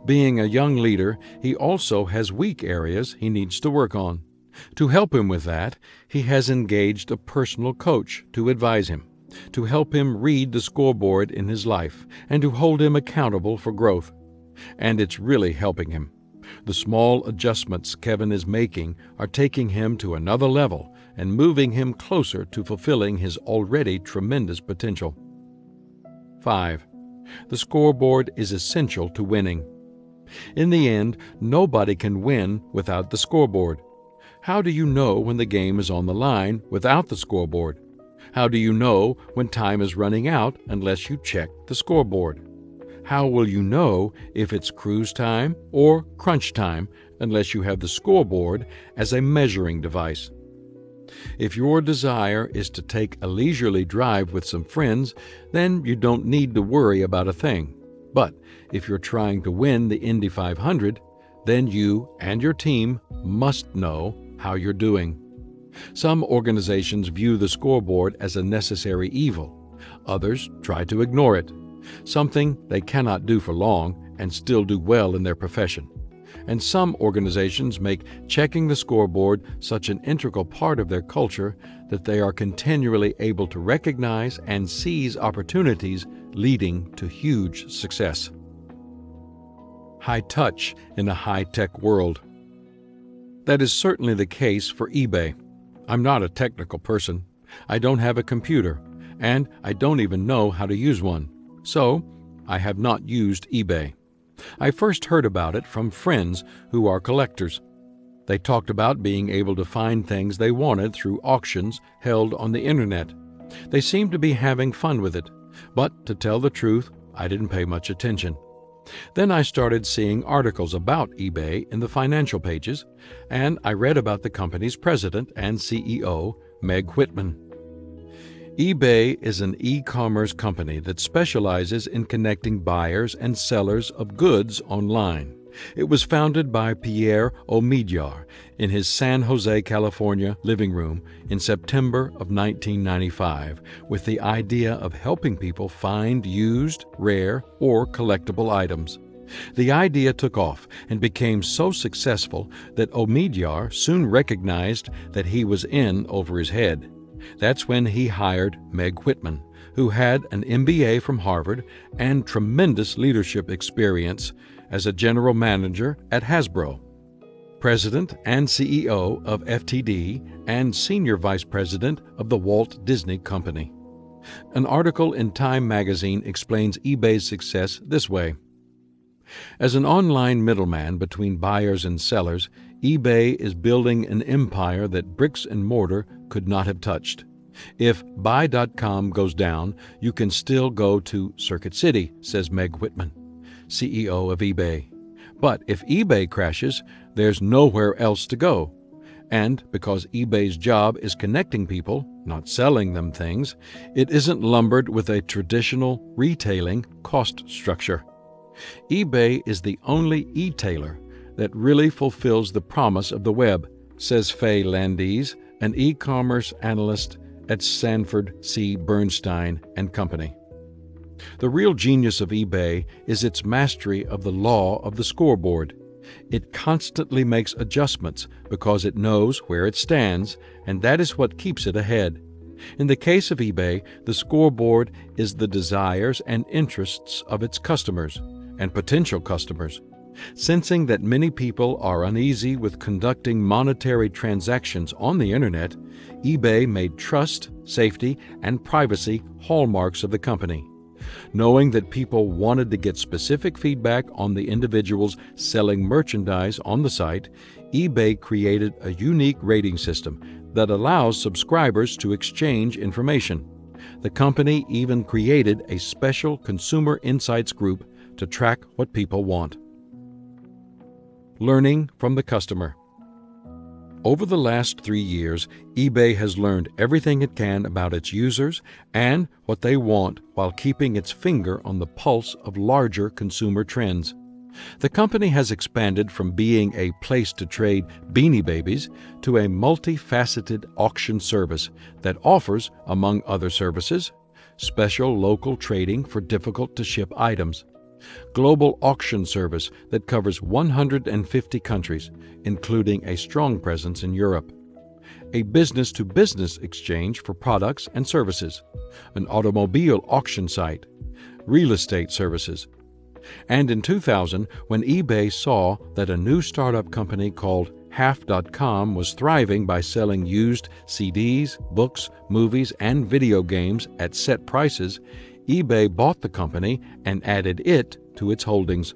Being a young leader, he also has weak areas he needs to work on. To help him with that, he has engaged a personal coach to advise him, to help him read the scoreboard in his life, and to hold him accountable for growth. And it's really helping him. The small adjustments Kevin is making are taking him to another level and moving him closer to fulfilling his already tremendous potential. 5. The scoreboard is essential to winning. In the end, nobody can win without the scoreboard. How do you know when the game is on the line without the scoreboard? How do you know when time is running out unless you check the scoreboard? How will you know if it's cruise time or crunch time unless you have the scoreboard as a measuring device? If your desire is to take a leisurely drive with some friends, then you don't need to worry about a thing. But if you're trying to win the Indy 500, then you and your team must know how you're doing. Some organizations view the scoreboard as a necessary evil. Others try to ignore it, something they cannot do for long and still do well in their profession. And some organizations make checking the scoreboard such an integral part of their culture that they are continually able to recognize and seize opportunities leading to huge success. High touch in a high-tech world. That is certainly the case for eBay. I'm not a technical person. I don't have a computer, and I don't even know how to use one. So, I have not used eBay. I first heard about it from friends who are collectors. They talked about being able to find things they wanted through auctions held on the internet. They seemed to be having fun with it, but to tell the truth, I didn't pay much attention. Then I started seeing articles about eBay in the financial pages, and I read about the company's president and CEO, Meg Whitman. eBay is an e-commerce company that specializes in connecting buyers and sellers of goods online. It was founded by Pierre Omidyar in his San Jose, California living room in September of 1995 with the idea of helping people find used, rare, or collectible items. The idea took off and became so successful that Omidyar soon recognized that he was in over his head. That's when he hired Meg Whitman, who had an MBA from Harvard and tremendous leadership experience as a general manager at Hasbro, president and CEO of FTD, and senior vice president of the Walt Disney Company. An article in Time magazine explains eBay's success this way. As an online middleman between buyers and sellers, eBay is building an empire that bricks and mortar could not have touched. If Buy.com goes down, you can still go to Circuit City, says Meg Whitman, CEO of eBay. But if eBay crashes, there's nowhere else to go. And because eBay's job is connecting people, not selling them things, it isn't lumbered with a traditional retailing cost structure. eBay is the only e-tailer that really fulfills the promise of the web, says Faye Landis, an e-commerce analyst at Sanford C. Bernstein and Company. The real genius of eBay is its mastery of the law of the scoreboard. It constantly makes adjustments because it knows where it stands, and that is what keeps it ahead. In the case of eBay, the scoreboard is the desires and interests of its customers and potential customers. Sensing that many people are uneasy with conducting monetary transactions on the Internet, eBay made trust, safety, and privacy hallmarks of the company. Knowing that people wanted to get specific feedback on the individuals selling merchandise on the site, eBay created a unique rating system that allows subscribers to exchange information. The company even created a special consumer insights group to track what people want. Learning from the customer. Over the last 3 years, eBay has learned everything it can about its users and what they want while keeping its finger on the pulse of larger consumer trends. The company has expanded from being a place to trade Beanie Babies to a multifaceted auction service that offers, among other services, special local trading for difficult-to-ship items, global auction service that covers 150 countries, including a strong presence in Europe, a business-to-business exchange for products and services, an automobile auction site, real estate services. And in 2000, when eBay saw that a new startup company called Half.com was thriving by selling used CDs, books, movies, and video games at set prices, eBay bought the company and added it to its holdings.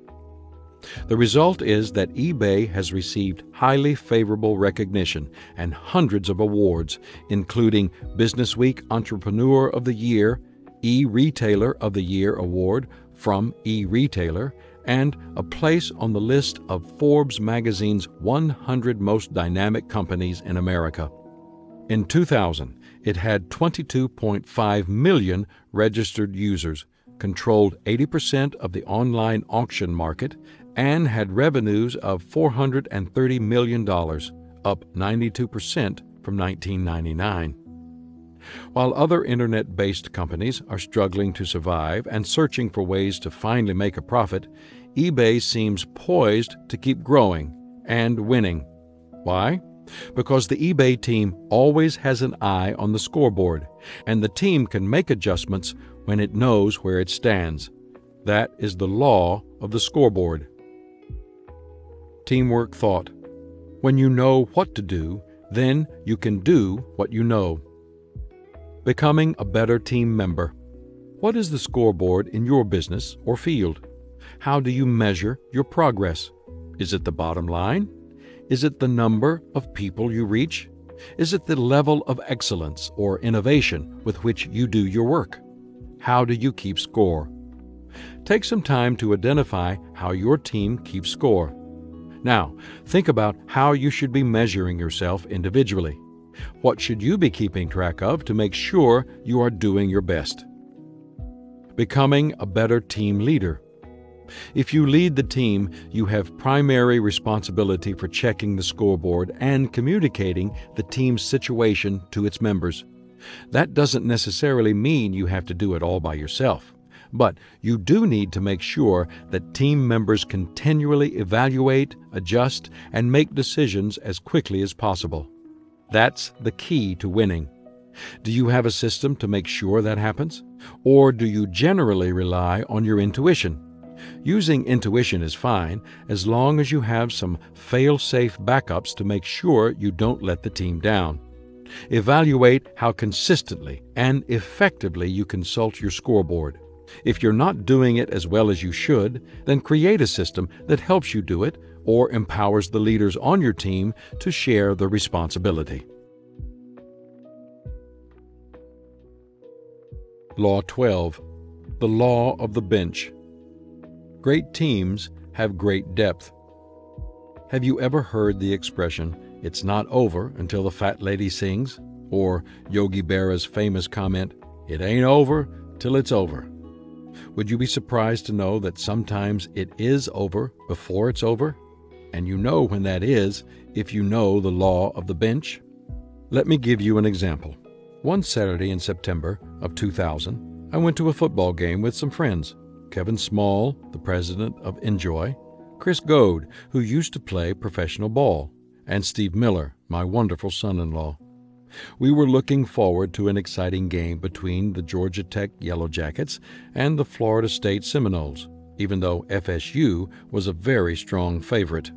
The result is that eBay has received highly favorable recognition and hundreds of awards, including Businessweek Entrepreneur of the Year, E-Retailer of the Year Award from E-Retailer, and a place on the list of Forbes magazine's 100 most dynamic companies in America. In 2000, it had 22.5 million registered users, controlled 80% of the online auction market, and had revenues of $430 million, up 92% from 1999. While other Internet-based companies are struggling to survive and searching for ways to finally make a profit, eBay seems poised to keep growing and winning. Why? Because the eBay team always has an eye on the scoreboard, and the team can make adjustments when it knows where it stands. That is the law of the scoreboard. Teamwork thought. When you know what to do, then you can do what you know. Becoming a better team member. What is the scoreboard in your business or field? How do you measure your progress? Is it the bottom line? Is it the number of people you reach? Is it the level of excellence or innovation with which you do your work? How do you keep score? Take some time to identify how your team keeps score. Now, think about how you should be measuring yourself individually. What should you be keeping track of to make sure you are doing your best? Becoming a better team leader. If you lead the team, you have primary responsibility for checking the scoreboard and communicating the team's situation to its members. That doesn't necessarily mean you have to do it all by yourself, but you do need to make sure that team members continually evaluate, adjust, and make decisions as quickly as possible. That's the key to winning. Do you have a system to make sure that happens? Or do you generally rely on your intuition? Using intuition is fine as long as you have some fail-safe backups to make sure you don't let the team down. Evaluate how consistently and effectively you consult your scoreboard. If you're not doing it as well as you should, then create a system that helps you do it or empowers the leaders on your team to share the responsibility. Law 12. The Law of the Bench. Great teams have great depth. Have you ever heard the expression, "It's not over until the fat lady sings"? Or Yogi Berra's famous comment, "It ain't over till it's over"? Would you be surprised to know that sometimes it is over before it's over? And you know when that is if you know the law of the bench. Let me give you an example. One Saturday in September of 2000, I went to a football game with some friends. Kevin Small, the president of Enjoy, Chris Goad, who used to play professional ball, and Steve Miller, my wonderful son-in-law. We were looking forward to an exciting game between the Georgia Tech Yellow Jackets and the Florida State Seminoles, even though FSU was a very strong favorite.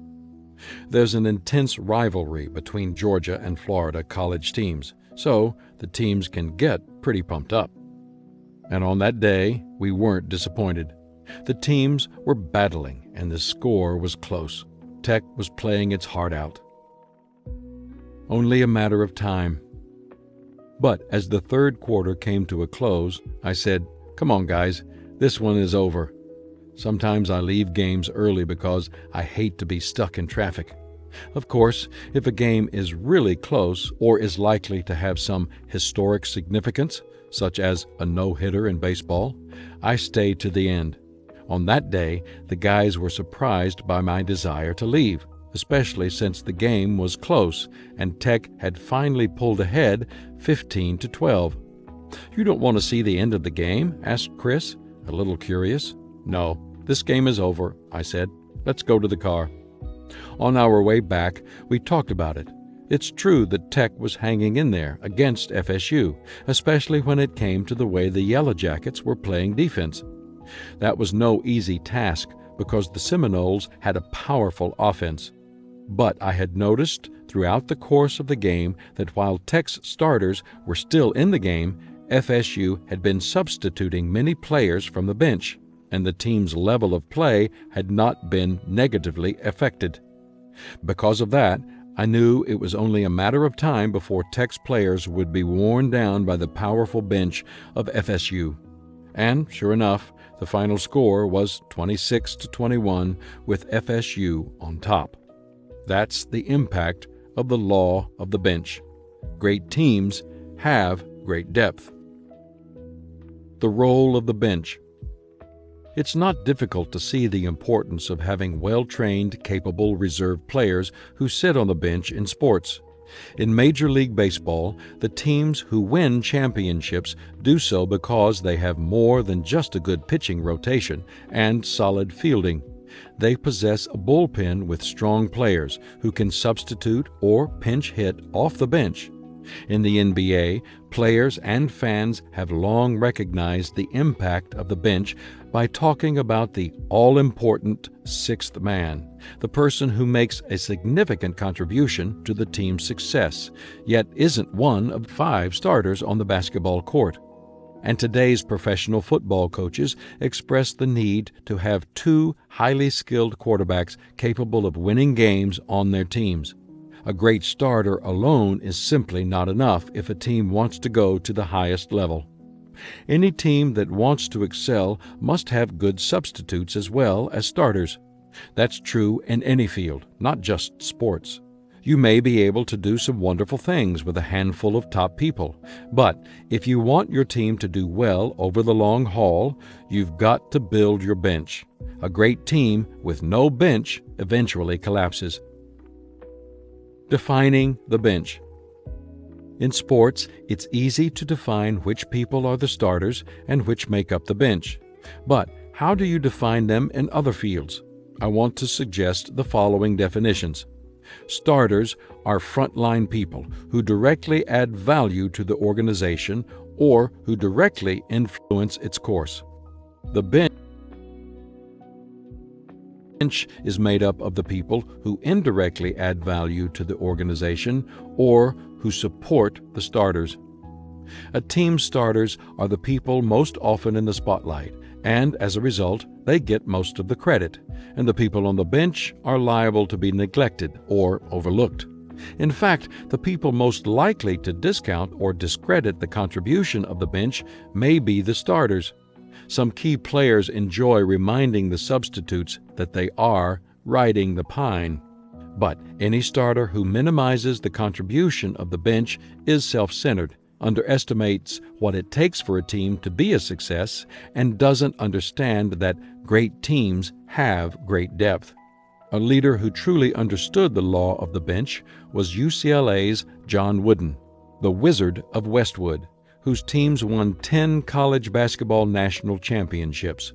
There's an intense rivalry between Georgia and Florida college teams, so the teams can get pretty pumped up. And on that day, we weren't disappointed. The teams were battling, and the score was close. Tech was playing its heart out. Only a matter of time. But as the third quarter came to a close, I said, "Come on, guys, this one is over." Sometimes I leave games early because I hate to be stuck in traffic. Of course, if a game is really close or is likely to have some historic significance, such as a no-hitter in baseball, I stay to the end. On that day, the guys were surprised by my desire to leave, especially since the game was close and Tech had finally pulled ahead 15-12. "You don't want to see the end of the game?" asked Chris, a little curious. "No, this game is over," I said. "Let's go to the car." On our way back, we talked about it. It's true that Tech was hanging in there against FSU, especially when it came to the way the Yellow Jackets were playing defense. That was no easy task because the Seminoles had a powerful offense. But I had noticed throughout the course of the game that while Tech's starters were still in the game, FSU had been substituting many players from the bench, and the team's level of play had not been negatively affected. Because of that, I knew it was only a matter of time before Tech's players would be worn down by the powerful bench of FSU. And sure enough, the final score was 26-21 with FSU on top. That's the impact of the law of the bench. Great teams have great depth. The role of the bench. It's not difficult to see the importance of having well-trained, capable reserve players who sit on the bench in sports. In Major League Baseball, the teams who win championships do so because they have more than just a good pitching rotation and solid fielding. They possess a bullpen with strong players who can substitute or pinch hit off the bench. In the NBA, players and fans have long recognized the impact of the bench by talking about the all-important sixth man, the person who makes a significant contribution to the team's success, yet isn't one of 5 starters on the basketball court. And today's professional football coaches express the need to have 2 highly skilled quarterbacks capable of winning games on their teams. A great starter alone is simply not enough if a team wants to go to the highest level. Any team that wants to excel must have good substitutes as well as starters. That's true in any field, not just sports. You may be able to do some wonderful things with a handful of top people, but if you want your team to do well over the long haul, you've got to build your bench. A great team with no bench eventually collapses. Defining the bench. In sports, it's easy to define which people are the starters and which make up the bench. But how do you define them in other fields? I want to suggest the following definitions. Starters are frontline people who directly add value to the organization or who directly influence its course. The bench bench is made up of the people who indirectly add value to the organization or who support the starters. A team's starters are the people most often in the spotlight, and as a result, they get most of the credit, and the people on the bench are liable to be neglected or overlooked. In fact, the people most likely to discount or discredit the contribution of the bench may be the starters. Some key players enjoy reminding the substitutes that they are riding the pine. But any starter who minimizes the contribution of the bench is self-centered, underestimates what it takes for a team to be a success, and doesn't understand that great teams have great depth. A leader who truly understood the law of the bench was UCLA's John Wooden, the Wizard of Westwood, whose teams won 10 college basketball national championships.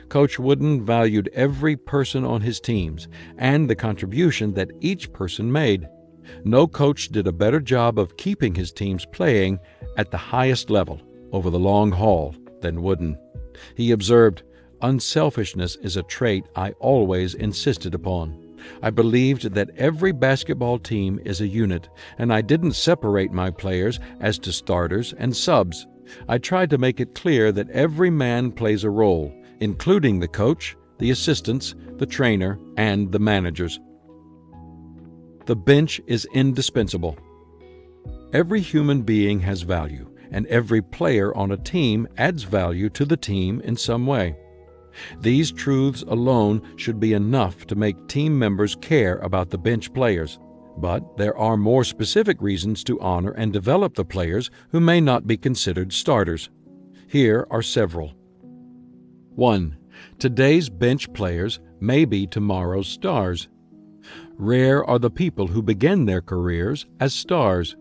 Coach Wooden valued every person on his teams and the contribution that each person made. No coach did a better job of keeping his teams playing at the highest level over the long haul than Wooden. He observed, "Unselfishness is a trait I always insisted upon. I believed that every basketball team is a unit, and I didn't separate my players as to starters and subs. I tried to make it clear that every man plays a role, including the coach, the assistants, the trainer, and the managers." The bench is indispensable. Every human being has value, and every player on a team adds value to the team in some way. These truths alone should be enough to make team members care about the bench players, but there are more specific reasons to honor and develop the players who may not be considered starters. Here are several. 1. Today's bench players may be tomorrow's stars. Rare are the people who begin their careers as stars,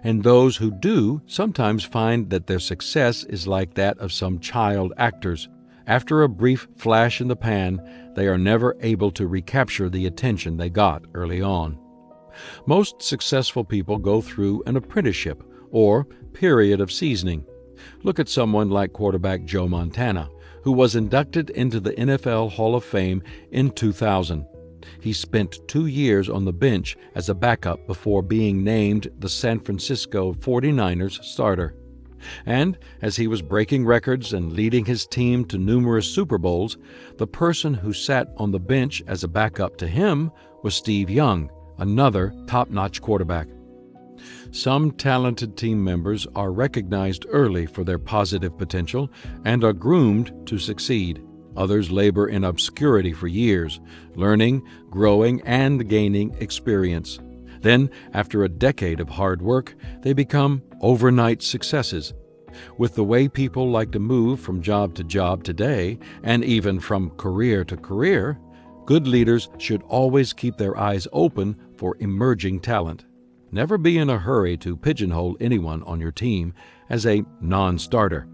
and those who do sometimes find that their success is like that of some child actors. After a brief flash in the pan, they are never able to recapture the attention they got early on. Most successful people go through an apprenticeship or period of seasoning. Look at someone like quarterback Joe Montana, who was inducted into the NFL Hall of Fame in 2000. He spent 2 years on the bench as a backup before being named the San Francisco 49ers starter. And as he was breaking records and leading his team to numerous Super Bowls, the person who sat on the bench as a backup to him was Steve Young, another top-notch quarterback. Some talented team members are recognized early for their positive potential and are groomed to succeed. Others labor in obscurity for years, learning, growing, and gaining experience. Then, after a decade of hard work, they become overnight successes. With the way people like to move from job to job today, and even from career to career, good leaders should always keep their eyes open for emerging talent. Never be in a hurry to pigeonhole anyone on your team as a non-starter.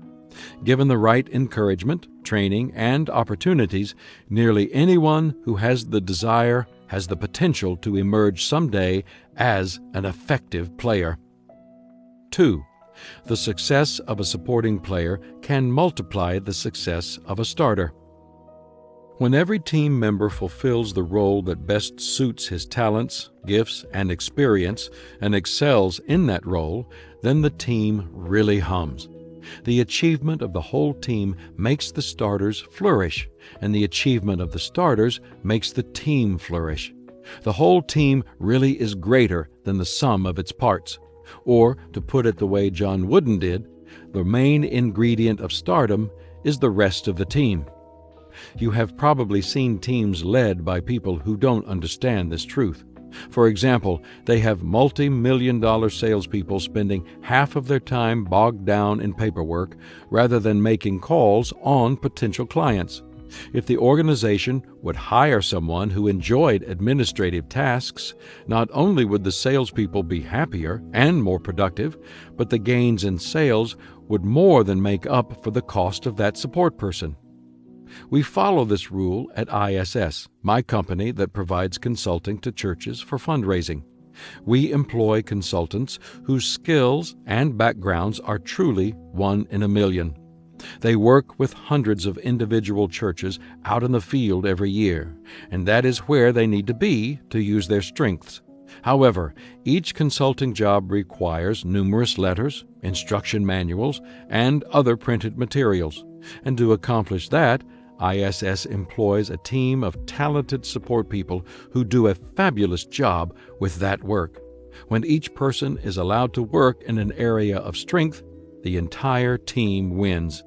Given the right encouragement, training, and opportunities, nearly anyone who has the desire has the potential to emerge someday as an effective player. 2. The success of a supporting player can multiply the success of a starter. When every team member fulfills the role that best suits his talents, gifts, and experience, and excels in that role, then the team really hums. The achievement of the whole team makes the starters flourish, and the achievement of the starters makes the team flourish. The whole team really is greater than the sum of its parts. Or, to put it the way John Wooden did, the main ingredient of stardom is the rest of the team. You have probably seen teams led by people who don't understand this truth. For example, they have multi-million-dollar salespeople spending half of their time bogged down in paperwork rather than making calls on potential clients. If the organization would hire someone who enjoyed administrative tasks, not only would the salespeople be happier and more productive, but the gains in sales would more than make up for the cost of that support person. We follow this rule at ISS, my company that provides consulting to churches for fundraising. We employ consultants whose skills and backgrounds are truly one in a million. They work with hundreds of individual churches out in the field every year, and that is where they need to be to use their strengths. However, each consulting job requires numerous letters, instruction manuals, and other printed materials. And to accomplish that, ISS employs a team of talented support people who do a fabulous job with that work. When each person is allowed to work in an area of strength, the entire team wins.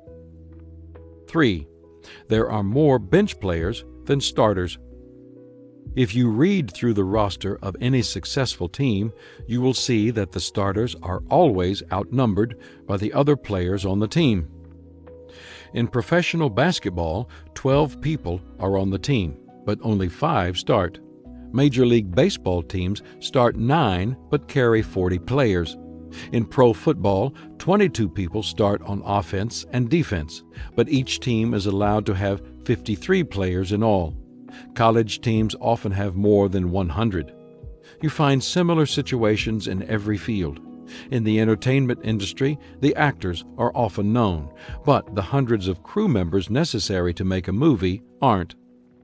3. There are more bench players than starters. If you read through the roster of any successful team, you will see that the starters are always outnumbered by the other players on the team. In professional basketball, 12 people are on the team, but only 5 start. Major League Baseball teams start 9 but carry 40 players. In pro football, 22 people start on offense and defense, but each team is allowed to have 53 players in all. College teams often have more than 100. You find similar situations in every field. In the entertainment industry, the actors are often known, but the hundreds of crew members necessary to make a movie aren't.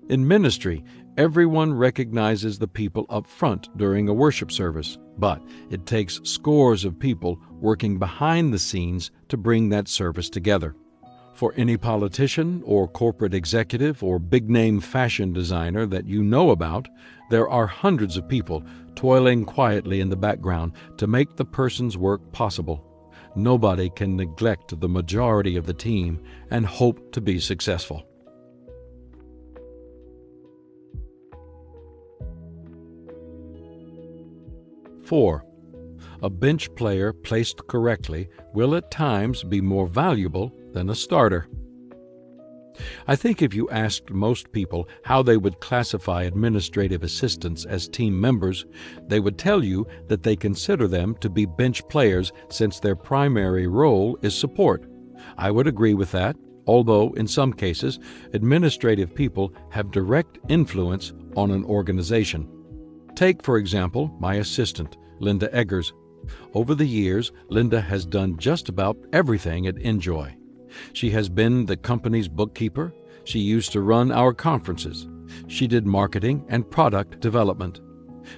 In ministry, everyone recognizes the people up front during a worship service, but it takes scores of people working behind the scenes to bring that service together. For any politician or corporate executive or big-name fashion designer that you know about, there are hundreds of people toiling quietly in the background to make the person's work possible. Nobody can neglect the majority of the team and hope to be successful. 4. A bench player placed correctly will at times be more valuable than a starter. I think if you asked most people how they would classify administrative assistants as team members, they would tell you that they consider them to be bench players since their primary role is support. I would agree with that, although in some cases, administrative people have direct influence on an organization. Take, for example, my assistant, Linda Eggers. Over the years, Linda has done just about everything at Enjoy. She has been the company's bookkeeper. She used to run our conferences. She did marketing and product development.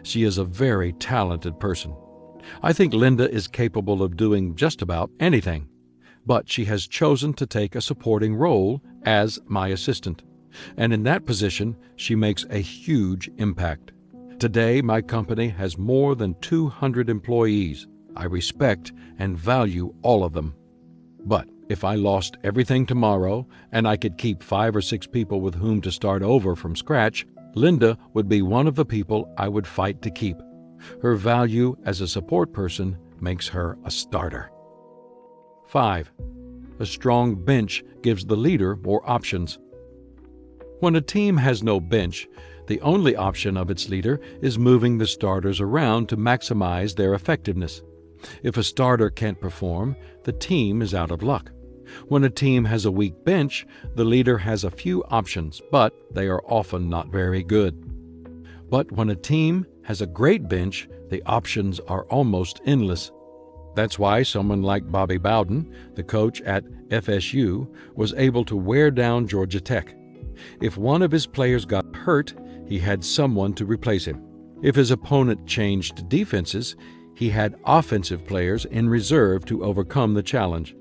She is a very talented person. I think Linda is capable of doing just about anything, but she has chosen to take a supporting role as my assistant, and in that position, she makes a huge impact. Today, my company has more than 200 employees. I respect and value all of them. But if I lost everything tomorrow and I could keep 5 or 6 people with whom to start over from scratch, Linda would be one of the people I would fight to keep. Her value as a support person makes her a starter. 5. A strong bench gives the leader more options. When a team has no bench, the only option of its leader is moving the starters around to maximize their effectiveness. If a starter can't perform, the team is out of luck. When a team has a weak bench, the leader has a few options, but they are often not very good. But when a team has a great bench, the options are almost endless. That's why someone like Bobby Bowden, the coach at FSU, was able to wear down Georgia Tech. If one of his players got hurt, he had someone to replace him. If his opponent changed defenses, he had offensive players in reserve to overcome the challenge.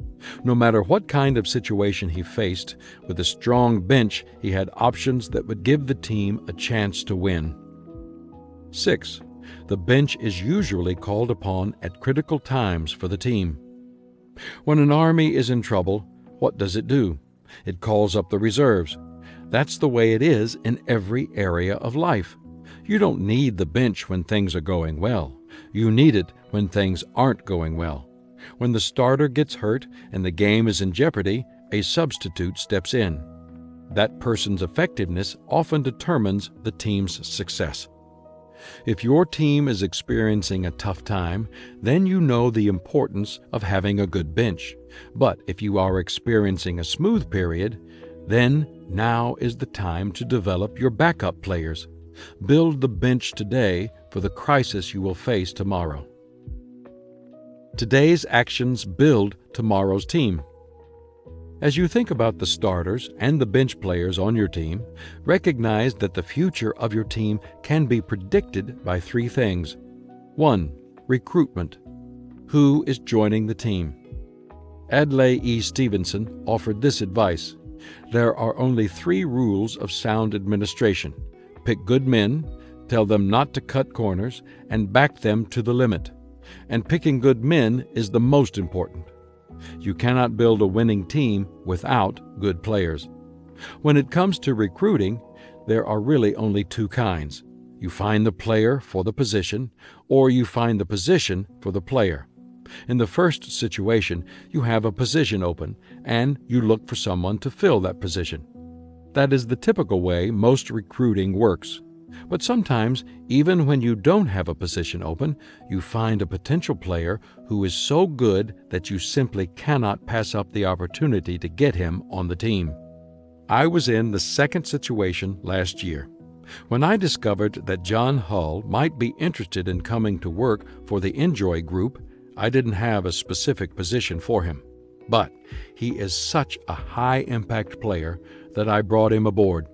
No matter what kind of situation he faced, with a strong bench, he had options that would give the team a chance to win. 6. The bench is usually called upon at critical times for the team. When an army is in trouble, what does it do? It calls up the reserves. That's the way it is in every area of life. You don't need the bench when things are going well. You need it when things aren't going well. When the starter gets hurt and the game is in jeopardy, a substitute steps in. That person's effectiveness often determines the team's success. If your team is experiencing a tough time, then you know the importance of having a good bench. But if you are experiencing a smooth period, then now is the time to develop your backup players. Build the bench today for the crisis you will face tomorrow. Today's actions build tomorrow's team. As you think about the starters and the bench players on your team, recognize that the future of your team can be predicted by three things. 1. Recruitment. Who is joining the team? Adlai E. Stevenson offered this advice: there are only 3 rules of sound administration. Pick good men, tell them not to cut corners, and back them to the limit. And picking good men is the most important. You cannot build a winning team without good players. When it comes to recruiting, there are really only 2 kinds. You find the player for the position, or you find the position for the player. In the first situation, you have a position open, and you look for someone to fill that position. That is the typical way most recruiting works. But sometimes, even when you don't have a position open, you find a potential player who is so good that you simply cannot pass up the opportunity to get him on the team. I was in the second situation last year. When I discovered that John Hull might be interested in coming to work for the Enjoy Group, I didn't have a specific position for him. But he is such a high-impact player that I brought him aboard.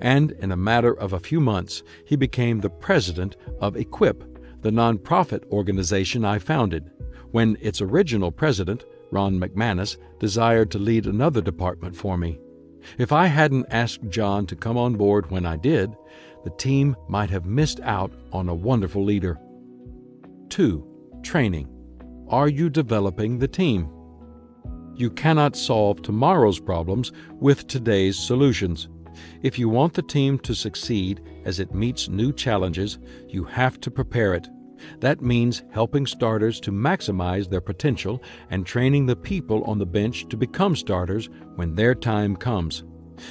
And in a matter of a few months, he became the president of Equip, the nonprofit organization I founded, when its original president, Ron McManus, desired to lead another department for me. If I hadn't asked John to come on board when I did, the team might have missed out on a wonderful leader. 2. Training. Are you developing the team? You cannot solve tomorrow's problems with today's solutions. If you want the team to succeed as it meets new challenges, you have to prepare it. That means helping starters to maximize their potential and training the people on the bench to become starters when their time comes.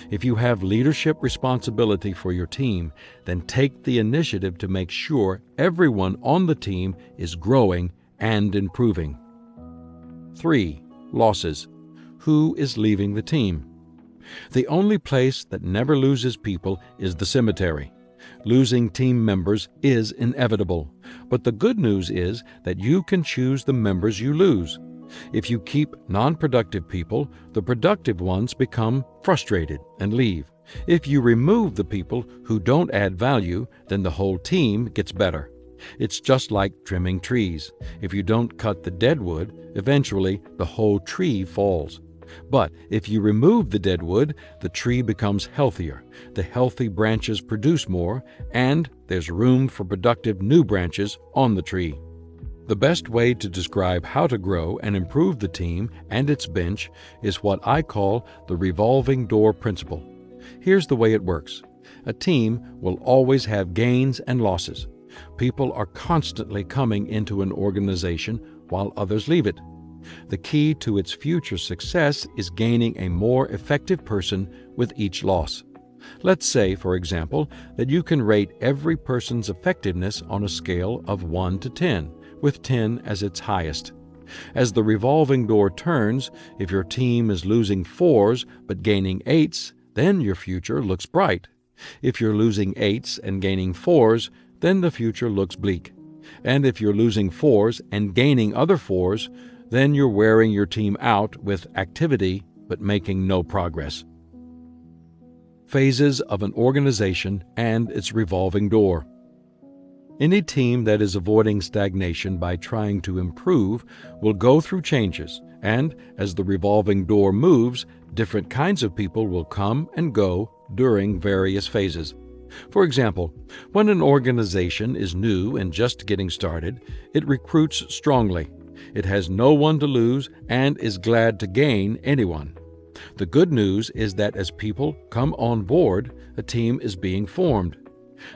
If you have leadership responsibility for your team, then take the initiative to make sure everyone on the team is growing and improving. 3. Losses. Who is leaving the team? The only place that never loses people is the cemetery. Losing team members is inevitable, but the good news is that you can choose the members you lose. If you keep non-productive people, the productive ones become frustrated and leave. If you remove the people who don't add value, then the whole team gets better. It's just like trimming trees. If you don't cut the dead wood, eventually the whole tree falls. But if you remove the dead wood, the tree becomes healthier. The healthy branches produce more, and there's room for productive new branches on the tree. The best way to describe how to grow and improve the team and its bench is what I call the revolving door principle. Here's the way it works. A team will always have gains and losses. People are constantly coming into an organization while others leave it. The key to its future success is gaining a more effective person with each loss. Let's say, for example, that you can rate every person's effectiveness on a scale of 1 to 10, with 10 as its highest. As the revolving door turns, if your team is losing 4s but gaining 8s, then your future looks bright. If you're losing 8s and gaining 4s, then the future looks bleak. And if you're losing 4s and gaining other 4s, then you're wearing your team out with activity but making no progress. Phases of an organization and its revolving door. Any team that is avoiding stagnation by trying to improve will go through changes, and as the revolving door moves, different kinds of people will come and go during various phases. For example, when an organization is new and just getting started, it recruits strongly. It has no one to lose and is glad to gain anyone. The good news is that as people come on board, a team is being formed.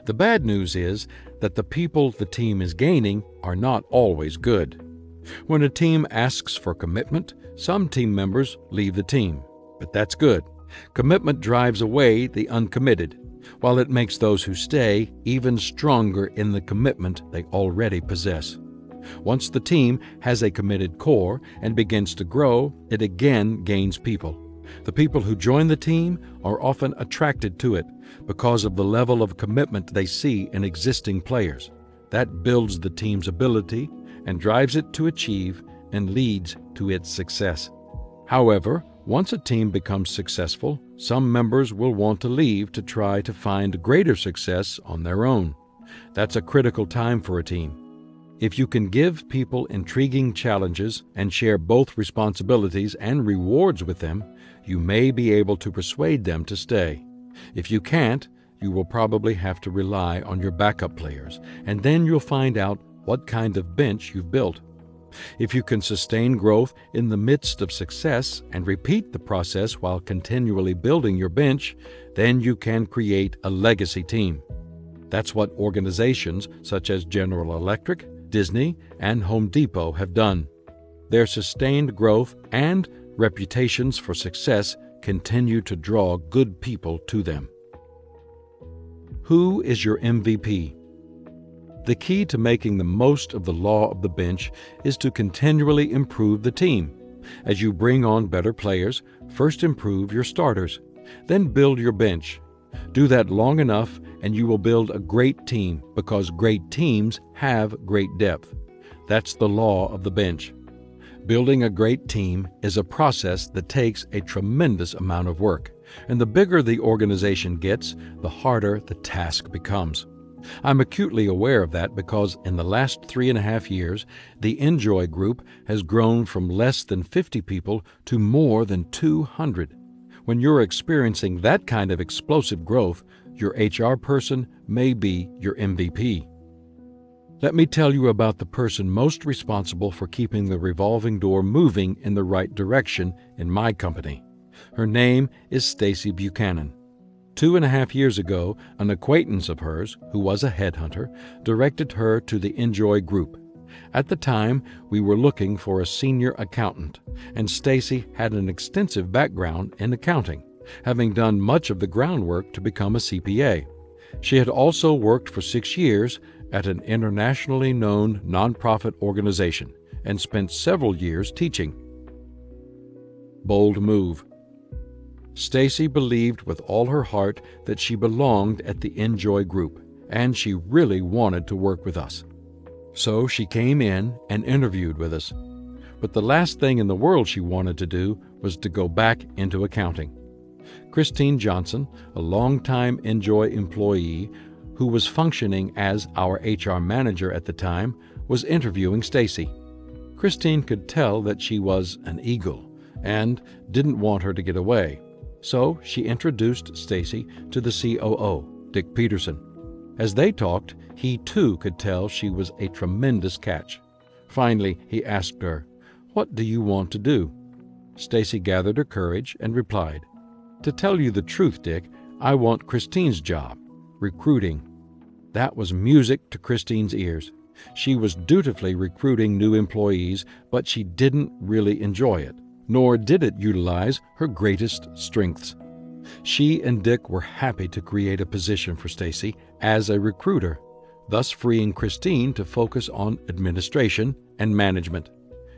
The bad news is that the people the team is gaining are not always good. When a team asks for commitment, some team members leave the team. But that's good. Commitment drives away the uncommitted, while it makes those who stay even stronger in the commitment they already possess. Once the team has a committed core and begins to grow, it again gains people. The people who join the team are often attracted to it because of the level of commitment they see in existing players. That builds the team's ability and drives it to achieve and leads to its success. However, Once a team becomes successful, some members will want to leave to try to find greater success on their own. That's a critical time for a team. If you can give people intriguing challenges and share both responsibilities and rewards with them, you may be able to persuade them to stay. If you can't, you will probably have to rely on your backup players, and then you'll find out what kind of bench you've built. If you can sustain growth in the midst of success and repeat the process while continually building your bench, then you can create a legacy team. That's what organizations such as General Electric, Disney, and Home Depot have done. Their sustained growth and reputations for success continue to draw good people to them. Who is your MVP? The key to making the most of the law of the bench is to continually improve the team. As you bring on better players, first improve your starters, then build your bench. Do that long enough and you will build a great team, because great teams have great depth. That's the law of the bench. Building a great team is a process that takes a tremendous amount of work, and the bigger the organization gets, the harder the task becomes. I'm acutely aware of that because in the last 3.5 years, the Enjoy Group has grown from less than 50 people to more than 200. When you're experiencing that kind of explosive growth, your HR person may be your MVP. Let me tell you about the person most responsible for keeping the revolving door moving in the right direction in my company. Her name is Stacy Buchanan. 2.5 years ago, an acquaintance of hers, who was a headhunter, directed her to the Enjoy Group. At the time, we were looking for a senior accountant, and Stacy had an extensive background in accounting, having done much of the groundwork to become a CPA. She had also worked for 6 years at an internationally known nonprofit organization and spent several years teaching. Bold move. Stacy believed with all her heart that she belonged at the Enjoy Group, and she really wanted to work with us. So she came in and interviewed with us. But the last thing in the world she wanted to do was to go back into accounting. Christine Johnson, a longtime Enjoy employee who was functioning as our HR manager at the time, was interviewing Stacy. Christine could tell that she was an eagle and didn't want her to get away. So she introduced Stacy to the COO, Dick Peterson. As they talked, he too could tell she was a tremendous catch. Finally, he asked her, "What do you want to do?" Stacy gathered her courage and replied, "To tell you the truth, Dick, I want Christine's job, recruiting." That was music to Christine's ears. She was dutifully recruiting new employees, but she didn't really enjoy it, nor did it utilize her greatest strengths. She and Dick were happy to create a position for Stacy as a recruiter, thus freeing Christine to focus on administration and management.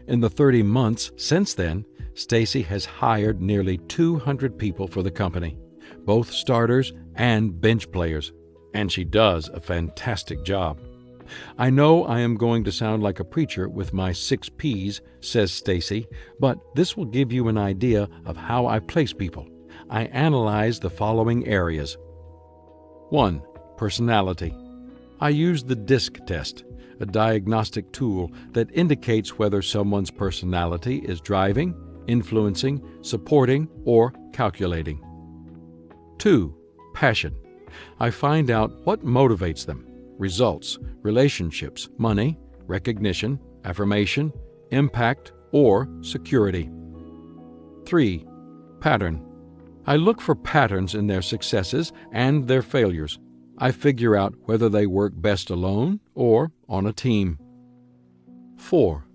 In the 30 months since then, Stacy has hired nearly 200 people for the company, both starters and bench players, and she does a fantastic job. "I know I am going to sound like a preacher with my 6 P's, says Stacy, but this will give you an idea of how I place people. I analyze the following areas. 1. Personality. I use the DISC test, a diagnostic tool that indicates whether someone's personality is driving, influencing, supporting, or calculating. 2. Passion. I find out what motivates them. Results, relationships, money, recognition, affirmation, impact, or security. 3. Pattern. I look for patterns in their successes and their failures. I figure out whether they work best alone or on a team. 4.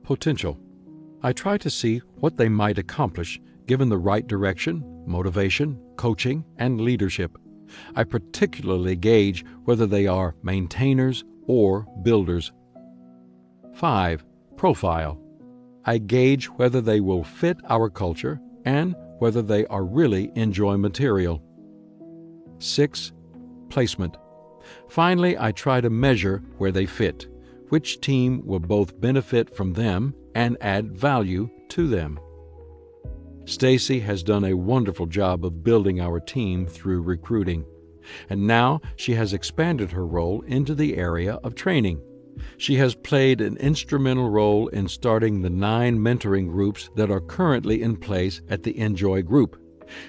Potential. I try to see what they might accomplish given the right direction, motivation, coaching, and leadership. I particularly gauge whether they are maintainers or builders. 5. Profile. I gauge whether they will fit our culture and whether they are really Enjoy material. 6. Placement. Finally, I try to measure where they fit, which team will both benefit from them and add value to them. Stacy has done a wonderful job of building our team through recruiting, and now she has expanded her role into the area of training. She has played an instrumental role in starting the 9 mentoring groups that are currently in place at the Enjoy group.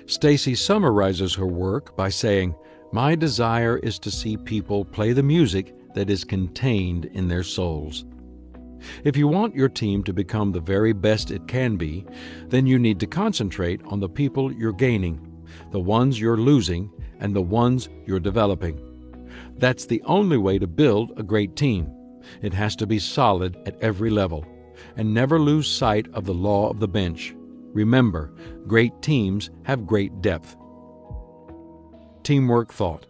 Stacy summarizes her work by saying, "My desire is to see people play the music that is contained in their souls." If you want your team to become the very best it can be, then you need to concentrate on the people you're gaining, the ones you're losing, and the ones you're developing. That's the only way to build a great team. It has to be solid at every level, and never lose sight of the law of the bench. Remember, great teams have great depth. Teamwork thought.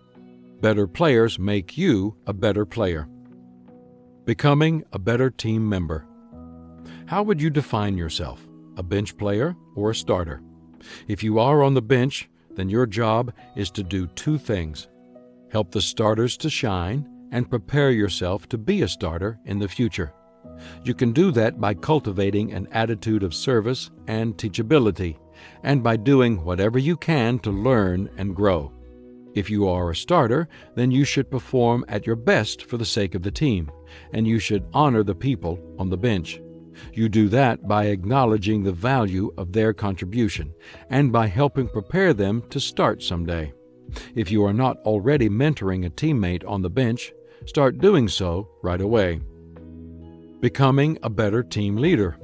Better players make you a better player. Becoming a better team member. How would you define yourself, a bench player or a starter? If you are on the bench, then your job is to do 2 things: help the starters to shine and prepare yourself to be a starter in the future. You can do that by cultivating an attitude of service and teachability, and by doing whatever you can to learn and grow. If you are a starter, then you should perform at your best for the sake of the team, and you should honor the people on the bench. You do that by acknowledging the value of their contribution and by helping prepare them to start someday. If you are not already mentoring a teammate on the bench, start doing so right away. Becoming a better team leader.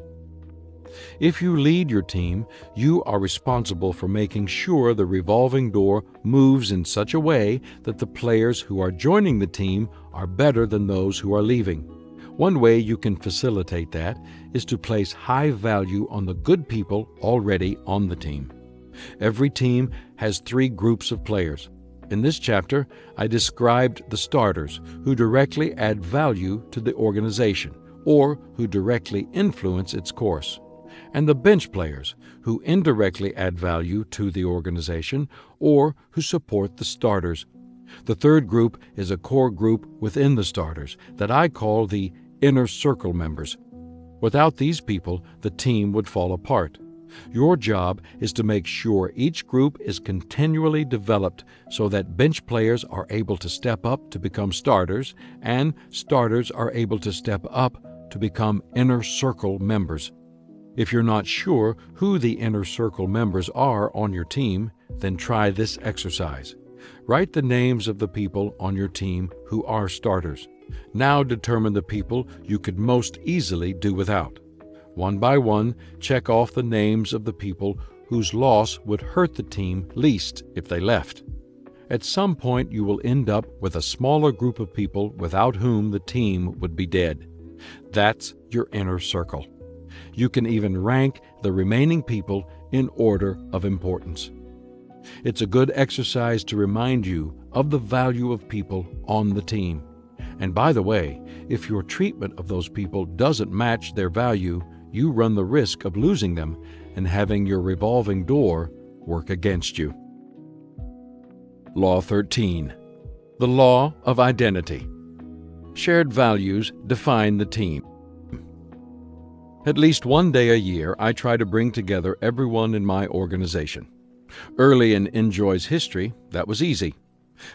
If you lead your team, you are responsible for making sure the revolving door moves in such a way that the players who are joining the team are better than those who are leaving. One way you can facilitate that is to place high value on the good people already on the team. Every team has 3 groups of players. In this chapter, I described the starters, who directly add value to the organization or who directly influence its course, and the bench players, who indirectly add value to the organization or who support the starters. The 3rd group is a core group within the starters that I call the inner circle members. Without these people, the team would fall apart. Your job is to make sure each group is continually developed so that bench players are able to step up to become starters and starters are able to step up to become inner circle members. If you're not sure who the inner circle members are on your team, then try this exercise. Write the names of the people on your team who are starters. Now determine the people you could most easily do without. One by one, check off the names of the people whose loss would hurt the team least if they left. At some point, you will end up with a smaller group of people without whom the team would be dead. That's your inner circle. You can even rank the remaining people in order of importance. It's a good exercise to remind you of the value of people on the team. And by the way, if your treatment of those people doesn't match their value, you run the risk of losing them and having your revolving door work against you. Law 13. The Law of Identity. Shared values define the team. At least one day a year, I try to bring together everyone in my organization. Early in Enjoy's history, that was easy.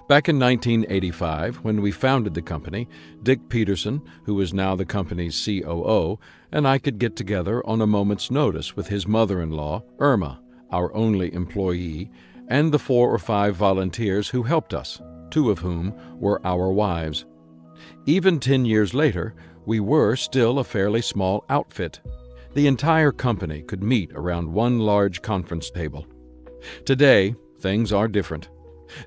Back in 1985, when we founded the company, Dick Peterson, who is now the company's COO, and I could get together on a moment's notice with his mother-in-law, Irma, our only employee, and the 4 or 5 volunteers who helped us, 2 of whom were our wives. Even 10 years later, we were still a fairly small outfit. The entire company could meet around one large conference table. Today, things are different.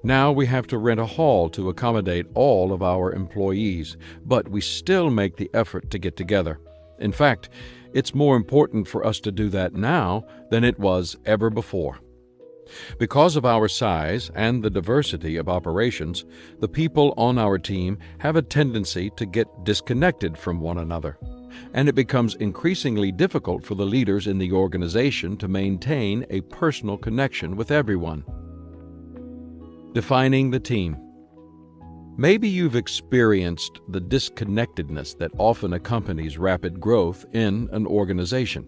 Now we have to rent a hall to accommodate all of our employees, but we still make the effort to get together. In fact, it's more important for us to do that now than it was ever before. Because of our size and the diversity of operations, the people on our team have a tendency to get disconnected from one another, and it becomes increasingly difficult for the leaders in the organization to maintain a personal connection with everyone. Defining the team. Maybe you've experienced the disconnectedness that often accompanies rapid growth in an organization.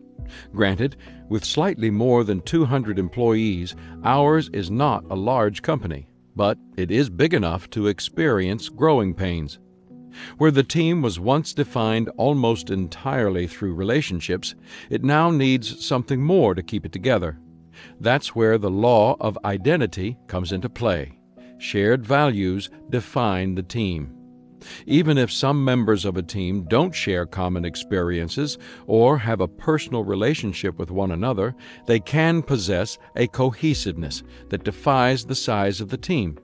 Granted, with slightly more than 200 employees, ours is not a large company, but it is big enough to experience growing pains. Where the team was once defined almost entirely through relationships, it now needs something more to keep it together. That's where the law of identity comes into play. Shared values define the team. Even if some members of a team don't share common experiences or have a personal relationship with one another, they can possess a cohesiveness that defies the size of the team.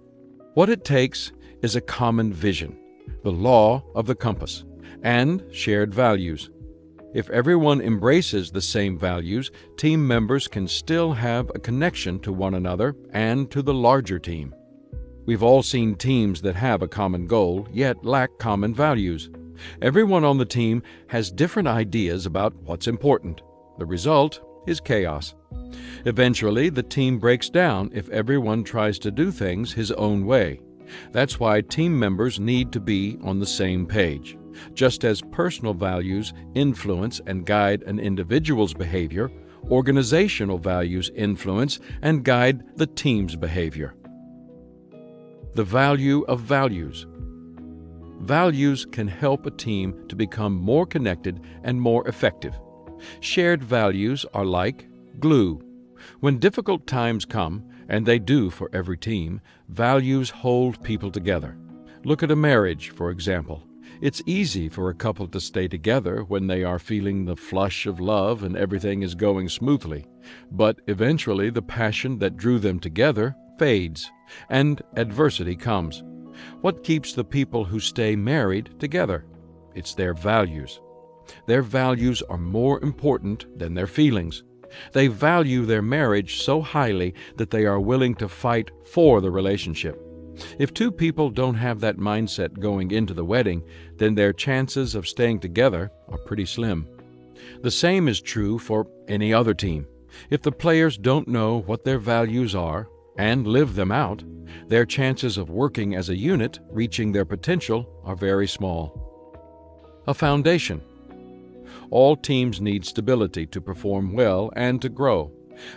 What it takes is a common vision, the law of the compass, and shared values. If everyone embraces the same values, team members can still have a connection to one another and to the larger team. We've all seen teams that have a common goal, yet lack common values. Everyone on the team has different ideas about what's important. The result is chaos. Eventually, the team breaks down if everyone tries to do things his own way. That's why team members need to be on the same page. Just as personal values influence and guide an individual's behavior, organizational values influence and guide the team's behavior. The value of values. Values can help a team to become more connected and more effective. Shared values are like glue. When difficult times come, and they do for every team, values hold people together. Look at a marriage, for example. It's easy for a couple to stay together when they are feeling the flush of love and everything is going smoothly. But eventually the passion that drew them together fades, and adversity comes. What keeps the people who stay married together? It's their values. Their values are more important than their feelings. They value their marriage so highly that they are willing to fight for the relationship. If two people don't have that mindset going into the wedding, then their chances of staying together are pretty slim. The same is true for any other team. If the players don't know what their values are and live them out, their chances of working as a unit, reaching their potential, are very small. A foundation. All teams need stability to perform well and to grow.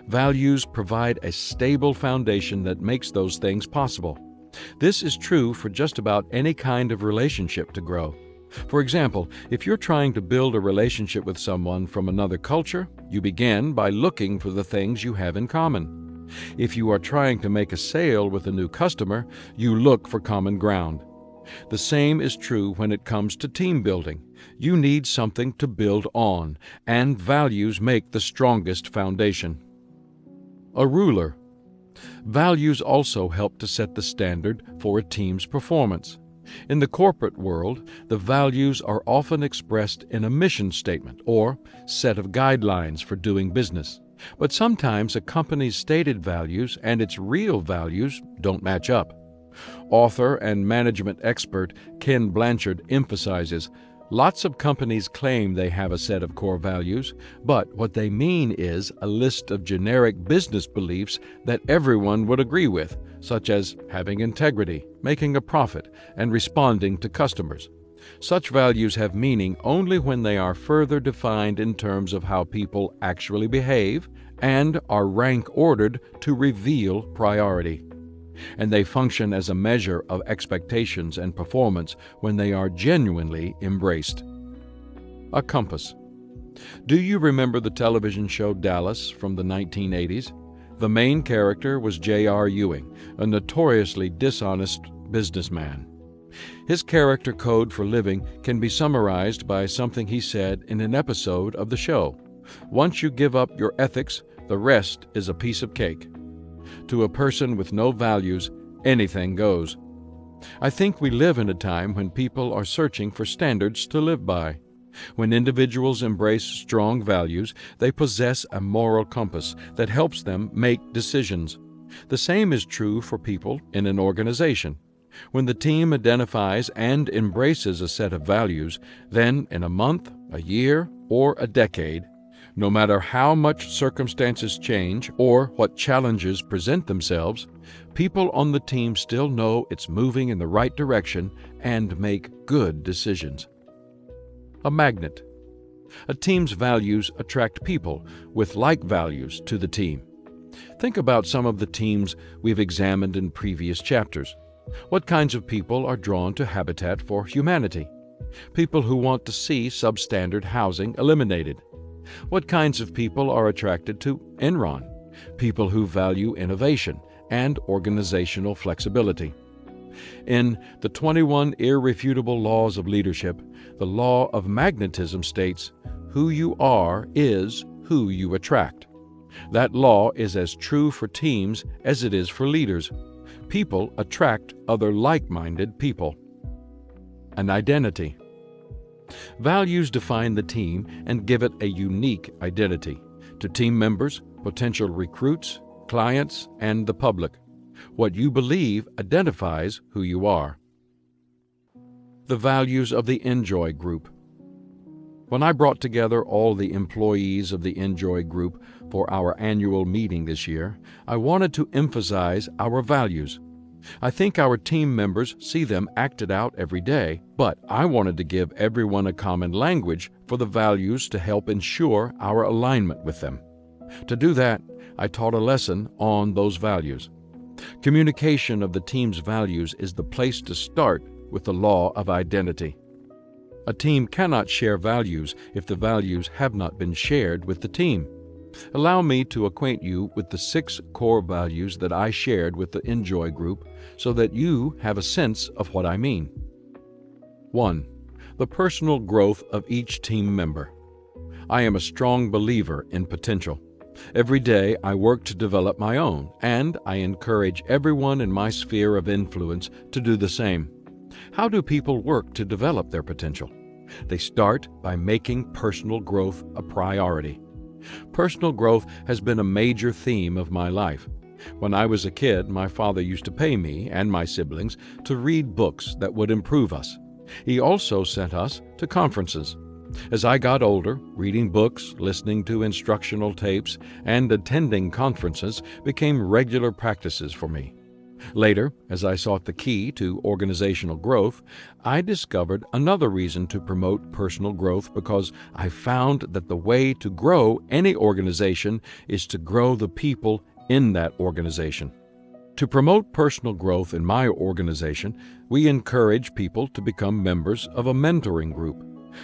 Values provide a stable foundation that makes those things possible. This is true for just about any kind of relationship to grow. For example, if you're trying to build a relationship with someone from another culture, you begin by looking for the things you have in common. If you are trying to make a sale with a new customer, you look for common ground. The same is true when it comes to team building. You need something to build on, and values make the strongest foundation. A ruler. Values also help to set the standard for a team's performance. In the corporate world, the values are often expressed in a mission statement or set of guidelines for doing business. But sometimes a company's stated values and its real values don't match up. Author and management expert Ken Blanchard emphasizes, lots of companies claim they have a set of core values, but what they mean is a list of generic business beliefs that everyone would agree with, such as having integrity, making a profit, and responding to customers. Such values have meaning only when they are further defined in terms of how people actually behave and are rank-ordered to reveal priority. And they function as a measure of expectations and performance when they are genuinely embraced. A compass. Do you remember the television show Dallas from the 1980s? The main character was J.R. Ewing, a notoriously dishonest businessman. His character code for living can be summarized by something he said in an episode of the show. Once you give up your ethics, the rest is a piece of cake. To a person with no values, anything goes. I think we live in a time when people are searching for standards to live by. When individuals embrace strong values, they possess a moral compass that helps them make decisions. The same is true for people in an organization. When the team identifies and embraces a set of values, then in a month, a year, or a decade, No matter how much circumstances change or what challenges present themselves, people on the team still know it's moving in the right direction and make good decisions. A magnet. A team's values attract people with like values to the team. Think about some of the teams we've examined in previous chapters. What kinds of people are drawn to Habitat for Humanity? People who want to see substandard housing eliminated. What kinds of people are attracted to Enron? People who value innovation and organizational flexibility. In the 21 Irrefutable Laws of Leadership, the law of magnetism states, "Who you are is who you attract." That law is as true for teams as it is for leaders. People attract other like-minded people. An identity. Values define the team and give it a unique identity to team members, potential recruits, clients, and the public. What you believe identifies who you are. The values of the Enjoy Group. When I brought together all the employees of the Enjoy Group for our annual meeting this year, I wanted to emphasize our values. I think our team members see them acted out every day, but I wanted to give everyone a common language for the values to help ensure our alignment with them. To do that, I taught a lesson on those values. Communication of the team's values is the place to start with the law of identity. A team cannot share values if the values have not been shared with the team. Allow me to acquaint you with the 6 core values that I shared with the Enjoy Group so that you have a sense of what I mean. 1. The personal growth of each team member. I am a strong believer in potential. Every day I work to develop my own, and I encourage everyone in my sphere of influence to do the same. How do people work to develop their potential? They start by making personal growth a priority. Personal growth has been a major theme of my life. When I was a kid, my father used to pay me and my siblings to read books that would improve us. He also sent us to conferences. As I got older, reading books, listening to instructional tapes, and attending conferences became regular practices for me. Later, as I sought the key to organizational growth, I discovered another reason to promote personal growth because I found that the way to grow any organization is to grow the people in that organization. To promote personal growth in my organization, we encourage people to become members of a mentoring group.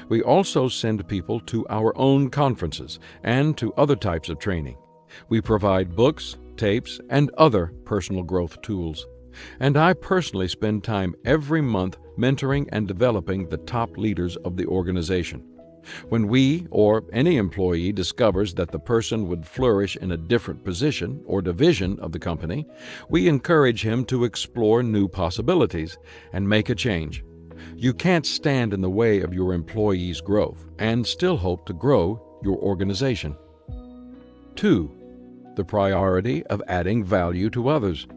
We also send people to our own conferences and to other types of training. We provide books, tapes, and other personal growth tools. And I personally spend time every month mentoring and developing the top leaders of the organization. When we or any employee discovers that the person would flourish in a different position or division of the company, we encourage him to explore new possibilities and make a change. You can't stand in the way of your employees' growth and still hope to grow your organization. 2. The priority of adding value to others.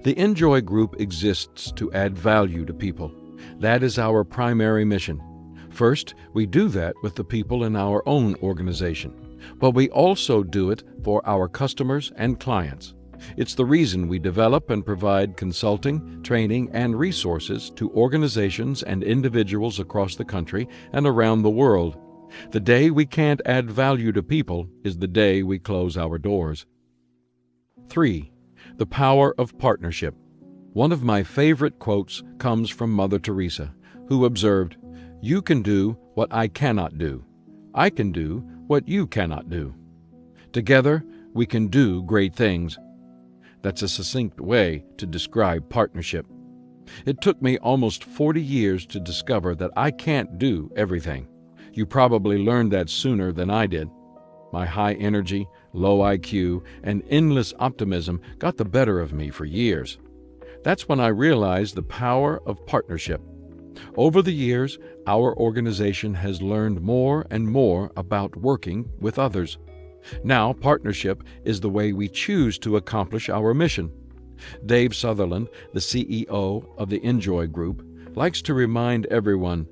The Enjoy Group exists to add value to people. That is our primary mission. First, we do that with the people in our own organization, but we also do it for our customers and clients. It's the reason we develop and provide consulting, training, and resources to organizations and individuals across the country and around the world. The day we can't add value to people is the day we close our doors. 3. The power of partnership. One of my favorite quotes comes from Mother Teresa, who observed, "You can do what I cannot do. I can do what you cannot do. Together, we can do great things." That's a succinct way to describe partnership. It took me almost 40 years to discover that I can't do everything. You probably learned that sooner than I did. My high energy, low IQ, and endless optimism got the better of me for years. That's when I realized the power of partnership. Over the years, our organization has learned more and more about working with others. Now, partnership is the way we choose to accomplish our mission. Dave Sutherland, the CEO of the Enjoy Group, likes to remind everyone,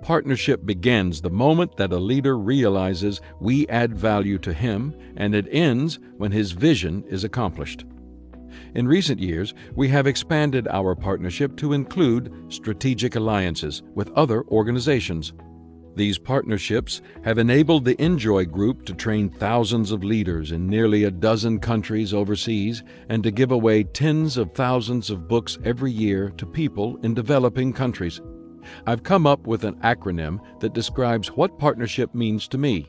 Partnership begins the moment that a leader realizes we add value to him, and it ends when his vision is accomplished. In recent years, we have expanded our partnership to include strategic alliances with other organizations. These partnerships have enabled the Enjoy Group to train thousands of leaders in nearly a dozen countries overseas and to give away tens of thousands of books every year to people in developing countries. I've come up with an acronym that describes what partnership means to me.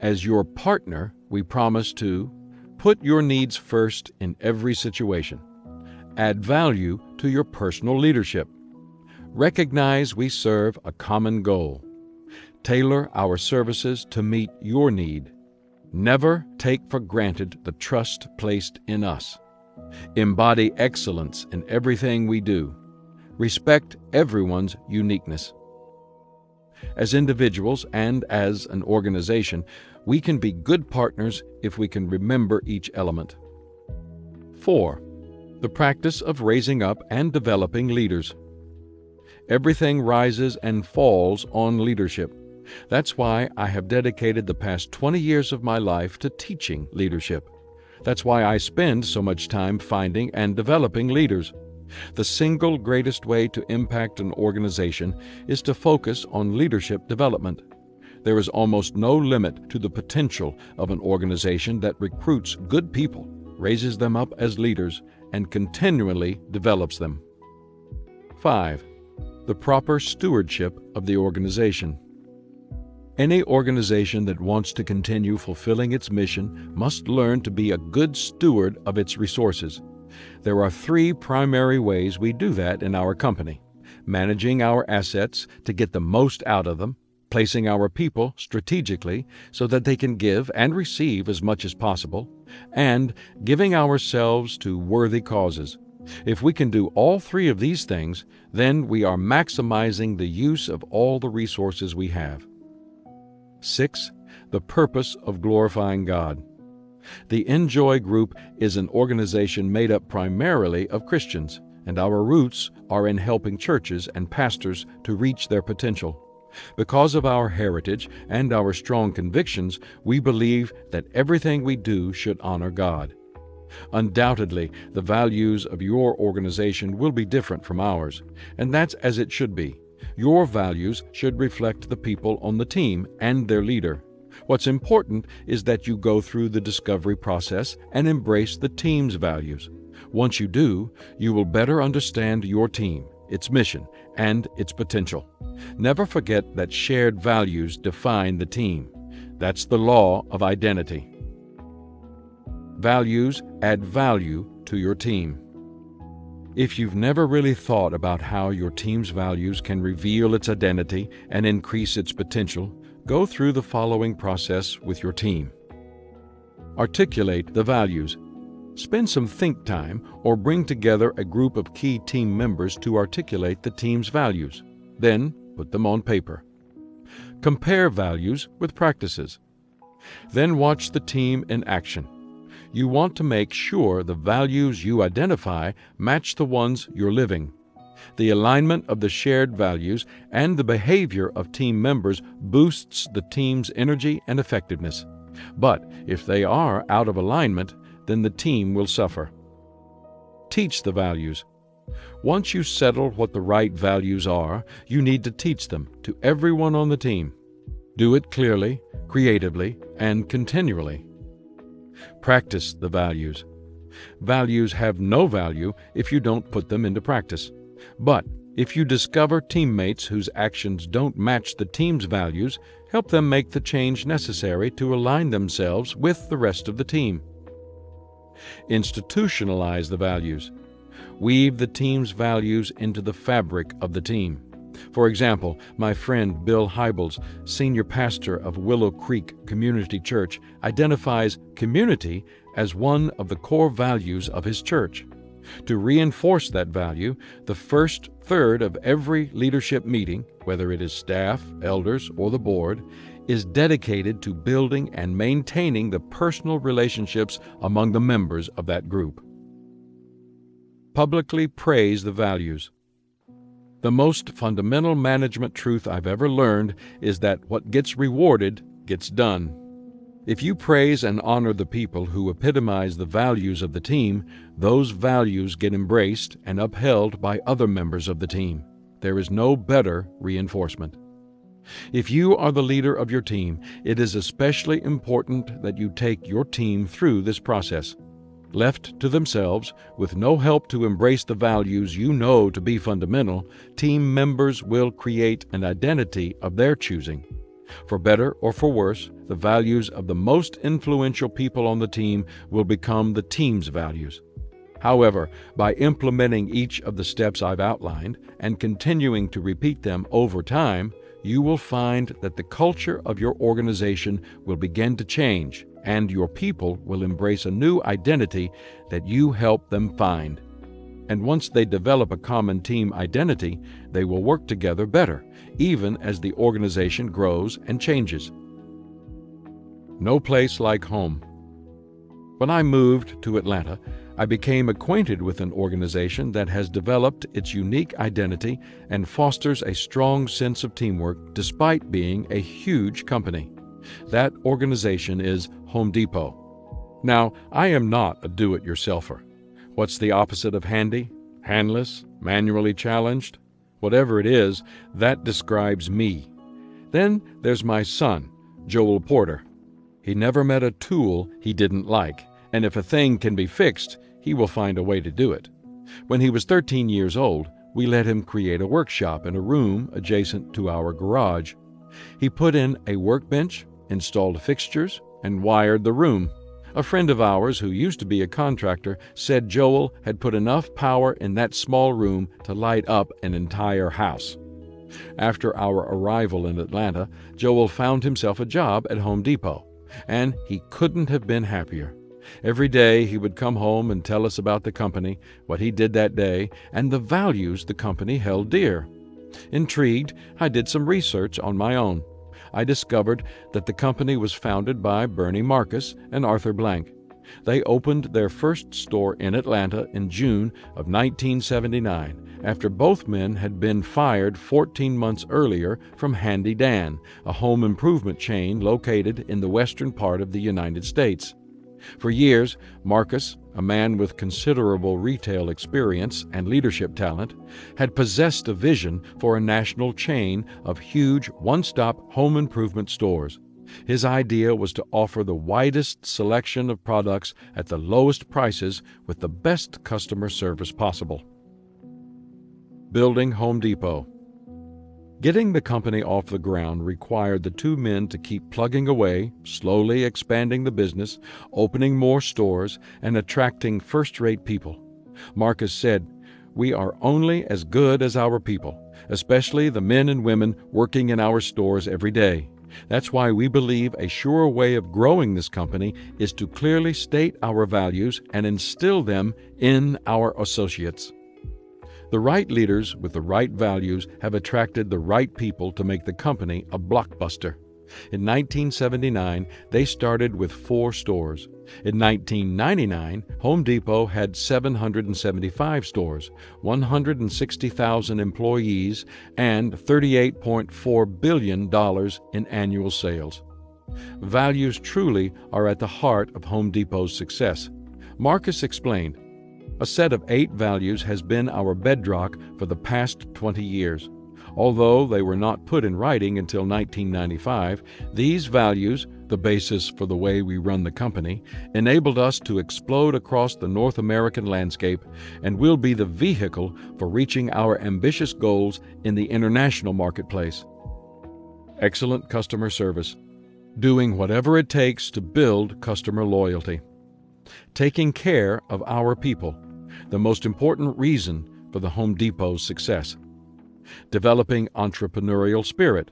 As your partner, we promise to put your needs first in every situation, add value to your personal leadership, recognize we serve a common goal, tailor our services to meet your need, never take for granted the trust placed in us, embody excellence in everything we do, respect everyone's uniqueness. As individuals and as an organization, we can be good partners if we can remember each element. 4. The practice of raising up and developing leaders. Everything rises and falls on leadership. That's why I have dedicated the past 20 years of my life to teaching leadership. That's why I spend so much time finding and developing leaders. The single greatest way to impact an organization is to focus on leadership development. There is almost no limit to the potential of an organization that recruits good people, raises them up as leaders, and continually develops them. 5. The proper stewardship of the organization. Any organization that wants to continue fulfilling its mission must learn to be a good steward of its resources. There are 3 primary ways we do that in our company: managing our assets to get the most out of them, placing our people strategically so that they can give and receive as much as possible, and giving ourselves to worthy causes. If we can do all 3 of these things, then we are maximizing the use of all the resources we have. 6. The purpose of glorifying God. The Enjoy Group is an organization made up primarily of Christians, and our roots are in helping churches and pastors to reach their potential. Because of our heritage and our strong convictions, we believe that everything we do should honor God. Undoubtedly, the values of your organization will be different from ours, and that's as it should be. Your values should reflect the people on the team and their leader. What's important is that you go through the discovery process and embrace the team's values. Once you do, you will better understand your team, its mission, and its potential. Never forget that shared values define the team. That's the law of identity. Values add value to your team. If you've never really thought about how your team's values can reveal its identity and increase its potential, go through the following process with your team. Articulate the values. Spend some think time or bring together a group of key team members to articulate the team's values. Then put them on paper. Compare values with practices. Then watch the team in action. You want to make sure the values you identify match the ones you're living. The alignment of the shared values and the behavior of team members boosts the team's energy and effectiveness. But if they are out of alignment, then the team will suffer. Teach the values. Once you settle what the right values are, you need to teach them to everyone on the team. Do it clearly, creatively, and continually. Practice the values. Values have no value if you don't put them into practice. But if you discover teammates whose actions don't match the team's values, help them make the change necessary to align themselves with the rest of the team. Institutionalize the values. Weave the team's values into the fabric of the team. For example, my friend Bill Hybels, senior pastor of Willow Creek Community Church, identifies community as one of the core values of his church. To reinforce that value, the first third of every leadership meeting, whether it is staff, elders, or the board, is dedicated to building and maintaining the personal relationships among the members of that group. Publicly praise the values. The most fundamental management truth I've ever learned is that what gets rewarded gets done. If you praise and honor the people who epitomize the values of the team, those values get embraced and upheld by other members of the team. There is no better reinforcement. If you are the leader of your team, it is especially important that you take your team through this process. Left to themselves, with no help to embrace the values you know to be fundamental, team members will create an identity of their choosing. For better or for worse, the values of the most influential people on the team will become the team's values. However, by implementing each of the steps I've outlined and continuing to repeat them over time, you will find that the culture of your organization will begin to change, and your people will embrace a new identity that you help them find. And once they develop a common team identity, they will work together better, even as the organization grows and changes. No place like home. When I moved to Atlanta, I became acquainted with an organization that has developed its unique identity and fosters a strong sense of teamwork despite being a huge company. That organization is Home Depot. Now, I am not a do-it-yourselfer. What's the opposite of handy? Handless? Manually challenged? Whatever it is, that describes me. Then there's my son, Joel Porter. He never met a tool he didn't like, and if a thing can be fixed, he will find a way to do it. When he was 13 years old, we let him create a workshop in a room adjacent to our garage. He put in a workbench, installed fixtures, and wired the room. A friend of ours who used to be a contractor said Joel had put enough power in that small room to light up an entire house. After our arrival in Atlanta, Joel found himself a job at Home Depot, and he couldn't have been happier. Every day he would come home and tell us about the company, what he did that day, and the values the company held dear. Intrigued, I did some research on my own. I discovered that the company was founded by Bernie Marcus and Arthur Blank. They opened their first store in Atlanta in June of 1979, after both men had been fired 14 months earlier from Handy Dan, a home improvement chain located in the western part of the United States. For years, Marcus, a man with considerable retail experience and leadership talent, had possessed a vision for a national chain of huge one-stop home improvement stores. His idea was to offer the widest selection of products at the lowest prices with the best customer service possible. Building Home Depot. Getting the company off the ground required the two men to keep plugging away, slowly expanding the business, opening more stores, and attracting first-rate people. Marcus said, "We are only as good as our people, especially the men and women working in our stores every day. That's why we believe a sure way of growing this company is to clearly state our values and instill them in our associates." The right leaders with the right values have attracted the right people to make the company a blockbuster. In 1979, they started with 4 stores. In 1999, Home Depot had 775 stores, 160,000 employees, and $38.4 billion in annual sales. Values truly are at the heart of Home Depot's success. Marcus explained, "A set of 8 values has been our bedrock for the past 20 years. Although they were not put in writing until 1995, these values, the basis for the way we run the company, enabled us to explode across the North American landscape and will be the vehicle for reaching our ambitious goals in the international marketplace." Excellent customer service. Doing whatever it takes to build customer loyalty. Taking care of our people, the most important reason for the Home Depot's success. Developing entrepreneurial spirit.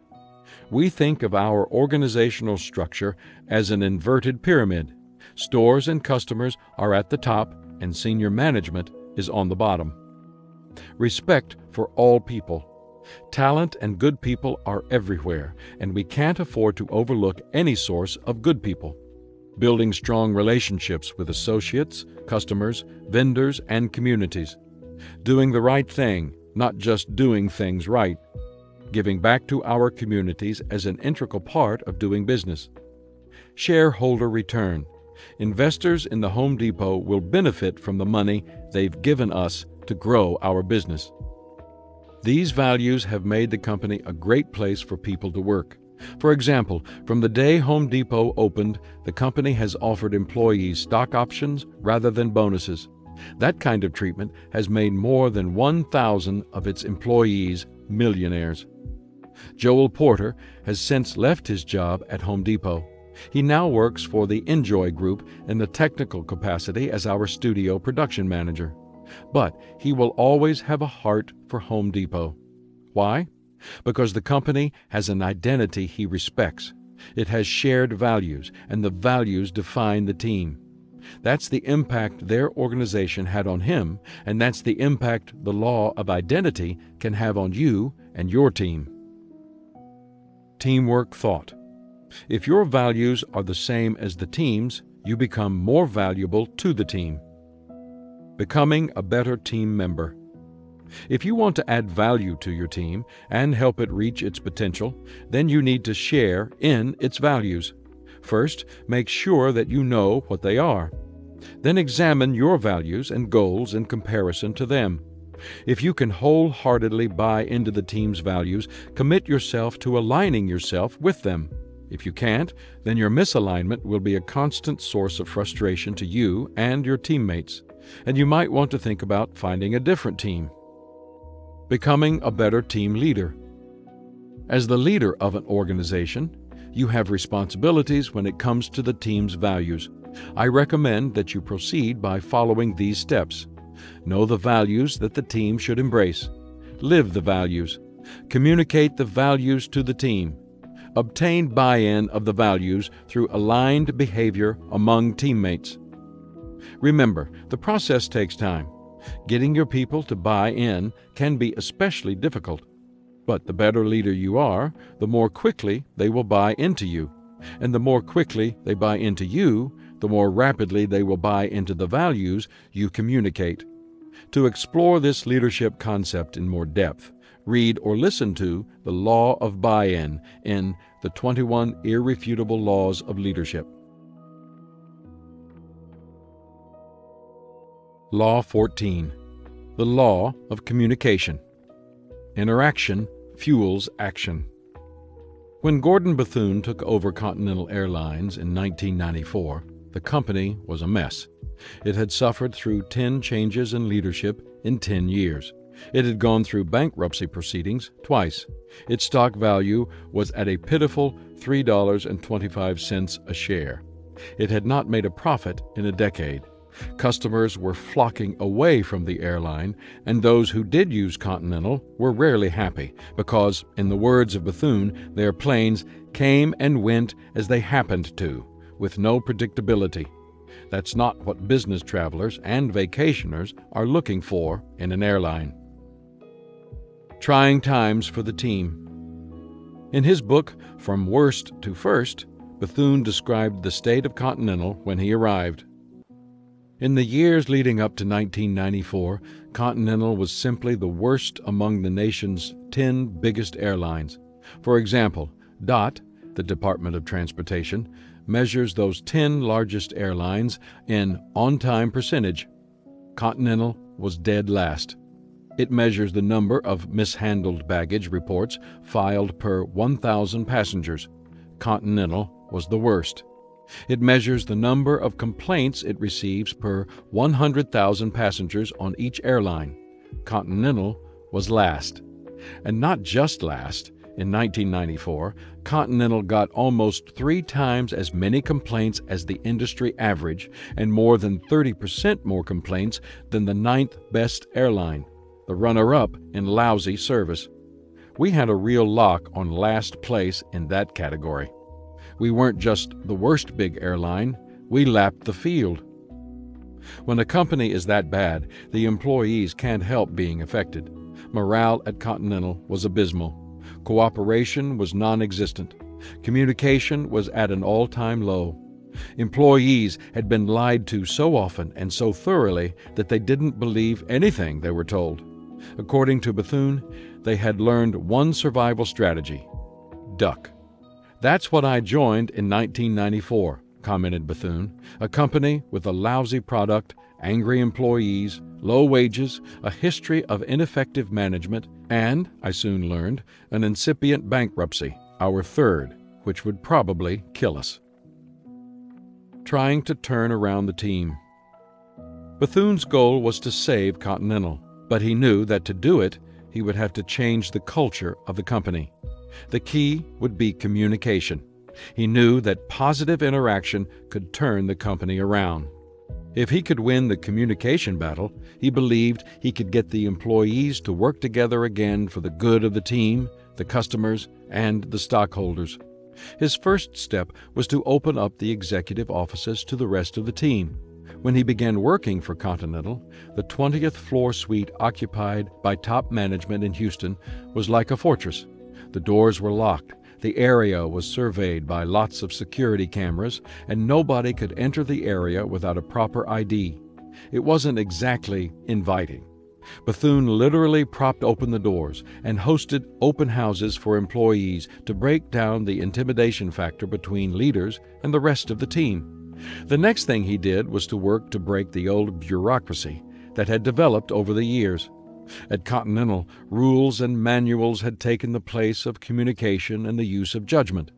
We think of our organizational structure as an inverted pyramid. Stores and customers are at the top, and senior management is on the bottom. Respect for all people. Talent and good people are everywhere, and we can't afford to overlook any source of good people. Building strong relationships with associates, customers, vendors, and communities. Doing the right thing, not just doing things right. Giving back to our communities as an integral part of doing business. Shareholder return. Investors in the Home Depot will benefit from the money they've given us to grow our business. These values have made the company a great place for people to work. For example, from the day Home Depot opened, the company has offered employees stock options rather than bonuses. That kind of treatment has made more than 1,000 of its employees millionaires. Joel Porter has since left his job at Home Depot. He now works for the Enjoy Group in the technical capacity as our studio production manager. But he will always have a heart for Home Depot. Why? Because the company has an identity he respects. It has shared values, and the values define the team. That's the impact their organization had on him, and that's the impact the law of identity can have on you and your team. Teamwork thought. If your values are the same as the team's, you become more valuable to the team. Becoming a better team member. If you want to add value to your team and help it reach its potential, then you need to share in its values. First, make sure that you know what they are. Then examine your values and goals in comparison to them. If you can wholeheartedly buy into the team's values, commit yourself to aligning yourself with them. If you can't, then your misalignment will be a constant source of frustration to you and your teammates, and you might want to think about finding a different team. Becoming a better team leader. As the leader of an organization, you have responsibilities when it comes to the team's values. I recommend that you proceed by following these steps. Know the values that the team should embrace. Live the values. Communicate the values to the team. Obtain buy-in of the values through aligned behavior among teammates. Remember, the process takes time. Getting your people to buy in can be especially difficult. But the better leader you are, the more quickly they will buy into you. And the more quickly they buy into you, the more rapidly they will buy into the values you communicate. To explore this leadership concept in more depth, read or listen to The Law of Buy-in in The 21 Irrefutable Laws of Leadership. Law 14. The Law of Communication. Interaction fuels action. When Gordon Bethune took over Continental Airlines in 1994, the company was a mess. It had suffered through 10 changes in leadership in 10 years. It had gone through bankruptcy proceedings twice. Its stock value was at a pitiful $3.25 a share. It had not made a profit in a decade. Customers were flocking away from the airline, and those who did use Continental were rarely happy because, in the words of Bethune, their planes came and went as they happened to, with no predictability. That's not what business travelers and vacationers are looking for in an airline. Trying times for the team. In his book, From Worst to First, Bethune described the state of Continental when he arrived. In the years leading up to 1994, Continental was simply the worst among the nation's 10 biggest airlines. For example, DOT, the Department of Transportation, measures those 10 largest airlines in on-time percentage. Continental was dead last. It measures the number of mishandled baggage reports filed per 1,000 passengers. Continental was the worst. It measures the number of complaints it receives per 100,000 passengers on each airline. Continental was last. And not just last. In 1994, Continental got almost 3 times as many complaints as the industry average and more than 30% more complaints than the 9th best airline, the runner-up in lousy service. We had a real lock on last place in that category. We weren't just the worst big airline, we lapped the field. When a company is that bad, the employees can't help being affected. Morale at Continental was abysmal. Cooperation was non-existent. Communication was at an all-time low. Employees had been lied to so often and so thoroughly that they didn't believe anything they were told. According to Bethune, they had learned one survival strategy: duck. "That's what I joined in 1994, commented Bethune, "a company with a lousy product, angry employees, low wages, a history of ineffective management, and, I soon learned, an incipient bankruptcy, our third, which would probably kill us." Trying to turn around the team. Bethune's goal was to save Continental, but he knew that to do it, he would have to change the culture of the company. The key would be communication. He knew that positive interaction could turn the company around. If he could win the communication battle, he believed he could get the employees to work together again for the good of the team, the customers, and the stockholders. His first step was to open up the executive offices to the rest of the team. When he began working for Continental, the 20th floor suite occupied by top management in Houston was like a fortress. The doors were locked. The area was surveyed by lots of security cameras, and nobody could enter the area without a proper ID. It wasn't exactly inviting. Bethune literally propped open the doors and hosted open houses for employees to break down the intimidation factor between leaders and the rest of the team. The next thing he did was to work to break the old bureaucracy that had developed over the years. At Continental, rules and manuals had taken the place of communication and the use of judgment.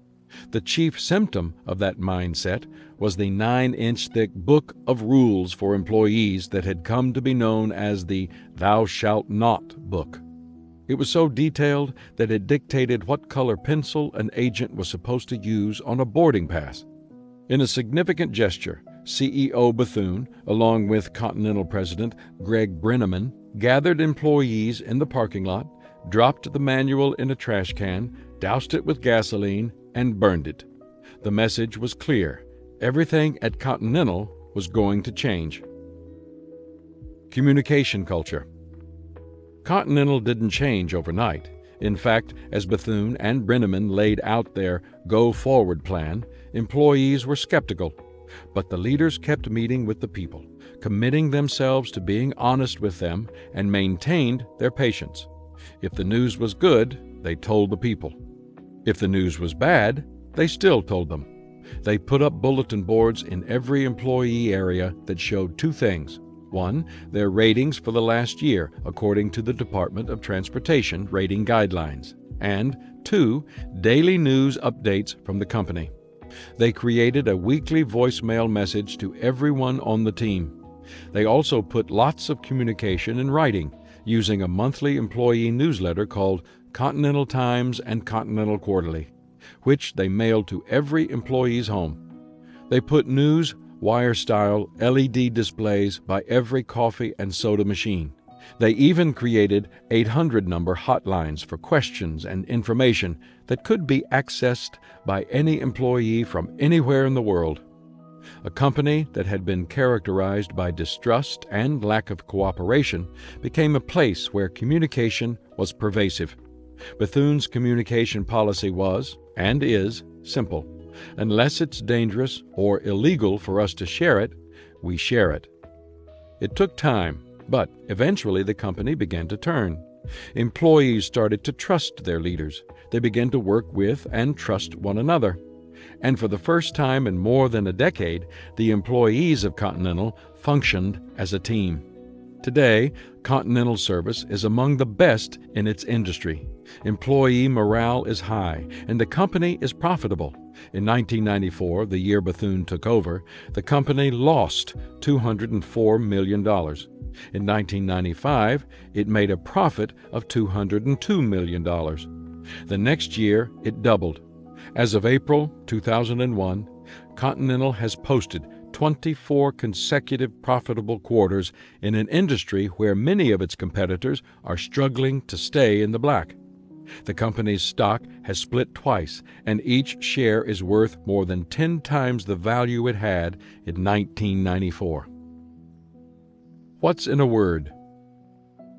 The chief symptom of that mindset was the 9-inch thick book of rules for employees that had come to be known as the "Thou Shalt Not" book. It was so detailed that it dictated what color pencil an agent was supposed to use on a boarding pass. In a significant gesture, CEO Bethune, along with Continental President Greg Brenneman, gathered employees in the parking lot, dropped the manual in a trash can, doused it with gasoline, and burned it. The message was clear. Everything at Continental was going to change. Communication culture. Continental didn't change overnight. In fact, as Bethune and Brenneman laid out their go-forward plan, employees were skeptical. But the leaders kept meeting with the people, committing themselves to being honest with them, and maintained their patience. If the news was good, they told the people. If the news was bad, they still told them. They put up bulletin boards in every employee area that showed two things. One, their ratings for the last year, according to the Department of Transportation rating guidelines. And two, daily news updates from the company. They created a weekly voicemail message to everyone on the team. They also put lots of communication in writing, using a monthly employee newsletter called Continental Times and Continental Quarterly, which they mailed to every employee's home. They put news, wire-style LED displays by every coffee and soda machine. They even created 800-number hotlines for questions and information that could be accessed by any employee from anywhere in the world. A company that had been characterized by distrust and lack of cooperation became a place where communication was pervasive. Bethune's communication policy was, and is, simple. Unless it's dangerous or illegal for us to share it, we share it. It took time, but eventually the company began to turn. Employees started to trust their leaders. They began to work with and trust one another. And for the first time in more than a decade, the employees of Continental functioned as a team. Today, Continental service is among the best in its industry. Employee morale is high, and the company is profitable. In 1994, the year Bethune took over, the company lost $204 million. In 1995, it made a profit of $202 million. The next year, it doubled. As of April 2001, Continental has posted 24 consecutive profitable quarters in an industry where many of its competitors are struggling to stay in the black. The company's stock has split twice, and each share is worth more than 10 times the value it had in 1994. What's in a word?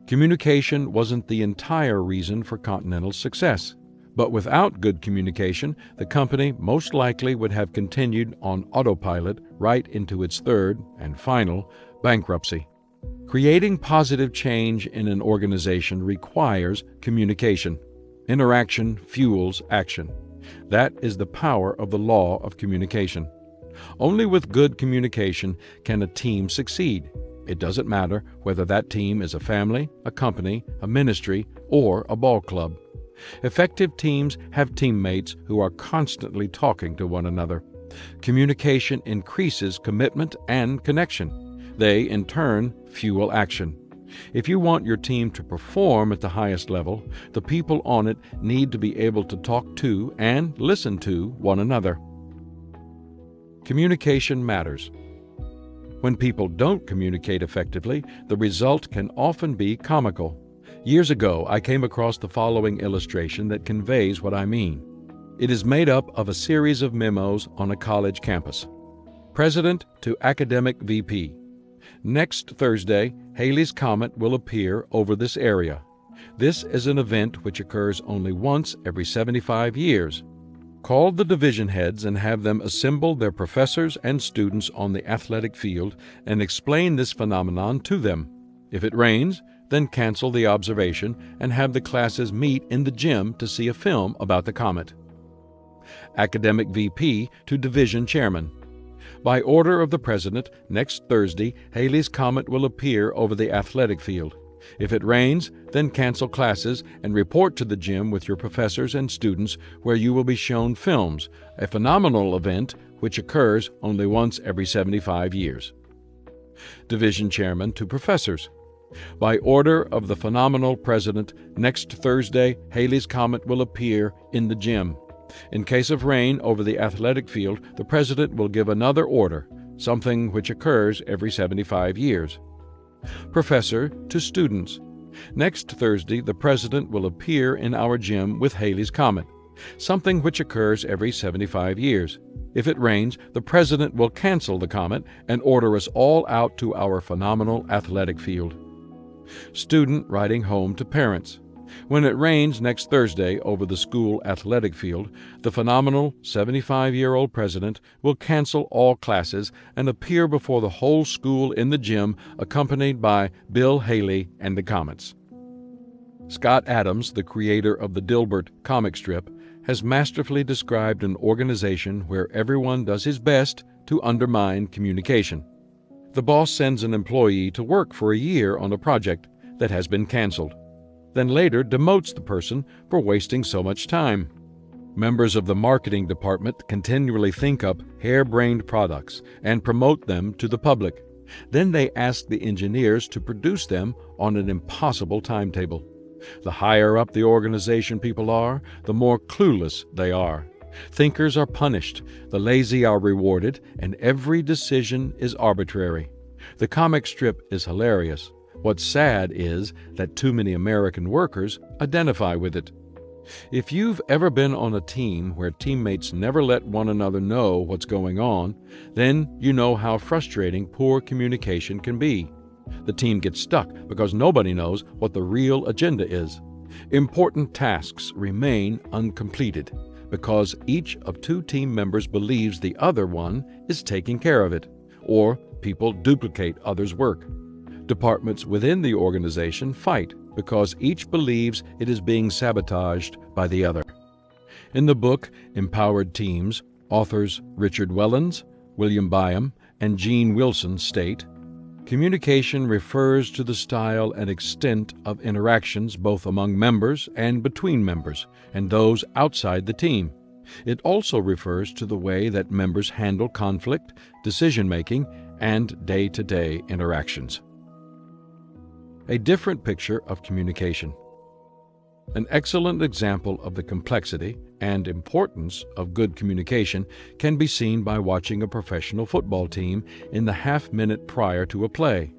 Communication wasn't the entire reason for Continental's success. But without good communication, the company most likely would have continued on autopilot right into its third and final bankruptcy. Creating positive change in an organization requires communication. Interaction fuels action. That is the power of the law of communication. Only with good communication can a team succeed. It doesn't matter whether that team is a family, a company, a ministry, or a ball club. Effective teams have teammates who are constantly talking to one another. Communication increases commitment and connection. They, in turn, fuel action. If you want your team to perform at the highest level, the people on it need to be able to talk to and listen to one another. Communication matters. When people don't communicate effectively, the result can often be comical. Years ago, I came across the following illustration that conveys what I mean. It is made up of a series of memos on a college campus. President to academic VP. Next Thursday, Halley's Comet will appear over this area. This is an event which occurs only once every 75 years. Call the division heads and have them assemble their professors and students on the athletic field and explain this phenomenon to them. If it rains, then cancel the observation and have the classes meet in the gym to see a film about the comet. Academic VP to division chairman. By order of the president, next Thursday, Halley's Comet will appear over the athletic field. If it rains, then cancel classes and report to the gym with your professors and students where you will be shown films, a phenomenal event which occurs only once every 75 years. Division chairman to professors. By order of the phenomenal president, next Thursday, Halley's Comet will appear in the gym. In case of rain over the athletic field, the president will give another order, something which occurs every 75 years. Professor to students. Next Thursday, the president will appear in our gym with Halley's Comet, something which occurs every 75 years. If it rains, the president will cancel the comet and order us all out to our phenomenal athletic field. Student writing home to parents. When it rains next Thursday over the school athletic field, the phenomenal 75-year-old president will cancel all classes and appear before the whole school in the gym, accompanied by Bill Haley and the Comets. Scott Adams, the creator of the Dilbert comic strip, has masterfully described an organization where everyone does his best to undermine communication. The boss sends an employee to work for a year on a project that has been canceled, then later demotes the person for wasting so much time. Members of the marketing department continually think up harebrained products and promote them to the public. Then they ask the engineers to produce them on an impossible timetable. The higher up the organization people are, the more clueless they are. Thinkers are punished, the lazy are rewarded, and every decision is arbitrary. The comic strip is hilarious. What's sad is that too many American workers identify with it. If you've ever been on a team where teammates never let one another know what's going on, then you know how frustrating poor communication can be. The team gets stuck because nobody knows what the real agenda is. Important tasks remain uncompleted because each of two team members believes the other one is taking care of it, or people duplicate others' work. Departments within the organization fight because each believes it is being sabotaged by the other. In the book Empowered Teams, authors Richard Wellens, William Byam, and Gene Wilson state, communication refers to the style and extent of interactions both among members and between members, and those outside the team. It also refers to the way that members handle conflict, decision-making, and day-to-day interactions. A different picture of communication. An excellent example of the complexity and importance of good communication can be seen by watching a professional football team in the half-minute prior to a play.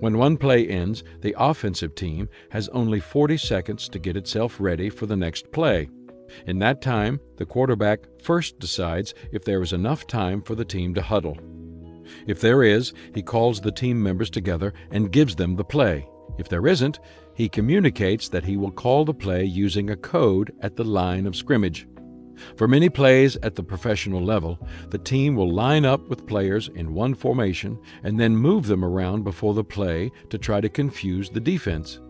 When one play ends, the offensive team has only 40 seconds to get itself ready for the next play. In that time, the quarterback first decides if there is enough time for the team to huddle. If there is, he calls the team members together and gives them the play. If there isn't, he communicates that he will call the play using a code at the line of scrimmage. For many plays at the professional level, the team will line up with players in one formation and then move them around before the play to try to confuse the defense.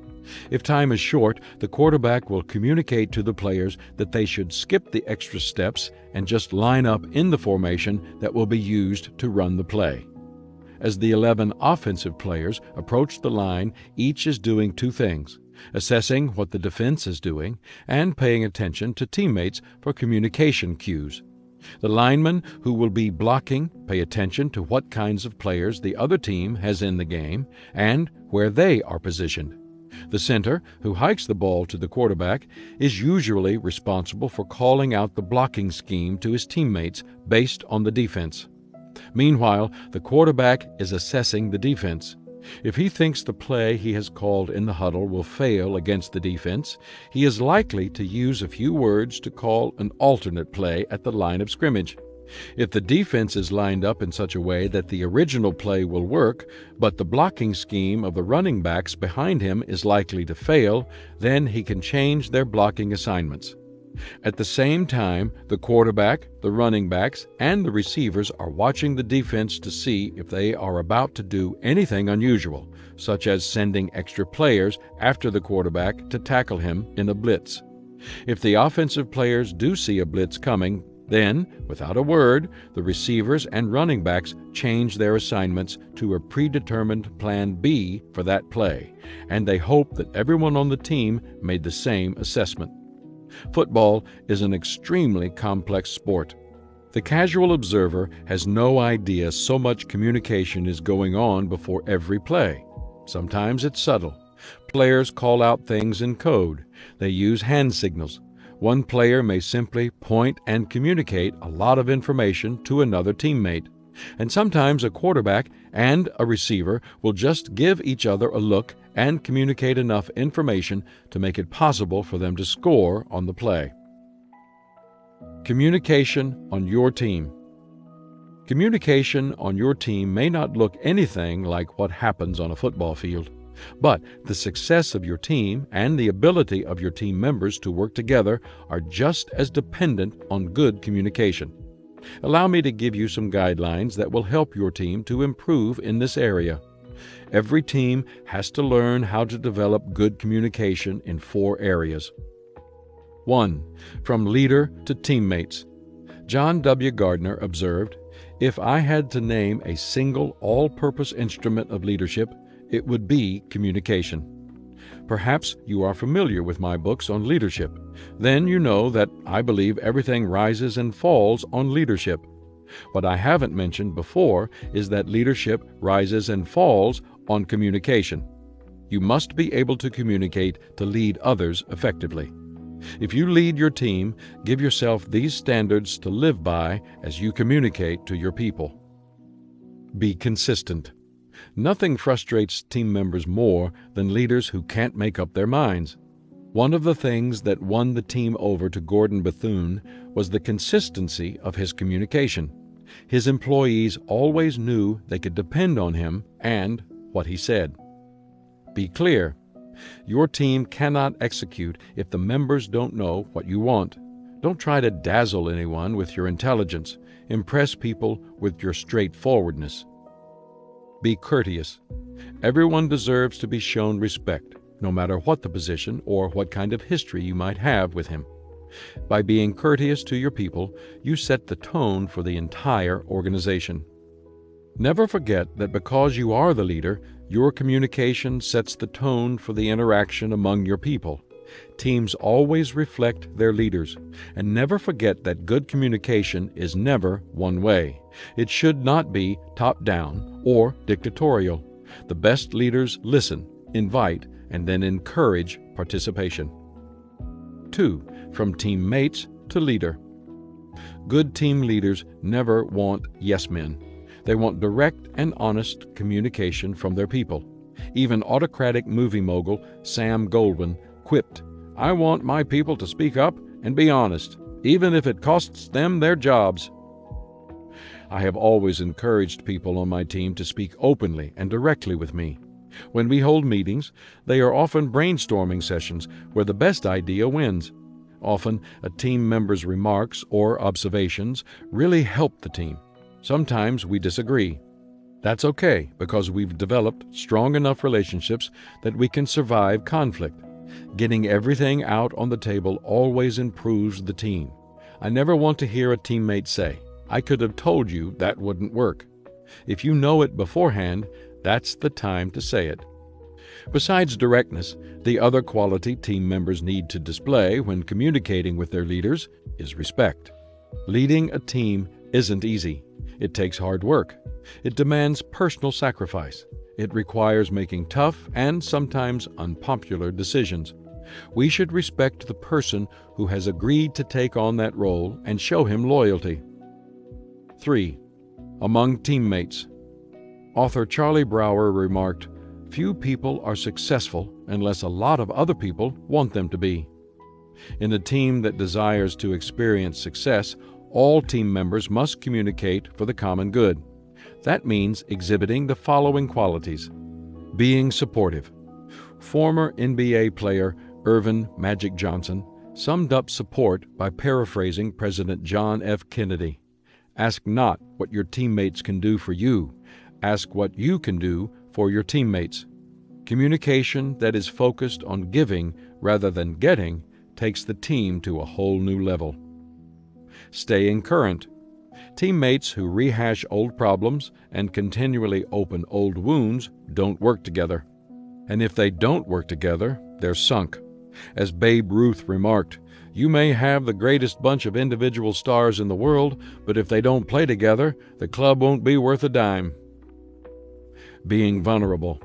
If time is short, the quarterback will communicate to the players that they should skip the extra steps and just line up in the formation that will be used to run the play. As the 11 offensive players approach the line, each is doing two things: assessing what the defense is doing and paying attention to teammates for communication cues. The linemen who will be blocking pay attention to what kinds of players the other team has in the game and where they are positioned. The center, who hikes the ball to the quarterback, is usually responsible for calling out the blocking scheme to his teammates based on the defense. Meanwhile, the quarterback is assessing the defense. If he thinks the play he has called in the huddle will fail against the defense, he is likely to use a few words to call an alternate play at the line of scrimmage. If the defense is lined up in such a way that the original play will work, but the blocking scheme of the running backs behind him is likely to fail, then he can change their blocking assignments. At the same time, the quarterback, the running backs, and the receivers are watching the defense to see if they are about to do anything unusual, such as sending extra players after the quarterback to tackle him in a blitz. If the offensive players do see a blitz coming, then, without a word, the receivers and running backs change their assignments to a predetermined plan B for that play, and they hope that everyone on the team made the same assessment. Football is an extremely complex sport. The casual observer has no idea so much communication is going on before every play. Sometimes it's subtle. Players call out things in code. They use hand signals. One player may simply point and communicate a lot of information to another teammate. And sometimes a quarterback and a receiver will just give each other a look and communicate enough information to make it possible for them to score on the play. Communication on your team. Communication on your team may not look anything like what happens on a football field, but the success of your team and the ability of your team members to work together are just as dependent on good communication. Allow me to give you some guidelines that will help your team to improve in this area. Every team has to learn how to develop good communication in 4 areas. 1. From leader to teammates. John W. Gardner observed, "If I had to name a single all-purpose instrument of leadership, it would be communication." Perhaps you are familiar with my books on leadership. Then you know that I believe everything rises and falls on leadership. What I haven't mentioned before is that leadership rises and falls on communication. You must be able to communicate to lead others effectively. If you lead your team, give yourself these standards to live by as you communicate to your people. Be consistent. Nothing frustrates team members more than leaders who can't make up their minds. One of the things that won the team over to Gordon Bethune was the consistency of his communication. His employees always knew they could depend on him and what he said. Be clear. Your team cannot execute if the members don't know what you want. Don't try to dazzle anyone with your intelligence. Impress people with your straightforwardness. Be courteous. Everyone deserves to be shown respect, no matter what the position or what kind of history you might have with him. By being courteous to your people, you set the tone for the entire organization. Never forget that because you are the leader, your communication sets the tone for the interaction among your people. Teams always reflect their leaders, and never forget that good communication is never one way. It should not be top-down or dictatorial. The best leaders listen, invite, and then encourage participation. 2. From teammates to leader. Good team leaders never want yes men. They want direct and honest communication from their people. Even autocratic movie mogul Sam Goldwyn quipped, "I want my people to speak up and be honest, even if it costs them their jobs." I have always encouraged people on my team to speak openly and directly with me. When we hold meetings, they are often brainstorming sessions where the best idea wins. Often, a team member's remarks or observations really help the team. Sometimes we disagree. That's okay, because we've developed strong enough relationships that we can survive conflict. Getting everything out on the table always improves the team. I never want to hear a teammate say, "I could have told you that wouldn't work." If you know it beforehand, that's the time to say it. Besides directness, the other quality team members need to display when communicating with their leaders is respect. Leading a team isn't easy. It takes hard work. It demands personal sacrifice. It requires making tough and sometimes unpopular decisions. We should respect the person who has agreed to take on that role and show him loyalty. 3. Among teammates. Author Charlie Brower remarked, "Few people are successful unless a lot of other people want them to be." In a team that desires to experience success, all team members must communicate for the common good. That means exhibiting the following qualities. Being supportive. Former NBA player Irvin "Magic" Johnson summed up support by paraphrasing President John F. Kennedy. Ask not what your teammates can do for you. Ask what you can do for your teammates. Communication that is focused on giving rather than getting takes the team to a whole new level. Staying current. Teammates who rehash old problems and continually open old wounds don't work together. And if they don't work together, they're sunk. As Babe Ruth remarked, "You may have the greatest bunch of individual stars in the world, but if they don't play together, the club won't be worth a dime." Being vulnerable.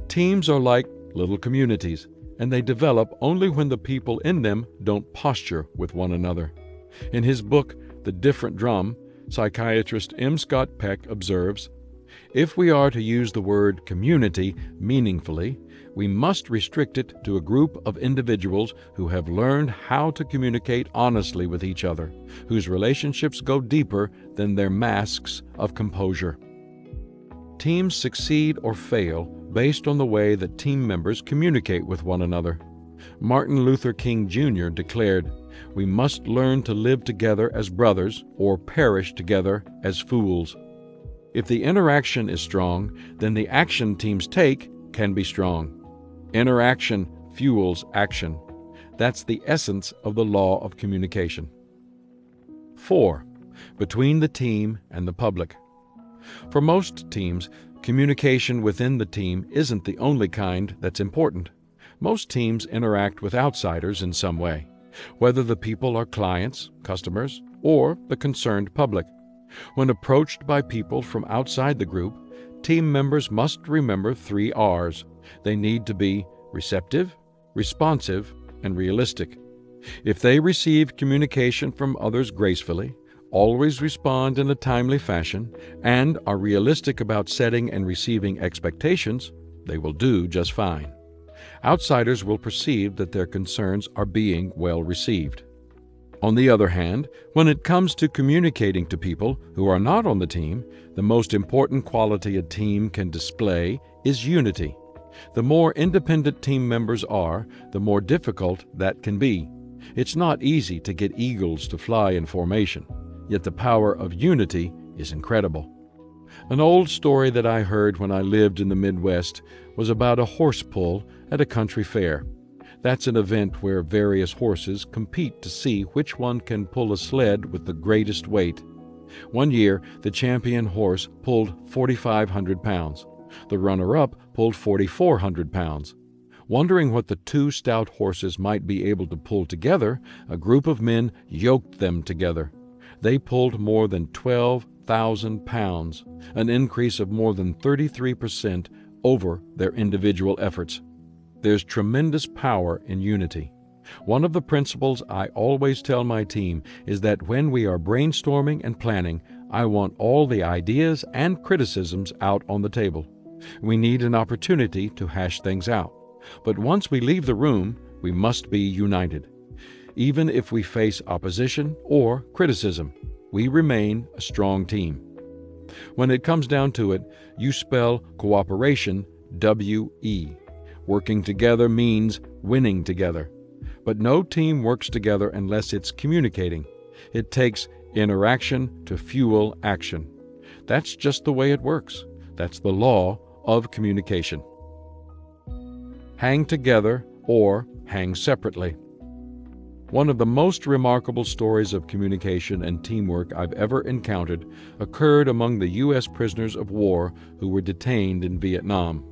Teams are like little communities, and they develop only when the people in them don't posture with one another. In his book, The Different Drum, psychiatrist M. Scott Peck observes, "If we are to use the word community meaningfully, we must restrict it to a group of individuals who have learned how to communicate honestly with each other, whose relationships go deeper than their masks of composure." Teams succeed or fail based on the way that team members communicate with one another. Martin Luther King Jr. declared, "We must learn to live together as brothers or perish together as fools." If the interaction is strong, then the action teams take can be strong. Interaction fuels action. That's the essence of the law of communication. 4. Between the team and the public. For most teams, communication within the team isn't the only kind that's important. Most teams interact with outsiders in some way, whether the people are clients, customers, or the concerned public. When approached by people from outside the group, team members must remember 3 R's. They need to be receptive, responsive, and realistic. If they receive communication from others gracefully, always respond in a timely fashion, and are realistic about setting and receiving expectations, they will do just fine. Outsiders will perceive that their concerns are being well received. On the other hand, when it comes to communicating to people who are not on the team, the most important quality a team can display is unity. The more independent team members are, the more difficult that can be. It's not easy to get eagles to fly in formation, yet the power of unity is incredible. An old story that I heard when I lived in the Midwest was about a horse pull at a country fair. That's an event where various horses compete to see which one can pull a sled with the greatest weight. One year, the champion horse pulled 4,500 pounds. The runner-up pulled 4,400 pounds. Wondering what the 2 stout horses might be able to pull together, a group of men yoked them together. They pulled more than 12,000 pounds, an increase of more than 33% over their individual efforts. There's tremendous power in unity. One of the principles I always tell my team is that when we are brainstorming and planning, I want all the ideas and criticisms out on the table. We need an opportunity to hash things out. But once we leave the room, we must be united. Even if we face opposition or criticism, we remain a strong team. When it comes down to it, you spell cooperation W-E. Working together means winning together. But no team works together unless it's communicating. It takes interaction to fuel action. That's just the way it works. That's the law of communication. Hang together or hang separately. One of the most remarkable stories of communication and teamwork I've ever encountered occurred among the U.S. prisoners of war who were detained in Vietnam.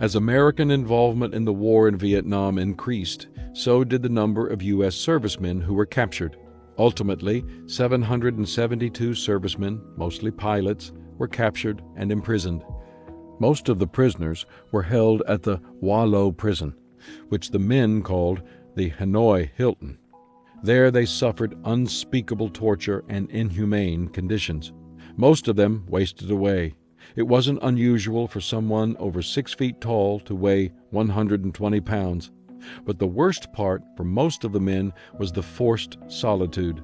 As American involvement in the war in Vietnam increased, so did the number of U.S. servicemen who were captured. Ultimately, 772 servicemen, mostly pilots, were captured and imprisoned. Most of the prisoners were held at the Hoa Lo prison, which the men called the Hanoi Hilton. There they suffered unspeakable torture and inhumane conditions. Most of them wasted away. It wasn't unusual for someone over 6 feet tall to weigh 120 pounds. But the worst part for most of the men was the forced solitude.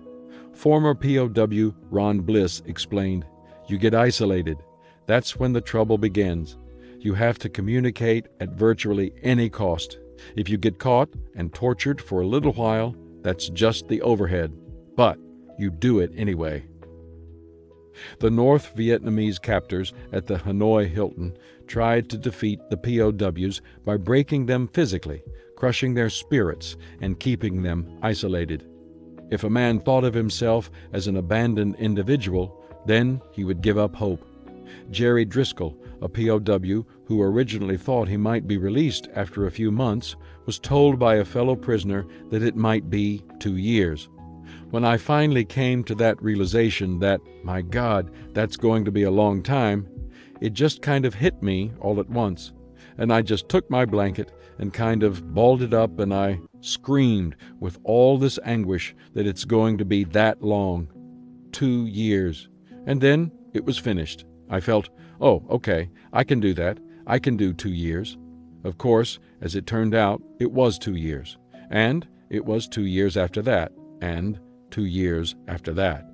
Former POW Ron Bliss explained, "You get isolated. That's when the trouble begins. You have to communicate at virtually any cost. If you get caught and tortured for a little while, that's just the overhead. But you do it anyway." The North Vietnamese captors at the Hanoi Hilton tried to defeat the POWs by breaking them physically, crushing their spirits, and keeping them isolated. If a man thought of himself as an abandoned individual, then he would give up hope. Jerry Driscoll, a POW who originally thought he might be released after a few months, was told by a fellow prisoner that it might be 2 years. When I finally came to that realization that, my God, that's going to be a long time, it just kind of hit me all at once. And I just took my blanket and kind of balled it up, and I screamed with all this anguish that it's going to be that long. 2 years. And then it was finished. I felt, oh, okay, I can do that. I can do 2 years. Of course, as it turned out, it was 2 years. And it was 2 years after that, and 2 years after that,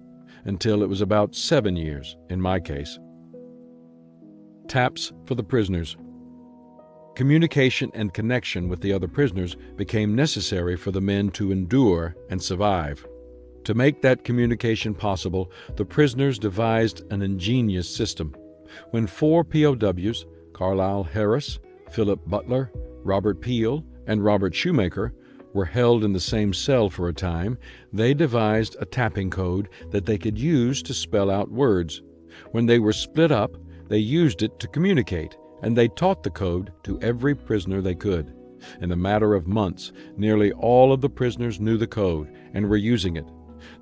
until it was about 7 years in my case. Taps for the prisoners. Communication and connection with the other prisoners became necessary for the men to endure and survive. To make that communication possible, the prisoners devised an ingenious system. When 4 POWs, Carlisle Harris, Philip Butler, Robert Peel, and Robert Shoemaker, were held in the same cell for a time, they devised a tapping code that they could use to spell out words. When they were split up, they used it to communicate, and they taught the code to every prisoner they could. In a matter of months, nearly all of the prisoners knew the code and were using it.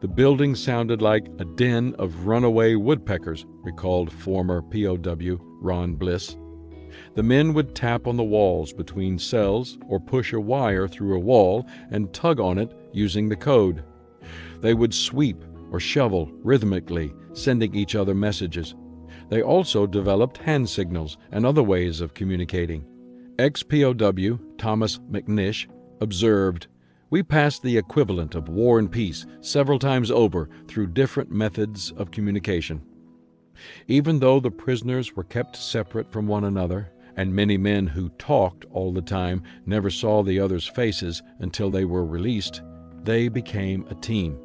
The building sounded like a den of runaway woodpeckers, recalled former POW Ron Bliss. The men would tap on the walls between cells or push a wire through a wall and tug on it using the code. They would sweep or shovel rhythmically, sending each other messages. They also developed hand signals and other ways of communicating. Ex-POW Thomas McNish observed, "We passed the equivalent of war and peace several times over through different methods of communication." Even though the prisoners were kept separate from one another, and many men who talked all the time never saw the others' faces until they were released, they became a team.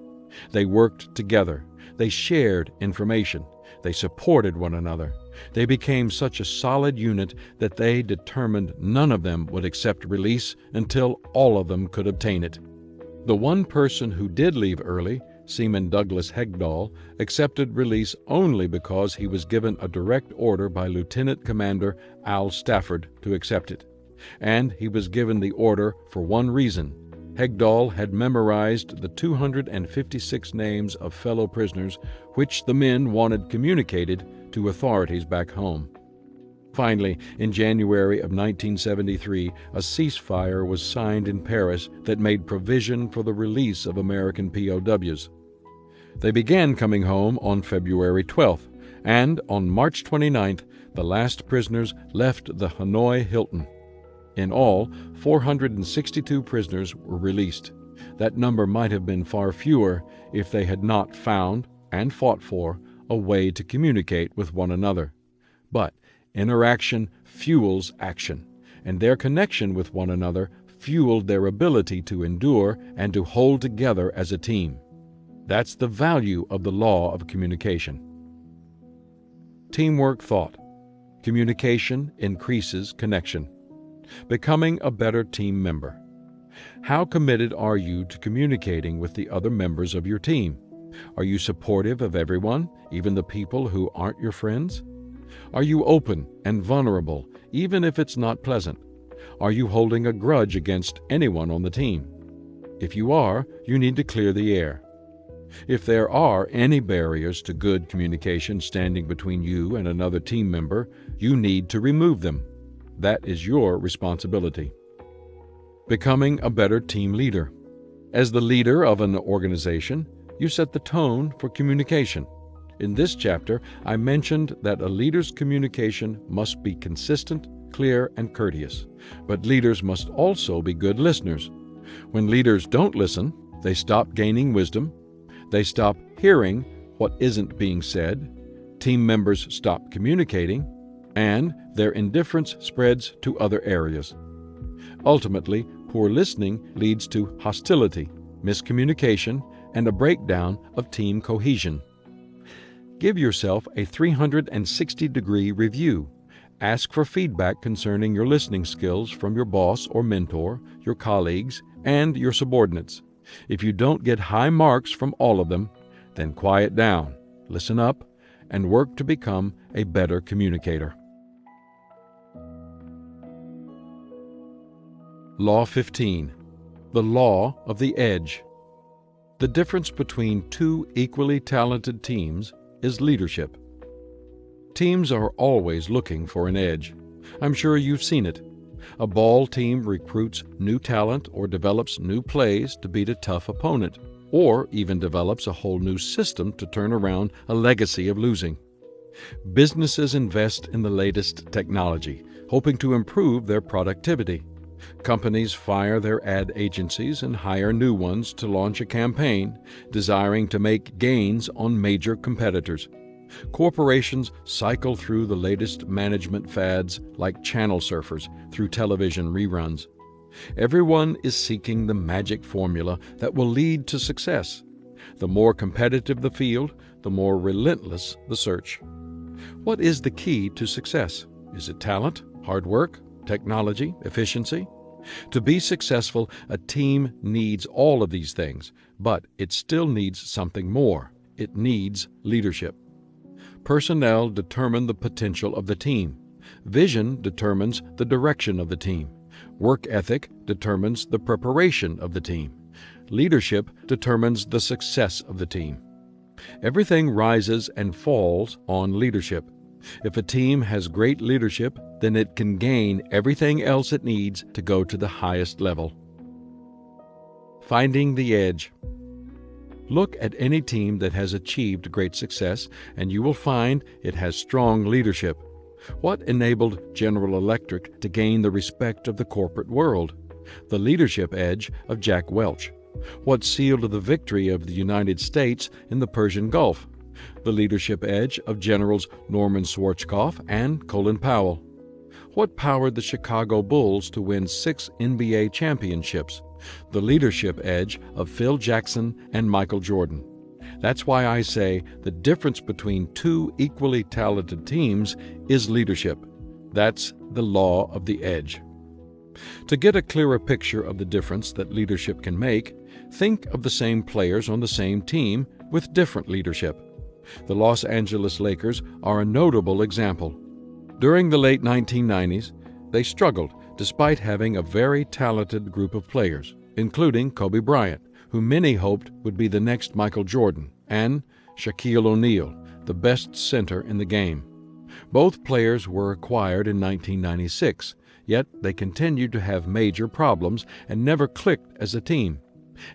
They worked together. They shared information. They supported one another. They became such a solid unit that they determined none of them would accept release until all of them could obtain it. The one person who did leave early, Seaman Douglas Hegdahl, accepted release only because he was given a direct order by Lieutenant Commander Al Stafford to accept it. And he was given the order for one reason. Hegdahl had memorized the 256 names of fellow prisoners which the men wanted communicated to authorities back home. Finally, in January of 1973, a ceasefire was signed in Paris that made provision for the release of American POWs. They began coming home on February 12th, and on March 29th, the last prisoners left the Hanoi Hilton. In all, 462 prisoners were released. That number might have been far fewer if they had not found, and fought for, a way to communicate with one another. But interaction fuels action, and their connection with one another fueled their ability to endure and to hold together as a team. That's the value of the law of communication. Teamwork thought. Communication increases connection. Becoming a better team member. How committed are you to communicating with the other members of your team? Are you supportive of everyone, even the people who aren't your friends? Are you open and vulnerable, even if it's not pleasant? Are you holding a grudge against anyone on the team? If you are, you need to clear the air. If there are any barriers to good communication standing between you and another team member, you need to remove them. That is your responsibility. Becoming a better team leader. As the leader of an organization, you set the tone for communication. In this chapter, I mentioned that a leader's communication must be consistent, clear, and courteous. But leaders must also be good listeners. When leaders don't listen, they stop gaining wisdom, they stop hearing what isn't being said, team members stop communicating, and their indifference spreads to other areas. Ultimately, poor listening leads to hostility, miscommunication, and a breakdown of team cohesion. Give yourself a 360-degree review. Ask for feedback concerning your listening skills from your boss or mentor, your colleagues, and your subordinates. If you don't get high marks from all of them, then quiet down, listen up, and work to become a better communicator. Law 15. The Law of the Edge. The difference between two equally talented teams is leadership. Teams are always looking for an edge. I'm sure you've seen it. A ball team recruits new talent or develops new plays to beat a tough opponent, or even develops a whole new system to turn around a legacy of losing. Businesses invest in the latest technology, hoping to improve their productivity. Companies fire their ad agencies and hire new ones to launch a campaign, desiring to make gains on major competitors. Corporations cycle through the latest management fads like channel surfers through television reruns. Everyone is seeking the magic formula that will lead to success. The more competitive the field, the more relentless the search. What is the key to success? Is it talent, hard work, technology, efficiency? To be successful, a team needs all of these things, but it still needs something more. It needs leadership. Personnel determine the potential of the team. Vision determines the direction of the team. Work ethic determines the preparation of the team. Leadership determines the success of the team. Everything rises and falls on leadership. If a team has great leadership, then it can gain everything else it needs to go to the highest level. Finding the edge. Look at any team that has achieved great success, and you will find it has strong leadership. What enabled General Electric to gain the respect of the corporate world? The leadership edge of Jack Welch. What sealed the victory of the United States in the Persian Gulf? The leadership edge of Generals Norman Schwarzkopf and Colin Powell. What powered the Chicago Bulls to win 6 NBA championships? The leadership edge of Phil Jackson and Michael Jordan. That's why I say the difference between two equally talented teams is leadership. That's the law of the edge. To get a clearer picture of the difference that leadership can make, think of the same players on the same team with different leadership. The Los Angeles Lakers are a notable example. During the late 1990s, they struggled despite having a very talented group of players, including Kobe Bryant, who many hoped would be the next Michael Jordan, and Shaquille O'Neal, the best center in the game. Both players were acquired in 1996, yet they continued to have major problems and never clicked as a team.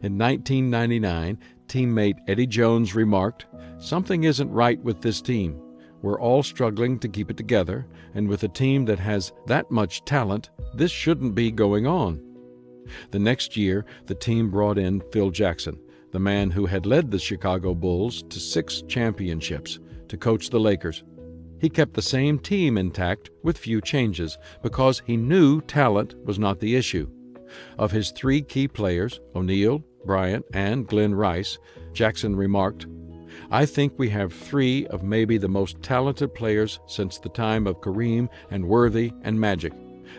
In 1999, teammate Eddie Jones remarked, "Something isn't right with this team. We're all struggling to keep it together, and with a team that has that much talent, this shouldn't be going on." The next year, the team brought in Phil Jackson, the man who had led the Chicago Bulls to 6 championships, to coach the Lakers. He kept the same team intact with few changes because he knew talent was not the issue. Of his 3 key players, O'Neal, Bryant, and Glenn Rice, Jackson remarked, "I think we have 3 of maybe the most talented players since the time of Kareem and Worthy and Magic.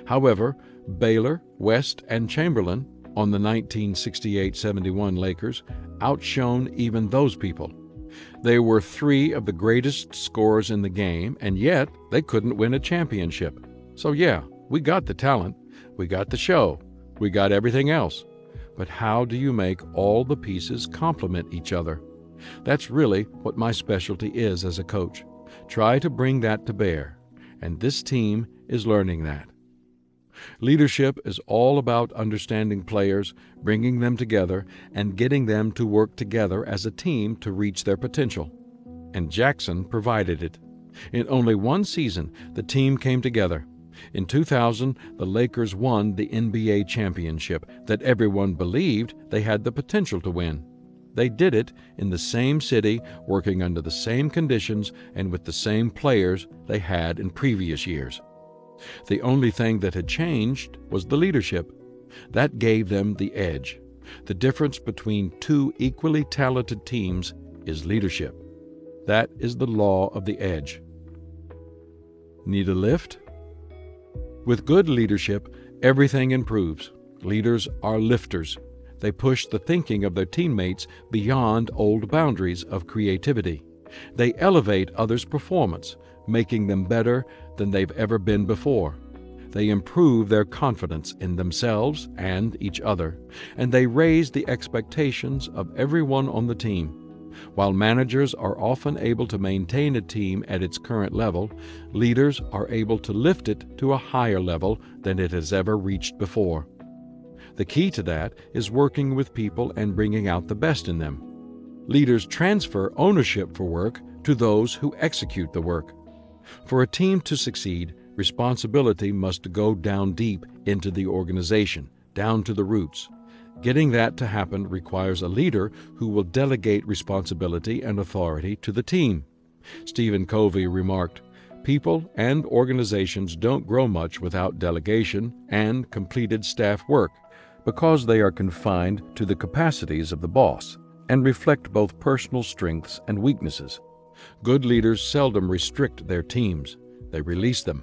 However, Baylor, West, and Chamberlain on the 1968-71 Lakers outshone even those people. They were 3 of the greatest scorers in the game, and yet they couldn't win a championship. So yeah, we got the talent, we got the show, we got everything else. But how do you make all the pieces complement each other? That's really what my specialty is as a coach. Try to bring that to bear, and this team is learning that. Leadership is all about understanding players, bringing them together, and getting them to work together as a team to reach their potential. And Jackson provided it. In only 1 season, the team came together. In 2000, the Lakers won the NBA championship that everyone believed they had the potential to win. They did it in the same city, working under the same conditions and with the same players they had in previous years. The only thing that had changed was the leadership. That gave them the edge. The difference between 2 equally talented teams is leadership. That is the law of the edge. Need a lift? With good leadership, everything improves. Leaders are lifters. They push the thinking of their teammates beyond old boundaries of creativity. They elevate others' performance, making them better than they've ever been before. They improve their confidence in themselves and each other, and they raise the expectations of everyone on the team. While managers are often able to maintain a team at its current level, leaders are able to lift it to a higher level than it has ever reached before. The key to that is working with people and bringing out the best in them. Leaders transfer ownership for work to those who execute the work. For a team to succeed, responsibility must go down deep into the organization, down to the roots. Getting that to happen requires a leader who will delegate responsibility and authority to the team. Stephen Covey remarked, "People and organizations don't grow much without delegation and completed staff work because they are confined to the capacities of the boss and reflect both personal strengths and weaknesses. Good leaders seldom restrict their teams. They release them."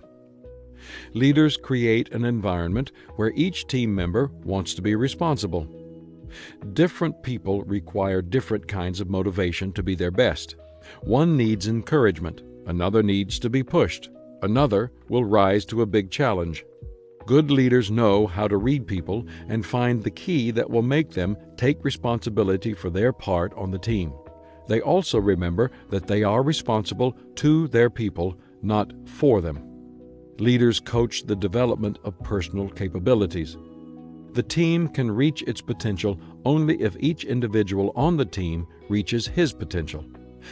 Leaders create an environment where each team member wants to be responsible. Different people require different kinds of motivation to be their best. One needs encouragement, another needs to be pushed, another will rise to a big challenge. Good leaders know how to read people and find the key that will make them take responsibility for their part on the team. They also remember that they are responsible to their people, not for them. Leaders coach the development of personal capabilities. The team can reach its potential only if each individual on the team reaches his potential.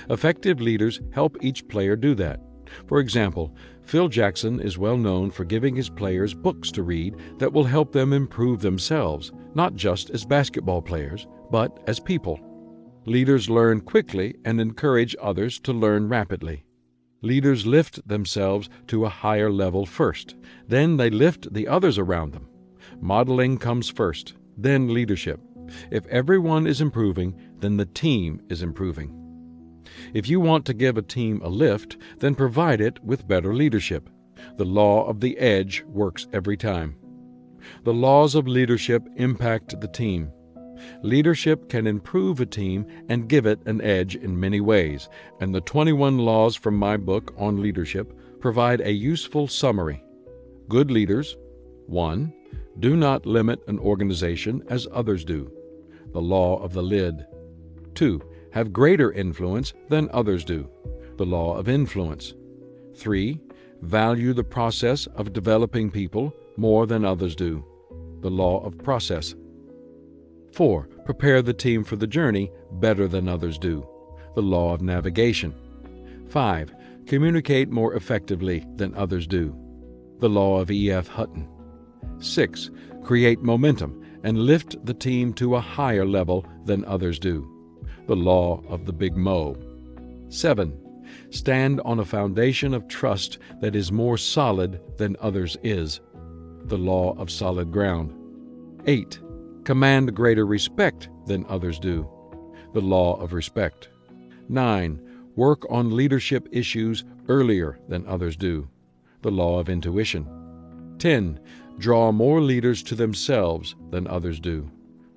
Effective leaders help each player do that. For example, Phil Jackson is well known for giving his players books to read that will help them improve themselves, not just as basketball players, but as people. Leaders learn quickly and encourage others to learn rapidly. Leaders lift themselves to a higher level first. Then they lift the others around them. Modeling comes first, then leadership. If everyone is improving, then the team is improving. If you want to give a team a lift, then provide it with better leadership. The law of the edge works every time. The laws of leadership impact the team. Leadership can improve a team and give it an edge in many ways, and the 21 laws from my book on leadership provide a useful summary. Good leaders: 1. Do not limit an organization as others do. The law of the lid. 2. Have greater influence than others do. The law of influence. 3. Value the process of developing people more than others do. The law of process. 4. Prepare the team for the journey better than others do. The law of navigation. 5. Communicate more effectively than others do. The law of E.F. Hutton. 6. Create momentum and lift the team to a higher level than others do. The law of the Big Mo. 7. Stand on a foundation of trust that is more solid than others is. The law of solid ground. 8. Command greater respect than others do. The law of respect. 9. Work on leadership issues earlier than others do. The law of intuition. 10. Draw more leaders to themselves than others do.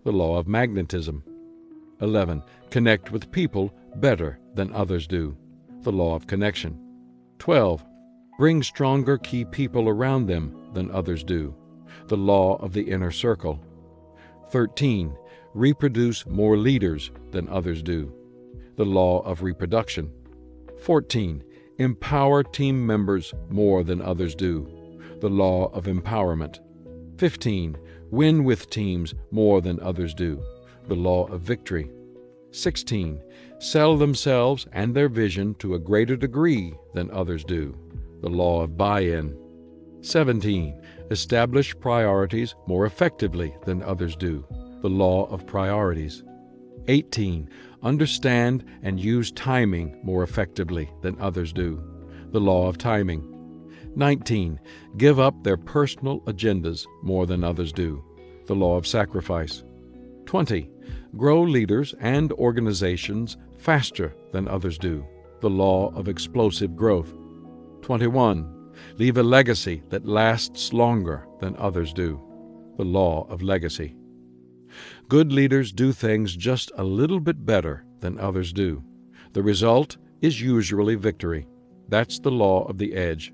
The law of magnetism. 11. Connect with people better than others do. The law of connection. 12. Bring stronger key people around them than others do. The law of the inner circle. 13. Reproduce more leaders than others do. The law of reproduction. 14. Empower team members more than others do. The law of empowerment. 15. Win with teams more than others do. The law of victory. 16. Sell themselves and their vision to a greater degree than others do. The law of buy-in. 17. Establish priorities more effectively than others do. The law of priorities. 18. Understand and use timing more effectively than others do. The law of timing. 19. Give up their personal agendas more than others do. The law of sacrifice. 20. Grow leaders and organizations faster than others do. The law of explosive growth. 21. Leave a legacy that lasts longer than others do. The law of legacy. Good leaders do things just a little bit better than others do. The result is usually victory. That's the law of the edge.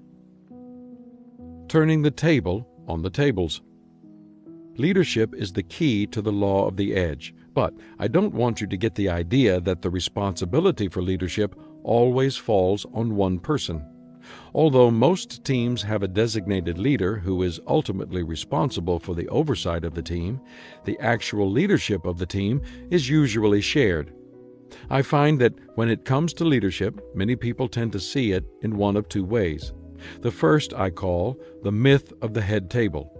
Turning the table on the tables. Leadership is the key to the law of the edge, but I don't want you to get the idea that the responsibility for leadership always falls on one person. Although most teams have a designated leader who is ultimately responsible for the oversight of the team, the actual leadership of the team is usually shared. I find that when it comes to leadership, many people tend to see it in one of two ways. The first I call the myth of the head table.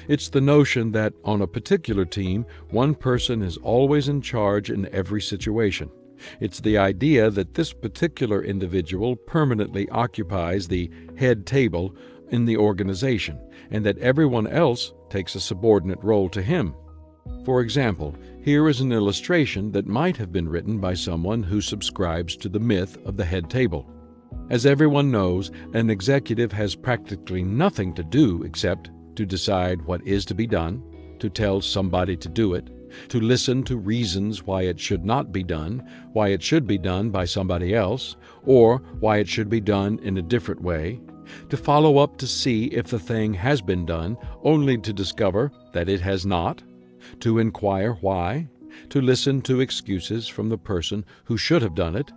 It's the notion that on a particular team, one person is always in charge in every situation. It's the idea that this particular individual permanently occupies the head table in the organization, and that everyone else takes a subordinate role to him. For example, here is an illustration that might have been written by someone who subscribes to the myth of the head table. As everyone knows, an executive has practically nothing to do except to decide what is to be done, to tell somebody to do it, to listen to reasons why it should not be done, why it should be done by somebody else, or why it should be done in a different way, to follow up to see if the thing has been done, only to discover that it has not, to inquire why, to listen to excuses from the person who should have done it,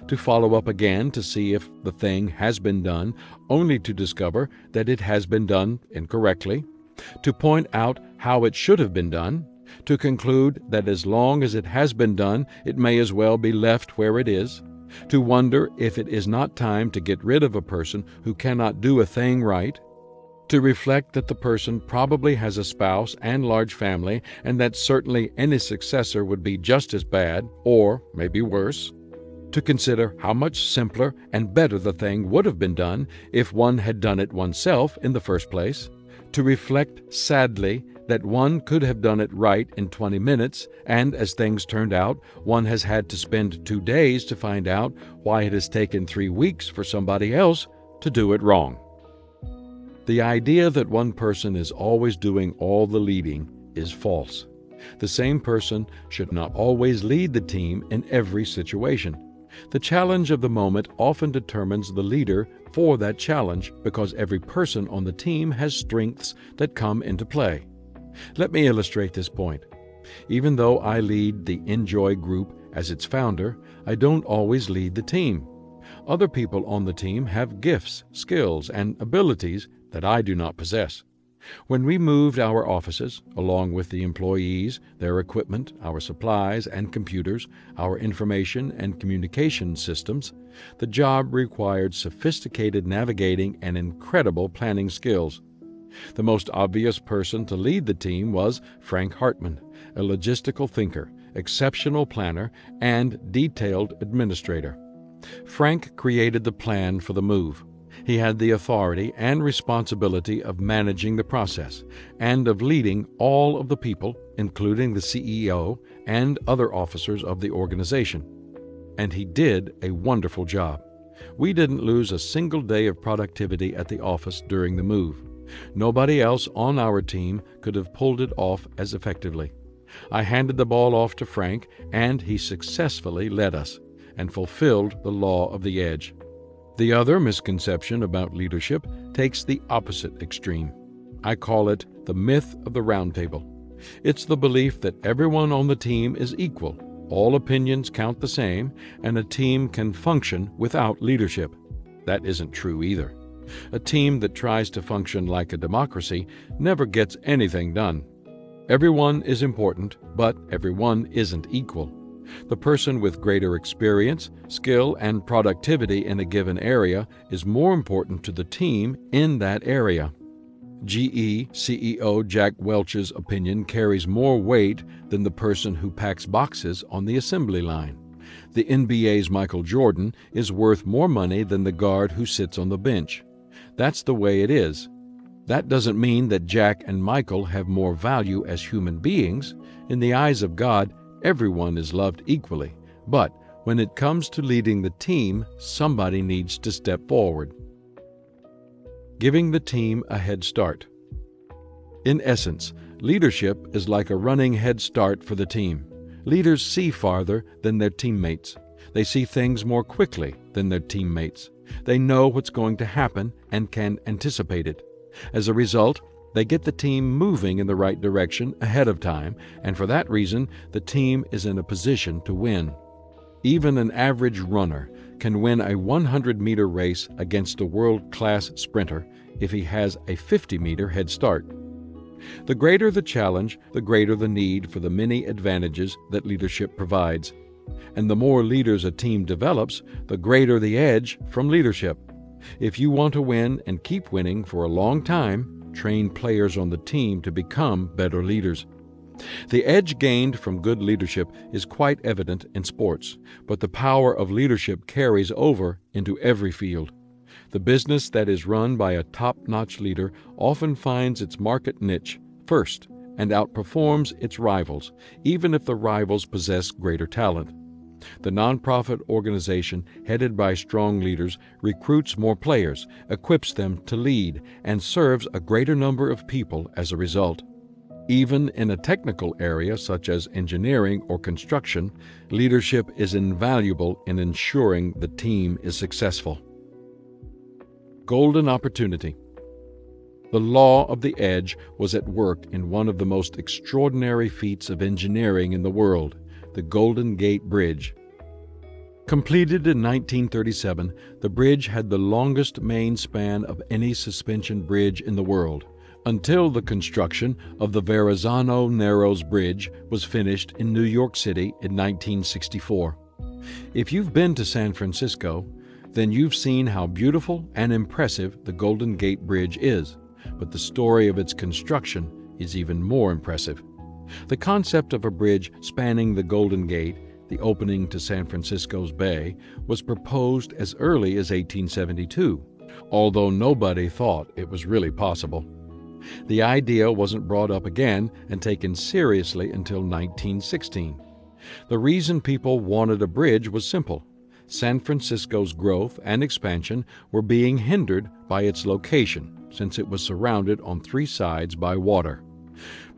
to follow up again to see if the thing has been done, only to discover that it has been done incorrectly, to point out how it should have been done, to conclude that as long as it has been done, it may as well be left where it is, to wonder if it is not time to get rid of a person who cannot do a thing right, to reflect that the person probably has a spouse and large family, and that certainly any successor would be just as bad, or maybe worse, to consider how much simpler and better the thing would have been done if one had done it oneself in the first place, to reflect sadly that one could have done it right in 20 minutes, and as things turned out, one has had to spend 2 days to find out why it has taken 3 weeks for somebody else to do it wrong. The idea that one person is always doing all the leading is false. The same person should not always lead the team in every situation. The challenge of the moment often determines the leader for that challenge because every person on the team has strengths that come into play. Let me illustrate this point. Even though I lead the Enjoy group as its founder, I don't always lead the team. Other people on the team have gifts, skills, and abilities that I do not possess. When we moved our offices, along with the employees, their equipment, our supplies and computers, our information and communication systems, the job required sophisticated navigating and incredible planning skills. The most obvious person to lead the team was Frank Hartman, a logistical thinker, exceptional planner, and detailed administrator. Frank created the plan for the move. He had the authority and responsibility of managing the process and of leading all of the people, including the CEO and other officers of the organization. And he did a wonderful job. We didn't lose a single day of productivity at the office during the move. Nobody else on our team could have pulled it off as effectively. I handed the ball off to Frank, and he successfully led us and fulfilled the law of the edge. The other misconception about leadership takes the opposite extreme. I call it the myth of the round table. It's the belief that everyone on the team is equal, all opinions count the same, and a team can function without leadership. That isn't true either. A team that tries to function like a democracy never gets anything done. Everyone is important, but everyone isn't equal. The person with greater experience, skill, and productivity in a given area is more important to the team in that area. GE CEO Jack Welch's opinion carries more weight than the person who packs boxes on the assembly line. The NBA's Michael Jordan is worth more money than the guard who sits on the bench. That's the way it is. That doesn't mean that Jack and Michael have more value as human beings. In the eyes of God, everyone is loved equally. But when it comes to leading the team, somebody needs to step forward. Giving the team a head start. In essence, leadership is like a running head start for the team. Leaders see farther than their teammates. They see things more quickly than their teammates. They know what's going to happen and can anticipate it. As a result, they get the team moving in the right direction ahead of time, and for that reason, the team is in a position to win. Even an average runner can win a 100-meter race against a world-class sprinter if he has a 50-meter head start. The greater the challenge, the greater the need for the many advantages that leadership provides. And the more leaders a team develops, the greater the edge from leadership. If you want to win and keep winning for a long time, train players on the team to become better leaders. The edge gained from good leadership is quite evident in sports, but the power of leadership carries over into every field. The business that is run by a top-notch leader often finds its market niche first and outperforms its rivals, even if the rivals possess greater talent. The nonprofit organization headed by strong leaders recruits more players, equips them to lead, and serves a greater number of people as a result. Even in a technical area such as engineering or construction, leadership is invaluable in ensuring the team is successful. Golden opportunity. The law of the edge was at work in one of the most extraordinary feats of engineering in the world, the Golden Gate Bridge. Completed in 1937, the bridge had the longest main span of any suspension bridge in the world, until the construction of the Verrazano Narrows Bridge was finished in New York City in 1964. If you've been to San Francisco, then you've seen how beautiful and impressive the Golden Gate Bridge is, but the story of its construction is even more impressive. The concept of a bridge spanning the Golden Gate, the opening to San Francisco's Bay, was proposed as early as 1872, although nobody thought it was really possible. The idea wasn't brought up again and taken seriously until 1916. The reason people wanted a bridge was simple. San Francisco's growth and expansion were being hindered by its location, since it was surrounded on three sides by water.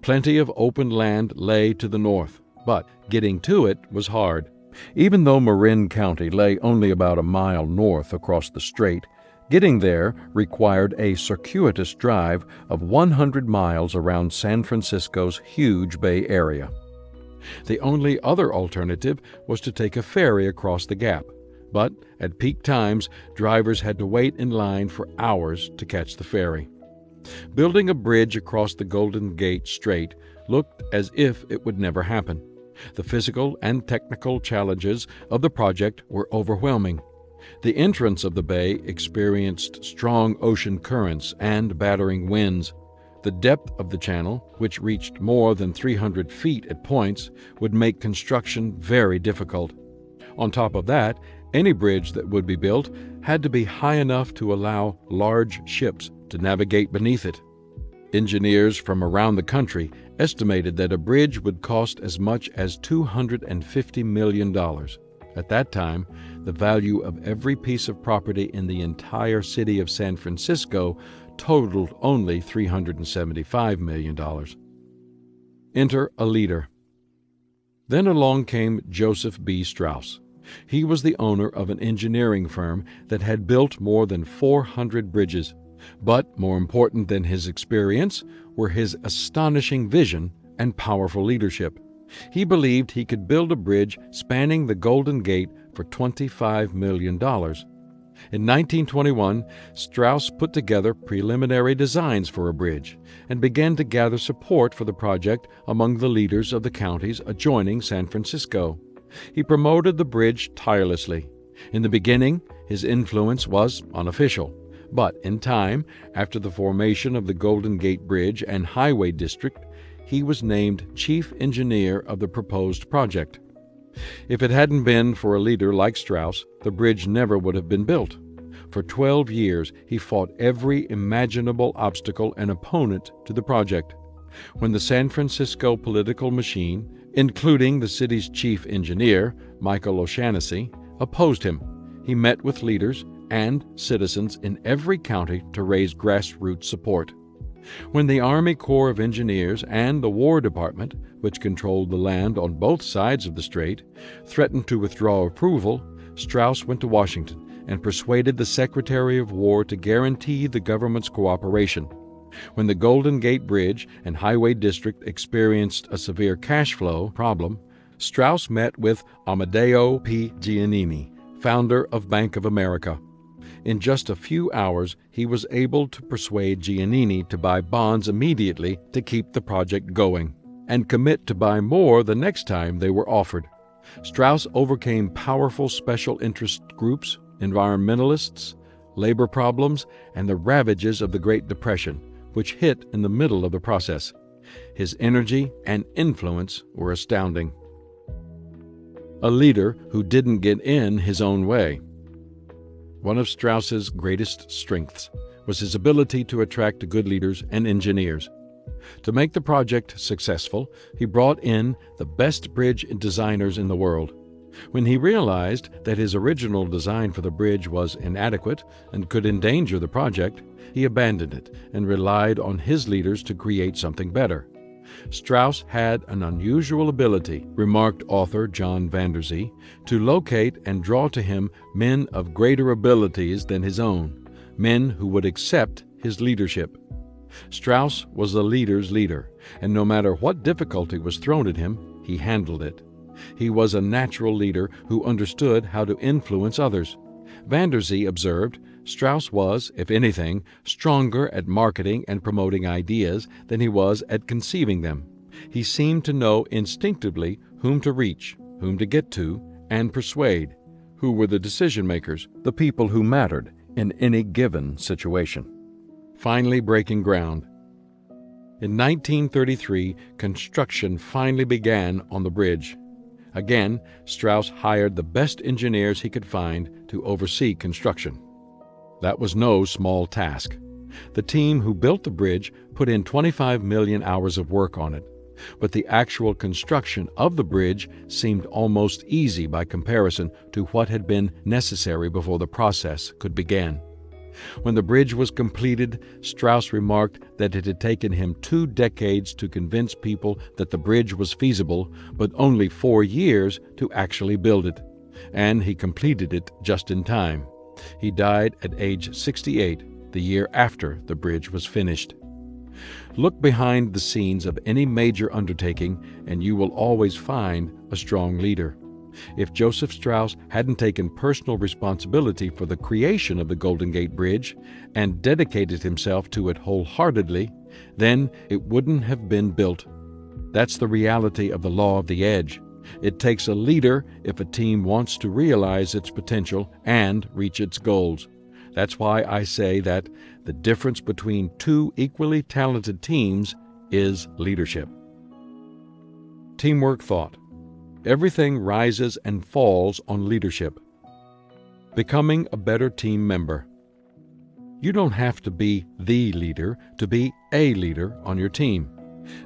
Plenty of open land lay to the north, but getting to it was hard. Even though Marin County lay only about a mile north across the strait, getting there required a circuitous drive of 100 miles around San Francisco's huge Bay Area. The only other alternative was to take a ferry across the gap, but at peak times, drivers had to wait in line for hours to catch the ferry. Building a bridge across the Golden Gate Strait looked as if it would never happen. The physical and technical challenges of the project were overwhelming. The entrance of the bay experienced strong ocean currents and battering winds. The depth of the channel, which reached more than 300 feet at points, would make construction very difficult. On top of that, Any bridge that would be built had to be high enough to allow large ships to navigate beneath it. Engineers from around the country estimated that a bridge would cost as much as $250 million. At that time, the value of every piece of property in the entire city of San Francisco totaled only $375 million. Enter a leader. Then along came Joseph B. Strauss. He was the owner of an engineering firm that had built more than 400 bridges. But more important than his experience were his astonishing vision and powerful leadership. He believed he could build a bridge spanning the Golden Gate for $25 million. In 1921, Strauss put together preliminary designs for a bridge and began to gather support for the project among the leaders of the counties adjoining San Francisco. He promoted the bridge tirelessly. In the beginning, his influence was unofficial. But in time, after the formation of the Golden Gate Bridge and Highway District, he was named chief engineer of the proposed project. If it hadn't been for a leader like Strauss, the bridge never would have been built. For 12 years, he fought every imaginable obstacle and opponent to the project. When the San Francisco political machine, including the city's chief engineer, Michael O'Shaughnessy, opposed him, he met with leaders and citizens in every county to raise grassroots support. When the Army Corps of Engineers and the War Department, which controlled the land on both sides of the strait, threatened to withdraw approval, Strauss went to Washington and persuaded the Secretary of War to guarantee the government's cooperation. When the Golden Gate Bridge and Highway District experienced a severe cash flow problem, Strauss met with Amedeo P. Giannini, founder of Bank of America. In just a few hours, he was able to persuade Giannini to buy bonds immediately to keep the project going, and commit to buy more the next time they were offered. Strauss overcame powerful special interest groups, environmentalists, labor problems, and the ravages of the Great Depression, which hit in the middle of the process. His energy and influence were astounding. A leader who didn't get in his own way. One of Strauss's greatest strengths was his ability to attract good leaders and engineers. To make the project successful, he brought in the best bridge designers in the world. When he realized that his original design for the bridge was inadequate and could endanger the project, he abandoned it and relied on his leaders to create something better. Strauss had an unusual ability, remarked author John Vanderzee, to locate and draw to him men of greater abilities than his own, men who would accept his leadership. Strauss was the leader's leader, and no matter what difficulty was thrown at him, he handled it. He was a natural leader who understood how to influence others. Vanderzee observed, Strauss was, if anything, stronger at marketing and promoting ideas than he was at conceiving them. He seemed to know instinctively whom to reach, whom to get to, and persuade, who were the decision-makers, the people who mattered in any given situation. Finally breaking ground. In 1933, construction finally began on the bridge. Again, Strauss hired the best engineers he could find to oversee construction. That was no small task. The team who built the bridge put in 25 million hours of work on it, but the actual construction of the bridge seemed almost easy by comparison to what had been necessary before the process could begin. When the bridge was completed, Strauss remarked that it had taken him 2 decades to convince people that the bridge was feasible, but only 4 years to actually build it, and he completed it just in time. He died at age 68, the year after the bridge was finished. Look behind the scenes of any major undertaking, and you will always find a strong leader. If Joseph Strauss hadn't taken personal responsibility for the creation of the Golden Gate Bridge and dedicated himself to it wholeheartedly, then it wouldn't have been built. That's the reality of the law of the edge. It takes a leader if a team wants to realize its potential and reach its goals. That's why I say that the difference between 2 equally talented teams is leadership. Teamwork thought. Everything rises and falls on leadership. Becoming a better team member. You don't have to be the leader to be a leader on your team.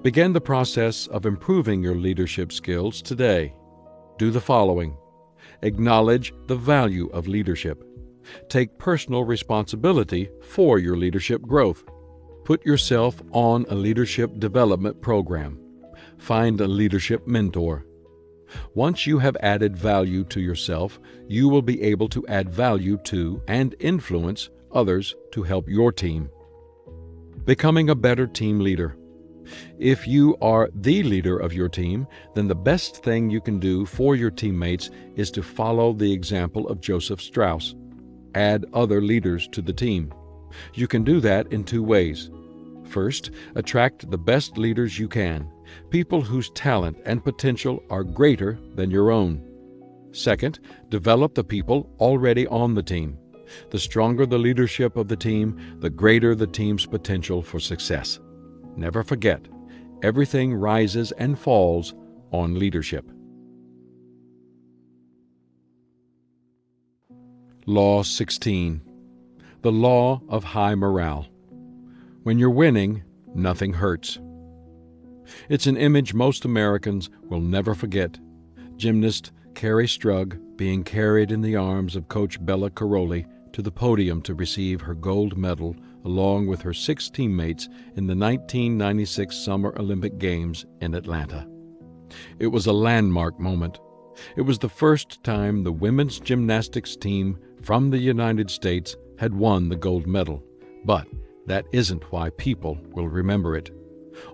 Begin the process of improving your leadership skills today. Do the following. Acknowledge the value of leadership. Take personal responsibility for your leadership growth. Put yourself on a leadership development program. Find a leadership mentor. Once you have added value to yourself, you will be able to add value to and influence others to help your team. Becoming a better team leader. If you are the leader of your team, then the best thing you can do for your teammates is to follow the example of Joseph Strauss. Add other leaders to the team. You can do that in two ways. First, attract the best leaders you can, people whose talent and potential are greater than your own. Second, develop the people already on the team. The stronger the leadership of the team, the greater the team's potential for success. Never forget, everything rises and falls on leadership. Law 16. The law of high morale. When you're winning, nothing hurts. It's an image most Americans will never forget. Gymnast Carrie Strug being carried in the arms of Coach Bella Caroli to the podium to receive her gold medal along with her 6 teammates in the 1996 Summer Olympic Games in Atlanta. It was a landmark moment. It was the first time the women's gymnastics team from the United States had won the gold medal, but that isn't why people will remember it.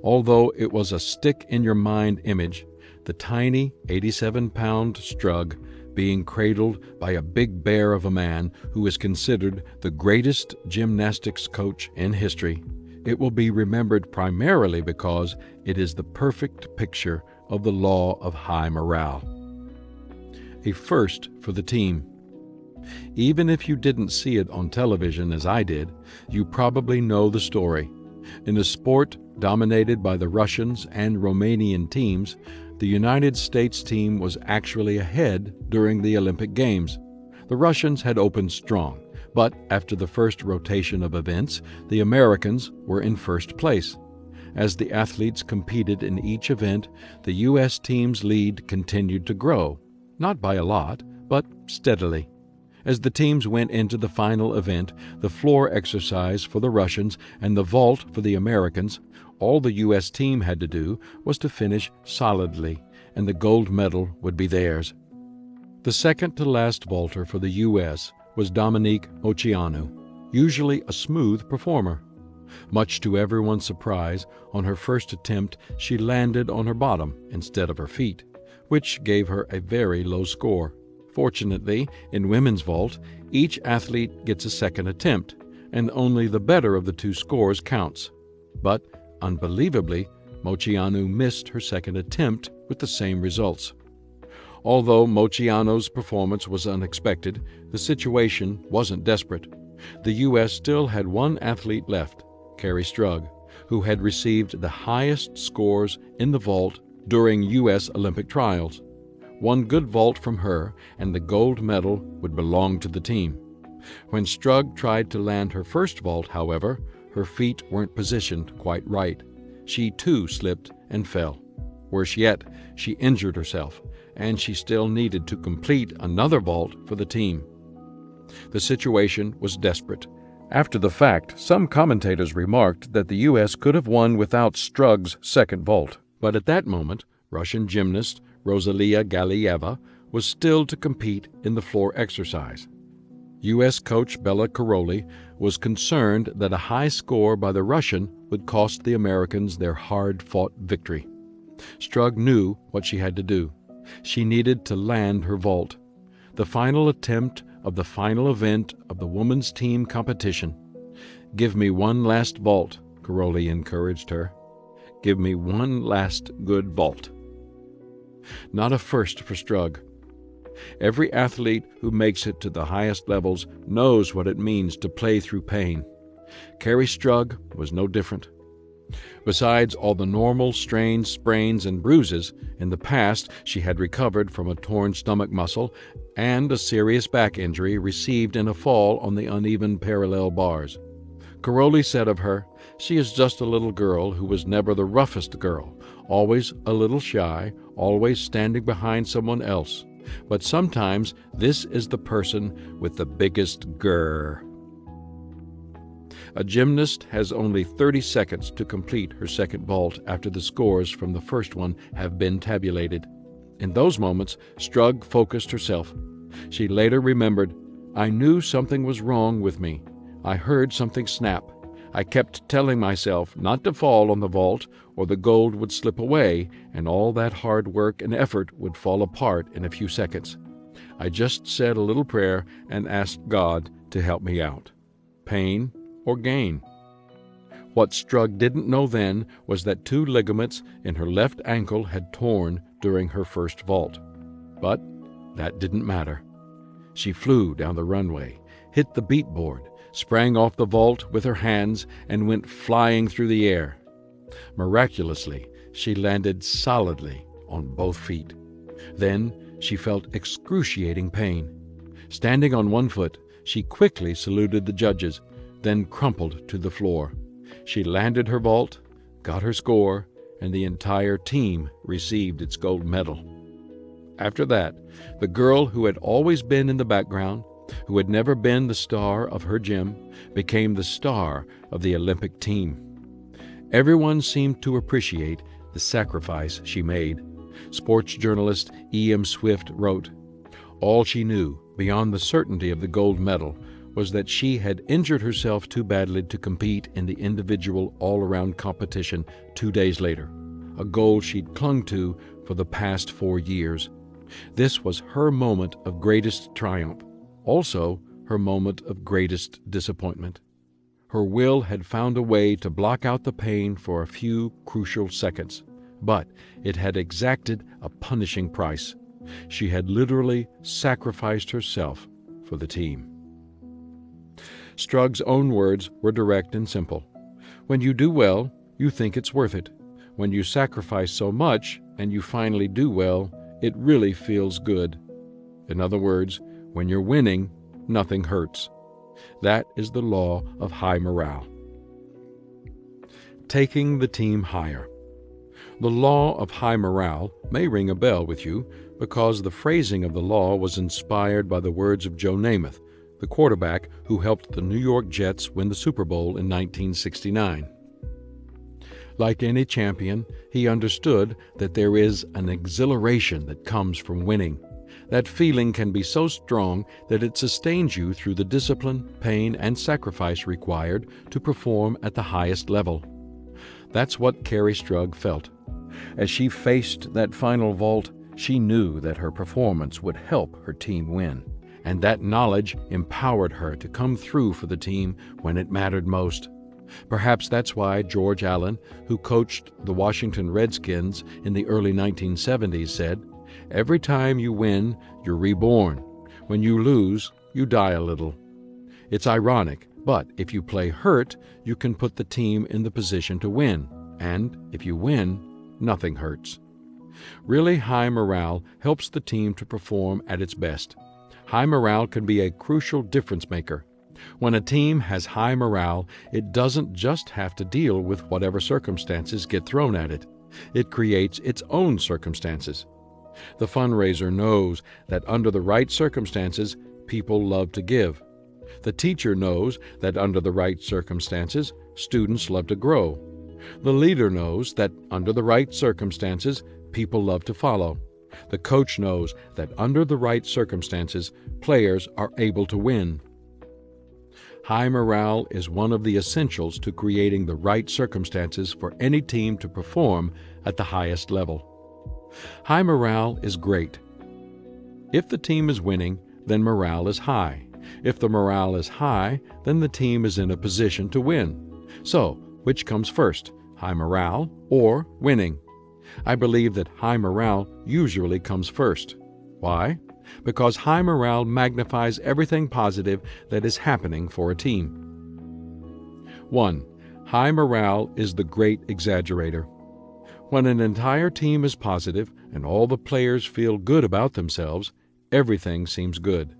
Although it was a stick-in-your-mind image, the tiny 87-pound Strug being cradled by a big bear of a man who is considered the greatest gymnastics coach in history, it will be remembered primarily because it is the perfect picture of the law of high morale. A first for the team. Even if you didn't see it on television as I did, you probably know the story. In a sport dominated by the Russians and Romanian teams, the United States team was actually ahead during the Olympic Games. The Russians had opened strong, but after the first rotation of events, the Americans were in first place. As the athletes competed in each event, the U.S. team's lead continued to grow, not by a lot, but steadily. As the teams went into the final event, the floor exercise for the Russians and the vault for the Americans, all the U.S. team had to do was to finish solidly, and the gold medal would be theirs. The second-to-last vaulter for the U.S. was Dominique Moceanu, usually a smooth performer. Much to everyone's surprise, on her first attempt she landed on her bottom instead of her feet, which gave her a very low score. Fortunately, in women's vault, each athlete gets a second attempt, and only the better of the two scores counts. But, unbelievably, Moceanu missed her second attempt with the same results. Although Moceanu's performance was unexpected, the situation wasn't desperate. The U.S. still had one athlete left, Carrie Strug, who had received the highest scores in the vault during U.S. Olympic trials. One good vault from her, and the gold medal would belong to the team. When Strug tried to land her first vault, however, her feet weren't positioned quite right. She too slipped and fell. Worse yet, she injured herself, and she still needed to complete another vault for the team. The situation was desperate. After the fact, some commentators remarked that the U.S. could have won without Strug's second vault. But at that moment, Russian gymnast Rosalia Galieva was still to compete in the floor exercise. U.S. coach Bella Caroli was concerned that a high score by the Russian would cost the Americans their hard-fought victory. Strug knew what she had to do. She needed to land her vault. The final attempt of the final event of the women's team competition. "Give me one last vault," Caroli encouraged her. "Give me one last good vault." Not a first for Strug. Every athlete who makes it to the highest levels knows what it means to play through pain. Carrie Strug was no different. Besides all the normal strains, sprains, and bruises, in the past she had recovered from a torn stomach muscle and a serious back injury received in a fall on the uneven parallel bars. Caroli said of her, "She is just a little girl who was never the roughest girl, always a little shy, always standing behind someone else. But sometimes this is the person with the biggest grrr." A gymnast has only 30 seconds to complete her second vault after the scores from the first one have been tabulated. In those moments, Strug focused herself. She later remembered, "I knew something was wrong with me. I heard something snap. I kept telling myself not to fall on the vault or the gold would slip away and all that hard work and effort would fall apart in a few seconds. I just said a little prayer and asked God to help me out. Pain or gain?" What Strug didn't know then was that 2 ligaments in her left ankle had torn during her first vault. But that didn't matter. She flew down the runway, hit the beat board, sprang off the vault with her hands, and went flying through the air. Miraculously, she landed solidly on both feet. Then she felt excruciating pain. Standing on one foot, she quickly saluted the judges, then crumpled to the floor. She landed her vault, got her score, and the entire team received its gold medal. After that, the girl who had always been in the background, who had never been the star of her gym, became the star of the Olympic team. Everyone seemed to appreciate the sacrifice she made. Sports journalist E.M. Swift wrote, "All she knew, beyond the certainty of the gold medal, was that she had injured herself too badly to compete in the individual all-around competition 2 days later, a goal she'd clung to for the past 4 years. This was her moment of greatest triumph, also her moment of greatest disappointment. Her will had found a way to block out the pain for a few crucial seconds, but it had exacted a punishing price. She had literally sacrificed herself for the team." Strug's own words were direct and simple. "When you do well, you think it's worth it. When you sacrifice so much and you finally do well, it really feels good. In other words, when you're winning, nothing hurts. That is the law of high morale." Taking the team higher. The law of high morale may ring a bell with you because the phrasing of the law was inspired by the words of Joe Namath, the quarterback who helped the New York Jets win the Super Bowl in 1969. Like any champion, he understood that there is an exhilaration that comes from winning. That feeling can be so strong that it sustains you through the discipline, pain, and sacrifice required to perform at the highest level. That's what Carrie Strug felt. As she faced that final vault, she knew that her performance would help her team win, and that knowledge empowered her to come through for the team when it mattered most. Perhaps that's why George Allen, who coached the Washington Redskins in the early 1970s, said, "Every time you win, you're reborn. When you lose, you die a little." It's ironic, but if you play hurt, you can put the team in the position to win. And if you win, nothing hurts. Really high morale helps the team to perform at its best. High morale can be a crucial difference maker. When a team has high morale, it doesn't just have to deal with whatever circumstances get thrown at it. It creates its own circumstances. The fundraiser knows that under the right circumstances, people love to give. The teacher knows that under the right circumstances, students love to grow. The leader knows that under the right circumstances, people love to follow. The coach knows that under the right circumstances, players are able to win. High morale is one of the essentials to creating the right circumstances for any team to perform at the highest level. High morale is great. If the team is winning, then morale is high. If the morale is high, then the team is in a position to win. So, which comes first, high morale or winning? I believe that high morale usually comes first. Why? Because high morale magnifies everything positive that is happening for a team. 1. High morale is the great exaggerator. When an entire team is positive and all the players feel good about themselves, everything seems good.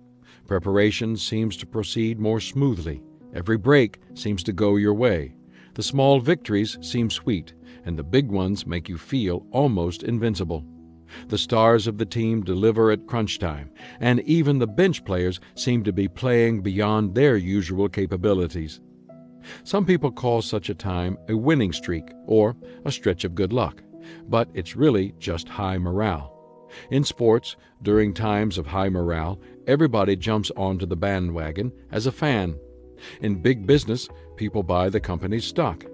Preparation seems to proceed more smoothly. Every break seems to go your way. The small victories seem sweet, and the big ones make you feel almost invincible. The stars of the team deliver at crunch time, and even the bench players seem to be playing beyond their usual capabilities. Some people call such a time a winning streak or a stretch of good luck, but it's really just high morale. In sports, during times of high morale, everybody jumps onto the bandwagon as a fan. In big business, people buy the company's stock.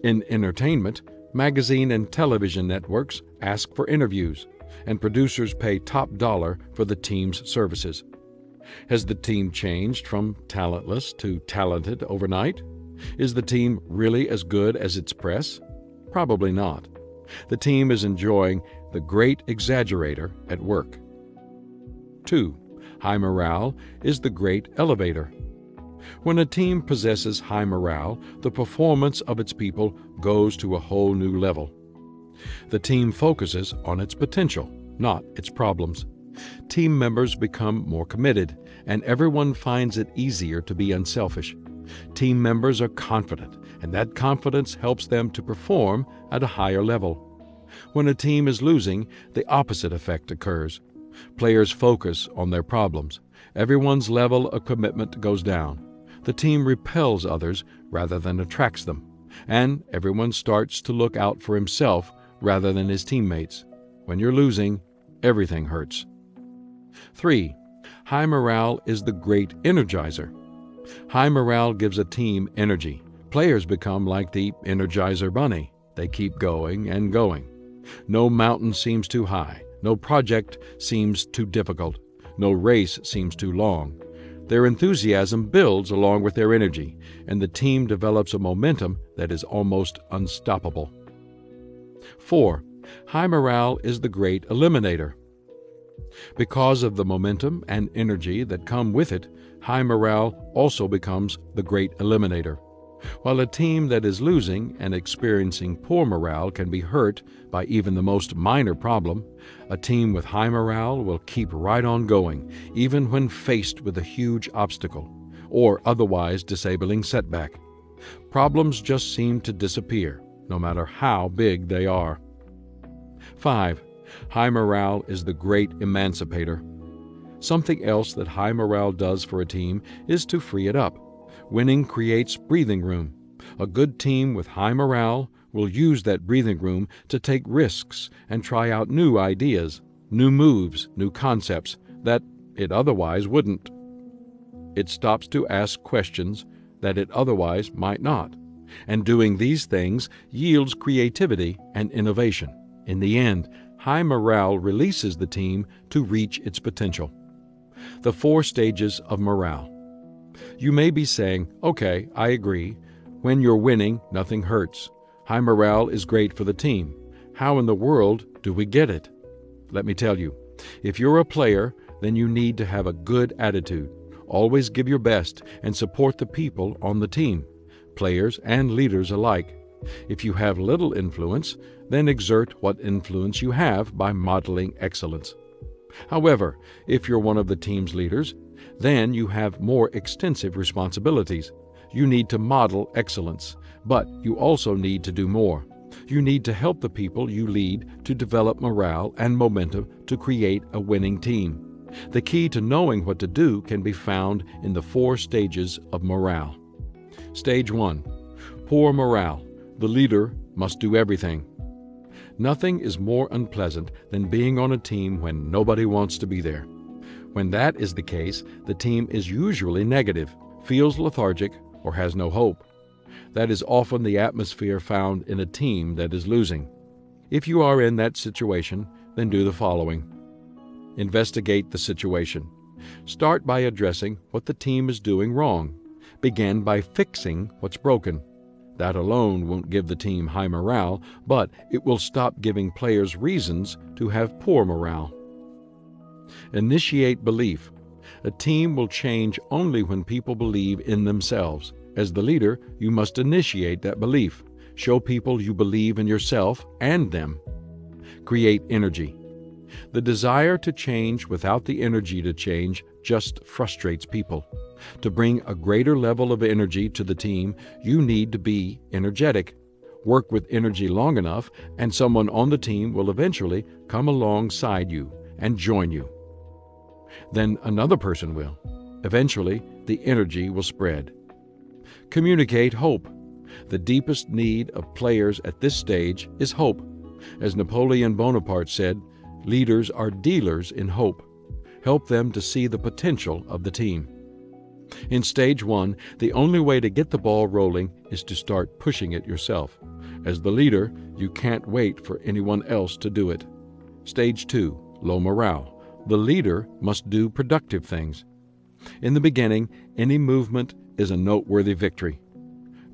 In entertainment, magazine and television networks ask for interviews, and producers pay top dollar for the team's services. Has the team changed from talentless to talented overnight? Is the team really as good as its press? Probably not. The team is enjoying the great exaggerator at work. 2. High morale is the great elevator. When a team possesses high morale, the performance of its people goes to a whole new level. The team focuses on its potential, not its problems. Team members become more committed, and everyone finds it easier to be unselfish. Team members are confident, and that confidence helps them to perform at a higher level. When a team is losing, the opposite effect occurs. Players focus on their problems. Everyone's level of commitment goes down. The team repels others rather than attracts them, and everyone starts to look out for himself rather than his teammates. When you're losing, everything hurts. 3. High morale is the great energizer. High morale gives a team energy. Players become like the Energizer Bunny. They keep going and going. No mountain seems too high. No project seems too difficult. No race seems too long. Their enthusiasm builds along with their energy, and the team develops a momentum that is almost unstoppable. 4. High morale is the great eliminator. Because of the momentum and energy that come with it, high morale also becomes the great eliminator. While a team that is losing and experiencing poor morale can be hurt by even the most minor problem, a team with high morale will keep right on going, even when faced with a huge obstacle or otherwise disabling setback. Problems just seem to disappear, no matter how big they are. 5. High morale is the great emancipator. Something else that high morale does for a team is to free it up. Winning creates breathing room. A good team with high morale will use that breathing room to take risks and try out new ideas, new moves, new concepts that it otherwise wouldn't. It stops to ask questions that it otherwise might not. And doing these things yields creativity and innovation. In the end, high morale releases the team to reach its potential. The 4 stages of morale. You may be saying, okay, I agree. When you're winning, nothing hurts. High morale is great for the team. How in the world do we get it? Let me tell you, if you're a player, then you need to have a good attitude. Always give your best and support the people on the team, players and leaders alike. If you have little influence, then exert what influence you have by modeling excellence. However, if you're one of the team's leaders, then you have more extensive responsibilities. You need to model excellence, but you also need to do more. You need to help the people you lead to develop morale and momentum to create a winning team. The key to knowing what to do can be found in the 4 stages of morale. Stage 1. Poor morale. The leader must do everything. Nothing is more unpleasant than being on a team when nobody wants to be there. When that is the case, the team is usually negative, feels lethargic, or has no hope. That is often the atmosphere found in a team that is losing. If you are in that situation, then do the following. Investigate the situation. Start by addressing what the team is doing wrong. Begin by fixing what's broken. That alone won't give the team high morale, but it will stop giving players reasons to have poor morale. Initiate belief. A team will change only when people believe in themselves. As the leader, you must initiate that belief. Show people you believe in yourself and them. Create energy. The desire to change without the energy to change just frustrates people. To bring a greater level of energy to the team, you need to be energetic. Work with energy long enough, and someone on the team will eventually come alongside you and join you. Then another person will. Eventually, the energy will spread. Communicate hope. The deepest need of players at this stage is hope. As Napoleon Bonaparte said, leaders are dealers in hope. Help them to see the potential of the team. In stage 1, the only way to get the ball rolling is to start pushing it yourself. As the leader, you can't wait for anyone else to do it. Stage 2, low morale. The leader must do productive things. In the beginning, any movement is a noteworthy victory.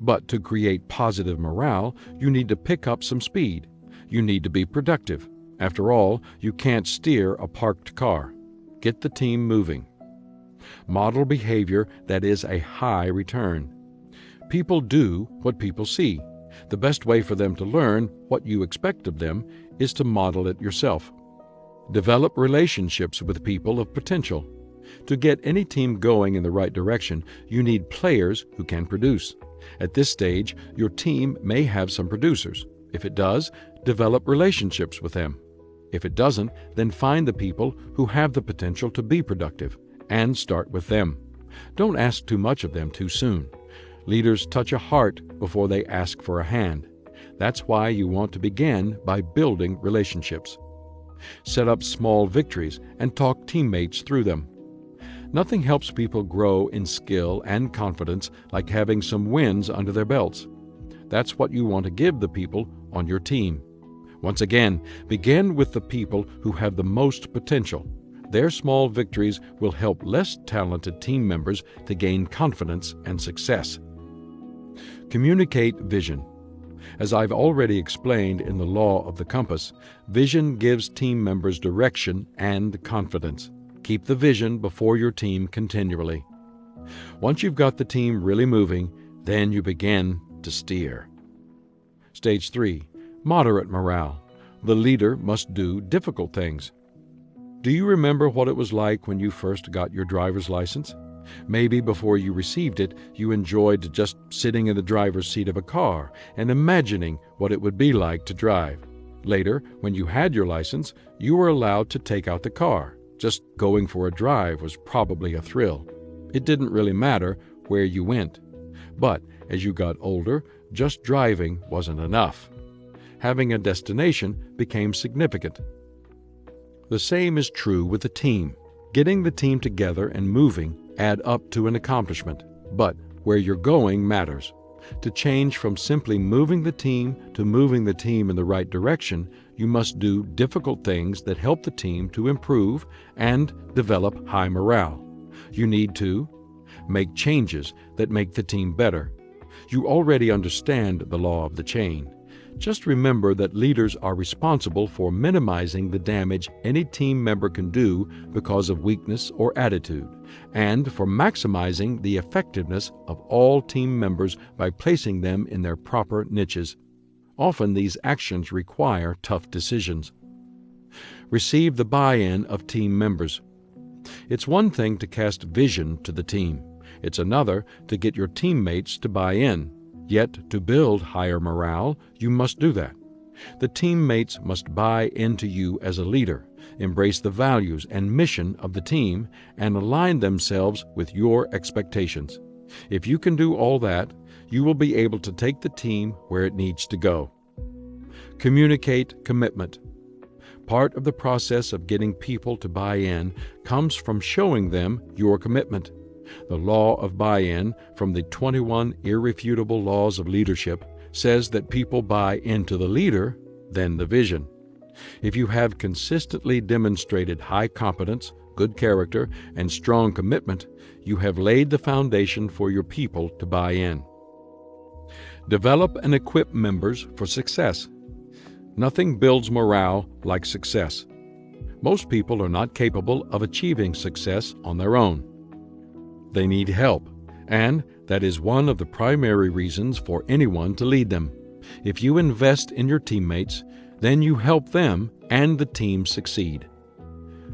But to create positive morale, you need to pick up some speed. You need to be productive. After all, you can't steer a parked car. Get the team moving. Model behavior that is a high return. People do what people see. The best way for them to learn what you expect of them is to model it yourself. Develop relationships with people of potential. To get any team going in the right direction, you need players who can produce. At this stage, your team may have some producers. If it does, develop relationships with them. If it doesn't, then find the people who have the potential to be productive and start with them. Don't ask too much of them too soon. Leaders touch a heart before they ask for a hand. That's why you want to begin by building relationships. Set up small victories and talk teammates through them. Nothing helps people grow in skill and confidence like having some wins under their belts. That's what you want to give the people on your team. Once again, begin with the people who have the most potential. Their small victories will help less talented team members to gain confidence and success. Communicate vision. As I've already explained in the law of the compass, vision gives team members direction and confidence. Keep the vision before your team continually. Once you've got the team really moving, then you begin to steer. Stage 3. Moderate morale. The leader must do difficult things. Do you remember what it was like when you first got your driver's license? Maybe before you received it, you enjoyed just sitting in the driver's seat of a car and imagining what it would be like to drive. Later, when you had your license, you were allowed to take out the car. Just going for a drive was probably a thrill. It didn't really matter where you went. But as you got older, just driving wasn't enough. Having a destination became significant. The same is true with the team. Getting the team together and moving add up to an accomplishment, but where you're going matters. To change from simply moving the team to moving the team in the right direction, you must do difficult things that help the team to improve and develop high morale. You need to make changes that make the team better. You already understand the law of the chain. Just remember that leaders are responsible for minimizing the damage any team member can do because of weakness or attitude, and for maximizing the effectiveness of all team members by placing them in their proper niches. Often these actions require tough decisions. Receive the buy-in of team members. It's one thing to cast vision to the team. It's another to get your teammates to buy in. Yet, to build higher morale, you must do that. The teammates must buy into you as a leader, embrace the values and mission of the team, and align themselves with your expectations. If you can do all that, you will be able to take the team where it needs to go. Communicate commitment. Part of the process of getting people to buy in comes from showing them your commitment. The law of buy-in from the 21 Irrefutable Laws of Leadership says that people buy into the leader, then the vision. If you have consistently demonstrated high competence, good character, and strong commitment, you have laid the foundation for your people to buy in. Develop and equip members for success. Nothing builds morale like success. Most people are not capable of achieving success on their own. They need help, And that is one of the primary reasons for anyone to lead them. If you invest in your teammates, then you help them and the team succeed.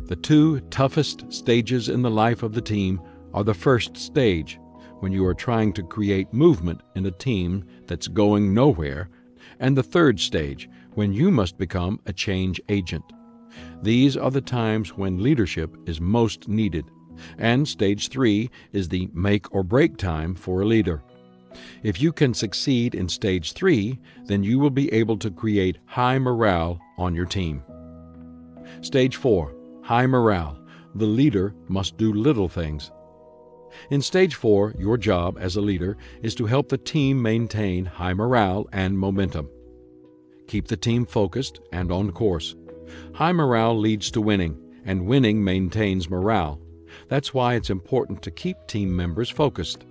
The two toughest stages in the life of the team are the first stage, when you are trying to create movement in a team that's going nowhere, and the third stage, when you must become a change agent. These are the times when leadership is most needed, and stage 3 is the make or break time for a leader. If you can succeed in stage 3, then you will be able to create high morale on your team. Stage 4, high morale. The leader must do little things. In stage 4, your job as a leader is to help the team maintain high morale and momentum. Keep the team focused and on course. High morale leads to winning, and winning maintains morale. That's why it's important to keep team members focused.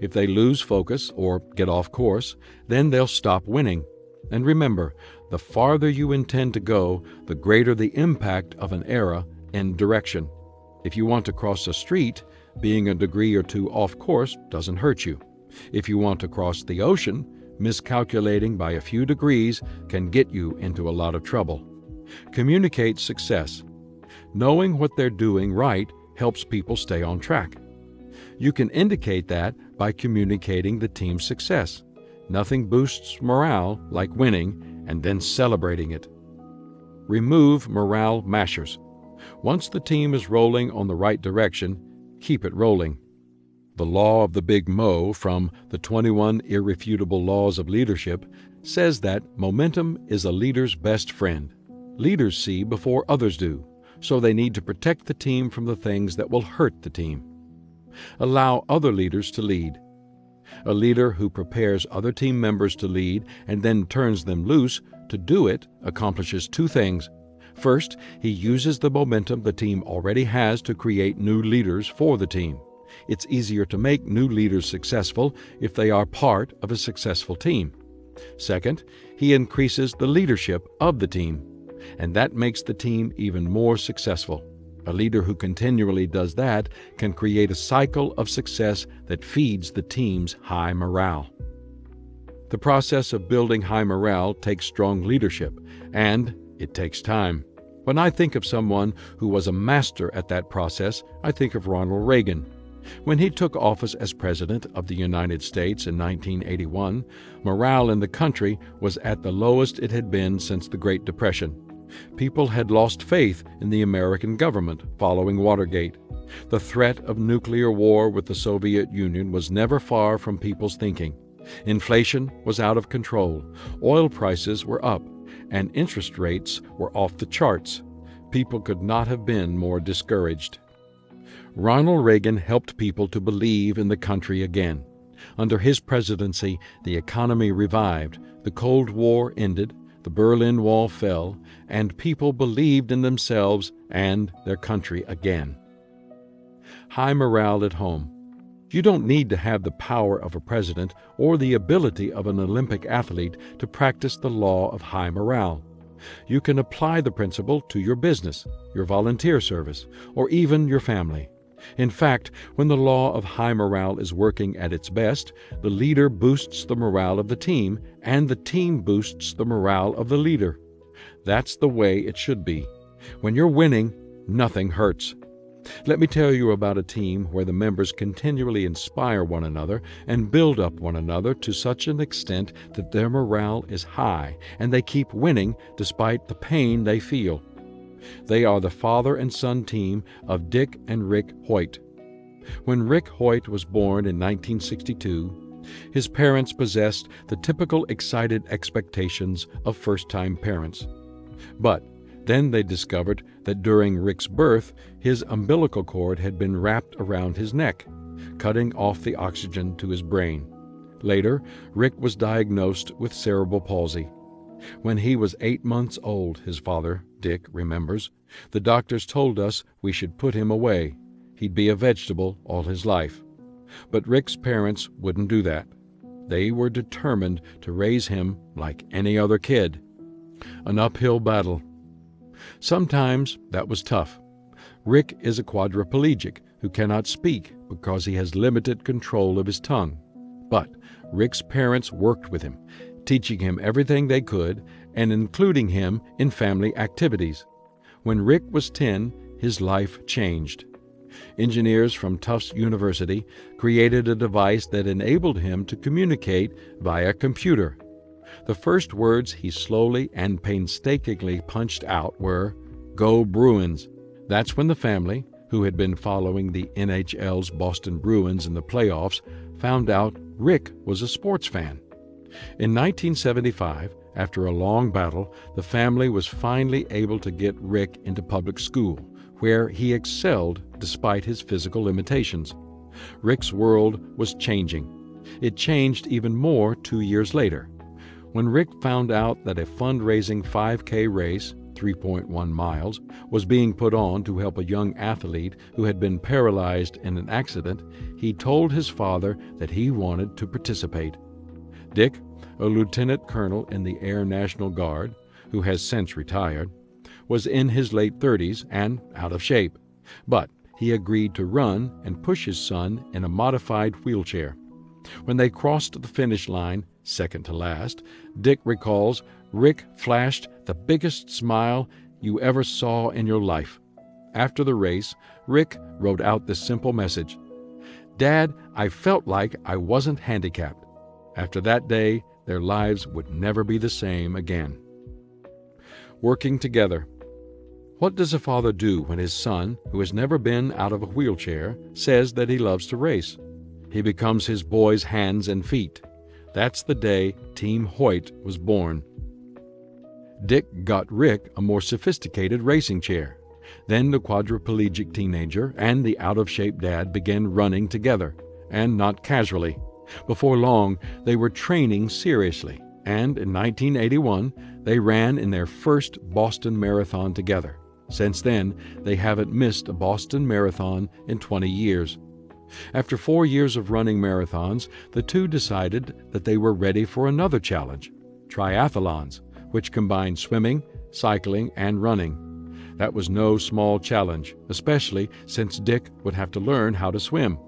If they lose focus or get off course, then they'll stop winning. And remember, the farther you intend to go, the greater the impact of an error in direction. If you want to cross a street, being a degree or two off course doesn't hurt you. If you want to cross the ocean, miscalculating by a few degrees can get you into a lot of trouble. Communicate success. Knowing what they're doing right helps people stay on track. You can indicate that by communicating the team's success. Nothing boosts morale like winning and then celebrating it. Remove morale mashers. Once the team is rolling on the right direction, keep it rolling. The law of the Big Mo from the 21 Irrefutable Laws of Leadership says that momentum is a leader's best friend. Leaders see before others do, so they need to protect the team from the things that will hurt the team. Allow other leaders to lead. A leader who prepares other team members to lead and then turns them loose to do it accomplishes two things. First, he uses the momentum the team already has to create new leaders for the team. It's easier to make new leaders successful if they are part of a successful team. Second, he increases the leadership of the team, and that makes the team even more successful. A leader who continually does that can create a cycle of success that feeds the team's high morale. The process of building high morale takes strong leadership, and it takes time. When I think of someone who was a master at that process, I think of Ronald Reagan. When he took office as President of the United States in 1981, morale in the country was at the lowest it had been since the Great Depression. People had lost faith in the American government following Watergate. The threat of nuclear war with the Soviet Union was never far from people's thinking. Inflation was out of control, oil prices were up, and interest rates were off the charts. People could not have been more discouraged. Ronald Reagan helped people to believe in the country again. Under his presidency, the economy revived, the Cold War ended, the Berlin Wall fell, and people believed in themselves and their country again. High morale at home. You don't need to have the power of a president or the ability of an Olympic athlete to practice the law of high morale. You can apply the principle to your business, your volunteer service, or even your family. In fact, when the law of high morale is working at its best, the leader boosts the morale of the team, and the team boosts the morale of the leader. That's the way it should be. When you're winning, nothing hurts. Let me tell you about a team where the members continually inspire one another and build up one another to such an extent that their morale is high, and they keep winning despite the pain they feel. They are the father and son team of Dick and Rick Hoyt. When Rick Hoyt was born in 1962, his parents possessed the typical excited expectations of first-time parents. But then they discovered that during Rick's birth, his umbilical cord had been wrapped around his neck, cutting off the oxygen to his brain. Later, Rick was diagnosed with cerebral palsy. When he was 8 months old, his father, Dick, remembers, the doctors told us we should put him away. He'd be a vegetable all his life. But Rick's parents wouldn't do that. They were determined to raise him like any other kid. An uphill battle. Sometimes that was tough. Rick is a quadriplegic who cannot speak because he has limited control of his tongue. But Rick's parents worked with him, teaching him everything they could and including him in family activities. When Rick was 10, his life changed. Engineers from Tufts University created a device that enabled him to communicate via computer. The first words he slowly and painstakingly punched out were, "Go Bruins." That's when the family, who had been following the NHL's Boston Bruins in the playoffs, found out Rick was a sports fan. In 1975, after a long battle, the family was finally able to get Rick into public school, where he excelled despite his physical limitations. Rick's world was changing. It changed even more 2 years later. When Rick found out that a fundraising 5K race, 3.1 miles, was being put on to help a young athlete who had been paralyzed in an accident, he told his father that he wanted to participate. Dick, a lieutenant colonel in the Air National Guard, who has since retired, was in his late 30s and out of shape, but he agreed to run and push his son in a modified wheelchair. When they crossed the finish line, second to last, Dick recalls Rick flashed the biggest smile you ever saw in your life. After the race, Rick wrote out this simple message: "Dad, I felt like I wasn't handicapped." After that day, their lives would never be the same again. Working together. What does a father do when his son, who has never been out of a wheelchair, says that he loves to race? He becomes his boy's hands and feet. That's the day Team Hoyt was born. Dick got Rick a more sophisticated racing chair. Then the quadriplegic teenager and the out-of-shape dad began running together, and not casually. Before long, they were training seriously, and in 1981, they ran in their first Boston Marathon together. Since then, they haven't missed a Boston Marathon in 20 years. After 4 years of running marathons, the two decided that they were ready for another challenge, triathlons, which combined swimming, cycling, and running. That was no small challenge, especially since Dick would have to learn how to swim.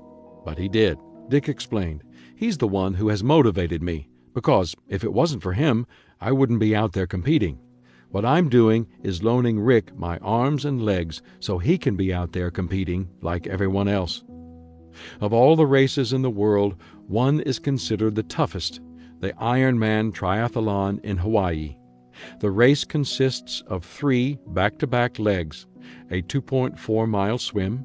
But he did. Dick explained, "He's the one who has motivated me, because if it wasn't for him, I wouldn't be out there competing. What I'm doing is loaning Rick my arms and legs so he can be out there competing like everyone else." Of all the races in the world, one is considered the toughest, the Ironman Triathlon in Hawaii. The race consists of 3 back-to-back legs, a 2.4-mile swim,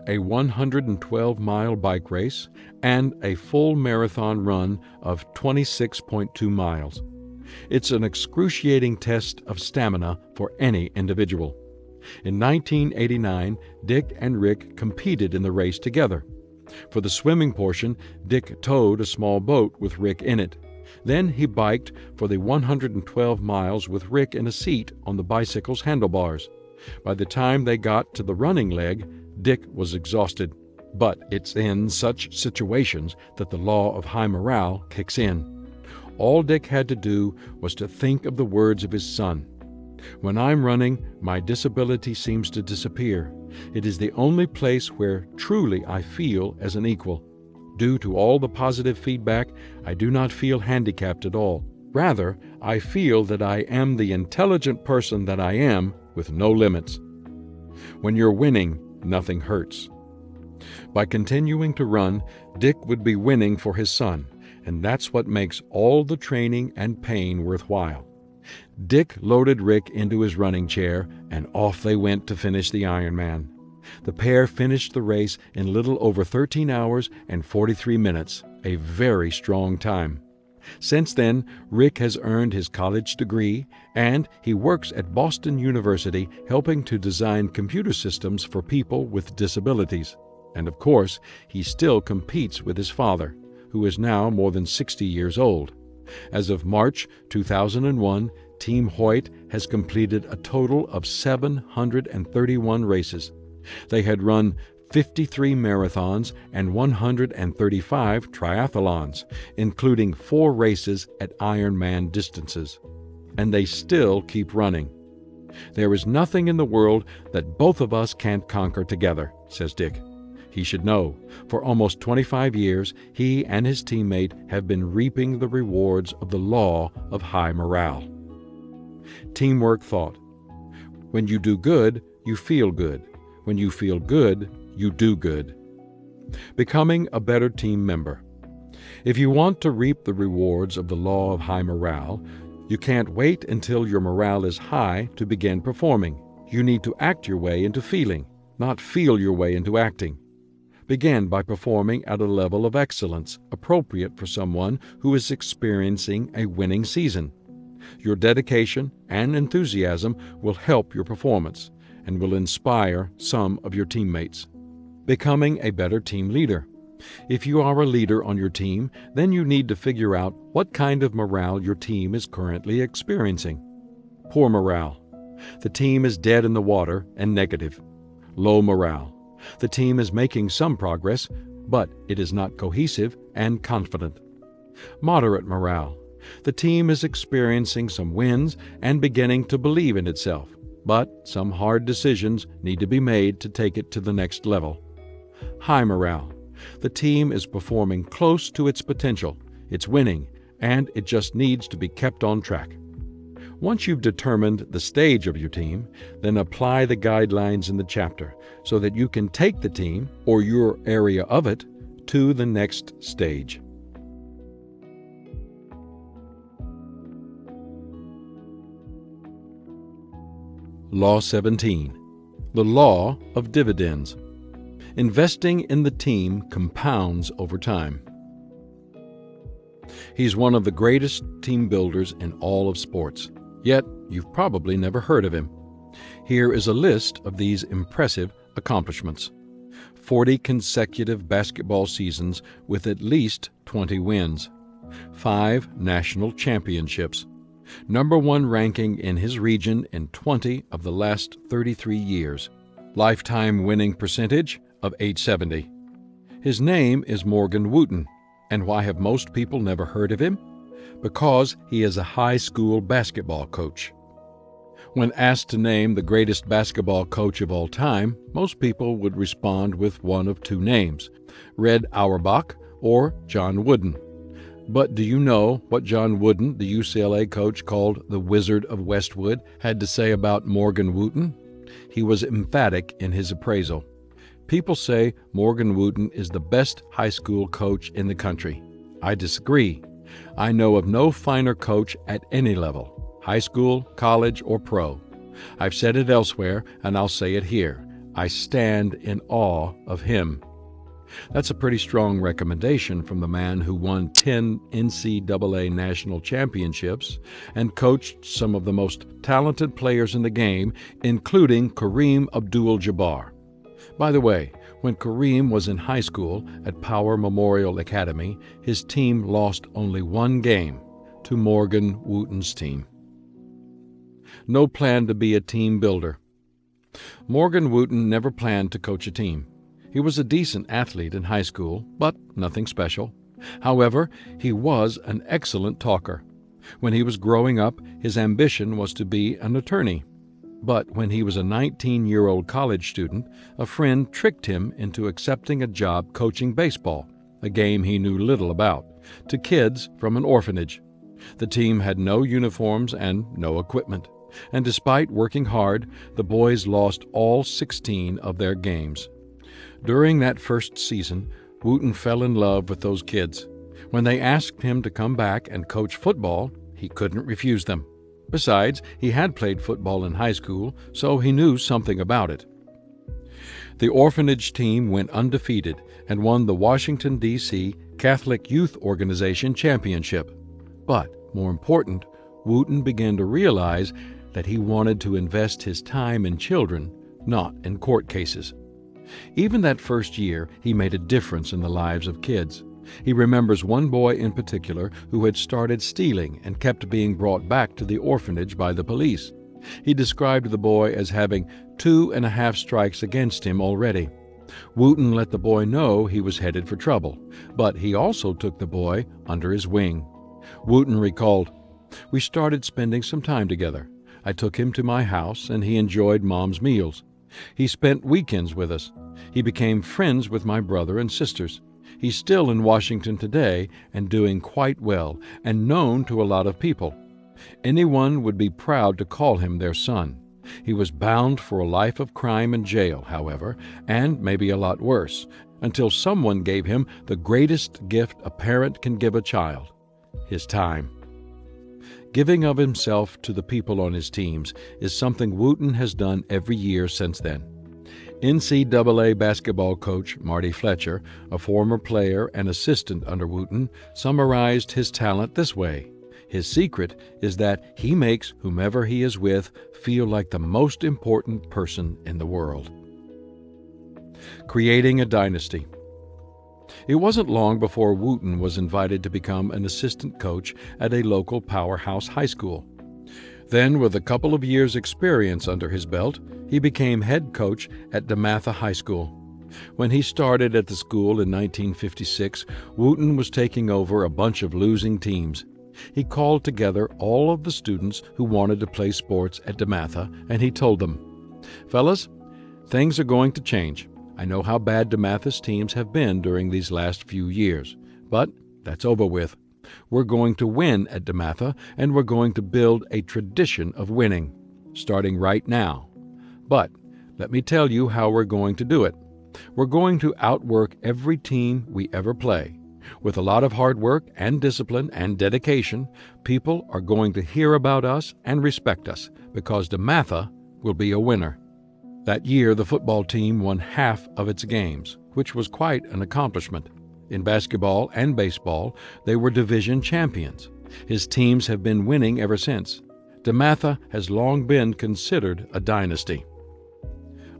a 112-mile bike race, and a full marathon run of 26.2 miles. It's an excruciating test of stamina for any individual. In 1989, Dick and Rick competed in the race together. For the swimming portion, Dick towed a small boat with Rick in it. Then he biked for the 112 miles with Rick in a seat on the bicycle's handlebars. By the time they got to the running leg, Dick was exhausted. But it's in such situations that the law of high morale kicks in. All Dick had to do was to think of the words of his son. "When I'm running, my disability seems to disappear. It is the only place where truly I feel as an equal. Due to all the positive feedback, I do not feel handicapped at all. Rather, I feel that I am the intelligent person that I am with no limits." When you're winning, nothing hurts. By continuing to run, Dick would be winning for his son, and that's what makes all the training and pain worthwhile. Dick loaded Rick into his running chair, and off they went to finish the Ironman. The pair finished the race in little over 13 hours and 43 minutes, a very strong time. Since then, Rick has earned his college degree, and he works at Boston University helping to design computer systems for people with disabilities. And of course, he still competes with his father, who is now more than 60 years old. As of March 2001, Team Hoyt has completed a total of 731 races. They had run 53 marathons and 135 triathlons, including 4 races at Ironman distances. And they still keep running. "There is nothing in the world that both of us can't conquer together," says Dick. He should know. For almost 25 years, he and his teammate have been reaping the rewards of the law of high morale. Teamwork thought. When you do good, you feel good. When you feel good, you do good. Becoming a better team member. If you want to reap the rewards of the law of high morale, you can't wait until your morale is high to begin performing. You need to act your way into feeling, not feel your way into acting. Begin by performing at a level of excellence appropriate for someone who is experiencing a winning season. Your dedication and enthusiasm will help your performance and will inspire some of your teammates. Becoming a better team leader. If you are a leader on your team, then you need to figure out what kind of morale your team is currently experiencing. Poor morale. The team is dead in the water and negative. Low morale. The team is making some progress, but it is not cohesive and confident. Moderate morale. The team is experiencing some wins and beginning to believe in itself, but some hard decisions need to be made to take it to the next level. High morale. The team is performing close to its potential, it's winning, and it just needs to be kept on track. Once you've determined the stage of your team, then apply the guidelines in the chapter so that you can take the team, or your area of it, to the next stage. Law 17. The law of dividends. Investing in the team compounds over time. He's one of the greatest team builders in all of sports, yet you've probably never heard of him. Here is a list of these impressive accomplishments. 40 consecutive basketball seasons with at least 20 wins. 5 national championships. #1 ranking in his region in 20 of the last 33 years. Lifetime winning percentage of 870. His name is Morgan Wooten. And why have most people never heard of him? Because he is a high school basketball coach. When asked to name the greatest basketball coach of all time, most people would respond with one of two names, Red Auerbach or John Wooden. But do you know what John Wooden, the UCLA coach called the Wizard of Westwood, had to say about Morgan Wooten? He was emphatic in his appraisal. People say Morgan Wooten is the best high school coach in the country. I disagree. I know of no finer coach at any level, high school, college, or pro. I've said it elsewhere, and I'll say it here. I stand in awe of him. That's a pretty strong recommendation from the man who won 10 NCAA national championships and coached some of the most talented players in the game, including Kareem Abdul-Jabbar. By the way, when Kareem was in high school at Power Memorial Academy, his team lost only one game to Morgan Wooten's team. No plan to be a team builder. Morgan Wooten never planned to coach a team. He was a decent athlete in high school, but nothing special. However, he was an excellent talker. When he was growing up, his ambition was to be an attorney. But when he was a 19-year-old college student, a friend tricked him into accepting a job coaching baseball, a game he knew little about, to kids from an orphanage. The team had no uniforms and no equipment, and despite working hard, the boys lost all 16 of their games. During that first season, Wooten fell in love with those kids. When they asked him to come back and coach football, he couldn't refuse them. Besides, he had played football in high school, so he knew something about it. The orphanage team went undefeated and won the Washington, D.C. Catholic Youth Organization Championship. But, more important, Wooten began to realize that he wanted to invest his time in children, not in court cases. Even that first year, he made a difference in the lives of kids. He remembers one boy in particular who had started stealing and kept being brought back to the orphanage by the police. He described the boy as having 2.5 strikes against him already. Wooten let the boy know he was headed for trouble, but he also took the boy under his wing. Wooten recalled, "We started spending some time together. I took him to my house, and he enjoyed Mom's meals. He spent weekends with us. He became friends with my brother and sisters. He's still in Washington today and doing quite well and known to a lot of people. Anyone would be proud to call him their son. He was bound for a life of crime and jail, however, and maybe a lot worse, until someone gave him the greatest gift a parent can give a child: his time. Giving of himself to the people on his teams is something Wooten has done every year since then. NCAA basketball coach Marty Fletcher, a former player and assistant under Wooten, summarized his talent this way: his secret is that he makes whomever he is with feel like the most important person in the world. Creating a dynasty. It wasn't long before Wooten was invited to become an assistant coach at a local powerhouse high school. Then, with a couple of years' experience under his belt, he became head coach at DeMatha High School. When he started at the school in 1956, Wooten was taking over a bunch of losing teams. He called together all of the students who wanted to play sports at DeMatha, and he told them, "Fellas, things are going to change. I know how bad DeMatha's teams have been during these last few years, but that's over with. We're going to win at DeMatha, and we're going to build a tradition of winning, starting right now. But let me tell you how we're going to do it. We're going to outwork every team we ever play. With a lot of hard work and discipline and dedication, people are going to hear about us and respect us, because DeMatha will be a winner." That year, the football team won half of its games, which was quite an accomplishment. In basketball and baseball, they were division champions. His teams have been winning ever since. DeMatha has long been considered a dynasty.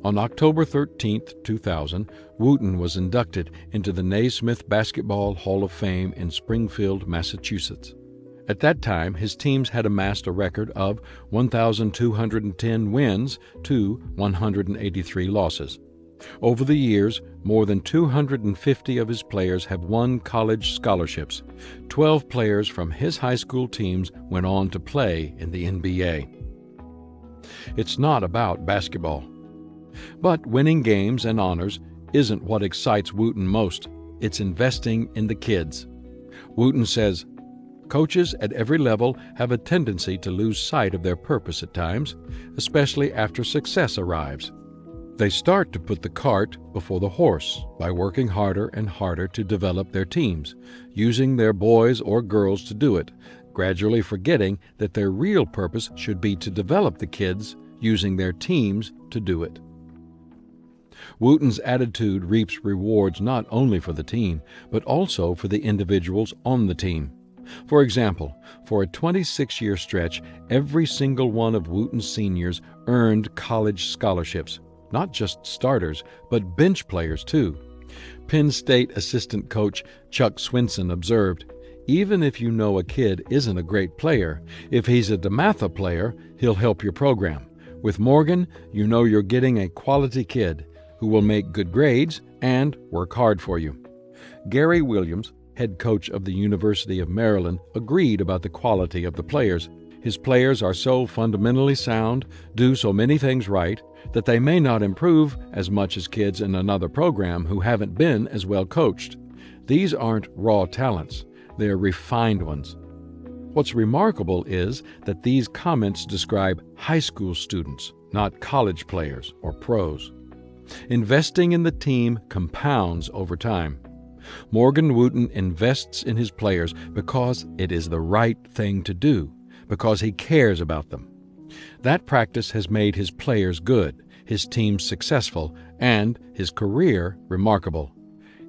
On October 13, 2000, Wooten was inducted into the Naismith Basketball Hall of Fame in Springfield, Massachusetts. At that time, his teams had amassed a record of 1,210 wins to 183 losses. Over the years, more than 250 of his players have won college scholarships. 12 players from his high school teams went on to play in the NBA. It's not about basketball. But winning games and honors isn't what excites Wooten most. It's investing in the kids. Wooten says, "Coaches at every level have a tendency to lose sight of their purpose at times, especially after success arrives. They start to put the cart before the horse by working harder and harder to develop their teams, using their boys or girls to do it, gradually forgetting that their real purpose should be to develop the kids, using their teams to do it." Wooten's attitude reaps rewards not only for the team, but also for the individuals on the team. For example, for a 26-year stretch, every single one of Wooten's seniors earned college scholarships. Not just starters, but bench players too. Penn State assistant coach Chuck Swinson observed, "Even if you know a kid isn't a great player, if he's a DeMatha player, he'll help your program. With Morgan, you know you're getting a quality kid who will make good grades and work hard for you." Gary Williams, head coach of the University of Maryland, agreed about the quality of the players. His players are so fundamentally sound, do so many things right, that they may not improve as much as kids in another program who haven't been as well coached. These aren't raw talents, they're refined ones. What's remarkable is that these comments describe high school students, not college players or pros. Investing in the team compounds over time. Morgan Wooten invests in his players because it is the right thing to do, because he cares about them. That practice has made his players good, his team successful, and his career remarkable.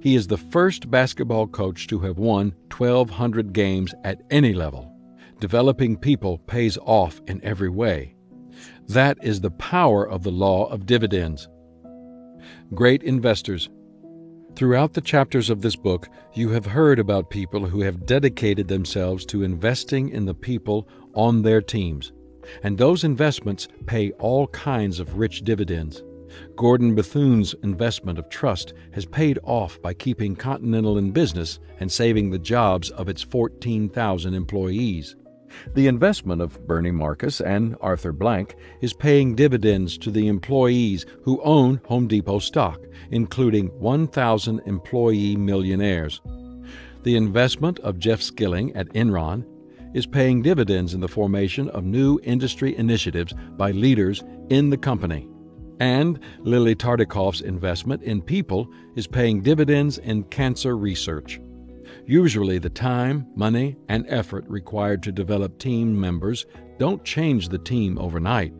He is the first basketball coach to have won 1,200 games at any level. Developing people pays off in every way. That is the power of the law of dividends. Great investors. Throughout the chapters of this book, you have heard about people who have dedicated themselves to investing in the people on their teams, and those investments pay all kinds of rich dividends. Gordon Bethune's investment of trust has paid off by keeping Continental in business and saving the jobs of its 14,000 employees. The investment of Bernie Marcus and Arthur Blank is paying dividends to the employees who own Home Depot stock, including 1,000 employee millionaires. The investment of Jeff Skilling at Enron is paying dividends in the formation of new industry initiatives by leaders in the company. And Lily Tartikoff's investment in people is paying dividends in cancer research. Usually the time, money, and effort required to develop team members don't change the team overnight,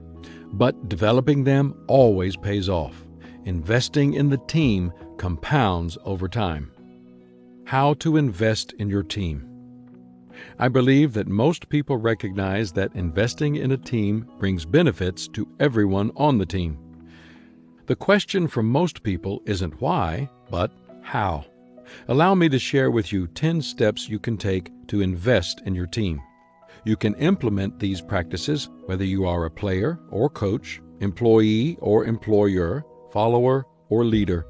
but developing them always pays off. Investing in the team compounds over time. How to invest in your team. I believe that most people recognize that investing in a team brings benefits to everyone on the team. The question for most people isn't why, but how. Allow me to share with you 10 steps you can take to invest in your team. You can implement these practices whether you are a player or coach, employee or employer, follower or leader.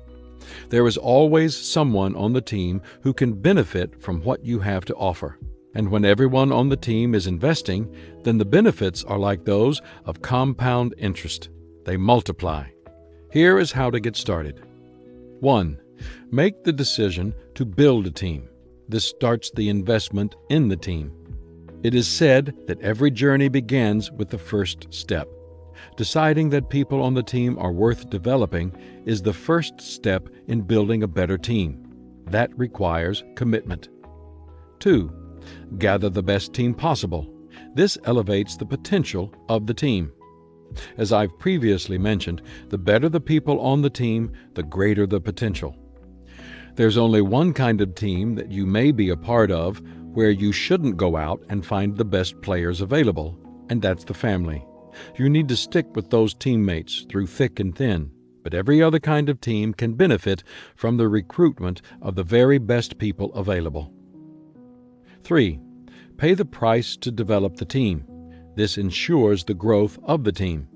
There is always someone on the team who can benefit from what you have to offer. And when everyone on the team is investing, then the benefits are like those of compound interest. They multiply. Here is how to get started. 1. Make the decision to build a team. This starts the investment in the team. It is said that every journey begins with the first step. Deciding that people on the team are worth developing is the first step in building a better team. That requires commitment. 2. Gather the best team possible. This elevates the potential of the team. As I've previously mentioned, the better the people on the team, the greater the potential. There's only one kind of team that you may be a part of where you shouldn't go out and find the best players available, and that's the family. You need to stick with those teammates through thick and thin, but every other kind of team can benefit from the recruitment of the very best people available. 3. Pay the price to develop the team. This ensures the growth of the team.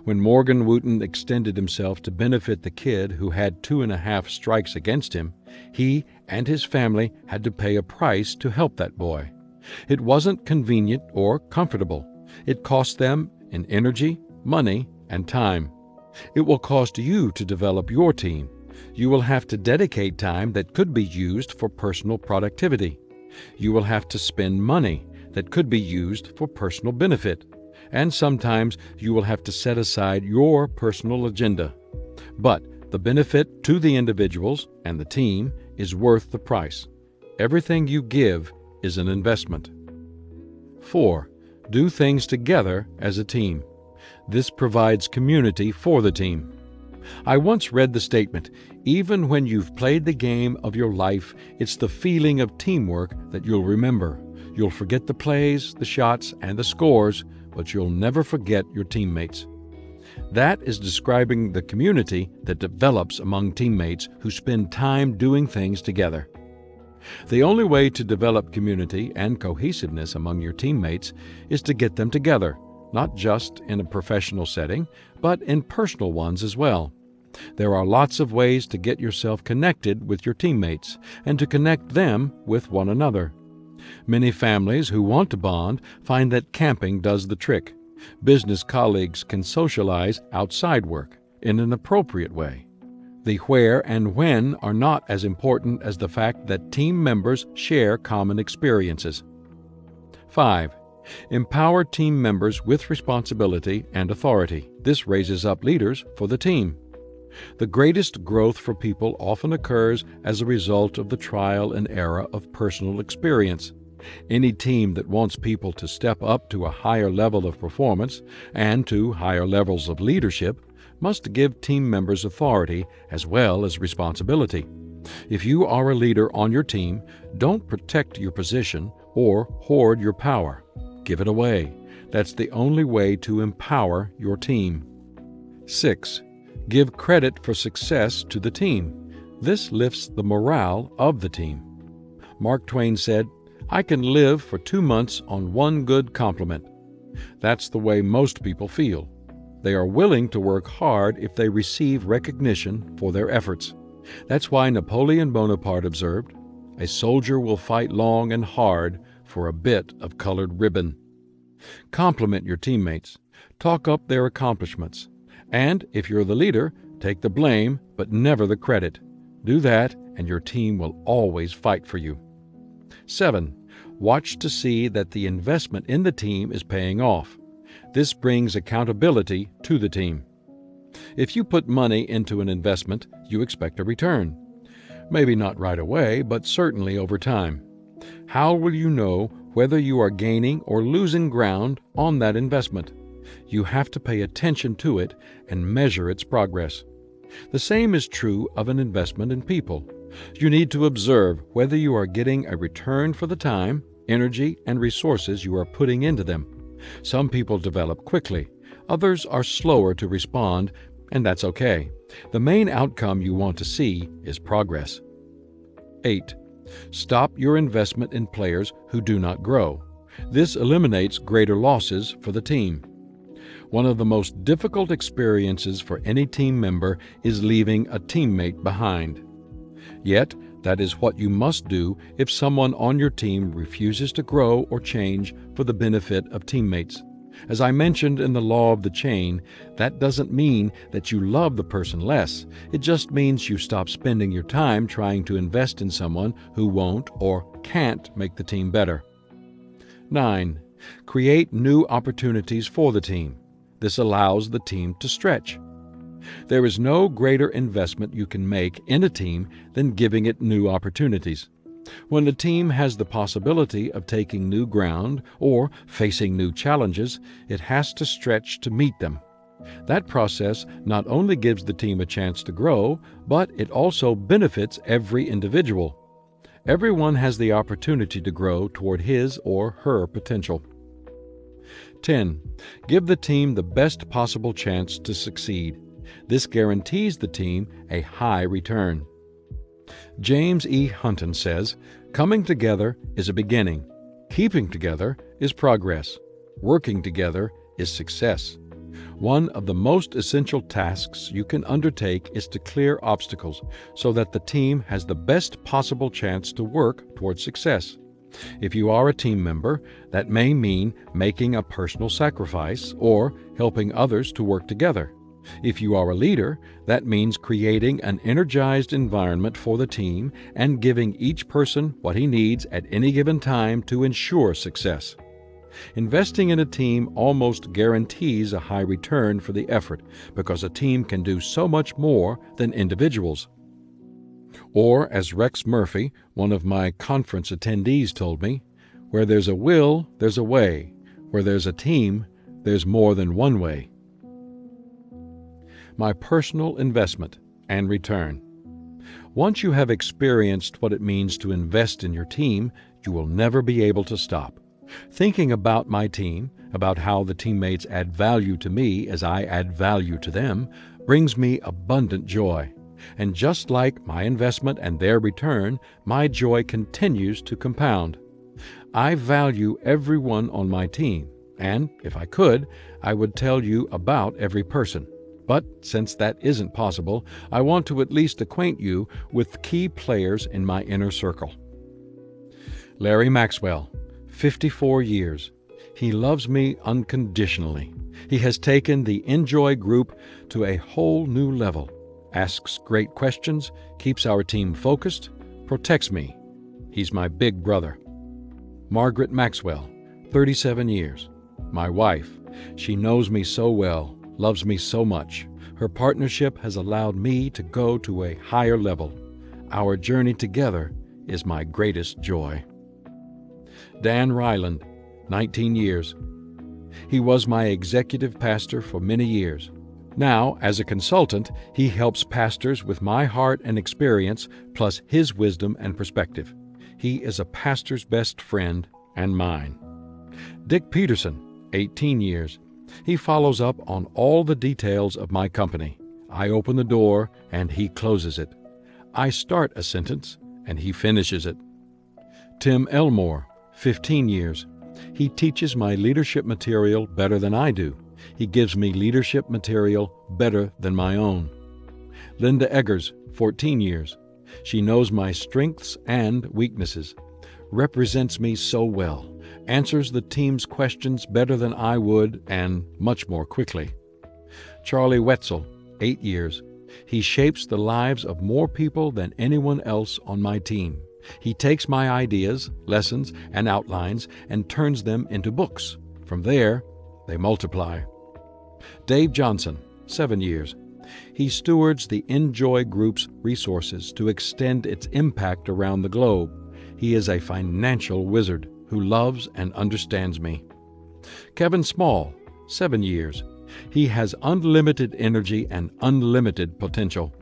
When Morgan Wooten extended himself to benefit the kid who had 2.5 strikes against him, he and his family had to pay a price to help that boy. It wasn't convenient or comfortable. It cost them in energy, money, and time. It will cost you to develop your team. You will have to dedicate time that could be used for personal productivity. You will have to spend money that could be used for personal benefit. And sometimes you will have to set aside your personal agenda. But the benefit to the individuals and the team is worth the price. Everything you give is an investment. 4. Do things together as a team. This provides community for the team. I once read the statement, "Even when you've played the game of your life, it's the feeling of teamwork that you'll remember. You'll forget the plays, the shots, and the scores, but you'll never forget your teammates." That is describing the community that develops among teammates who spend time doing things together. The only way to develop community and cohesiveness among your teammates is to get them together, not just in a professional setting, but in personal ones as well. There are lots of ways to get yourself connected with your teammates and to connect them with one another. Many families who want to bond find that camping does the trick. Business colleagues can socialize outside work in an appropriate way. The where and when are not as important as the fact that team members share common experiences. 5. Empower team members with responsibility and authority. This raises up leaders for the team. The greatest growth for people often occurs as a result of the trial and error of personal experience. Any team that wants people to step up to a higher level of performance and to higher levels of leadership must give team members authority as well as responsibility. If you are a leader on your team, don't protect your position or hoard your power. Give it away. That's the only way to empower your team. 6. Give credit for success to the team. This lifts the morale of the team. Mark Twain said, "I can live for 2 months on one good compliment." That's the way most people feel. They are willing to work hard if they receive recognition for their efforts. That's why Napoleon Bonaparte observed, "A soldier will fight long and hard for a bit of colored ribbon. Compliment your teammates. Talk up their accomplishments. And if you're the leader, take the blame, but never the credit. Do that, and your team will always fight for you. 7. Watch to see that the investment in the team is paying off. This brings accountability to the team. If you put money into an investment, you expect a return. Maybe not right away, but certainly over time. How will you know whether you are gaining or losing ground on that investment? You have to pay attention to it and measure its progress. The same is true of an investment in people. You need to observe whether you are getting a return for the time, energy, and resources you are putting into them. Some people develop quickly. Others are slower to respond, and that's okay. The main outcome you want to see is progress. 8. Stop your investment in players who do not grow. This eliminates greater losses for the team. One of the most difficult experiences for any team member is leaving a teammate behind. Yet, that is what you must do if someone on your team refuses to grow or change for the benefit of teammates. As I mentioned in the law of the chain, that doesn't mean that you love the person less. It just means you stop spending your time trying to invest in someone who won't or can't make the team better. 9. Create new opportunities for the team. This allows the team to stretch. There is no greater investment you can make in a team than giving it new opportunities. When a team has the possibility of taking new ground or facing new challenges, it has to stretch to meet them. That process not only gives the team a chance to grow, but it also benefits every individual. Everyone has the opportunity to grow toward his or her potential. 10. Give the team the best possible chance to succeed. This guarantees the team a high return. James E. Hunton says, "Coming together is a beginning. Keeping together is progress. Working together is success." One of the most essential tasks you can undertake is to clear obstacles so that the team has the best possible chance to work toward success. If you are a team member, that may mean making a personal sacrifice or helping others to work together. If you are a leader, that means creating an energized environment for the team and giving each person what he needs at any given time to ensure success. Investing in a team almost guarantees a high return for the effort because a team can do so much more than individuals. Or, as Rex Murphy, one of my conference attendees, told me, "Where there's a will, there's a way. Where there's a team, there's more than one way." My personal investment and return. Once you have experienced what it means to invest in your team, you will never be able to stop. Thinking about my team, about how the teammates add value to me as I add value to them, brings me abundant joy. And just like my investment and their return, my joy continues to compound. I value everyone on my team, and if I could, I would tell you about every person. But since that isn't possible, I want to at least acquaint you with key players in my inner circle. Larry Maxwell, 54 years. He loves me unconditionally. He has taken the Enjoy group to a whole new level, asks great questions, keeps our team focused, protects me. He's my big brother. Margaret Maxwell, 37 years. My wife. She knows me so well, loves me so much. Her partnership has allowed me to go to a higher level. Our journey together is my greatest joy. Dan Ryland, 19 years. He was my executive pastor for many years. Now, as a consultant, he helps pastors with my heart and experience, plus his wisdom and perspective. He is a pastor's best friend and mine. Dick Peterson, 18 years. He follows up on all the details of my company. I open the door and he closes it. I start a sentence and he finishes it. Tim Elmore, 15 years. He teaches my leadership material better than I do. He gives me leadership material better than my own. Linda Eggers, 14 years. She knows my strengths and weaknesses. represents me so well, answers the team's questions better than I would, and much more quickly. Charlie Wetzel, 8 years. He shapes the lives of more people than anyone else on my team. He takes my ideas, lessons, and outlines and turns them into books. From there, they multiply. Dave Johnson, 7 years. He stewards the Enjoy Group's resources to extend its impact around the globe. He is a financial wizard who loves and understands me. Kevin Small, 7 years. He has unlimited energy and unlimited potential.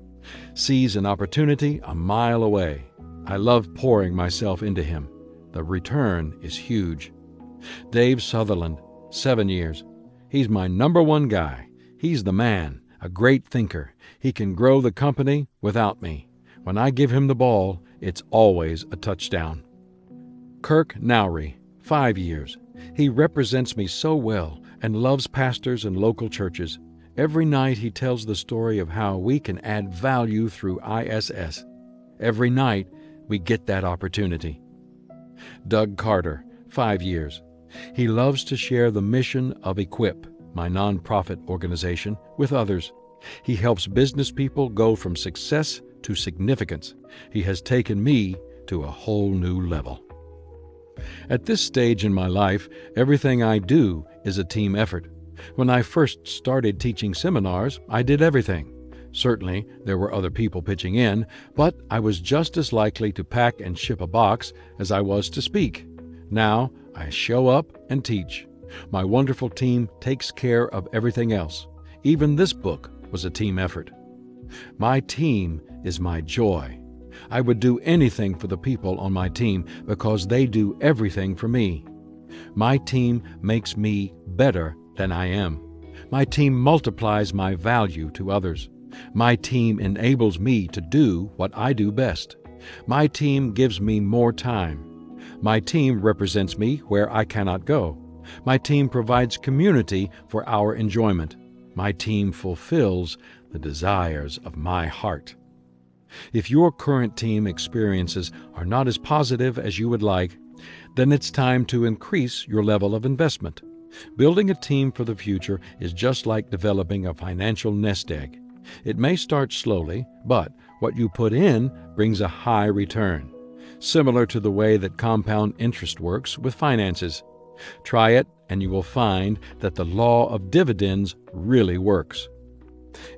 Sees an opportunity a mile away. I love pouring myself into him. The return is huge. Dave Sutherland, 7 years. He's my #1 guy. He's the man, a great thinker. He can grow the company without me. When I give him the ball, it's always a touchdown. Kirk Nowry, 5 years. He represents me so well and loves pastors and local churches. Every night he tells the story of how we can add value through ISS. Every night we get that opportunity. Doug Carter, 5 years. He loves to share the mission of Equip, my nonprofit organization, with others. He helps business people go from success to significance. He has taken me to a whole new level. At this stage in my life, everything I do is a team effort. When I first started teaching seminars, I did everything. Certainly, there were other people pitching in, but I was just as likely to pack and ship a box as I was to speak. Now, I show up and teach. My wonderful team takes care of everything else. Even this book was a team effort. My team is my joy. I would do anything for the people on my team because they do everything for me. My team makes me better than I am. My team multiplies my value to others. My team enables me to do what I do best. My team gives me more time. My team represents me where I cannot go. My team provides community for our enjoyment. My team fulfills the desires of my heart. If your current team experiences are not as positive as you would like, then it's time to increase your level of investment. Building a team for the future is just like developing a financial nest egg. It may start slowly, but what you put in brings a high return, similar to the way that compound interest works with finances. Try it, and you will find that the law of dividends really works.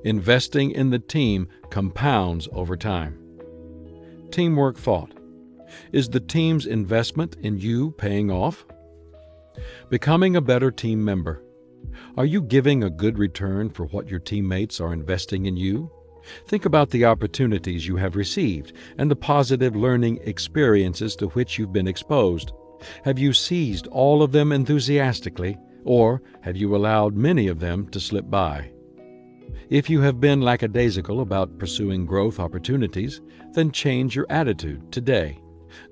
Investing in the team compounds over time. Teamwork thought. Is the team's investment in you paying off? Becoming a better team member. Are you giving a good return for what your teammates are investing in you? Think about the opportunities you have received and the positive learning experiences to which you've been exposed. Have you seized all of them enthusiastically, or have you allowed many of them to slip by? If you have been lackadaisical about pursuing growth opportunities, then change your attitude today.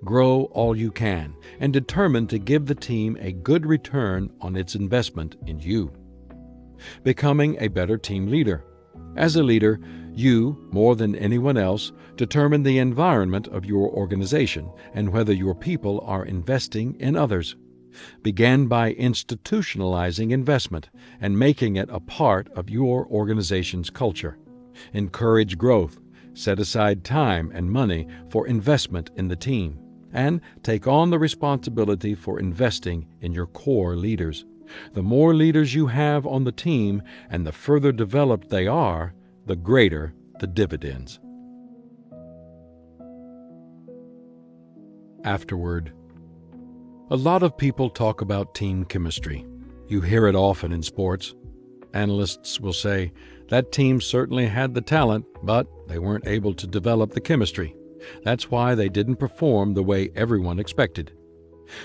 Grow all you can and determine to give the team a good return on its investment in you. Becoming a better team leader. As a leader, you, more than anyone else, determine the environment of your organization and whether your people are investing in others. Begin by institutionalizing investment and making it a part of your organization's culture. Encourage growth. Set aside time and money for investment in the team, and take on the responsibility for investing in your core leaders. The more leaders you have on the team and the further developed they are, the greater the dividends. Afterward. A lot of people talk about team chemistry. You hear it often in sports. Analysts will say, that team certainly had the talent, but they weren't able to develop the chemistry. That's why they didn't perform the way everyone expected.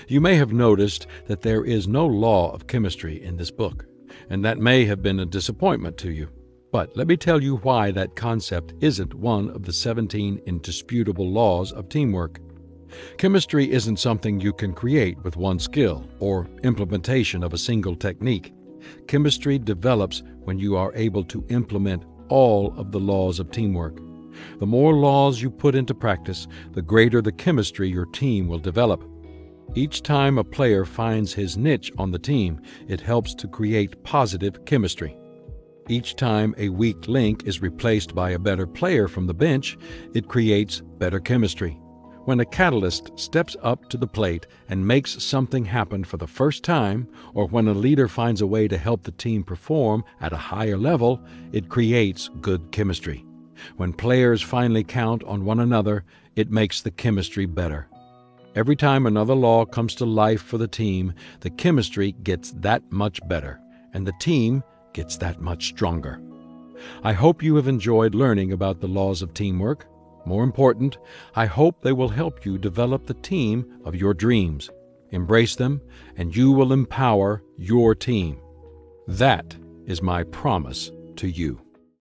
You may have noticed that there is no law of chemistry in this book, and that may have been a disappointment to you. But let me tell you why that concept isn't one of the 17 indisputable laws of teamwork. Chemistry isn't something you can create with one skill or implementation of a single technique. Chemistry develops when you are able to implement all of the laws of teamwork. The more laws you put into practice, the greater the chemistry your team will develop. Each time a player finds his niche on the team, it helps to create positive chemistry. Each time a weak link is replaced by a better player from the bench, it creates better chemistry. When a catalyst steps up to the plate and makes something happen for the first time, or when a leader finds a way to help the team perform at a higher level, it creates good chemistry. When players finally count on one another, it makes the chemistry better. Every time another law comes to life for the team, the chemistry gets that much better, and the team gets that much stronger. I hope you have enjoyed learning about the laws of teamwork. More important, I hope they will help you develop the team of your dreams. Embrace them, and you will empower your team. That is my promise to you.